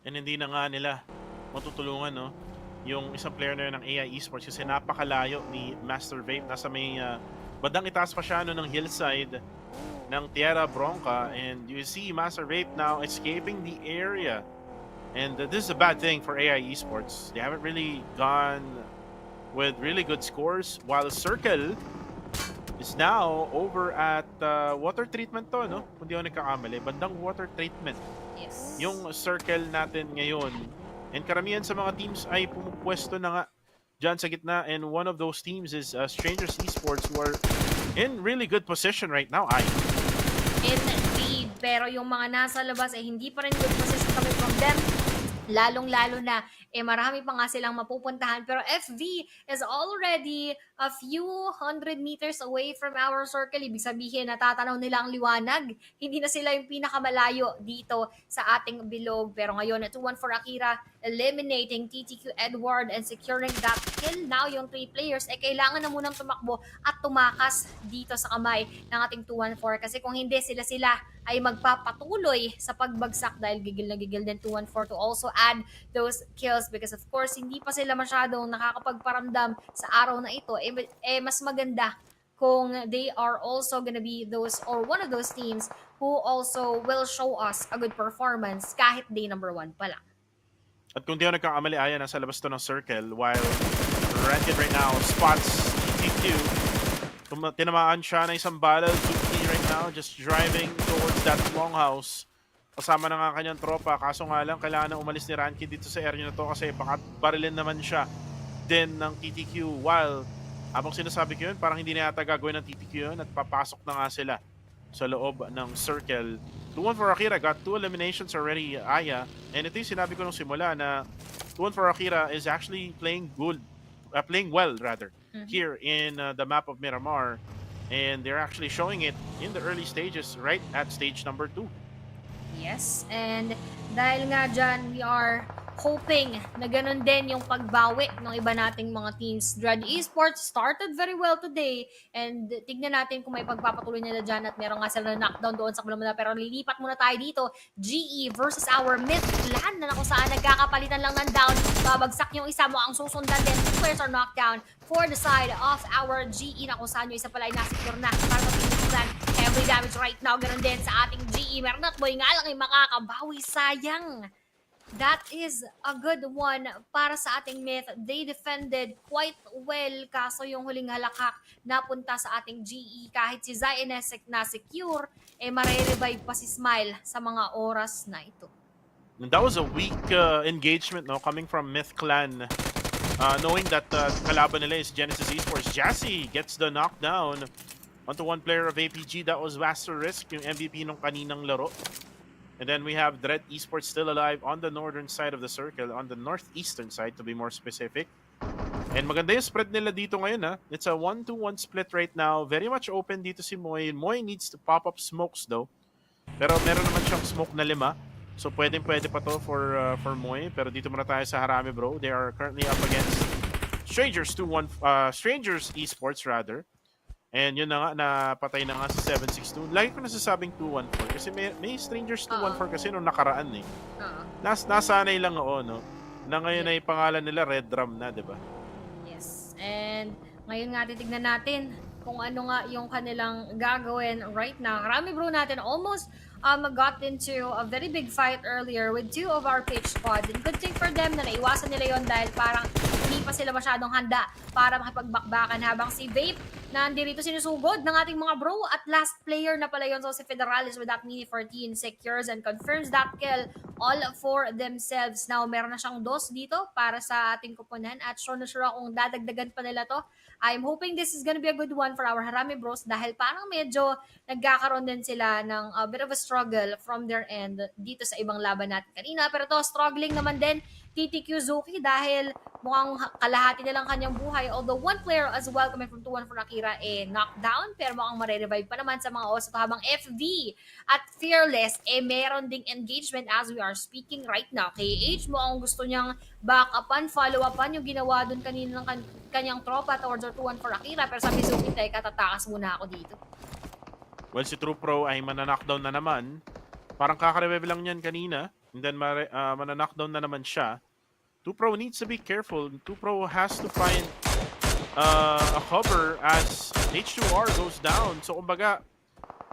And hindi na nga nila matutulungan, no? Yung isang player na yun ng AI Esports kasi napakalayo ni Master Vape. Nasa may bandang itaas pa siya no, ng hillside ng Tierra Bronca. And you see Master Vape now escaping the area. And this is a bad thing for AI Esports. They haven't really gone with really good scores. While Circle is now over at water treatment to, no? Kung di ako nagkakamali. Bandang water treatment. Yes. Yung circle natin ngayon. And karamihan sa mga teams ay pumupwesto na nga dyan sa gitna. And one of those teams is Strangers Esports who are in really good position right now. Indeed. Pero yung mga nasa labas ay hindi pa rin good position kami from them. Lalong-lalo na, marami pa nga silang mapupuntahan. Pero FV is already a few hundred meters away from our circle. Ibig sabihin, natatanaw nila ang liwanag. Hindi na sila yung pinakamalayo dito sa ating bilog. Pero ngayon, 2-1 for Akira, eliminating TTQ Edward and securing that kill. Now, yung 3 players, kailangan na munang tumakbo at tumakas dito sa kamay ng ating 2-1-4. Kasi kung hindi sila ay magpapatuloy sa pagbagsak dahil gigil na gigil din 2-1-4 to also add those kills because of course hindi pa sila masyadong nakakapagparamdam sa araw na ito mas maganda kung they are also gonna be those or one of those teams who also will show us a good performance kahit day number 1 pa lang. At kung di ako nagkakamali, Aya, nasa labas to ng circle while Ranked right now spots TTQ. Tinamaan siya na isang bala, Zuki right now just driving towards that longhouse. Kasama na nga kanyang tropa, kaso nga lang kailangan na umalis ni Ranked dito sa area na to kasi baka barilin naman siya din ng TTQ while habang sinasabi ko yun, parang hindi na yata gagawin ng TTQ yun at papasok na nga sila sa loob ng circle. 2-1 for Akira, got 2 eliminations already, Aya. And ito yung sinabi ko nung simula na 2-1 for Akira is actually playing well rather. Here in the map of Miramar, and they're actually showing it in the early stages right at stage number 2. Yes, and dahil nga dyan, we are hoping na ganun din yung pagbawi ng iba nating mga teams. Dread Esports started very well today and tignan natin kung may pagpapatuloy nila dyan at meron nga sila na knockdown doon sa kabilang pero lilipat muna tayo dito. GE versus our mid clan na kung saan nagkakapalitan lang ng down. Babagsak yung isa mo ang susundan din. 2 players are knocked down for the side of our GE na kung saan yung isa pala ay nasecure na para sa team clan. Every damage right now, ganun din sa ating GE. Meron at boy nga lang ay makakabawi. Sayang. That is a good one para sa ating myth. They defended quite well kaso yung huling halakak napunta sa ating GE. Kahit si Zionesek na secure, mare-revive pa si Smile sa mga oras na ito. And that was a weak engagement no, coming from Myth Clan. Knowing that kalaban nila is Genesis Esports. Jassy gets the knockdown onto one player of APG. That was Master Risk, yung MVP nung kaninang laro. And then we have Dread Esports still alive on the northern side of the circle, on the northeastern side to be more specific. And maganda yung spread nila dito ngayon ha. It's a 1-2-1 split right now. Very much open dito si Moy. Moy needs to pop up smokes though. Pero meron naman siyang smoke na 5. So pwede pa to for Moy. Pero dito muna tayo sa Harami bro. They are currently up against Strangers Esports rather. And yun na nga, napatay na nga sa 762. Lagi ko nasasabing 214 kasi may Strangers 214 kasi nung nakaraan eh. Nasanay lang no? Na ngayon ay pangalan nila Red Drum na, di ba? Yes. And ngayon nga titignan natin kung ano nga yung kanilang gagawin right now. Karami bro natin almost got into a very big fight earlier with two of our pitch squad. And good thing for them na naiwasan nila yon dahil parang hindi pa sila masyadong handa para makipagbakbakan habang si Vape nandirito sinusugod ng ating mga bro at last player na pala yun. So si Federalis with that mini 14 secures and confirms that kill all for themselves. Now meron na siyang dos dito para sa ating kupunan at sure na sure akong dadagdagan pa nila to. I'm hoping this is gonna be a good one for our Harami bros dahil parang medyo nagkakaroon din sila ng a bit of a struggle from their end dito sa ibang laban natin kanina. Pero to, struggling naman din TTQ Zuki dahil mukhang kalahati na lang kanyang buhay. Although one player as well coming from 2-1 for Akira knockdown, pero mukhang mare-revive pa naman sa mga oso to habang FV at Fearless meron ding engagement as we are speaking right now. KH mukhang gusto niyang back-upan, follow-upan yung ginawa dun kanina ng kanyang tropa towards our 2-1 for Akira, pero sabi Zuki, teka, tatakas muna ako dito. Well, si True Pro ay mananockdown na naman. Parang kaka-revive lang niyan kanina. And then mananockdown na naman siya. 2 Pro needs to be careful. 2 Pro has to find a cover as H2R goes down. So kumbaga,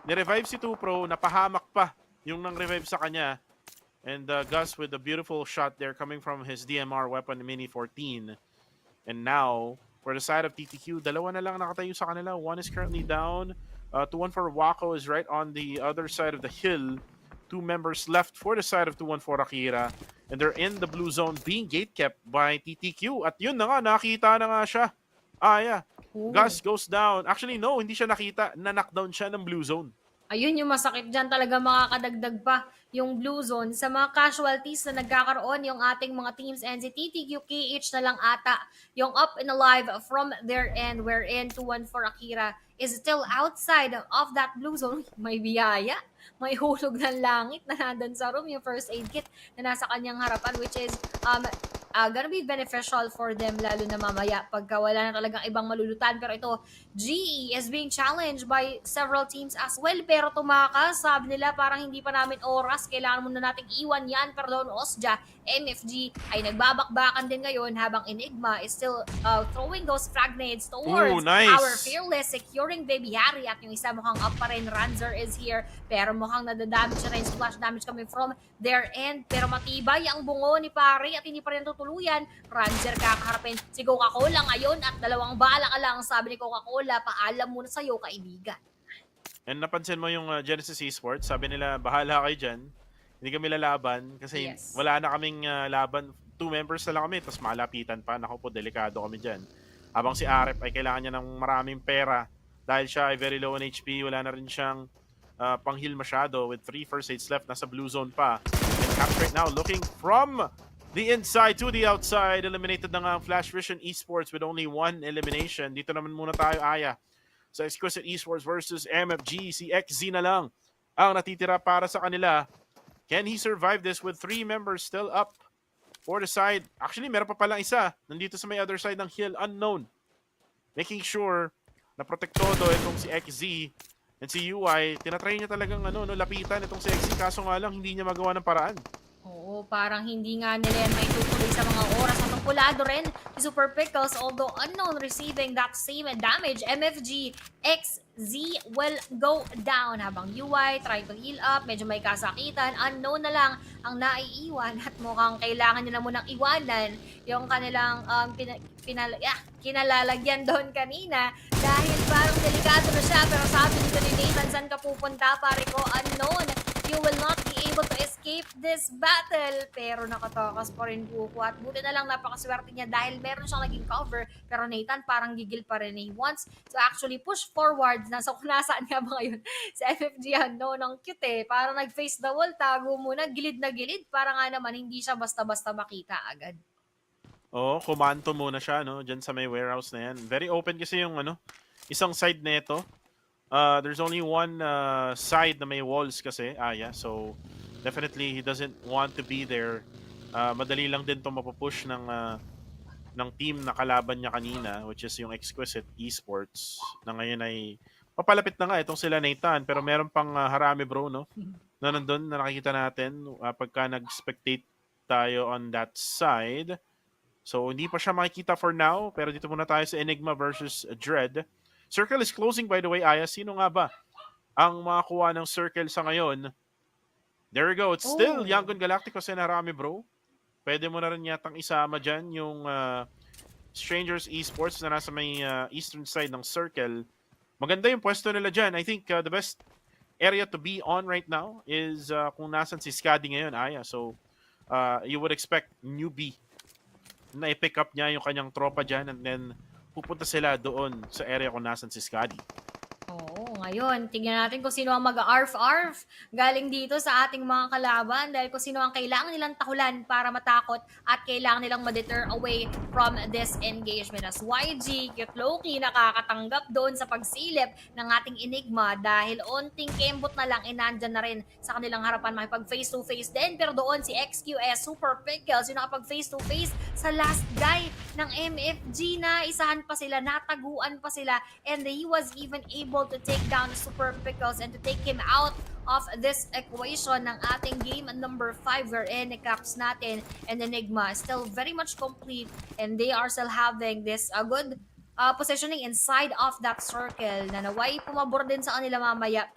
ni-revive si 2 Pro, napahamak pa yung nang-revive sa kanya. And Gus with a beautiful shot there coming from his DMR weapon Mini 14. And now, for the side of TTQ, dalawa na lang nakatayo sa kanila. One is currently down. 2-1 for Wako is right on the other side of the hill. 2 members left for the side of 2-1 for Akira. And they're in the blue zone being gatekept by TTQ. At yun na nga, nakita na nga siya. Yeah. Gus goes down. Actually, no, hindi siya nakita. Na-knockdown siya ng blue zone. Ayun yung masakit dyan talaga, makakadagdag pa yung blue zone sa mga casualties na nagkakaroon yung ating mga teams, and si TTQ KH na lang ata yung up and alive from their end, wherein 2-1 for Akira is still outside of that blue zone. May biyaya, may hulog ng langit na nandun sa room, yung first aid kit na nasa kanyang harapan, which is gonna be beneficial for them lalo na mamaya pagka wala na talagang ibang malulutan. Pero ito, GE is being challenged by several teams as well, pero tumakas, sabi nila parang hindi pa namin oras, kailangan muna nating iwan yan. Pero doon Osja, MFG ay nagbabakbakan din ngayon habang Enigma is still throwing those frag nades towards nice. our Fearless, securing Baby Harry, at yung isa mukhang up pa rin. Ranzer is here, pero mukhang nadadamage na rin, splash damage coming from their end, pero matibay ang bungo ni pare at hindi pa rin tutuluyan. Ranzer kakaharapin si Coca-Cola ngayon at dalawang bala ka lang, sabi ni Coca-Cola, paalam muna sa'yo kaibigan. And napansin mo yung Genesis Esports, sabi nila, bahala kayo dyan. Hindi kami lalaban kasi Yes. wala na kaming laban. 2 members na lang kami, tapos malapitan pa. Naku po, delikado kami dyan. Habang si Arep ay kailangan niya ng maraming pera dahil siya ay very low on HP. Wala na rin siyang pang-heal masyado with 3 first aids left. Nasa blue zone pa. And Caps right now looking from the inside to the outside. Eliminated na nga ang Flash Vision Esports with only 1 elimination. Dito naman muna tayo, Aya. Sa Exquisite Esports versus MFG, si XZ na lang ang natitira para sa kanila. Can he survive this with 3 members still up for the side? Actually, meron pa palang isa. Nandito sa may other side ng hill, unknown. Making sure na protektodo itong si XZ and si UI. Tinatry niya talagang lapitan itong si XZ, kaso nga lang hindi niya magawa ng paraan. Oo, parang hindi nga nila yan maitutuloy sa mga oras na tungkulado rin si Super Pickles, although unknown receiving that same damage. MFG XZ will go down habang UI trying to heal up, medyo may kasakitan. Unknown na lang ang naiiwan at mukhang kailangan nila munang iwanan yung kanilang kinalalagyan doon kanina dahil parang delikado na siya. Pero sabi nito ni Nathan, saan ka pupunta pare ko? Unknown. You will not be able to escape this battle. Pero nakatakas pa rin Buko. At buti na lang napakaswerte niya dahil meron siyang naging cover. Pero Nathan parang gigil pa rin. He wants to actually push forward. Nasa kunasaan nga ba ngayon sa FFG ng cute eh. Parang nag-face the wall. Tago muna. Gilid na gilid. Para nga naman hindi siya basta-basta makita agad. Oo, kumanto muna siya, dyan sa may warehouse na yan. Very open kasi yung, isang side na ito. There's only one side na may walls kasi, so definitely he doesn't want to be there. Madali lang din to mapupush ng team na kalaban niya kanina, which is yung Exquisite Esports, na ngayon ay papalapit na nga itong sila Nathan, pero meron pang Harami bro, na nandun na nakikita natin pagka nag-spectate tayo on that side. So, hindi pa siya makikita for now. Pero dito muna tayo sa Enigma versus Dread. Circle is closing, by the way, Aya. Sino nga ba ang makakuha ng Circle sa ngayon? There we go. It's still Oh. Yangon Galacticos and Harami, bro. Pwede mo na rin yatang isama dyan yung Strangers Esports na nasa may eastern side ng Circle. Maganda yung pwesto nila dyan. I think the best area to be on right now is kung nasan si Skadi ngayon, Aya. So, you would expect newbie na i-pick up niya yung kanyang tropa dyan and then pupunta sila doon sa area kung nasan si Skadi. Oo, ngayon, tingnan natin kung sino ang mag-arf-arf galing dito sa ating mga kalaban dahil kung sino ang kailangan nilang takulan para matakot at kailangan nilang ma-deter away from this engagement. As YG, cute Loki, nakakatanggap doon sa pagsilip ng ating Enigma dahil onting kembot na lang nandyan na rin sa kanilang harapan makipag face-to-face din. Pero doon si XQS Super Pickles yung nakapag face-to-face sa last guy ng MFG na isahan pa sila, nataguan pa sila, and he was even able to take down Super Pickles and to take him out of this equation ng ating game number 5 wherein caps natin and Enigma is still very much complete and they are still having this good positioning inside of that circle na naway pumabor din sa kanila mamaya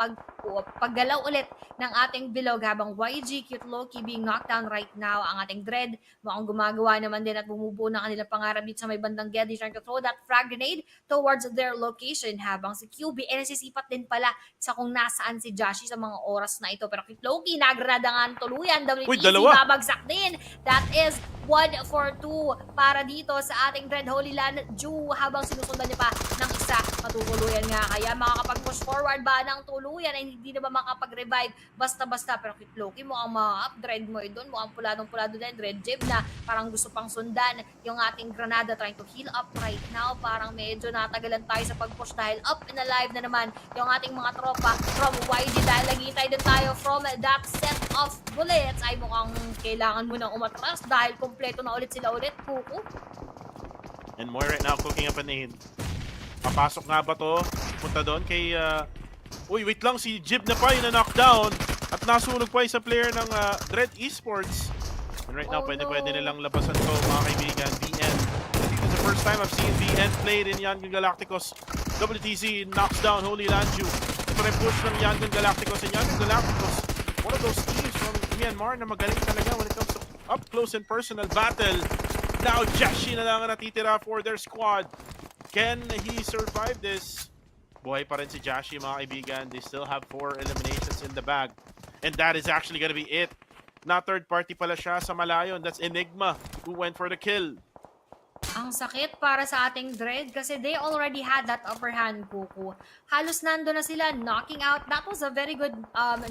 paggalaw ulit ng ating bilog habang YG, Cute Loki being knocked down right now. Ang ating Dread mukhang gumagawa naman din at bumubuo ng kanilang pangarap dito sa may bandang Geddy trying to throw that frag grenade towards their location habang si QB nasisipat din pala sa kung nasaan si Joshi sa mga oras na ito. Pero Cute Loki nagranada nga tuluyan. Uy, WTC dalawa. babagsak din. That is 1 for 2 para dito sa ating Dread Holy Land Jew habang sinusundan niya pa ng isa. Matutuluyan nga kaya makakapag-push forward ba ng tuluyan ay hindi na ba makapag-revive basta-basta. Pero Cute Loki mukhang ma-upgrade mo doon. Mukhang puladong-pulado din. Red Jib na parang gusto pang sundan yung ating Granada trying to heal up right now. Parang medyo natagalan tayo sa pag-push dahil up and alive na naman yung ating mga tropa from YG dahil naghihintay din tayo from that set of bullets ay mukhang kailangan mo nang umatras dahil kompleto na ulit sila ulit. Kuku. And more right now cooking up an aid. Papasok nga ba to? Punta doon kay... Uy, wait lang. Si Jib na pa yung na-knockdown. At nasunog pa yung sa player ng Dread Esports. And right now, pwede nilang labasan to, mga kaibigan. BN. I think this is the first time I've seen BN played in Yangon Galacticos. WTC knocks down Holy Lanju. Ito rin push ng Yangon Galacticos. And Yangon Galacticos, one of those teams from Myanmar na magaling talaga when it comes to up close and personal battle. Now, Jashi na lang ang natitira for their squad. Can he survive this? Buhay pa rin si Jashi, mga kaibigan. They still have 4 eliminations in the bag. And that is actually gonna be it. Na third party pala siya sa malayo. And that's Enigma who went for the kill. Ang sakit para sa ating Dread kasi they already had that upper hand, Kuku. Halos nando na sila, knocking out. That was a very good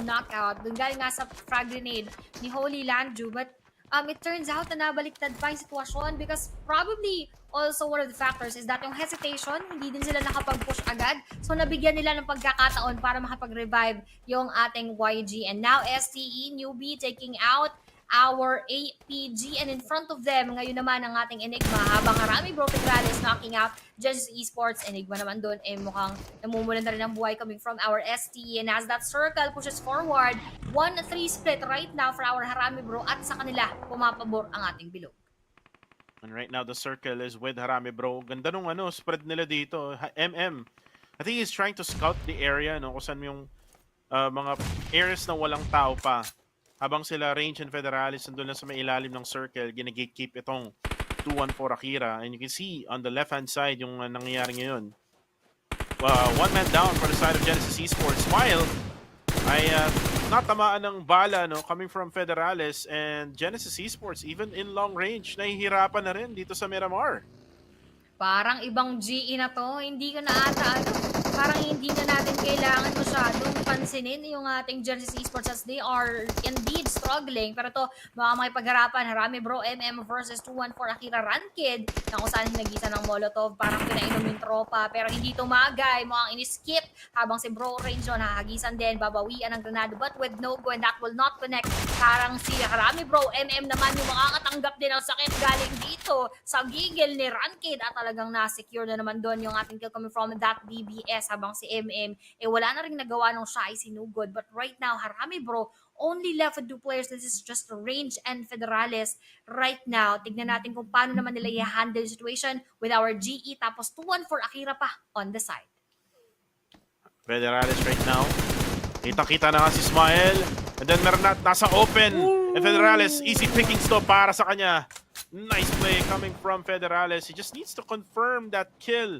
knockout. Doon galing nga sa frag grenade ni Holy Lanju. But it turns out na nabaliktad pa yung sitwasyon because probably also one of the factors is that yung hesitation, hindi din sila nakapag-push agad. So nabigyan nila ng pagkakataon para makapag-revive yung ating YG. And now STE, newbie, taking out our APG and in front of them ngayon naman ang ating Enigma habang Harami Broken Rallies knocking out Genesis Esports. Enigma naman doon mukhang namumulan na rin ang buhay coming from our STE and as that circle pushes forward 1-3 split right now for our Harami Bro at sa kanila pumapabor ang ating bilog. And right now the circle is with Harami Bro. Ganda nung spread nila dito. MM. I think he's trying to scout the area kung saan yung mga areas na walang tao pa. Habang sila Range and Federalis nandun lang sa may ilalim ng circle, gina-gatekeep itong 2-1-4 Akira. And you can see on the left-hand side yung nangyayari ngayon. One man down for the side of Genesis Esports. While ay natamaan ng bala coming from Federalis and Genesis Esports even in long range, nahihirapan na rin dito sa Miramar. Parang ibang GE na to, hindi ko na ata parang hindi na natin kailangan masyadong pansinin yung ating Genesis Esports as they are indeed struggling. Pero to, makipagharapan, Harami Bro, MM versus 214 Akira Rankid na kung saan hinagisa ng Molotov, parang pinainom yung tropa. Pero hindi tumagay, mukhang in-skip habang si Bro Range yun, hahagisan din, babawian ng granado but with no go and that will not connect. Parang si Harami Bro, MM naman yung makakatanggap din ang sakit galing dito sa gigil ni Rankid at talagang na-secure na naman doon yung ating kill coming from that DBS habang si MM wala na rin nagawa nung siya pa isinugod. But right now, Harami bro, only left with 2 players. This is just Range and Federales right now. Tignan natin kung paano naman nila i-handle the situation with our GE. Tapos 2-1 for Akira pa on the side. Federales right now. Kita-kita na nga si Smile. And then Mernat nasa open. And Federales, easy pickings to para sa kanya. Nice play coming from Federales. He just needs to confirm that kill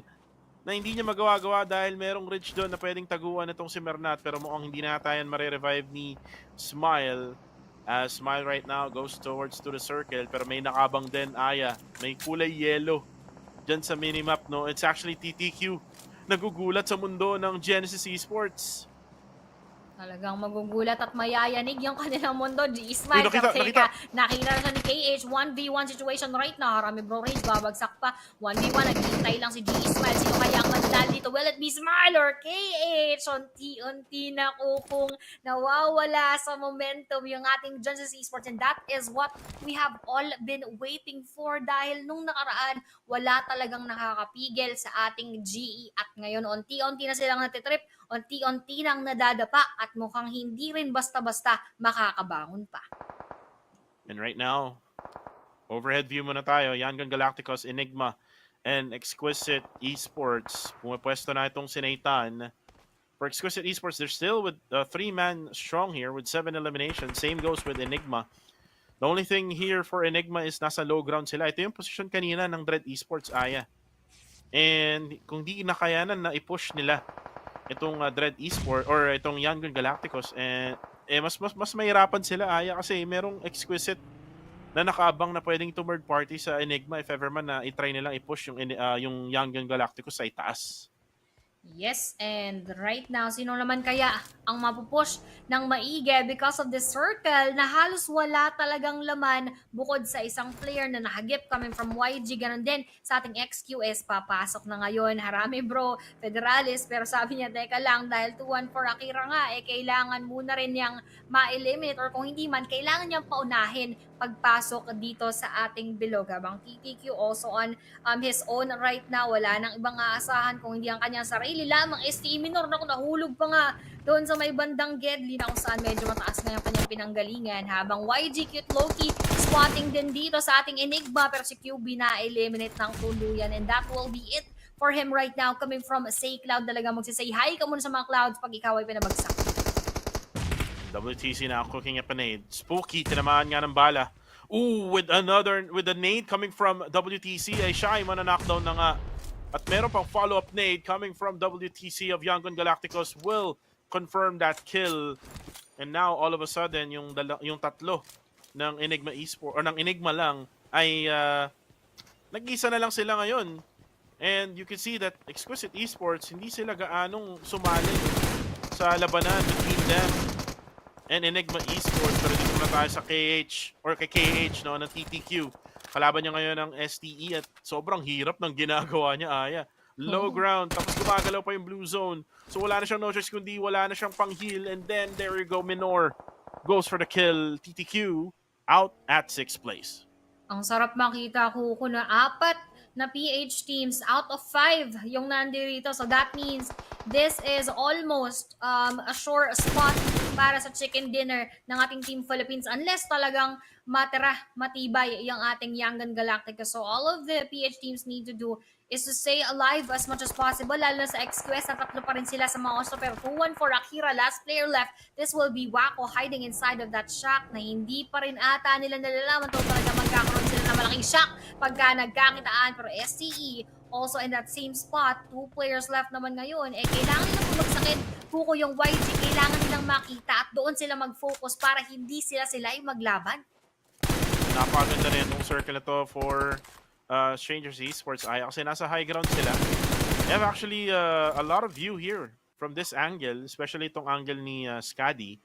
na hindi niya magawa-gawa dahil merong ridge doon na pwedeng taguan itong si Mernat. Pero mukhang hindi na yan marirevive ni Smile. As Smile right now goes towards to the circle. Pero may nakabang din Aya. May kulay yellow dyan sa minimap. No? It's actually TTQ. Nagugulat sa mundo ng Genesis Esports. Talagang magugulat at mayayanig yung kanilang mundo. G-Smile, Nakita. nakita siya ni KH. 1v1 situation right now. Harami bro Rage, babagsak pa. 1v1, naghihintay lang si G-Smile. Sino kaya ang mandal dito? Will it be Smile or KH? Unti-unti na kung nawawala sa momentum yung ating Genesis Esports. And that is what we have all been waiting for. Dahil nung nakaraan, wala talagang nakakapigil sa ating GE. At ngayon, unti-unti na silang natitrip. Unti-unti nang nadadapa at mukhang hindi rin basta-basta makakabangon pa. And right now, overhead view muna tayo. Yangon Galacticos, Enigma, and Exquisite Esports. Pumapwesto na itong si Nathan. For Exquisite Esports, they're still with 3-man strong here with 7 eliminations. Same goes with Enigma. The only thing here for Enigma is nasa low ground sila. Ito yung position kanina ng Dread Esports, Aya. And kung di nakayanan na i-push nila itong Dread Esports or itong Yangon Galacticos, mas mahirapan sila Aya kasi merong Exquisite na nakaabang na pwedeng third party sa Enigma if ever man na i-try nilang i-push yung Yangon Galacticos sa itaas. Yes, and right now, sino naman kaya ang mapupush ng maigi because of the circle na halos wala talagang laman bukod sa isang player na nahagip coming from YG. Ganon din sa ating XQS, papasok na ngayon. Harami bro, Federales, pero sabi niya, teka lang, dahil 2-1 for Akira nga, kailangan muna rin niyang ma-eliminate or kung hindi man, kailangan niyang paunahin pagpasok dito sa ating bilog. Habang TTQ also on his own right now, wala nang ibang aasahan kung hindi ang kanyang sarili lamang. STE Minor na kung nahulog pa nga doon sa may bandang Gedli na kung saan medyo mataas na yung kanyang pinanggalingan. Habang YG Cute Loki spotting din dito sa ating Enigma, pero si QB na-eliminate ng tuluyan, and that will be it for him right now coming from Say Cloud. Talaga magsisay hi ka muna sa mga Clouds pag ikaw ay pinabagsak. WTC now cooking up a nade. Spooky, tinamaan nga ng bala. Ooh, with a nade coming from WTC. Ay siya ay mananockdown na nga. At meron pang follow-up nade coming from WTC of Yangon Galacticos will confirm that kill. And now, all of a sudden, yung tatlo ng Enigma Esports, or ng Enigma lang, ay nag-isa na lang sila ngayon. And you can see that Exquisite Esports, hindi sila gaanong sumali sa labanan between them and Enigma Esports. Pero dito na tayo sa KH, or kay KH, no, ng TTQ. Kalaban niya ngayon ng STE at sobrang hirap ng ginagawa niya, Aya. Low ground, tapos gumagalaw pa yung blue zone. So wala na siyang no choice kundi wala na siyang pang-heal. And then there you go, Minor goes for the kill. TTQ out at 6th place. Ang sarap makita ko na 4 na PH teams out of 5 yung nandirito. So that means this is almost a sure spot para sa chicken dinner ng ating Team Philippines unless talagang matibay yung ating Yangon Galacticos. So all of the PH teams need to do is to stay alive as much as possible, lalo na sa XQS na 3 pa rin sila sa mga Osto. Pero 2-1 for Akira, last player left. This will be Wako hiding inside of that shack na hindi pa rin ata nila nalalaman to talaga magkakaroon sila ng malaking shack pagka nagkakitaan. Pero STE also in that same spot, 2 players left naman ngayon. Kailangan nilang magsakit kuko yung YG, kailangan nilang makita at doon sila mag-focus para hindi sila ay maglaban. Napaganda rin yung circle na to for Strangers Esports Aya kasi nasa high ground sila. They have actually a lot of view here from this angle, especially itong angle ni Skadi.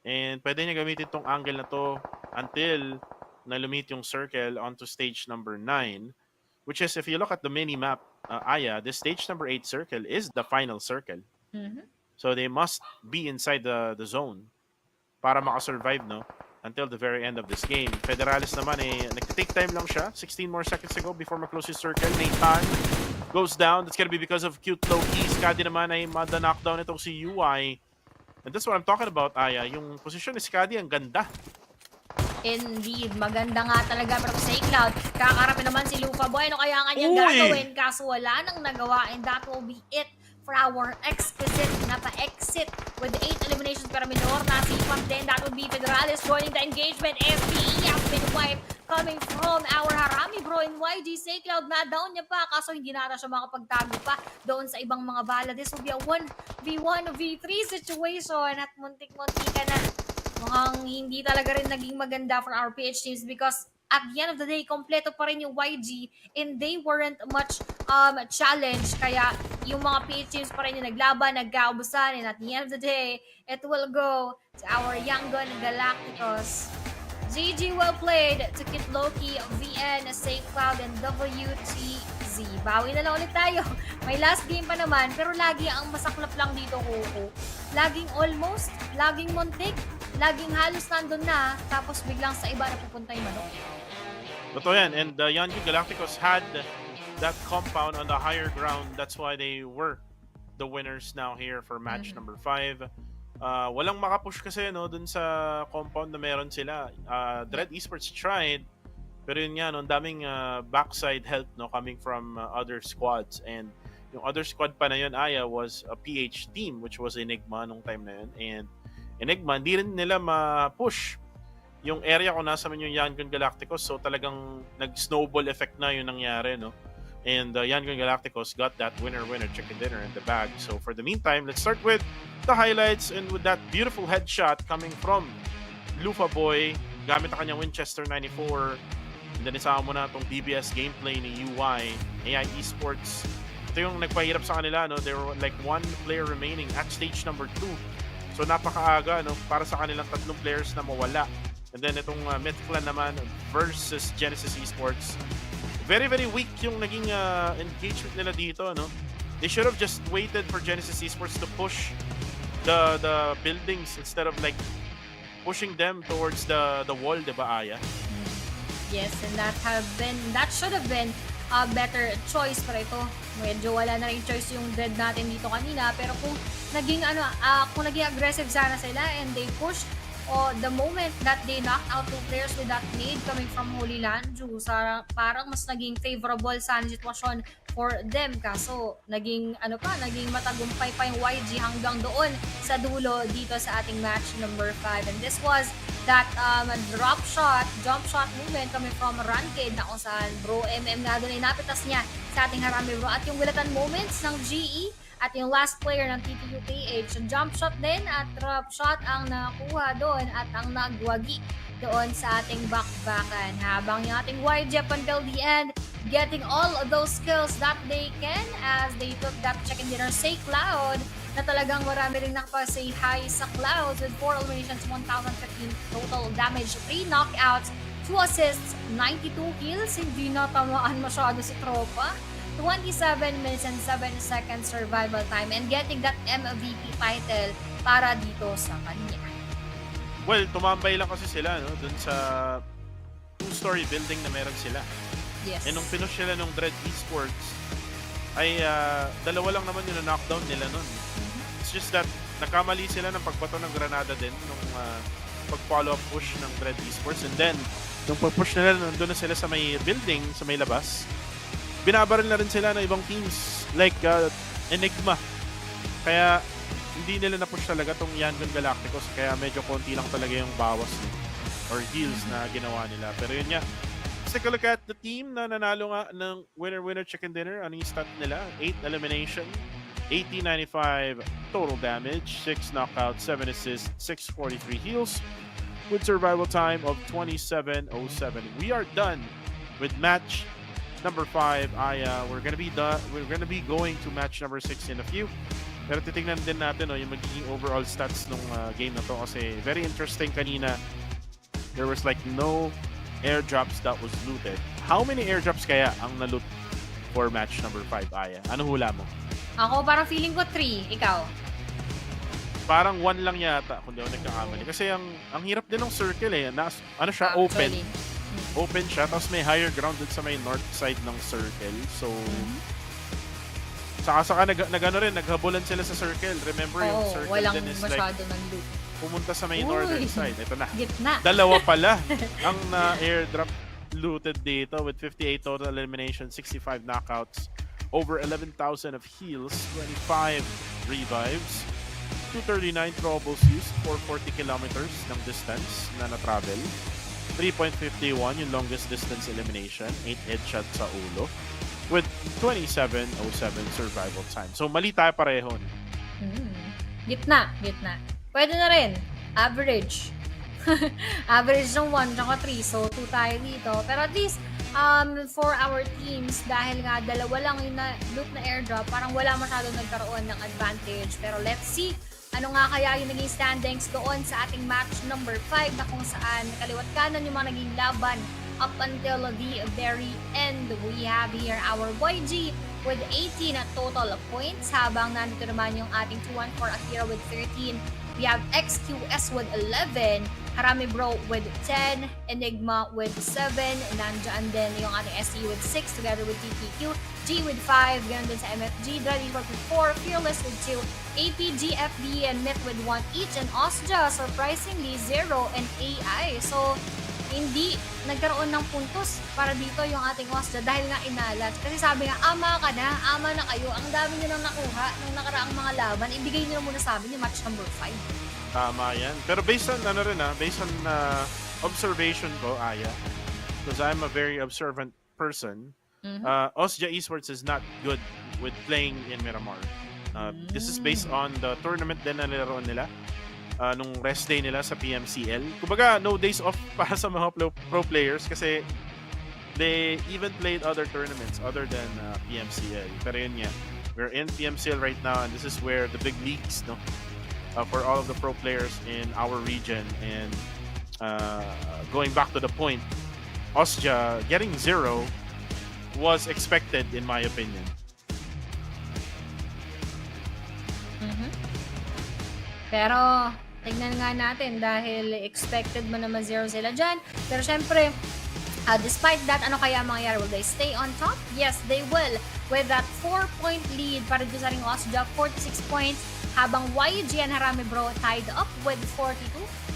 And pwede niya gamitin itong angle na to until na lumit yung circle onto stage number 9, which is, if you look at the mini map, Aya, the stage number 8 circle is the final circle. So they must be inside the zone para makasurvive, no? Until the very end of this game. Federales naman nagtitake time lang siya. 16 more seconds to go before ma-close his circle. Nathan goes down. That's gonna be because of cute Loki. Skadi naman ay mada-knockdown itong si UI. And that's what I'm talking about, Aya. Yung posisyon ni Skadi, ang ganda. Indeed, maganda nga talaga. Pero sa Cloud, kakarapin naman si Lufa Boy. Ano kaya nga niyang Uy! gagawin? Kaso wala nang nagawa. And that will be it for our exquisite na pa-exit with 8 eliminations pero minor na si Pam din. That would be Federalis joining the engagement. FPE has been wiped coming from our Harami bro in YG. Say Cloud na down niya pa kaso hindi na siya makapagtago pa doon sa ibang mga bala. This will be a 1v1 v3 situation at muntik-muntik ka na. Mukhang hindi talaga rin naging maganda for our PH teams because at the end of the day, kompleto pa rin yung YG and they weren't much challenge. Kaya yung mga PH teams pa rin yung naglaban, nagkaubusan, and at the end of the day, it will go to our young gun Galacticos. GG, well played to Kit Loki, VN, Safe Cloud, and WTZ. Bawi na lang ulit tayo. May last game pa naman, pero lagi ang masaklap lang dito, Coco. Laging almost, laging muntik, laging halos nandun na, tapos biglang sa iba na pupunta yung manok. Totoo yan. And Yanji Galacticos had that compound on the higher ground. That's why they were the winners now here for match number 5. Walang makapush kasi no dun sa compound na meron sila. Dread Esports tried, pero yun nga, no, ang daming backside help no coming from other squads. And yung other squad pa na yun, Aya, was a PH team, which was Enigma nung time na yun. And Enigma, hindi rin nila ma-push yung area kung nasa man yung Yangon Galacticos. So talagang nag-snowball effect na yung nangyari, no? And Yangon Galacticos got that winner-winner chicken dinner in the bag. So for the meantime, let's start with the highlights and with that beautiful headshot coming from Lufa Boy gamit ang kanyang Winchester 94. And then isama mo na itong DBS gameplay ni UI, AI Esports. Ito yung nagpahirap sa kanila, no? There were like 1 player remaining at stage number 2. So napakaaga, no? Para sa kanilang 3 players na mawala. And then itong Myth Clan naman versus Genesis Esports. Very, very weak yung naging engagement nila dito, no? They should have just waited for Genesis Esports to push the buildings instead of like pushing them towards the wall, di ba, Aya? Yes, and that should have been a better choice para ito. Medyo wala na rin choice yung Dread natin dito kanina, pero kung naging aggressive sana sila and they pushed the moment that they knocked out 2 players with that nade coming from Holy Land, parang mas naging favorable sana sitwasyon for them. Kaso naging matagumpay pa yung YG hanggang doon sa dulo dito sa ating match number 5. And this was that jump shot movement coming from Ranked na kung saan bro MM nga doon ay napitas niya sa ating Harami bro. At yung gulatan moments ng GE at yung last player ng TTUPH, jump shot din at drop shot ang nakuha doon at ang nagwagi doon sa ating bakbakan. Habang yung ating YG up until the end, getting all of those skills that they can as they took that chicken dinner. Say Cloud na talagang marami rin nakapa-say hi sa Clouds with 4 eliminations, 1,015 total damage, 3 knockouts, 2 assists, 92 kills. Hindi na tamaan masyado si Tropa. 27 minutes and 7 seconds survival time and getting that MVP title para dito sa kanya. Well, tumambay lang kasi sila no dun sa 2-story building na meron sila. Yes. And nung pinush sila nung Dread Esports ay dalawa lang naman yung knockdown nila nun. It's just that nakamali sila ng pagbato ng granada din nung pag-follow up push ng Dread Esports. And then nung pag-push nila nandun na sila sa may building, sa may labas, binabaril na rin sila ng ibang teams like Enigma. Kaya hindi nila na-push talaga tong Yangon Galacticos, kaya medyo konti lang talaga yung bawas or heals na ginawa nila. Pero yun nga, let's take a look at the team na nanalo nga ng winner-winner chicken dinner. Ano yung stat nila? 8 elimination, 80-95 total damage, 6 knockouts, 7 assists, 643 heals with survival time of 27:07. We are done with match number 5. We're gonna be going to match number 6 in a few. Pero titingnan din natin yung magiging overall stats ng game na to kasi very interesting kanina. There was like no airdrops that was looted. How many airdrops kaya ang na-loot for match number 5, Aya? Ano hula mo? Ako parang feeling ko 3. Ikaw? Parang 1 lang yata kung di ako nagkakamali. Kasi ang hirap din ng circle eh. Ano siya? Open. Actually. Open siya, tapos may higher ground dun sa may north side ng circle. So, Saka nagano rin, naghabulan sila sa circle. Remember yung Oo, circle walang din is like masyado ng loot. pumunta sa may Uy. northern side. Ito na. Gitna. Dalawa pala ang airdrop looted dito with 58 total elimination, 65 knockouts, over 11,000 of heals, 25 revives, 239 throwables used, 440 kilometers ng distance na na-travel, 3.51 yung longest distance elimination, 8 headshots sa ulo, with 27.07 survival time. So mali tayo pareho. Gitna. Pwede na rin. Average. Average ng 1 tsaka 3. So, 2 tayo dito. Pero at least, for our teams, dahil nga dalawa lang yung loot na airdrop, parang wala masyadong nagkaroon ng advantage. Pero let's see, ano nga kaya yung naging standings doon sa ating match number 5 na kung saan kaliwat kanan yung mga naging laban up until the very end. We have here our YG with 18 total points, habang nandito naman yung ating 214 Akira with 13. We have XQS with 11, Harami Bro with 10, Enigma with 7, nandiyan din yung ating SE with 6 together with TTQ, G with 5, ganun din sa MFG, Dready with 4, Fearless with 2, APG, FB, and Myth with 1 each, and Osja, surprisingly, 0, and AI. So, hindi nagkaroon ng puntos para dito yung ating Osja dahil nga inalat. Kasi sabi nga, ama na kayo. Ang dami nyo nang nakuha nung nakaraang mga laban. Ibigay nyo na muna sa amin yung match number 5. Tama yan. Pero based on observation ko, Aya, because I'm a very observant person, Osja Esports is not good with playing in Miramar. This is based on the tournament din na nilaroon nila. Nung rest day nila sa PMCL. Kumbaga, no days off para sa mga pro players kasi they even played other tournaments other than PMCL. Pero yun nga, we're in PMCL right now and this is where the big leagues, no? For all of the pro players in our region. And going back to the point, Osja getting 0 was expected in my opinion. Pero, tignan nga natin dahil expected mo naman 0 sila dyan. Pero syempre, despite that, ano kaya mangyayari? Will they stay on top? Yes, they will. With that 4-point lead para doon sa ring Osja, 46 points. Habang YG and Harami Bro tied up with 42.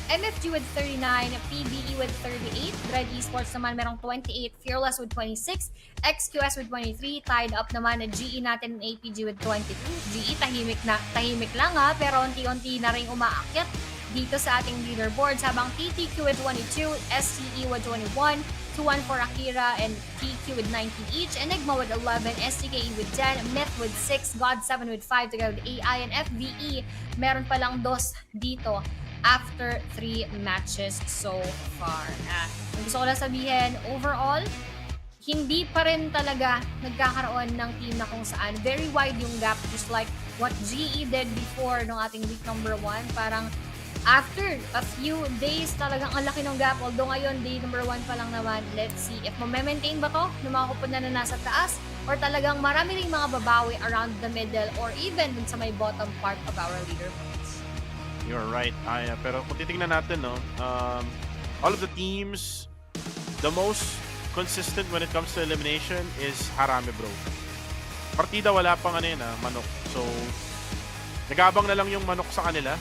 MFG with 39, PBE with 38, Dread Esports naman merong 28, Fearless with 26, XQS with 23, tied up naman na GE natin ng APG with 22. GE tahimik lang ha, pero unti-unti na rin umaakyat dito sa ating leaderboards, habang TTQ with 22, SCE with 21, 214 Akira and TQ with 19 each, Enigma with 11, STKE with 10, Myth with 6, God7 with 5 together with AI, and FVE meron palang 2 dito after 3 matches so far. Gusto ko lang sabihin, overall, hindi pa rin talaga nagkakaroon ng team na kung saan very wide yung gap, just like what GE did before nung ating week number 1. Parang after a few days, talagang ang laki ng gap. Although ngayon, day number 1 pa lang naman. Let's see if ma-maintain ba to ng mga kupunan na nasa taas, or talagang marami ring mga babawi around the middle or even dun sa may bottom part of our leaderboards. You're right, Aya. Pero kung titingnan natin, no, all of the teams, the most consistent when it comes to elimination is Harami Bro. Partida wala pang manok. So, nag-aabang na lang yung manok sa kanila.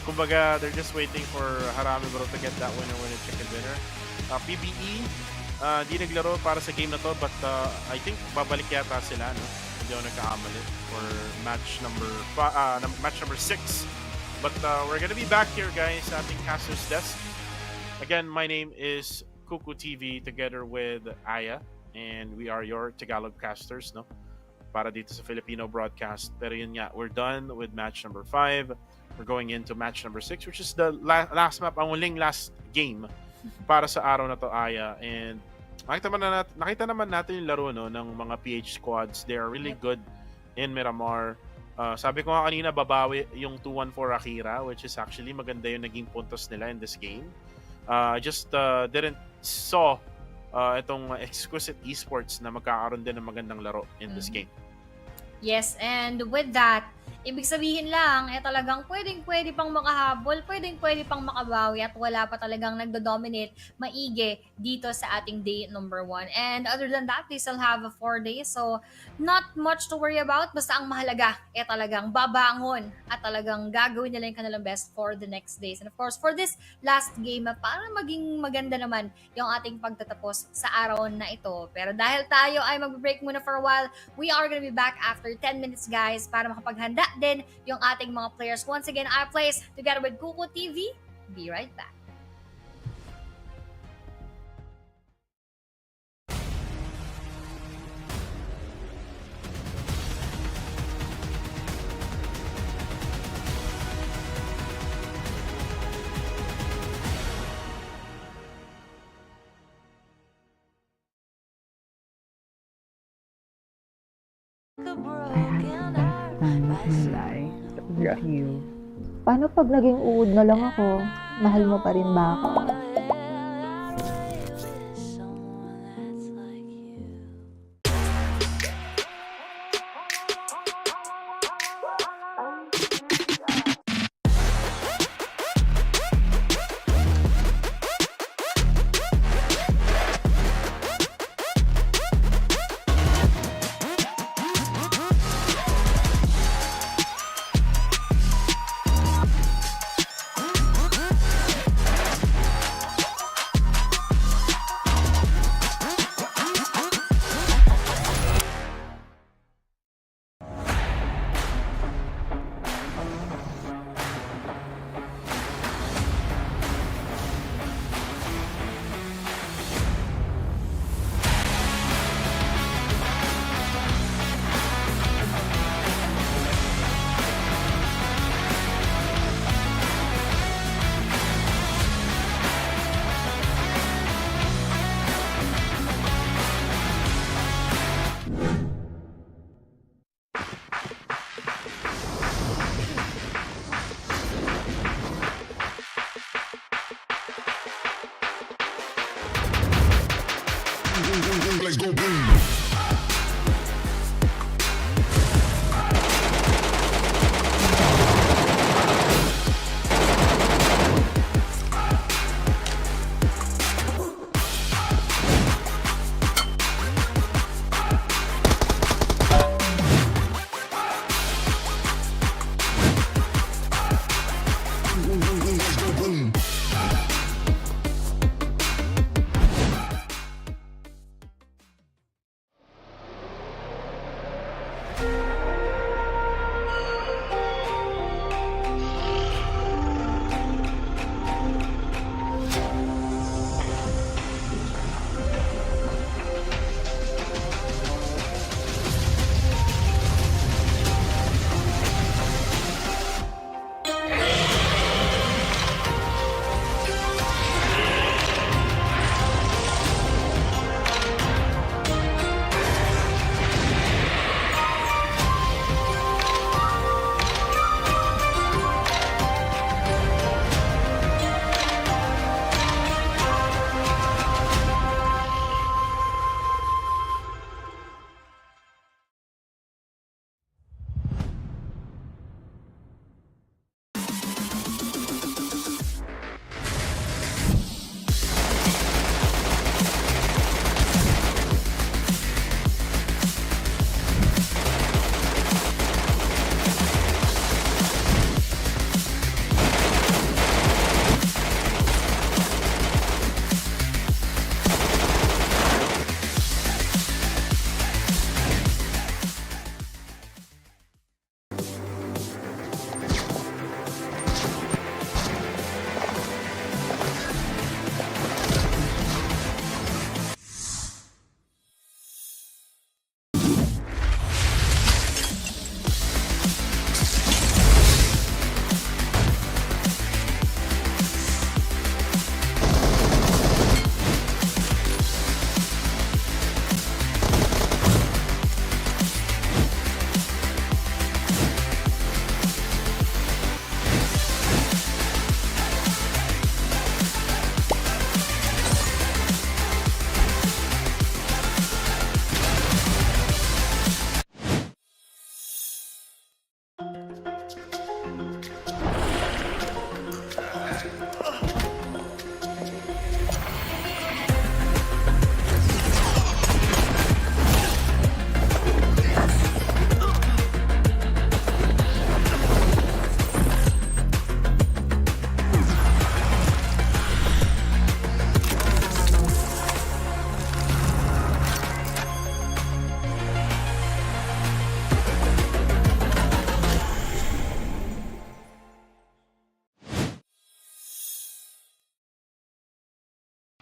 Kumbaga, they're just waiting for Harami Bro to get that winner chicken dinner. PBE, di naglaro para sa game na to, but I think babalik yata sila, no? Hindi ako nagkakamali for match number 6. But we're gonna be back here, guys, sa ating caster's desk. Again, my name is Kuku TV together with Aya, and we are your Tagalog casters, no? Para dito sa Filipino broadcast. Pero yun nga, we're done with match number 5. We're going into match number 6, which is the last map, ang huling last game para sa araw na to, Aya. And nakita naman natin yung laro, no, ng mga PH squads. They are really good in Miramar. Sabi ko nga kanina, babawi yung 214 Akira, which is actually maganda yung naging puntos nila in this game. I just didn't saw itong exquisite esports na magkakaroon din ng magandang laro in this game. Yes, and with that, Ibig sabihin lang, talagang pwedeng-pwede pang makahabol, pwedeng-pwede pang makabawi at wala pa talagang nagdo-dominate maigi dito sa ating day number 1. And other than that, they still have 4 days. So, not much to worry about. Basta ang mahalaga, talagang babangon at talagang gagawin nila yung kanilang best for the next days. And of course, for this last game, para maging maganda naman yung ating pagtatapos sa araw na ito. Pero dahil tayo ay mag-break muna for a while, we are gonna be back after 10 minutes, guys, para makapaghanda din yung ating mga players. Once again, I plays together with Kuko TV. Be right back. A broken heart by someone. You. Paano pag naging uod na lang ako? Mahal mo pa rin ba ako? Let's go boom.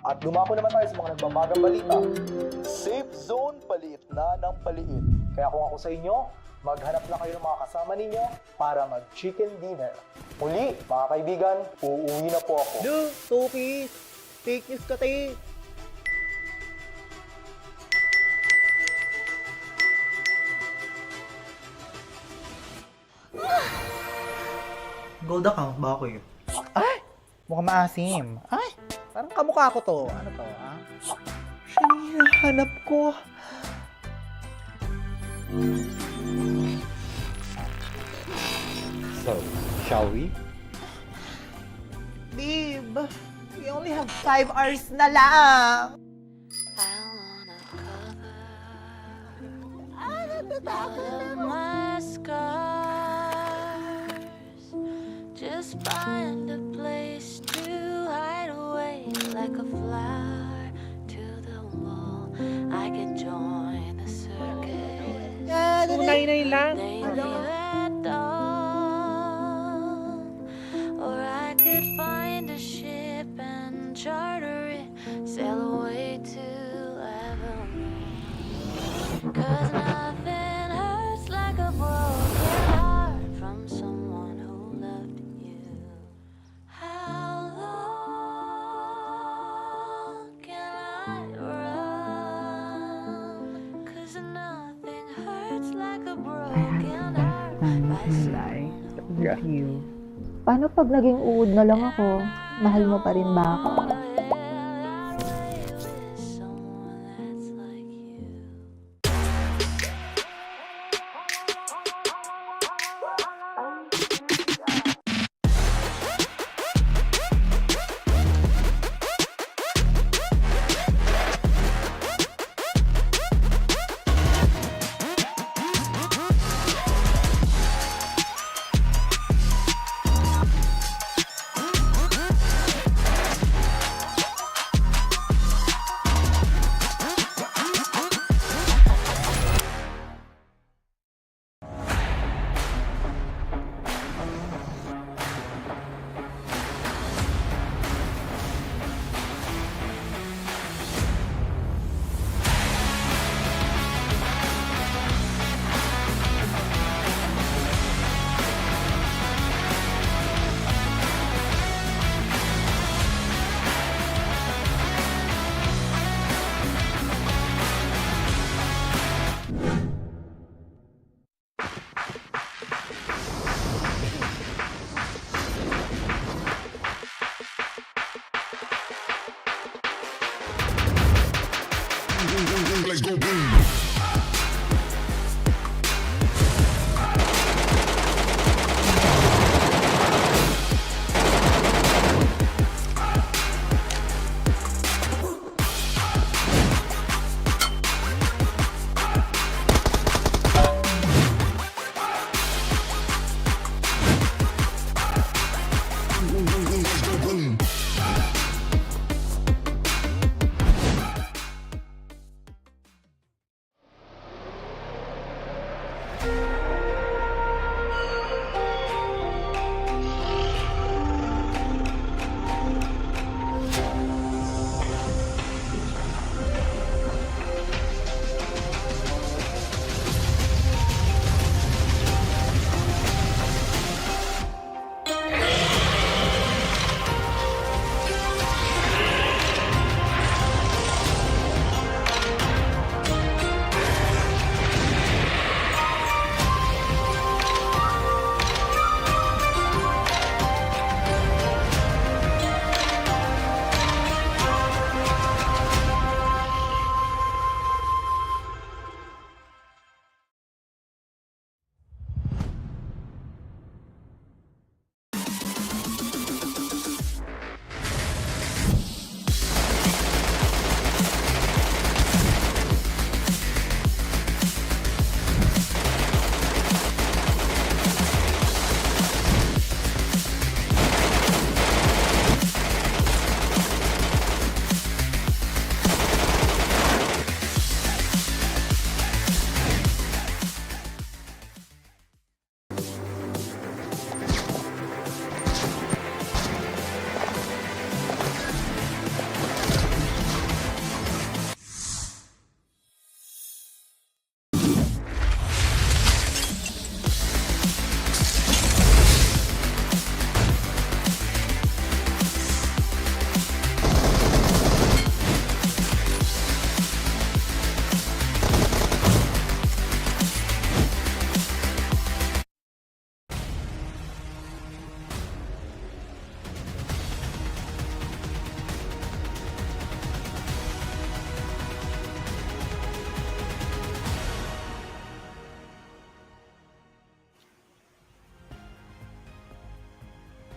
At dumako naman tayo sa mga nagbabagang balita. Safe zone paliit na ng paliit. Kaya kung ako sa inyo, maghanap na kayo ng mga kasama ninyo para mag-chicken dinner. Muli, mga kaibigan, uuwi na po ako. Duh, Sophie! Fake news ka, te! Gold account ba ako yun? Ay! Mukhang maasim. Ay! Parang kamukha ko to. Ano to, ha? Siya na hinahanap ko. So, shall we? Babe, we only have 5 hours na lang. I wanna cover my scars. Just find a place to hide away like a flower to the wall. I could join the circus. Tunay lang. They leave at dawn. Or I could find a ship and charter it, sail away to Evergreen. 'Cause nothing hurts like a broken heart from someone who loved you. How long can I run? 'Cause nothing hurts like a broken heart by someone who loved you. Paano pag naging uod na lang ako? Mahal mo pa rin ba ako?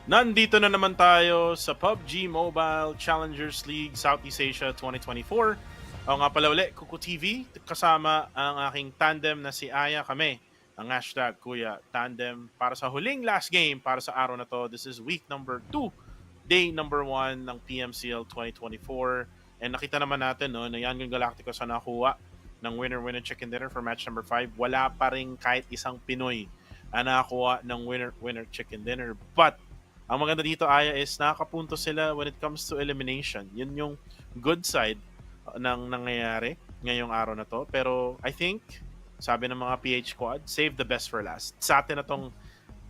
Nandito na naman tayo sa PUBG Mobile Challengers League Southeast Asia 2024. Ako nga pala uli, Kuku TV, kasama ang aking tandem na si Aya. Kami, ang hashtag Kuya Tandem, para sa huling last game para sa araw na to. This is week number 2, day number 1 ng PMCL 2024. And nakita naman natin no, na Erangel Galacticos sa nakuha ng winner-winner chicken dinner for match number 5. Wala pa rin kahit isang Pinoy na nakakuha ng winner-winner chicken dinner. But ang maganda dito, Aya, is nakakapunto sila when it comes to elimination. Yun yung good side ng nangyayari ngayong araw na to. Pero I think, sabi ng mga PH squad, save the best for last. Sa atin na tong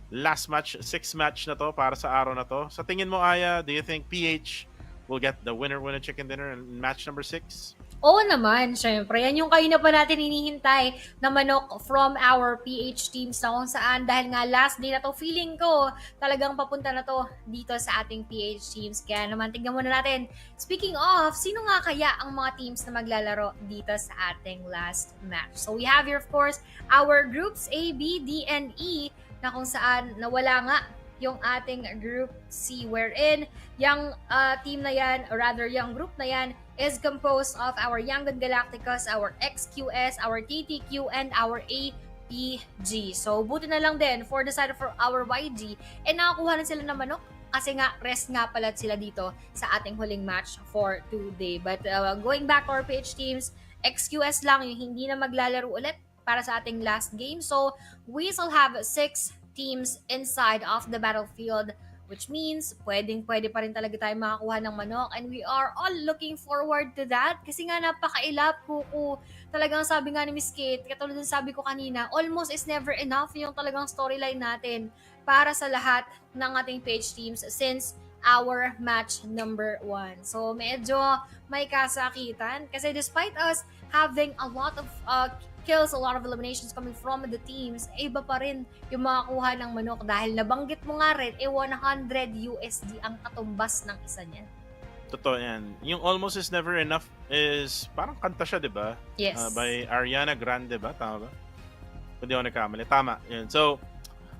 last match, 6 match na to para sa araw na to. Sa tingin mo, Aya, do you think PH will get the winner-winner chicken dinner in match number 6? Oo naman, syempre. Yan yung kayo na pa natin hinihintay na manok from our PH teams na kung saan dahil nga last day na to, feeling ko talagang papunta na to dito sa ating PH teams. Kaya naman, tignan muna natin. Speaking of, sino nga kaya ang mga teams na maglalaro dito sa ating last match? So we have here, of course, our groups A, B, D, and E na kung saan nawala nga yung ating group C wherein yung team na yan, or rather yung group na yan is composed of our Erangel Galacticos, our XQS, our TTQ, and our APG. So, buti na lang din for the side of our YG, nakakuha na sila ng manok kasi nga rest nga pala sila dito sa ating huling match for today. But going back to our PH teams, XQS lang yung hindi na maglalaro ulit para sa ating last game. So, we still have 6 teams inside of the battlefield, which means pwede pa rin talaga tayo makakuha ng manok, and we are all looking forward to that kasi nga napakailap, Kuku. Talagang sabi nga ni Miss Kate, katulad ng sabi ko kanina, almost is never enough yung talagang storyline natin para sa lahat ng ating page teams since our match number 1. So medyo may kasakitan kasi despite us having a lot of kills, a lot of eliminations coming from the teams, iba pa rin yung makakuha ng manok dahil nabanggit mo nga rin, 100 USD ang katumbas ng isa niyan. Totoo yan. Yung almost is never enough is parang kanta siya, di ba? Yes. By Ariana Grande ba? Tama ba? Hindi ako nagkamali. Tama. Yan. So,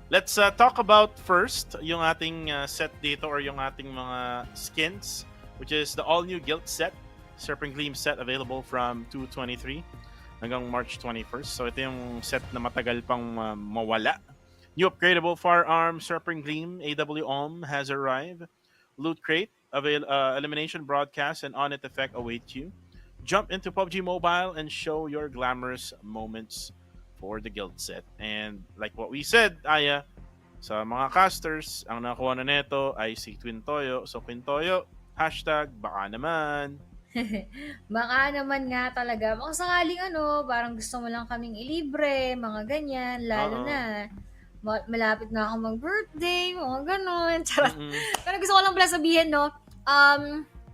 let's talk about first yung ating set dito or yung ating mga skins, which is the all-new Guild set, Serpent Gleam set available from 2/23 hanggang March 21st. So ito yung set na matagal pang mawala. New upgradable firearm Serpent Gleam AWOM has arrived. Loot crate, elimination broadcast, and on-it effect await you. Jump into PUBG Mobile and show your glamorous moments for the guild set. And like what we said, Aya, sa mga casters, ang nakuha na neto ay si Quintoyo. So Quintoyo, hashtag baka naman. Baka naman nga talaga. Baka sakaling parang gusto mo lang kaming ilibre, mga ganyan, lalo na malapit na ako mag-birthday, mga ganon. Charot. Pero gusto ko lang pala sabihin,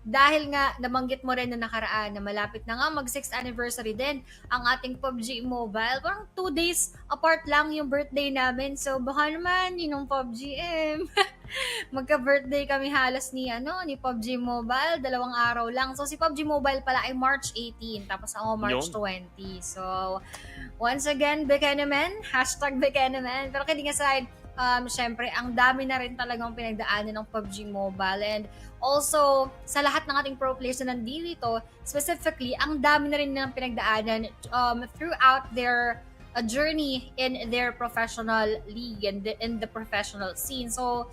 dahil nga nabanggit mo rin na nakaraan na malapit na nga mag 6th anniversary din ang ating PUBG Mobile. Parang 2 days apart lang yung birthday namin. So baka naman yun yung PUBGM. Magka-birthday kami halos ni PUBG Mobile, 2 araw lang. So si PUBG Mobile pala ay March 18, tapos ako March 20. So once again, Bekenemen, hashtag Bekenemen. Pero kidding aside, syempre, ang dami na rin talagang pinagdaanan ng PUBG Mobile. And also, sa lahat ng ating pro players na nandito, specifically, ang dami na rin ng pinagdaanan throughout their journey in their professional league and in the professional scene. So,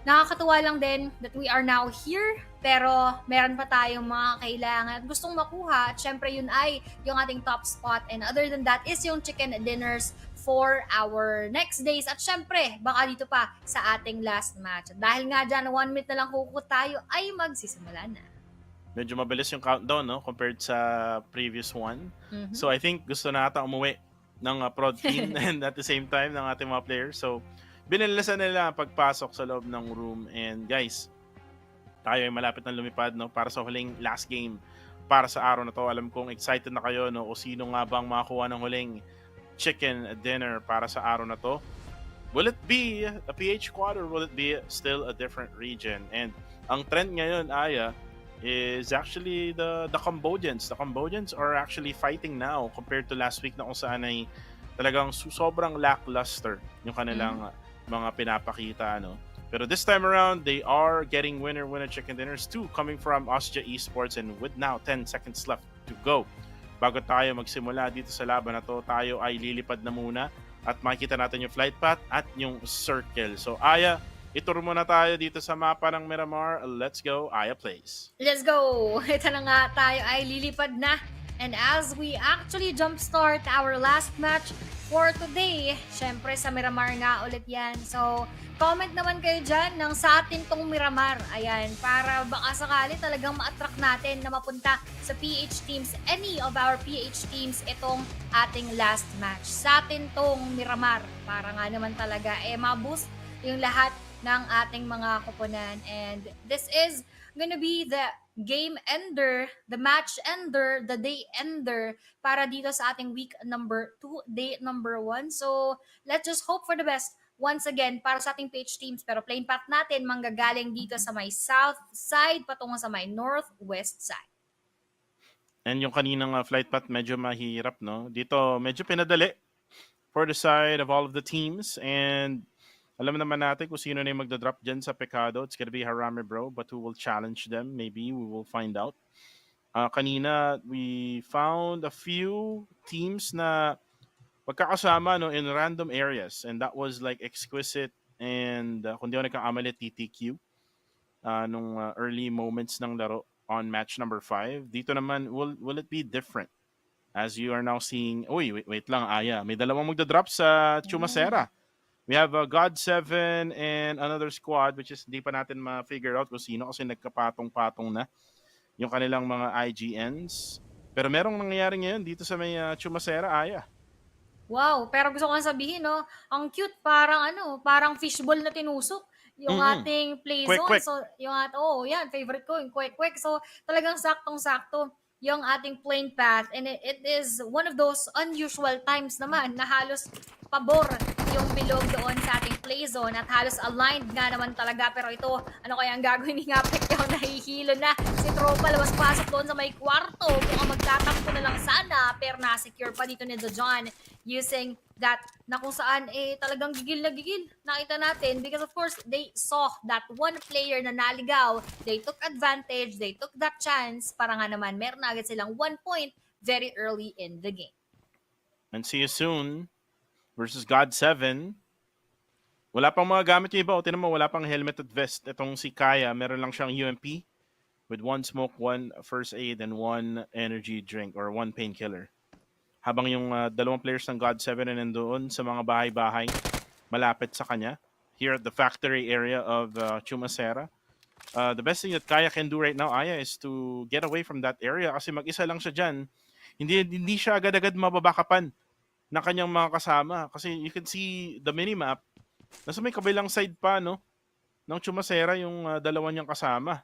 nakakatuwa lang din that we are now here, pero meron pa tayong mga kailangan at gustong makuha. At syempre, yun ay yung ating top spot. And other than that is yung chicken dinners for our next days. At syempre, baka dito pa sa ating last match. Dahil nga dyan, 1 minute na lang kukut tayo, ay magsisimula na. Medyo mabilis yung countdown, no? Compared sa previous one. Mm-hmm. So, I think gusto na ata umuwi ng prod team and at the same time ng ating mga players. So, binilisan nila ang pagpasok sa loob ng room. And guys, tayo ay malapit na lumipad, no? Para sa huling last game para sa araw na to. Alam kong excited na kayo, no? O sino nga bang makakuha ng huling chicken dinner para sa araw na to. Will it be a PH squad or will it be still a different region? And ang trend ngayon, Aya, is actually the Cambodians. The Cambodians are actually fighting now compared to last week na kung saan ay talagang sobrang lackluster yung kanilang mga pinapakita. Pero this time around, they are getting winner chicken dinners too, coming from Osja Esports, and with now 10 seconds left to go. Bago tayo magsimula dito sa laban na to, tayo ay lilipad na muna at makikita natin yung flight path at yung circle. So Aya, ituro muna tayo dito sa mapa ng Miramar. Let's go, Aya plays. Let's go! Ito na nga, tayo ay lilipad na. And as we actually jumpstart our last match for today, syempre sa Miramar nga ulit yan. So, comment naman kayo dyan ng sa atin tong Miramar. Ayan, para baka sakali talagang ma-attract natin na mapunta sa PH teams, any of our PH teams, itong ating last match. Sa atin tong Miramar, para nga naman talaga, ma-boost yung lahat ng ating mga koponan. And this is gonna be the game ender, the match ender, the day ender para dito sa ating week number 2, day number 1. So, let's just hope for the best once again para sa ating PH teams. Pero plane path natin manggagaling dito sa may south side patungo sa may northwest side. And yung kaninang flight path medyo mahirap, no? Dito medyo pinadali for the side of all of the teams, and alam naman natin kung sino na yung magdadrop dyan sa Pecado. It's gonna be Harame Bro, but who will challenge them? Maybe we will find out. Kanina, we found a few teams na magkakasama, no, in random areas, and that was like Exquisite and kung di ako nagkakamali, TTQ nung early moments ng laro on match number 5. Dito naman, will it be different? As you are now seeing, wait lang, Aya. May dalawang magdadrop sa Chumacera. We have God7 and another squad, which is hindi pa natin ma-figure out kung sino kasi nagkapatong-patong na yung kanilang mga IGNs. Pero merong nangyayari ngayon dito sa may Chumacera, Aya. Wow, pero gusto ko nga sabihin, no, ang cute, parang fishball na tinusok yung ating play zone. Quick. So, yan, favorite ko, yung quick. So, talagang saktong-sakto yung ating plane path, and it is one of those unusual times naman na halos pabor yung bilog doon sa ating play zone at halos aligned nga naman talaga. Pero ito, ano kaya ang gagawin ni Ngapek? Nahihilo na si Tropa, labas pasok doon sa may kwarto. Mukhang magtatampo na lang sana, pero na-secure pa dito ni The John using that na kung saan talagang gigil na gigil. Nakita natin because of course they saw that one player na naligaw. They took advantage, they took that chance para nga naman meron na agad silang 1 point very early in the game. And see you soon versus God7. Wala pang mga gamit yung iba. O, tinan mo, wala pang helmet at vest. Itong si Kaya, meron lang siyang UMP with 1 smoke, 1 first aid, and 1 energy drink or 1 painkiller. Habang yung dalawang players ng God7 na nandoon sa mga bahay-bahay malapit sa kanya here at the factory area of Chumacera. The best thing that Kaya can do right now, Aya, is to get away from that area kasi mag-isa lang siya dyan. Hindi siya agad-agad mababakapan ng kanyang mga kasama. Kasi you can see the minimap. Nasa may kabilang side pa, no? Ng Chumacera yung dalawa niyang kasama.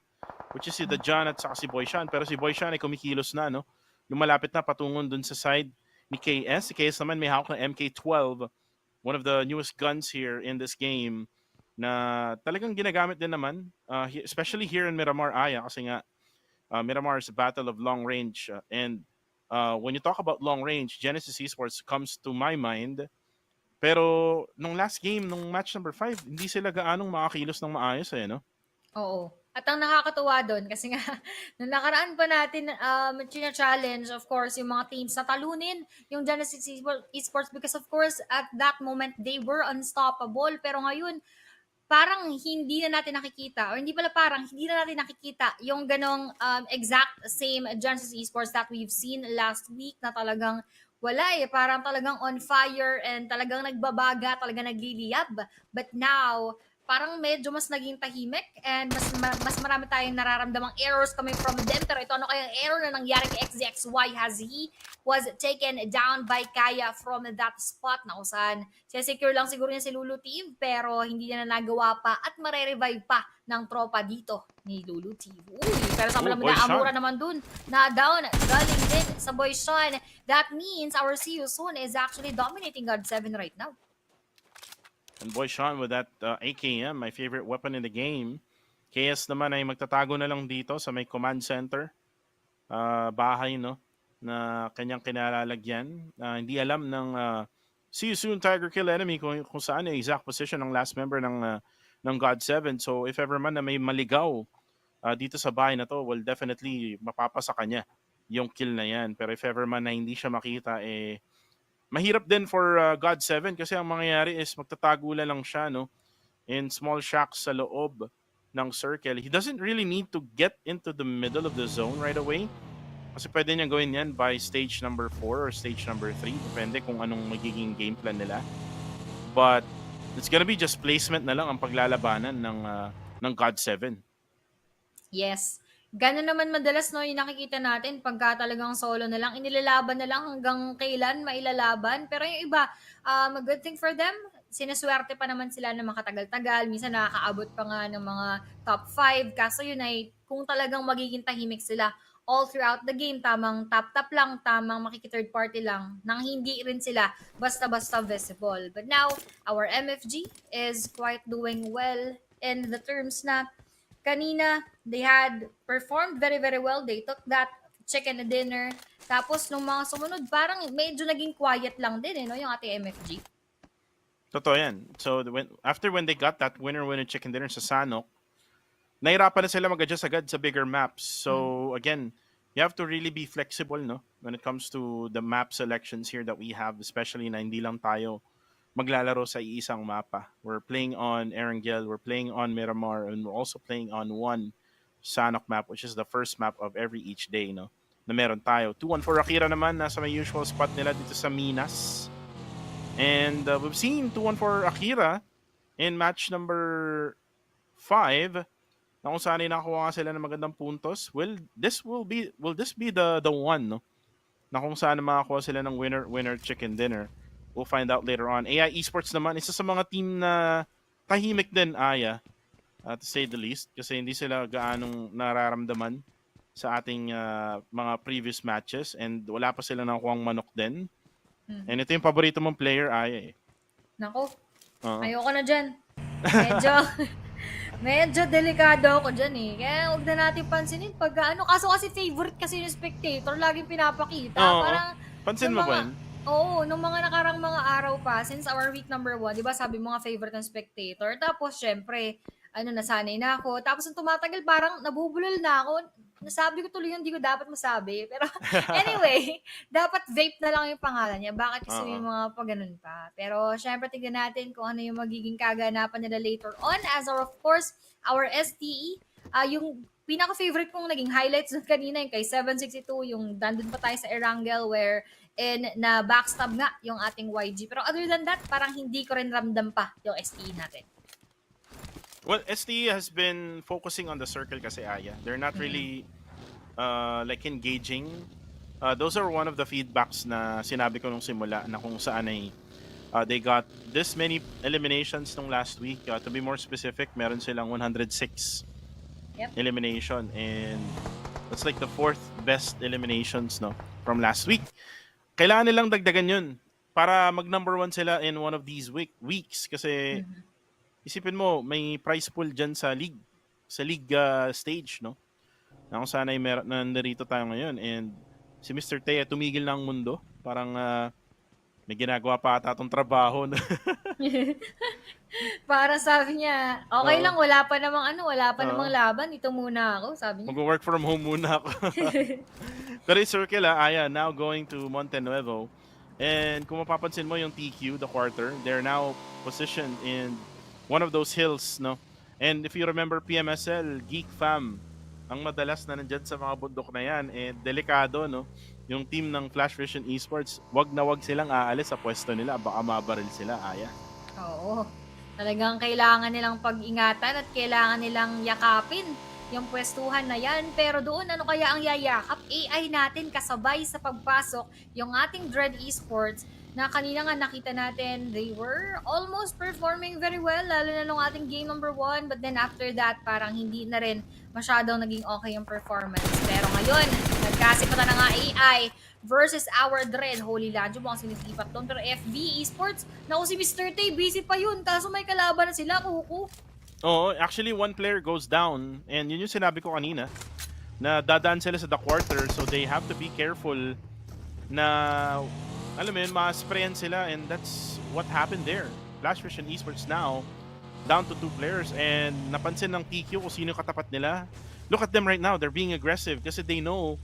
Which is si The John at saka si Boyshan. Pero si Boyshan ay kumikilos na, no? Lumalapit na patungon dun sa side ni KS. Si KS naman may hawak ng MK12. One of the newest guns here in this game na talagang ginagamit din naman. Especially here in Miramar, Aya. Kasi nga, Miramar is a battle of long range. And when you talk about long range, Genesis Esports comes to my mind. Pero nung last game, nung match number 5, hindi sila gaanong makakilos ng maayos no? Oo. At ang nakakatuwa doon, kasi nga, nung nakaraan pa natin challenge, of course, yung mga teams na talunin yung Genesis Esports because of course, at that moment, they were unstoppable. Pero ngayon, parang hindi na natin nakikita, or hindi na natin nakikita yung ganong exact same Genesis Esports that we've seen last week na talagang wala parang talagang on fire and talagang nagbabaga, talagang nagliliyab. But now, parang medyo mas naging tahimik and mas marami tayong nararamdamang errors coming from them. Pero ito, ano kayang error na nangyari kay XZXY as he was taken down by Kaya from that spot na usan. Secure lang siguro niya si Lulu Team pero hindi niya na nagawa pa at mare-revive pa ng tropa dito ni Lulu Team. Pero sa mga naamura naman dun na down galing din sa Boyshan. That means our See You Soon is actually dominating God7 right now. And Boyshan with that AKM, my favorite weapon in the game. KS naman ay magtatago na lang dito sa may command center. Bahay, no? Na kanyang kinalalagyan. Hindi alam ng See You Soon Tiger Kill Enemy kung saan yung exact position ng last member ng ng God7. So if ever man na may maligaw dito sa bahay na to, well, definitely mapapasa kanya yung kill na yan. Pero if ever man na hindi siya makita, mahirap din for God7 kasi ang mangyayari is magtatago lang siya, no? In small shacks sa loob ng circle. He doesn't really need to get into the middle of the zone right away. Kasi pwede niya gawin yan by stage number 4 or stage number 3. Depende kung anong magiging game plan nila. But it's gonna be just placement na lang ang paglalabanan ng God7. Yes. Gano'n naman madalas, no, yung nakikita natin pagka talagang solo na lang, inilalaban na lang hanggang kailan mailalaban. Pero yung iba, a good thing for them, sinaswerte pa naman sila na makatagal-tagal. Minsan nakakaabot pa nga ng mga top 5. Kaso yun ay, kung talagang magiging tahimik sila all throughout the game, tamang tap-tap lang, tamang makiki-third party lang, nang hindi rin sila basta-basta visible. But now, our MFG is quite doing well in the terms na kanina, they had performed very, very well. They took that chicken dinner. Tapos, nung mga sumunod, parang medyo naging quiet lang din, no, yung ating MFG. Totoo yan. So when they got that winner chicken dinner sa Sanhok, nahirapan na sila mag-adjust agad sa bigger maps. So again, you have to really be flexible, no, when it comes to the map selections here that we have, especially na hindi lang tayo maglalaro sa iisang mapa. We're playing on Erangel, we're playing on Miramar, and we're also playing on one Sanhok map, which is the first map of each day, no, na meron tayo. 2-1-4 Akira naman, nasa may usual spot nila dito sa Minas. And we've seen 2-1-4 Akira in match number 5 na kung saan ay nakakuha sila ng magandang puntos. Will this be the one, no, na kung saan makakuha sila ng winner chicken dinner? We'll find out later on. AI Esports naman, isa sa mga team na tahimik din, Aya, to say the least, kasi hindi sila gaanong nararamdaman sa ating mga previous matches, and wala pa sila nakukuhang manok din. And ito yung paborito mong player, Aya, eh. Nako, ayoko na dyan. Medyo delikado ako dyan, eh. Kaya huwag na natin pansinin pag kaso kasi favorite kasi yung spectator, laging pinapakita. Parang, pansin mo ba yun? Oo, nung mga nakarang mga araw pa, since our week number 1, di ba sabi mga favorite ng spectator. Tapos, syempre, nasanay na ako. Tapos, nung tumatagal, parang nabubulol na ako. Nasabi ko tuloy yung hindi ko dapat masabi. Pero, anyway, dapat vape na lang yung pangalan niya. Bakit kasi yung mga pag-ganun pa? Pero, syempre, tignan natin kung ano yung magiging kaganapan nila later on. As of course, our STE, yung pinaka-favorite kong naging highlights nun kanina, yung kay 762, yung dandun pa tayo sa Erangel, where na backstab nga yung ating YG. Pero other than that, parang hindi ko rin ramdam pa yung STE natin. Well, STE has been focusing on the circle kasi, Aya. They're not really like engaging. Those are one of the feedbacks na sinabi ko nung simula na kung saan ay they got this many eliminations nung last week. To be more specific, meron silang 106 elimination, and that's like the 4th best eliminations, no, from last week. Kailangan nilang dagdagan yun para mag number 1 sila in one of these weeks kasi isipin mo, may prize pool dyan sa league stage, no, na kung sana ay nandirito tayo ngayon, and si Mr. Tea tumigil na ang mundo, parang may ginagawa pa ata itong trabaho. Para sabi niya, okay lang, wala pa namang laban, ito muna ako, sabi niya. Mag-work from home muna ako. Pero yung circle, Aya, now going to Monte Nuevo. And kung mapapansin mo yung TQ, the quarter, they're now positioned in one of those hills, no? And if you remember PMSL, Geek Fam, ang madalas na nandyan sa mga bundok na yan, delikado, no? Yung team ng Flash Vision Esports, wag na wag silang aalis sa pwesto nila, baka mabaril sila, Aya. Oo. Talagang kailangan nilang pag-ingatan at kailangan nilang yakapin yung pwestuhan na yan. Pero doon, ano kaya ang yayakap? AI natin kasabay sa pagpasok yung ating Dread Esports na kanina nga nakita natin, they were almost performing very well, lalo na nung ating game number 1. But then after that, parang hindi na rin masyadong naging okay yung performance. Pero ngayon, nagkasipatan na nga AI versus our Dread. Holy Lanjo, mukhang sinisipat doon. Pero FB Esports, naku si Mr. Tay, busy pa yun. Kaso may kalaban na sila, kuku. Oo, actually one player goes down, and yun yung sinabi ko kanina, na dadaan sila sa the quarter, so they have to be careful na, alam mo yun, ma-sprayan sila, and that's what happened there. Flash Vision Esports now down to 2 players and napansin ng TQ kung sino katapat nila. Look at them right now. They're being aggressive kasi they know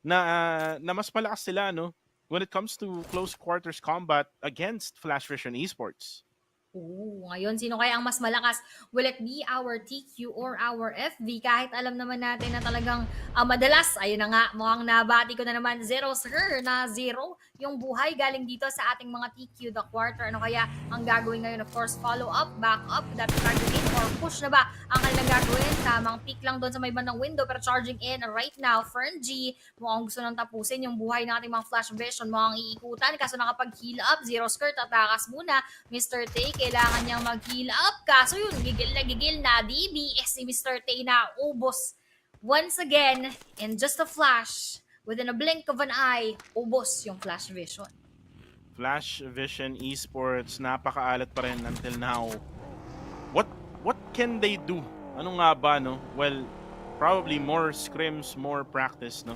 na mas malakas sila, no? When it comes to close quarters combat against Flash Vision Esports. Oo, ngayon, sino kaya ang mas malakas? Will it be our TQ or our FV? Kahit alam naman natin na talagang madalas, ayun na nga, mukhang nabati ko na naman, 0 sir, na 0 yung buhay galing dito sa ating mga TQ the quarter. Ano kaya ang gagawin ngayon? Of course, follow up, back up, that frag grenade, or push na ba ang kanilang gagawin? Tamang peak lang doon sa may bandang window, pero charging in right now, Fern G, mukhang gusto nang tapusin yung buhay ng ating mga Flash Vision, mukhang iikutan, kaso nakapag-heal up, 0 skirt, tatakas muna, Mr. Tay, kailangan niyang mag-heal up. Kaso yun, gigil na DBS si Mr. Tay na ubos. Once again, in just a flash, within a blink of an eye, ubos yung Flash Vision. Flash Vision Esports, napakaalat pa rin until now. What can they do? Ano nga ba, no? Well, probably more scrims, more practice, no?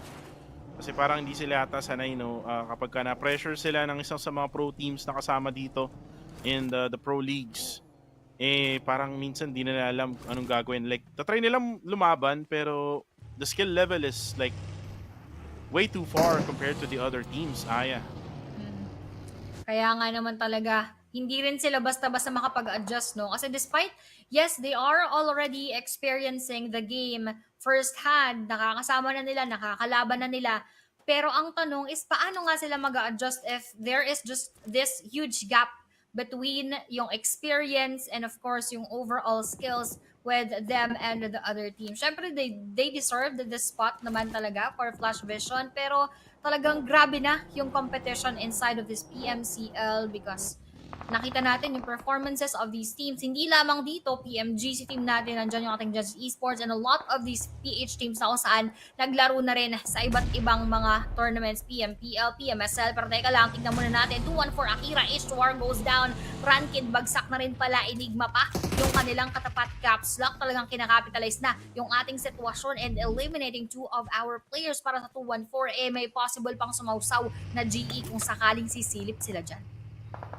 Kasi parang hindi sila ata sanay, no? Kapag ka na-pressure sila ng isang sa mga pro teams na kasama dito in the pro leagues, parang minsan di nila alam anong gagawin. Like, tatry nilang lumaban, pero the skill level is like way too far compared to the other teams. Aya. Kaya nga naman talaga, hindi rin sila basta-basta makapag-adjust, no? Kasi despite, yes, they are already experiencing the game firsthand, nakakasama na nila, nakakalaban na nila, pero ang tanong is, paano nga sila mag-adjust if there is just this huge gap between yung experience and of course yung overall skills with them and the other team. Syempre, they deserve this spot naman talaga for Flash Vision, pero talagang grabe na yung competition inside of this PMCL because nakita natin yung performances of these teams. Hindi lamang dito, PMG, si team natin, nandyan yung ating Judge Esports, and a lot of these PH teams na kung saan naglaro na rin sa iba't ibang mga tournaments, PMPL, PMSL. Pero teka lang, tignan muna natin, 2-1-4 Akira, H2R goes down, Rankid, bagsak na rin pala, Enigma pa yung kanilang katapat. Caps Lock, talagang kinakapitalize na yung ating sitwasyon and eliminating 2 of our players para sa 2-1-4. May possible pang sumausaw na GE kung sakaling sisilip sila dyan.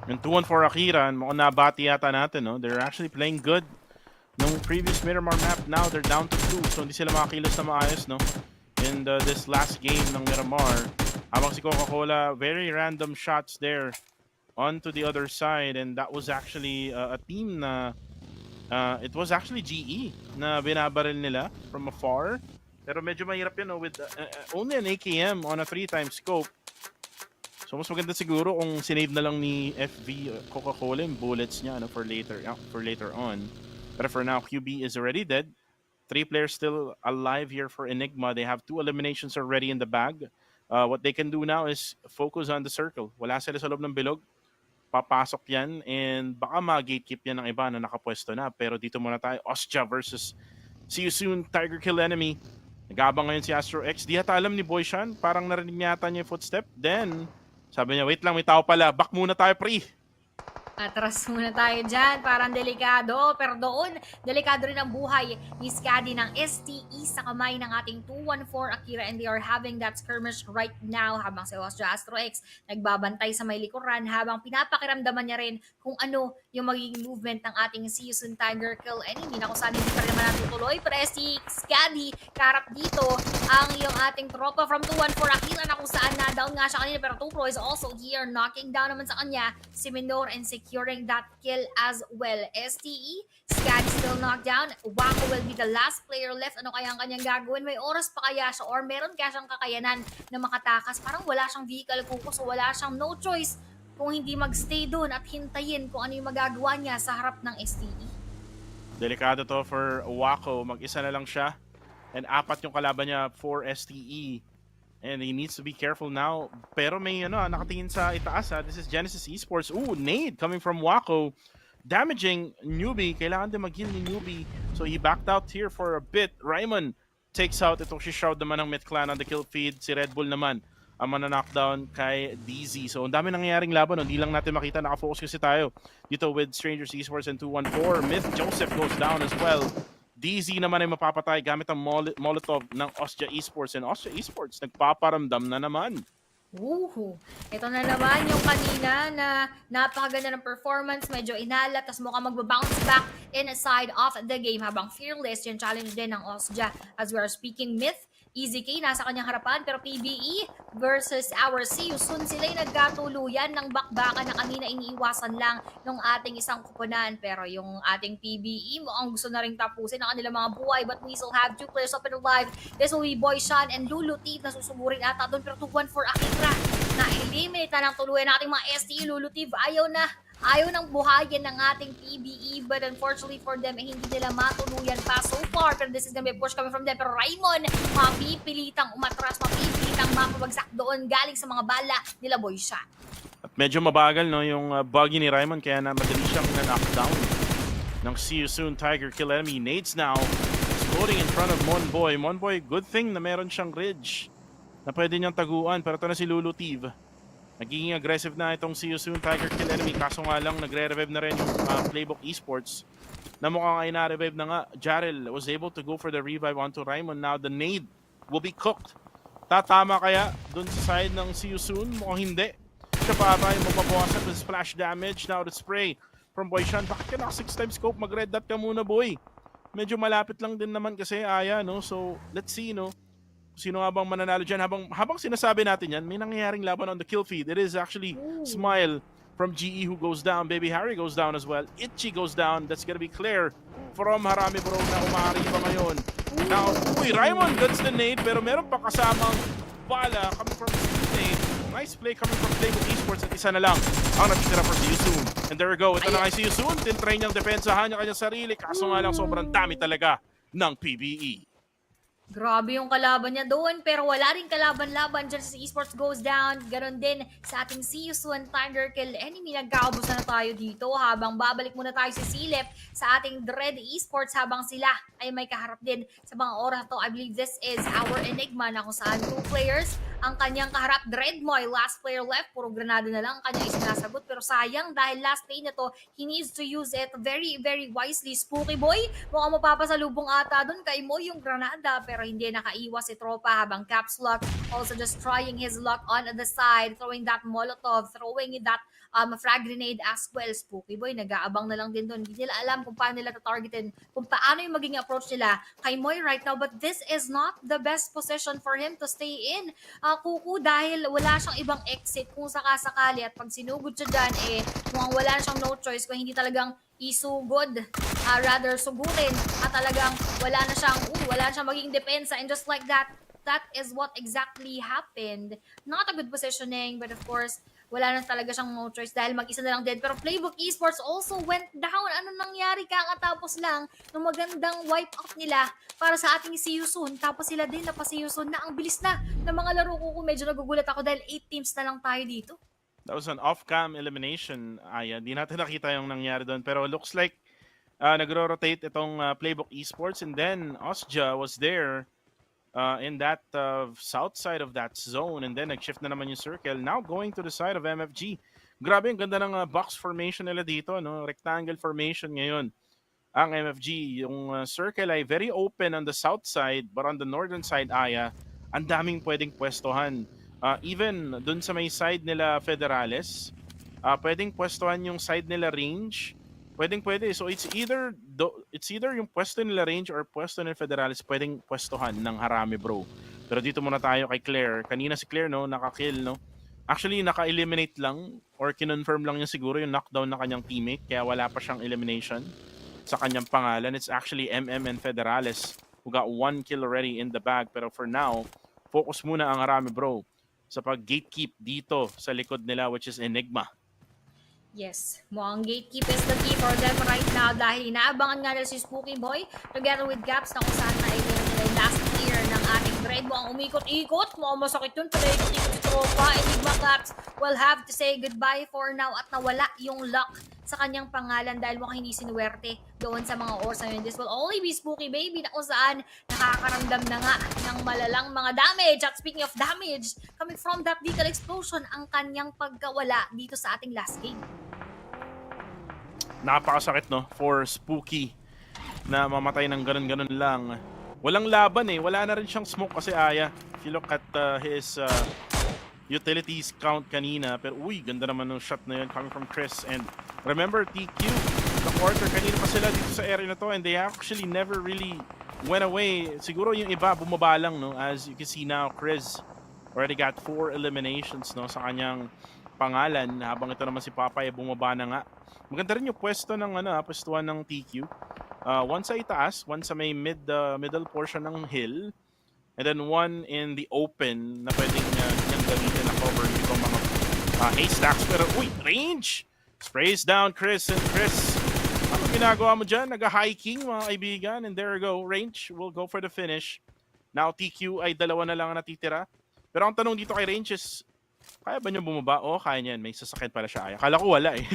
Yung 2-1-4 Akira, mukhang nabati yata natin, no? They're actually playing good. Nung previous Miramar map, now they're down to 2. So hindi sila makakilos na maayos, no? In this last game ng Miramar. Habang si Coca-Cola, very random shots there onto the other side. And that was actually a team na... it was actually GE na binabaril nila from afar. Pero medyo mahirap yun, no? With only an AKM on a 3-time scope. So mas maganda siguro kung sinave na lang ni FV Coca-Cola yung bullets niya, no, for later on. But for now, QB is already dead. 3 players still alive here for Enigma. They have 2 eliminations already in the bag. What they can do now is focus on the circle. Wala sila sa loob ng bilog. Papasok yan and baka ma-gatekeep yan ng iba na nakapwesto na. Pero dito muna tayo, Ostja versus see you soon, Tiger Kill Enemy. Nag-aabang ngayon si Astro X. Di yata alam ni Boyshan. Parang narinig niya yata niya yung footstep. Then... sabi niya, wait lang, may tao pala. Back muna tayo, pre. Atras muna tayo dyan, parang delikado. Pero doon, delikado rin ang buhay ni Scadi ng STE sa kamay ng ating 2-1-4 Akira, and they are having that skirmish right now habang si Ostja Astro X nagbabantay sa may likuran habang pinapakiramdaman niya rin kung ano yung magiging movement ng ating season Tiger Kill Enemy na kung saan hindi pa rin naman natutuloy. Pero STE Scadi, karap dito ang yung ating tropa from 2-1-4 Akira na kung saan na-down nga siya kanina, pero 2 Pro is also here, knocking down naman sa kanya si Minor and securing that kill as well. STE, Scadi still knocked down. Wako will be the last player left. Ano kaya ang kanyang gagawin? May oras pa kaya siya or meron kaya siyang kakayanan na makatakas? Parang wala siyang vehicle kuko, so wala siyang no choice kung hindi magstay doon at hintayin kung ano yung magagawa niya sa harap ng STE. Delikado to for Wako. Mag-isa na lang siya. And 4 yung kalaban niya for STE. And he needs to be careful now. Pero may nakatingin sa itaas, ha. This is Genesis Esports. Ooh, nade coming from Wako. Damaging Newbie. Kailangan din mag-heal ni Newbie. So he backed out here for a bit. Raymond takes out itong si Shroud naman ng Myth Clan on the kill feed. Si Red Bull naman ang mana-knockdown kay DZ. So ang dami nangyayaring laban. Hindi lang natin makita. Nakafocus kasi tayo dito with Strangers Esports and 2-1-4. Myth Joseph goes down as well. DZ naman ay mapapatay gamit ang Molotov ng Ostja Esports, and Ostja Esports nagpaparamdam na naman. Ito na naman yung kanina na napakaganda ng performance, medyo inalat, tas mukhang magbabounce back inside of the game habang fearless yung challenge din ng Osja. As we are speaking myth, Easy K nasa kanyang harapan pero PBE versus our Siusun sila'y nagkatuluyan ng bakbakan na kanina iniiwasan lang ng ating isang kupunan. Pero yung ating PBE mukhang gusto na rin tapusin ang kanilang mga buhay, but we still have 2 players up and alive. This will be Boy Shan and Lulu Teve na susuburin ata doon pero 2-1 for Akira. Na-eliminate na ng tuluyan nating mga STE. Lulu Teve ayaw nang buhayin ng ating PBE, but unfortunately for them, hindi nila matuluyan pa so far. Pero this is gonna be a push coming from them. Pero Raimon, mapipilitang umatras, mapipilitang mapabagsak doon galing sa mga bala nila Boy Shan. At medyo mabagal no yung buggy ni Raymond kaya na madali siyang na-knockdown ng See You Soon Tiger Kill enemy. Nades now exploding in front of Monboy. Monboy, good thing na meron siyang ridge na pwede niyang taguan. Pero ito na si Lulu Teve. Nagiging aggressive na itong See You Soon Tiger Kill enemy. Kaso nga lang nagre-revive na rin yung Playbook Esports na mukhang ay na-revive na nga. Jarrell was able to go for the revive onto Raymond. Now the nade will be cooked. Tatama kaya dun sa side ng See You Soon? Mukhang hindi. Siya pa ata yung mapabawasan with splash damage. Now the spray from Boy Shan. Bakit ka naka 6 times scope? Mag-red dot ka muna, boy. Medyo malapit lang din naman kasi Aya, no? So let's see, no? Sino nga bang mananalo dyan? Habang sinasabi natin yan, may nangyayaring laban on the kill feed. It is actually Smile from GE who goes down. Baby Harry goes down as well. Itchy goes down. That's gonna be clear from Harami Bro na umari pa ngayon. Now, Raymond gets the nade pero meron pa kasamang bala coming from the nade. Nice play coming from Playbook Esports at isa na lang ang natitira for See You Soon. And there we go. Ito na kay See You Soon. Tintry niyang depensahan niya kanyang sarili. Kaso nga lang sobrang dami talaga ng PBE. Grabe yung kalaban niya doon, pero wala rin kalaban-laban dyan sa Esports goes down. Ganon din sa ating See You Soon Tiger Kill enemy. Nagkaubos na tayo dito habang babalik muna tayo sa silip sa ating Dread Esports habang sila ay may kaharap din sa mga oras to. I believe this is our Enigma na kung saan 2 players ang kanyang kaharap. Dreadmoy, last player left. Puro granada na lang ang kanyang isinasagot. Pero sayang dahil last play na to, he needs to use it very, very wisely. Spooky Boy, mukhang mapapasalubong ata doon kay Mo yung granada. Pero hindi nakaiwas si Tropa habang Caps Lock also just trying his luck on the side, throwing that Molotov, throwing that frag grenade as well. Spooky Boy, nag-aabang na lang din doon. Hindi nila alam kung paano nila tatargetin, kung paano yung maging approach nila kay Moy right now. But this is not the best position for him to stay in. Kuku, dahil wala siyang ibang exit kung sakasakali at pag sinugod siya dyan, mukhang wala siyang no choice kung hindi talagang isugod, rather sugurin at talagang wala na siyang maging depensa, and just like that is what exactly happened. Not a good positioning, but of course wala na talaga siyang no choice dahil mag-isa na lang din. Pero Playbook Esports also went down. Ano nangyari? Kakatapos lang ng magandang wipeout nila para sa ating See You Soon. Tapos sila din napasi You Soon na ang bilis na ng mga laro ko. Medyo nagugulat ako dahil 8 teams na lang tayo dito. That was an off-cam elimination. Di natin nakita yung nangyari doon. Pero looks like nagro-rotate itong Playbook Esports. And then Osja was there in that south side of that zone. And then nag-shift na naman yung circle. Now going to the side of MFG. Grabe, ang ganda ng box formation nila dito. No? Rectangle formation ngayon. Ang MFG. Yung circle ay very open on the south side. But on the northern side, ang daming pwedeng pwestohan. Even dun sa may side nila Federales, pwedeng pwestuhan yung side nila Range. Pwede. So it's either yung pwesto nila Range or pwesto nila Federales pwedeng pwestuhan ng Harami Bro. Pero dito muna tayo kay Claire. Kanina si Claire, no, naka-kill, no. Actually, naka-eliminate lang or kinonfirm lang niya siguro yung knockdown ng kanyang teammate kaya wala pa siyang elimination sa kanyang pangalan. It's actually MM and Federales who got 1 kill already in the bag. Pero for now, focus muna ang Harami Bro sa pag-gatekeep dito sa likod nila, which is Enigma. Yes, mukhang gatekeep is the key for them right now dahil inaabangan nga nila si Spooky Boy together with Gaps na kung saan na-eliminate nila yung last year ng ating Dread. Mukhang umikot-ikot, mukhang masakit yun, pero ikot-ikot si Tropa. Enigma Gaps will have to say goodbye for now at nawala yung luck sa kanyang pangalan dahil mukhang hindi sinuwerte doon sa mga oras na yun. This will only be Spooky Baby na kung saan nakakaramdam na nga ng malalang mga damage. At speaking of damage, coming from that vehicle explosion, ang kanyang pagkawala dito sa ating last game. Napakasakit, no, for Spooky na mamatay ng ganun-ganun lang. Walang laban wala na rin siyang smoke kasi If you look at his utilities count kanina. Pero uy, ganda naman ng shot na yun coming from Chris. And remember, TQ, the quarter, kanina pa sila dito sa area na to and they actually never really went away. Siguro yung iba bumaba lang, no? As you can see now, Chris already got 4 eliminations, no, sa kanyang pangalan. Habang ito naman si Papay bumaba na nga. Maganda rin yung pwesto ng pwestuhan ng TQ. One sa itaas, one sa may middle portion ng hill. And then one in the open na pwedeng niyang gamitin na cover itong mga haystacks. Pero uy, range! Sprays down Chris, and Chris, ano ginagawa mo dyan? Nag-hiking mga kaibigan, and there you go. Range will go for the finish. Now TQ ay 2 na lang ang natitira. Pero ang tanong dito kay Range is, kaya ba niya bumaba? O, kaya niyan. May sasakyan pala siya. Ay, akala ko wala eh.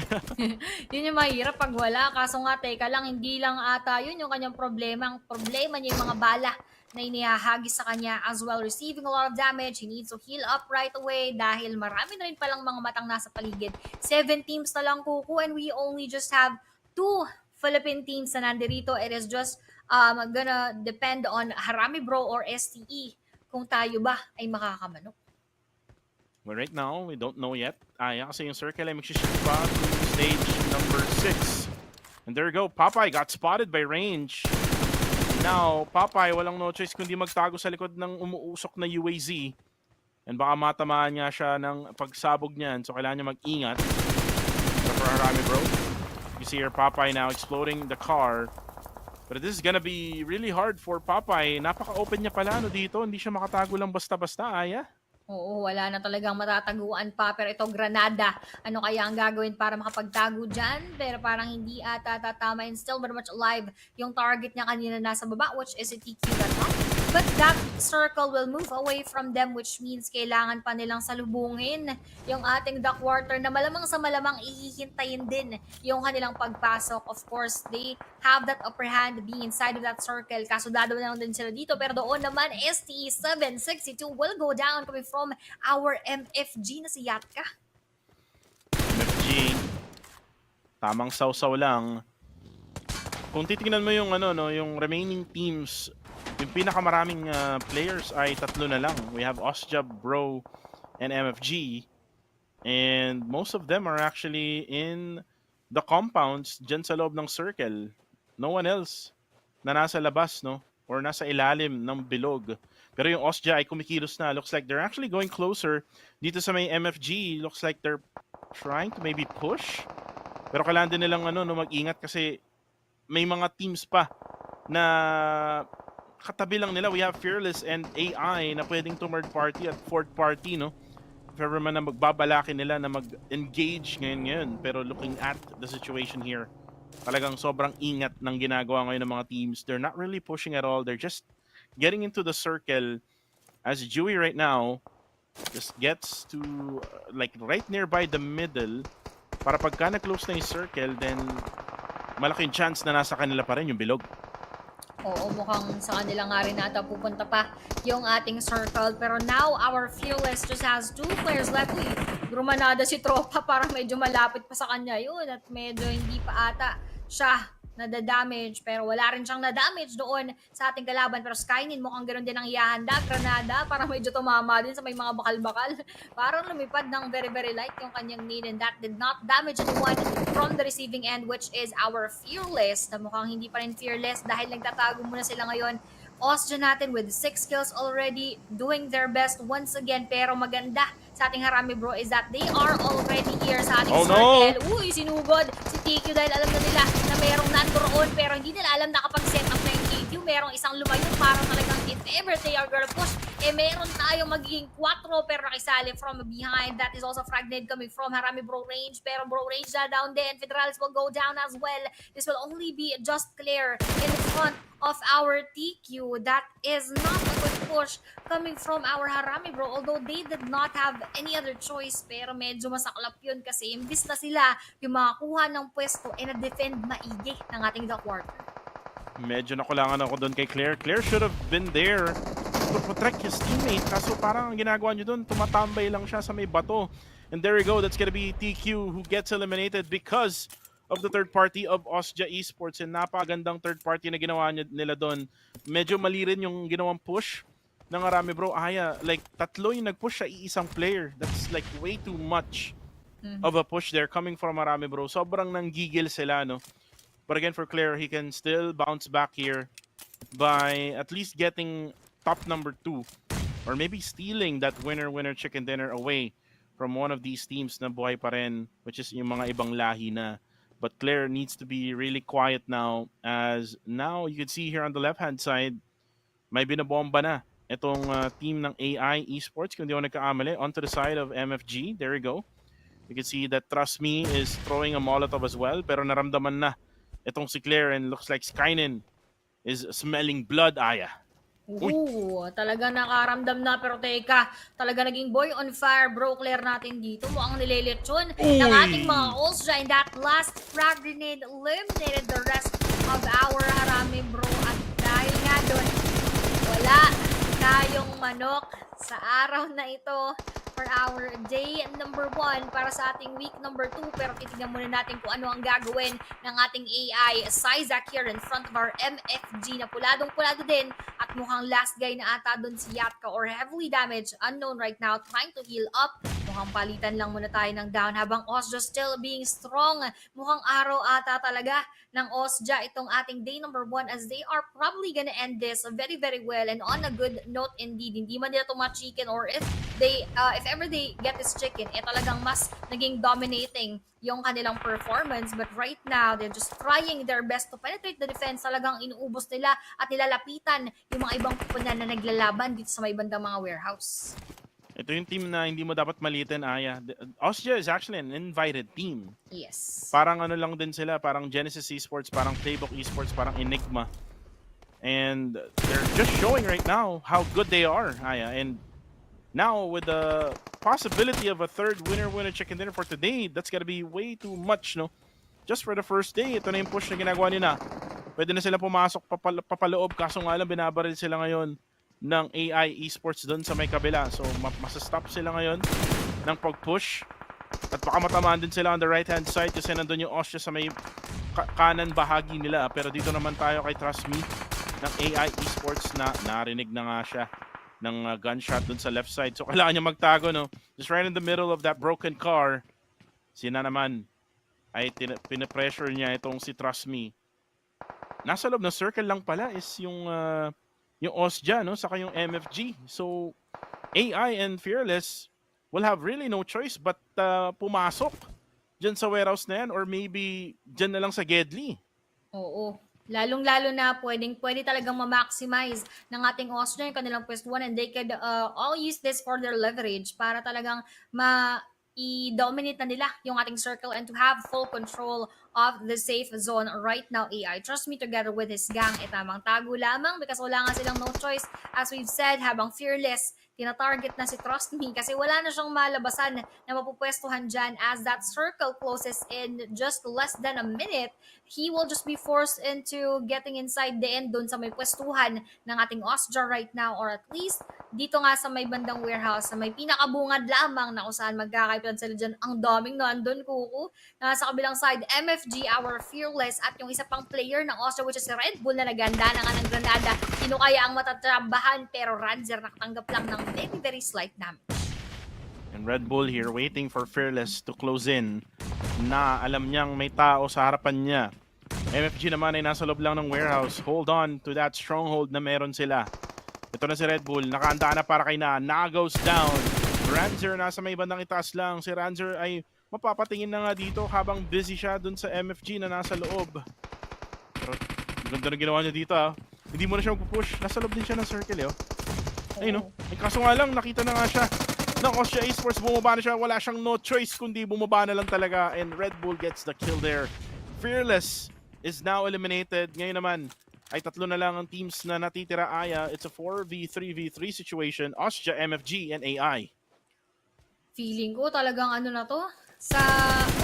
Yun yung mahirap pag wala. Kaso nga, teka lang, hindi lang ata yun yung kanyang problema. Ang problema niya yung mga bala na inihahagis sa kanya, as well receiving a lot of damage. He needs to heal up right away dahil marami na rin palang mga matang nasa paligid. 7 teams na lang kuku, and we only just have 2 Philippine teams na nandirito. It is just gonna depend on Harami Bro or STE kung tayo ba ay makakamanok. Well, right now, we don't know yet. Kasi yung circle ay magsishift pa to stage number 6. And there you go. Popeye got spotted by Range. Now, Popeye, walang no choice kundi magtago sa likod ng umuusok na UAZ. And baka matamaan niya siya ng pagsabog niyan. So, kailangan niya mag-ingat. So, for Harami Bro, you see here Popeye now exploding the car. But this is gonna be really hard for Popeye. Napaka-open niya pala dito. Hindi siya makatago lang basta-basta, Aya. Oo, wala na talagang matataguan pa. Pero ito, Granada. Ano kaya ang gagawin para makapagtago dyan? Pero parang hindi ata tatama, and still very much alive yung target niya kanina nasa baba, which is a TQ that top. But that circle will move away from them, which means kailangan pa nilang salubungin yung ating Duckwater na malamang sa malamang ihihintayin din yung kanilang pagpasok. Of course, they have that upper hand being inside of that circle. Kaso dadawin lang din sila dito. Pero doon naman, STE 762 will go down coming from our MFG na si Yatka. MFG, tamang sausaw lang. Kung titingnan mo yung yung remaining teams, yung pinakamaraming players ay 3 na lang. We have Osjab, Bro, and MFG. And most of them are actually in the compounds dyan sa loob ng circle. No one else na nasa labas, no? Or nasa ilalim ng bilog. Pero yung Osja ay kumikilos na. Looks like they're actually going closer. Dito sa may MFG, looks like they're trying to maybe push. Pero kailangan din nilang mag-ingat kasi may mga teams pa na katabi lang nila. We have Fearless and AI na pwedeng third party at fourth party, no? If ever man na magbabalakin nila na mag-engage ngayon. Pero looking at the situation here, talagang sobrang ingat ng ginagawa ngayon ng mga teams. They're not really pushing at all. They're just getting into the circle. As Dewey right now just gets to like right nearby the middle para pagka na-close na yung circle, then malaking chance na nasa kanila pa rin yung bilog. Oo, mukhang sa kanila nga rin ata pupunta pa yung ating circle. Pero now, our Fearless just has 2 players left. Uy, grumanada si Tropa, parang medyo malapit pa sa kanya yun. At medyo hindi pa ata siya nadadamage. Pero wala rin siyang nadamage doon sa ating kalaban. Pero Skynin mukhang ganoon din ang ihahanda. Granada, parang medyo tumama din sa may mga bakal-bakal. Parang lumipad ng very very light yung kanyang need. And that did not damage anyone from the receiving end, which is our Fearless. Na mukhang hindi pa rin Fearless dahil nagtatago muna sila ngayon. Osja natin with 6 kills already, doing their best once again. Pero maganda sa ating Harami Bro is that they are already here sa ating circle. No. Uy, sinugod si TQ dahil alam na nila na merong nandoon. Pero hindi nila alam na kapag set up na yung TQ, merong isang lumayo para talagang if ever they are gonna push, meron tayong magiging 4 pero nakisali from behind. That is also fragmented coming from Harami Bro range. Pero Bro range na down din. Federales will go down as well. This will only be just clear in front of our TQ. That is not a good push coming from our Harami Bro, although they did not have any other choice. Pero medyo masaklap yun kasi imbis na sila yung makakuha ng pwesto na defend maigi ng ating Duckwater. Medyo nakulangan ako doon kay Claire. Claire should have been there to protect his teammate. Kaso parang ang ginagawa nyo doon, tumatambay lang siya sa may bato. And there we go, that's gonna be TQ who gets eliminated because of the third party of Osja Esports. And napagandang third party na ginawa nila doon. Medyo mali rin yung ginawang push ng Arami bro. Aya, like tatlo yung nag-push sa iisang player. That's like way too much of a push there coming from Arami bro. Sobrang nanggigil sila, no? But again, for Claire, he can still bounce back here by at least getting top number 2 or maybe stealing that winner chicken dinner away from one of these teams na buhay pa rin, which is yung mga ibang lahi na. But Claire needs to be really quiet now, as now you can see here on the left-hand side, may binabomba na itong team ng AI Esports, kung di ako nagkaamali, onto the side of MFG. There we go. You can see that Trust Me is throwing a Molotov as well, pero naramdaman na itong si Claire, and looks like Skynen is smelling blood, Aya. Ooh, talaga nakaramdam na, pero teka, talaga naging boy on fire, bro, Claire natin dito. Mukhang nililitsyon ng ating mga Osja, and that last frag grenade eliminated the rest of our Arami, bro. At dahil nga doon, wala tayong manok sa araw na ito for our day number 1 para sa ating week number 2. Pero titignan muna natin kung ano ang gagawin ng ating AI Syzak here in front of our MFG na puladong-pulado din, at mukhang last guy na ata doon si Yatka, or heavily damaged, unknown right now, trying to heal up. Mukhang palitan lang muna tayo ng down habang Osja still being strong. Mukhang araw ata talaga ng Osja itong ating day number 1, as they are probably gonna end this very, very well and on a good note indeed. Hindi man nila ito ma-chicken, or if ever they get this chicken, talagang mas naging dominating yung kanilang performance. But right now, they're just trying their best to penetrate the defense. Talagang inuubos nila at nilalapitan yung mga ibang pupunan na naglalaban dito sa may bandang mga warehouse. Ito yung team na hindi mo dapat malitin, Aya. Osja is actually an invited team. Yes. Parang ano lang din sila, parang Genesis Esports, parang Playbook Esports, parang Enigma. And they're just showing right now how good they are, Aya. And now, with the possibility of a third winner chicken dinner for today, that's gonna be way too much, no? Just for the first day, ito na yung push na ginagawa nila. Pwede na sila pumasok papaloob, kaso nga lang binabaril sila ngayon ng AI Esports doon sa may kabila. So, masastop sila ngayon ng pag-push. At baka matamaan din sila on the right-hand side kasi nandun yung Osja sa may kanan bahagi nila. Pero dito naman tayo kay Trust Me ng AI Esports na narinig na nga siya ng gunshot dun sa left side. So kailangan niya magtago, no? Just right in the middle of that broken car. Sina naman ay pinapressure niya itong si Trust Me. Nasa loob ng circle lang pala is yung Osja, no? Saka yung MFG. So AI and Fearless will have really no choice but pumasok dyan sa warehouse na yan, or maybe dyan na lang sa Gedli. Oo. Lalong-lalo na pwede talagang ma-maximize ng ating Osja yung kanilang +1, and they could all use this for their leverage para talagang i-dominate na nila yung ating circle and to have full control of the safe zone right now. AI Trust Me together with his gang tamang tago lamang because wala nga silang no choice, as we've said, habang Fearless tina-target na si Trust Me kasi wala na siyang malabasan na mapupwestuhan dyan. As that circle closes in just less than a minute, he will just be forced into getting inside the end doon sa may pwestuhan ng ating Osja right now, or at least dito nga sa may bandang warehouse, sa may pinakabungad lamang na kung saan magkakaipitan sila dyan. Ang daming nandun, kuku. Nasa kabilang side, MFG, our Fearless, at yung isa pang player ng Osja, which is si Red Bull, na naganda na nga ng granada. Sino kaya ang matatrabahan? Pero Ranzer nakatanggap lang ng very, very slight damage. And Red Bull here waiting for Fearless to close in, na alam niyang may tao sa harapan niya. MFG naman ay nasa loob lang ng warehouse. Hold on to that stronghold na meron sila. Ito na si Red Bull, nakaanda na para kay Na goes down. Ranzer nasa may bandang itaas lang. Si Ranzer ay mapapatingin na nga dito habang busy siya dun sa MFG na nasa loob. Pero ganda na ginawa niya dito, ah. Hindi mo na siya magpupush. Nasa loob din siya ng circle, eh, oh. Ayun, no? Kaso nga lang, nakita na nga siya ng Osja Esports. Bumaba na siya. Wala siyang no choice kundi bumaba na lang talaga. And Red Bull gets the kill there. Fearless is now eliminated. Ngayon naman ay tatlo na lang ang teams na natitira, Aya. It's a 4v3v3 situation. Osja, MFG, and AI. Feeling ko talagang ano na to, sa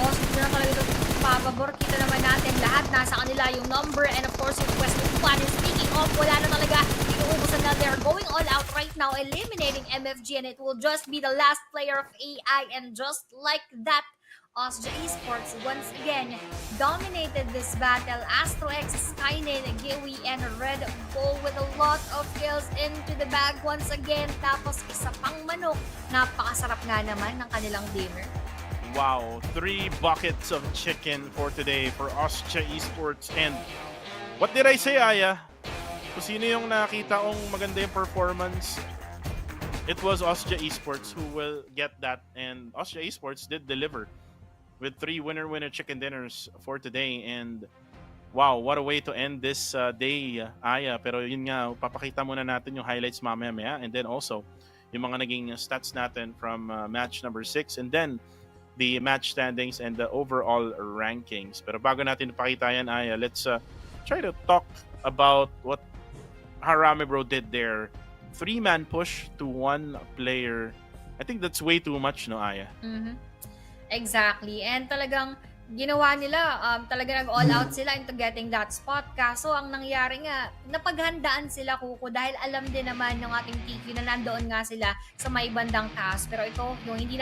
Osja na talaga ito papabor. Kita naman natin lahat nasa kanila yung number, and of course yung question 1 is speaking of, wala na talaga, inuubusan na. They're going all out right now, eliminating MFG, and it will just be the last player of AI, and just like that, Osja Esports once again dominated this battle. Astro X, Skynet, Giwi, and Red Bull with a lot of kills into the bag once again. Tapos isa pang manok. Napakasarap nga naman ng kanilang dinner. Wow, 3 buckets of chicken for today for Osja Esports. And what did I say, Aya? Kung sino yung nakita kong maganda yung performance, it was Osja Esports who will get that. And Osja Esports did deliver with 3 winner-winner chicken dinners for today. And wow, what a way to end this day, Aya. Pero yun nga, papakita muna natin yung highlights mamaya. And then also, yung mga naging stats natin from match number 6. And then, the match standings and the overall rankings. Pero bago natin ipakita yan, Aya, let's try to talk about what Harame Bro did there. 3-man push to 1 player. I think that's way too much, no, Aya? Mhm. Exactly. And talagang ginawa nila, talaga nag-all out sila into getting that spot. Kaso ang nangyari nga, napaghandaan sila, Kuko, dahil alam din naman ng ating TQ na nandoon nga sila sa may bandang taas. Pero ito, yung hindi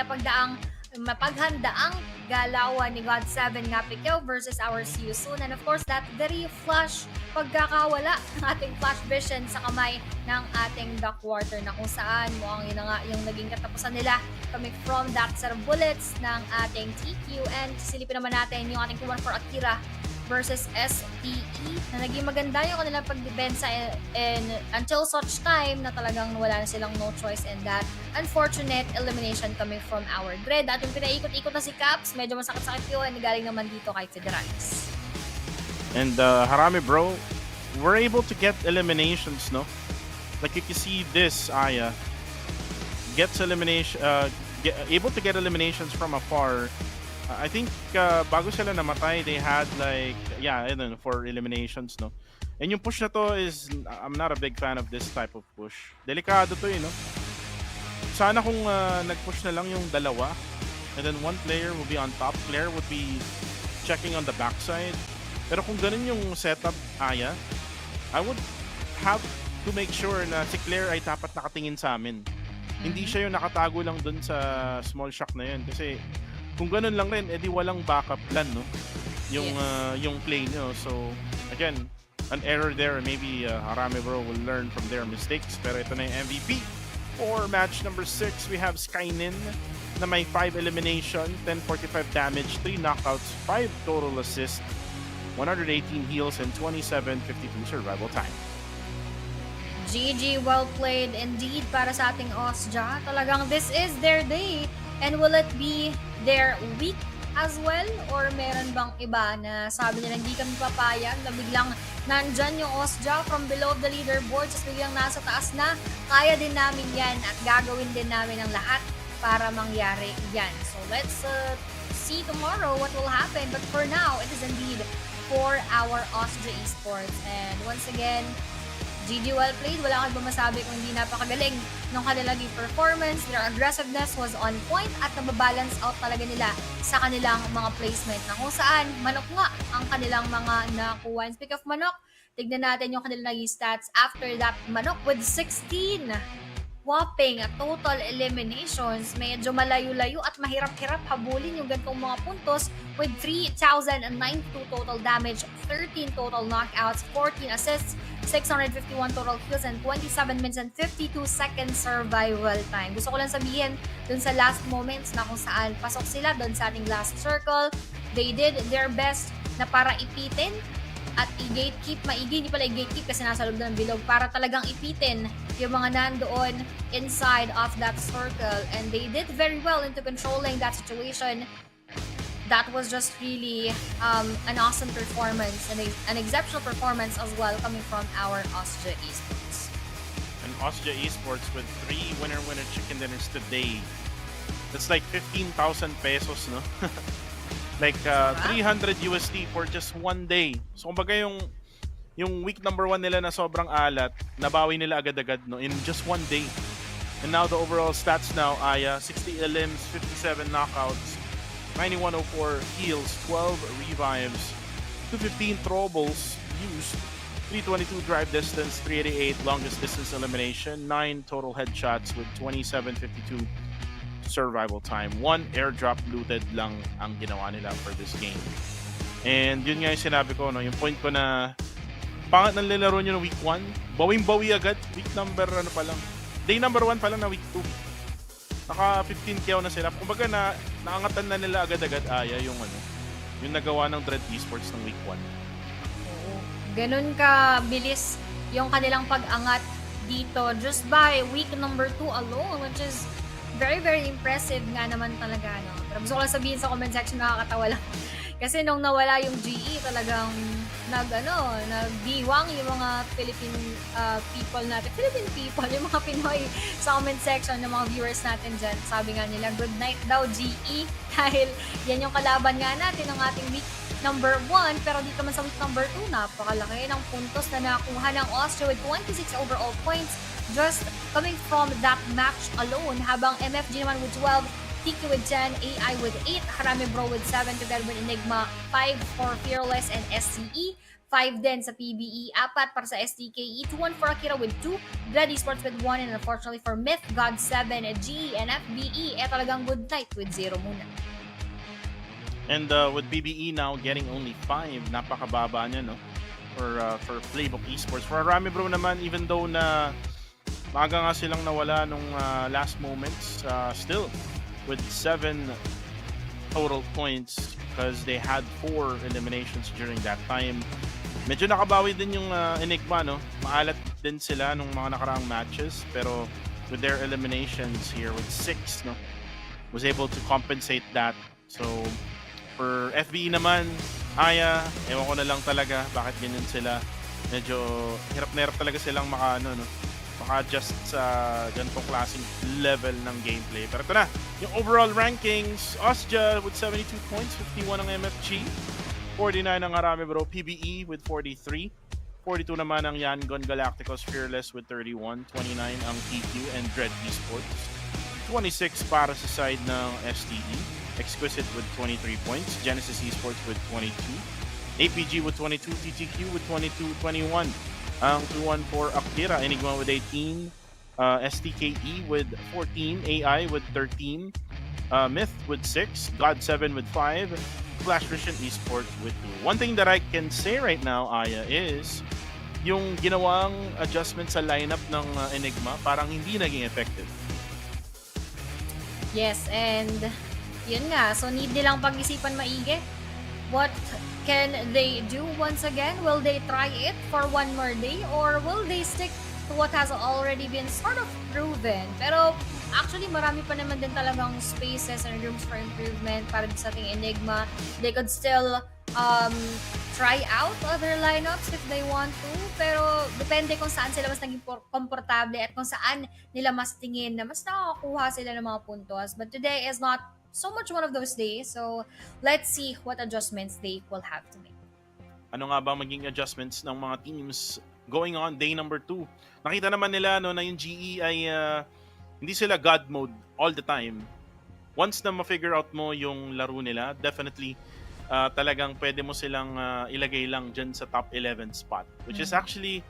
mapaghandaang galawan ni God7 nga Pikyo versus our See You Soon. And of course, that very flash pagkakawala ng ating flash vision sa kamay ng ating Duckwater na kung saan mukhang yun na nga yung naging katapusan nila coming from that set of bullets ng ating TQ. And silipin naman natin yung ating 2-1 for Akira versus STE na naging maganda yung kanilang pagdepensa until such time na talagang wala na silang no choice and that unfortunate elimination coming from our Dread. At yung pinaikot-ikot na si Caps, medyo masakit-sakit yun, galing naman dito kay Federales. And Harame Bro, we're able to get eliminations, no? Like you can see this, Aya gets elimination, able to get eliminations from afar. I think bago sila namatay, they had like, for eliminations, no? And yung push na to is, I'm not a big fan of this type of push. Delikado to, no? Sana kung nag-push na lang yung dalawa, and then 1 player will be on top, player would be checking on the backside. Pero kung ganun yung setup, Aya, I would have to make sure na si Claire ay dapat nakatingin sa amin. Hindi siya yung nakatago lang dun sa small shock na yun. Kasi kung ganun lang rin, edi walang backup plan, no? Yung play nyo. So, again, an error there. Maybe Harame Bro will learn from their mistakes. Pero ito na yung MVP. For match number 6, we have Skynin na may 5 elimination, 1045 damage, 3 knockouts, 5 total assists, 118 heals, and 2752 survival time. GG, well played indeed para sa ating Osja. Talagang this is their day. And will it be their week as well? Or meron bang iba na sabi nila hindi kami papayag na biglang nandyan yung Osja from below the leaderboard just biglang nasa taas na? Kaya din namin yan at gagawin din namin ang lahat para mangyari yan. So let's see tomorrow what will happen. But for now, it is indeed for our Osja Esports. And once again, GG, well played. Wala kang masabi kung hindi napakagaling ng kanilang performance. Their aggressiveness was on point at nababalance out talaga nila sa kanilang mga placement na kung saan manok nga ang kanilang mga nakuha. And speak of manok, tignan natin yung kanilang naging stats after that manok with 16 whopping total eliminations. Medyo malayo-layo at mahirap-hirap habulin yung ganitong mga puntos with 3,092 total damage, 13 total knockouts, 14 assists, 651 total kills, and 27 minutes and 52 seconds survival time. Gusto ko lang sabihin dun sa last moments na kung saan pasok sila dun sa ating last circle. They did their best na para ipitin at i-gatekeep, hindi pala i-gatekeep kasi nasa loob ng bilog, para talagang ipitin yung mga nandoon inside of that circle. And they did very well into controlling that situation. That was just really an awesome performance and an exceptional performance as well coming from our Osja Esports. And Osja Esports with 3 winner-winner chicken dinners today. That's like 15,000 pesos, no? Like 300 USD for just 1 day. So kumbaga yung week number 1 nila na sobrang alat, nabawi nila agad-agad, no, in just 1 day. And now the overall stats now, Aya, 60 elims, 57 knockouts, 9104 heals, 12 revives, 215 throwables used, 322 drive distance, 388 longest distance elimination, 9 total headshots with 2752 survival time. 1 airdrop looted lang ang ginawa nila for this game. And yun nga yung sinabi ko, no, yung point ko na pangat ng laro nyo ng week 1, bawing-bawi agad, week number day number 1 pa lang na week 2. Naka 15k na sila. Kumbaga naangatan na nila agad-agad yung nagawa ng Dread Esports ng week 1. Oo. Ganun ka bilis yung kanilang pag-angat dito just by week number 2 alone, which is very, very impressive nga naman talaga, no? Pero gusto ko lang sabihin sa comment section, nakakatawa lang. Kasi nung nawala yung GE, talagang nagdiwang yung mga Philippine people natin. Philippine people, yung mga Pinoy sa comment section ng mga viewers natin dyan. Sabi nga nila, good night daw GE. Dahil yan yung kalaban nga natin ng ating week number 1. Pero dito man sa week number 2, napakalaki ng puntos na nakuha ng Austria with 26 overall points just coming from that match alone. Habang MFG naman with 12, TQ with 10, AI with 8, Harame Bro with 7, together with Enigma, 5 for Fearless and SCE, 5 din sa PBE, 4 para sa STKE, 2-1 for Akira with 2, Dread Esports with 1, and unfortunately for Myth, God 7, GE, and FBE, talagang good night with 0 muna. And with PBE now getting only 5, napakababa niya, no? For Playbook Esports. For Harame Bro naman, even though na maaga nga silang nawala nung last moments, still with 7 total points because they had 4 eliminations during that time. Medyo nakabawi din yung Enigma, no? Maalat din sila nung mga nakaraang matches, pero with their eliminations here with 6, no, was able to compensate that. So for FBE naman, ewan ko na lang talaga bakit ganyan sila. Medyo hirap na hirap talaga silang maka-adjust sa ganitong klaseng level ng gameplay. Pero ito na, yung overall rankings, Austria with 72 points, 51 ang MFG, 49 ang Harame Bro, PBE with 43, 42 naman ang Yangon Galacticos Fearless with 31, 29 ang TQ and Dread Esports, 26 para sa side ng STE, Exquisite with 23 points, Genesis Esports with 22, APG with 22, TTQ with 22, 21. Ang 2-1 Akira, Enigma with 18, STKE with 14, AI with 13, Myth with 6, God 7 with 5, Flash Vision Esports with 2. One thing that I can say right now, Aya, is yung ginawang adjustment sa lineup ng Enigma parang hindi naging effective. Yes, and yun nga, so need nilang pag-isipan maigi. What can they do once again? Will they try it for one more day or will they stick to what has already been sort of proven? Pero actually marami pa naman din talagang spaces and rooms for improvement para sa ating Enigma. They could still try out other lineups if they want to, pero depende kung saan sila mas naging komportable at kung saan nila mas tingin na mas nakakakuha sila ng mga puntos. But today is not so much one of those days, so let's see what adjustments they will have to make. Ano nga ba maging adjustments ng mga teams going on day number 2? Nakita naman nila na yung GE ay hindi sila God mode all the time. Once na ma-figure out mo yung laro nila, definitely talagang pwede mo silang ilagay lang dyan sa top 11 spot, which is actually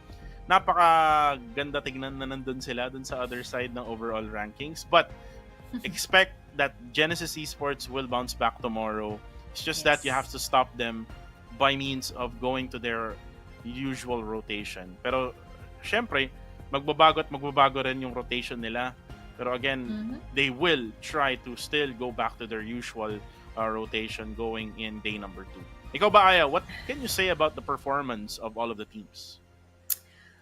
napakaganda tignan na nandun sila dun sa other side ng overall rankings. But expect that Genesis Esports will bounce back tomorrow. It's just that you have to stop them by means of going to their usual rotation. Pero syempre, magbabago rin yung rotation nila. Pero again, they will try to still go back to their usual rotation going in day number 2. Ikaw ba, Aya, what can you say about the performance of all of the teams?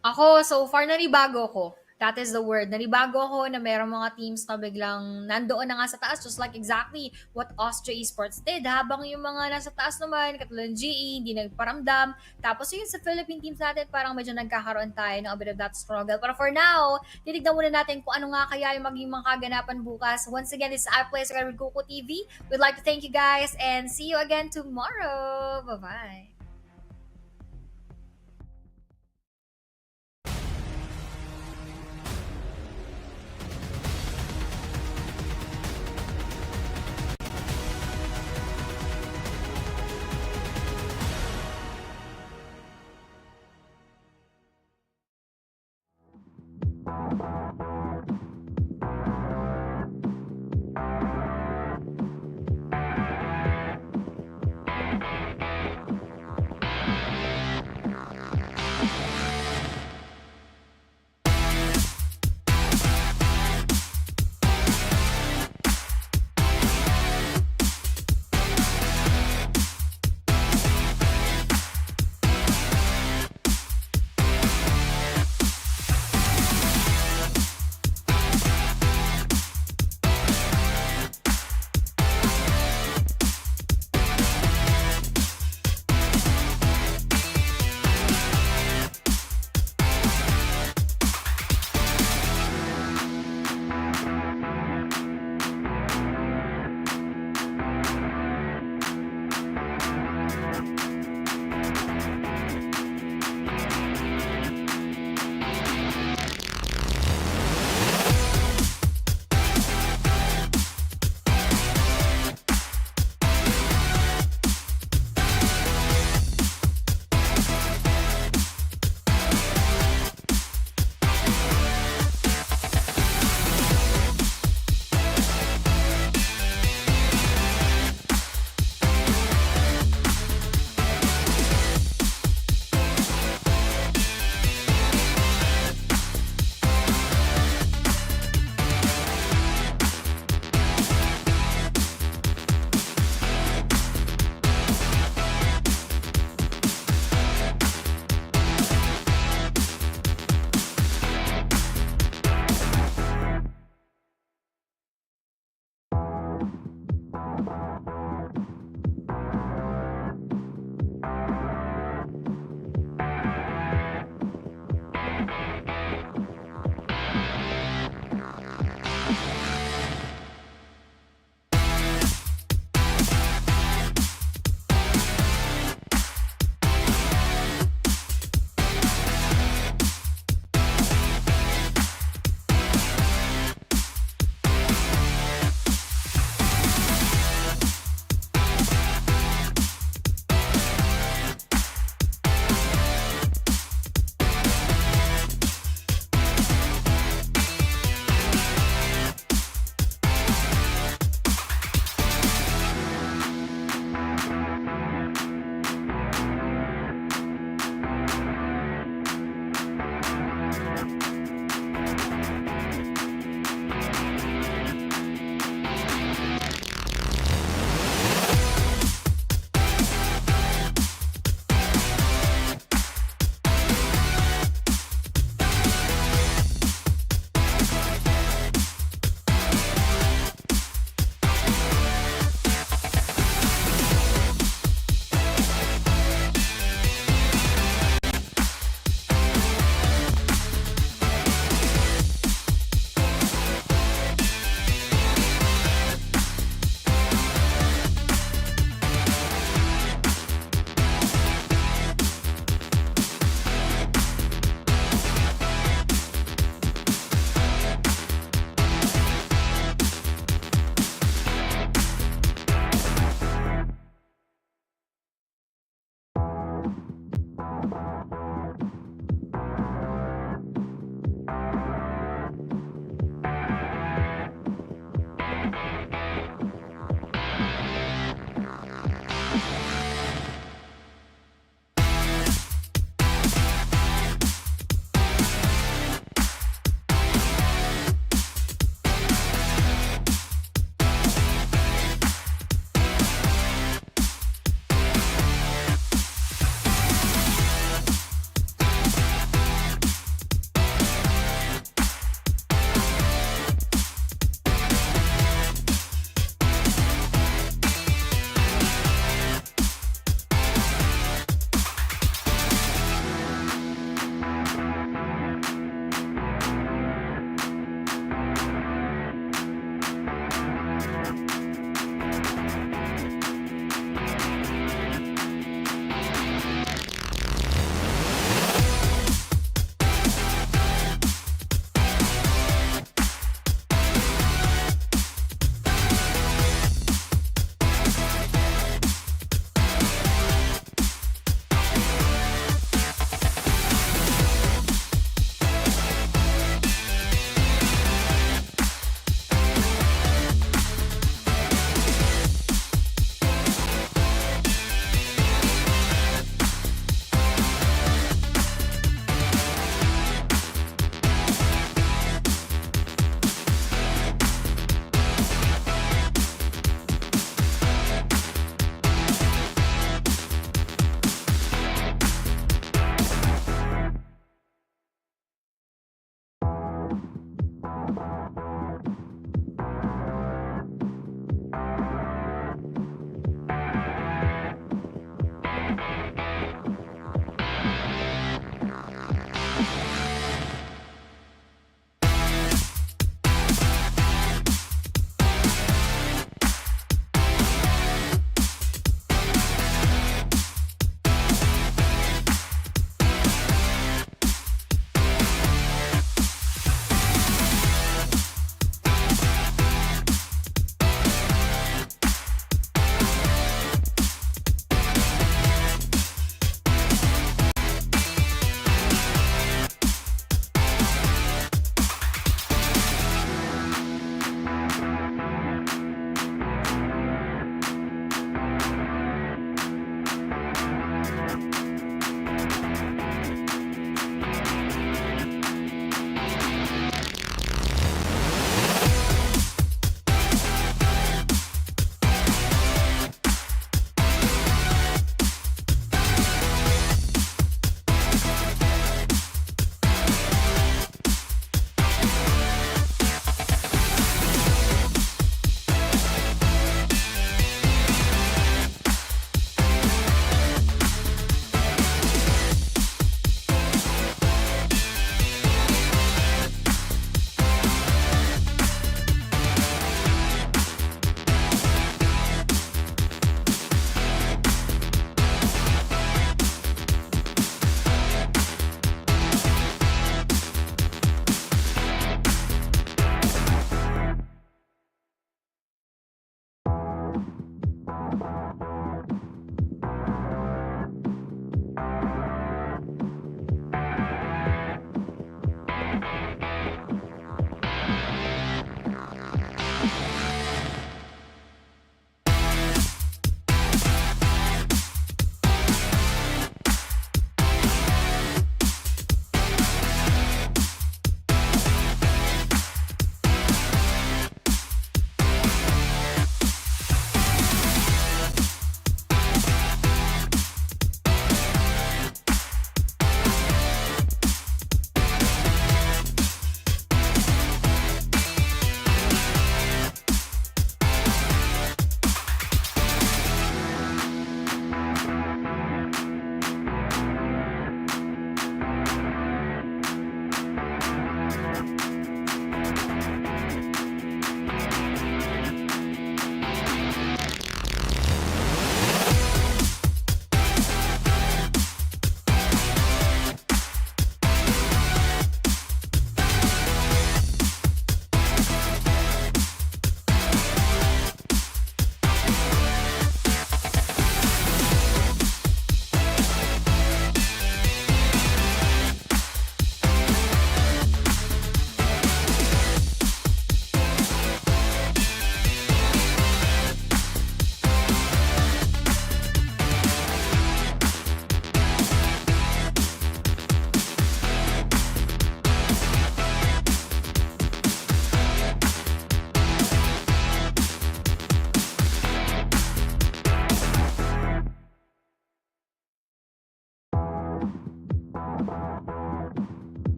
Ako, so far, nanibago ko. That is the word. Nanibago ako na mayroong mga teams na biglang nandoon na nga sa taas, just like exactly what Austria Esports did. Habang yung mga nasa taas naman, katulad ng GE, hindi nagparamdam. Tapos yun sa Philippine teams natin, parang medyo nagkakaroon tayo ng a bit of that struggle. But for now, titignan muna natin kung ano nga kaya yung maging mga kaganapan bukas. Once again, this is iPlays with Kuko TV. We'd like to thank you guys and see you again tomorrow. Bye-bye.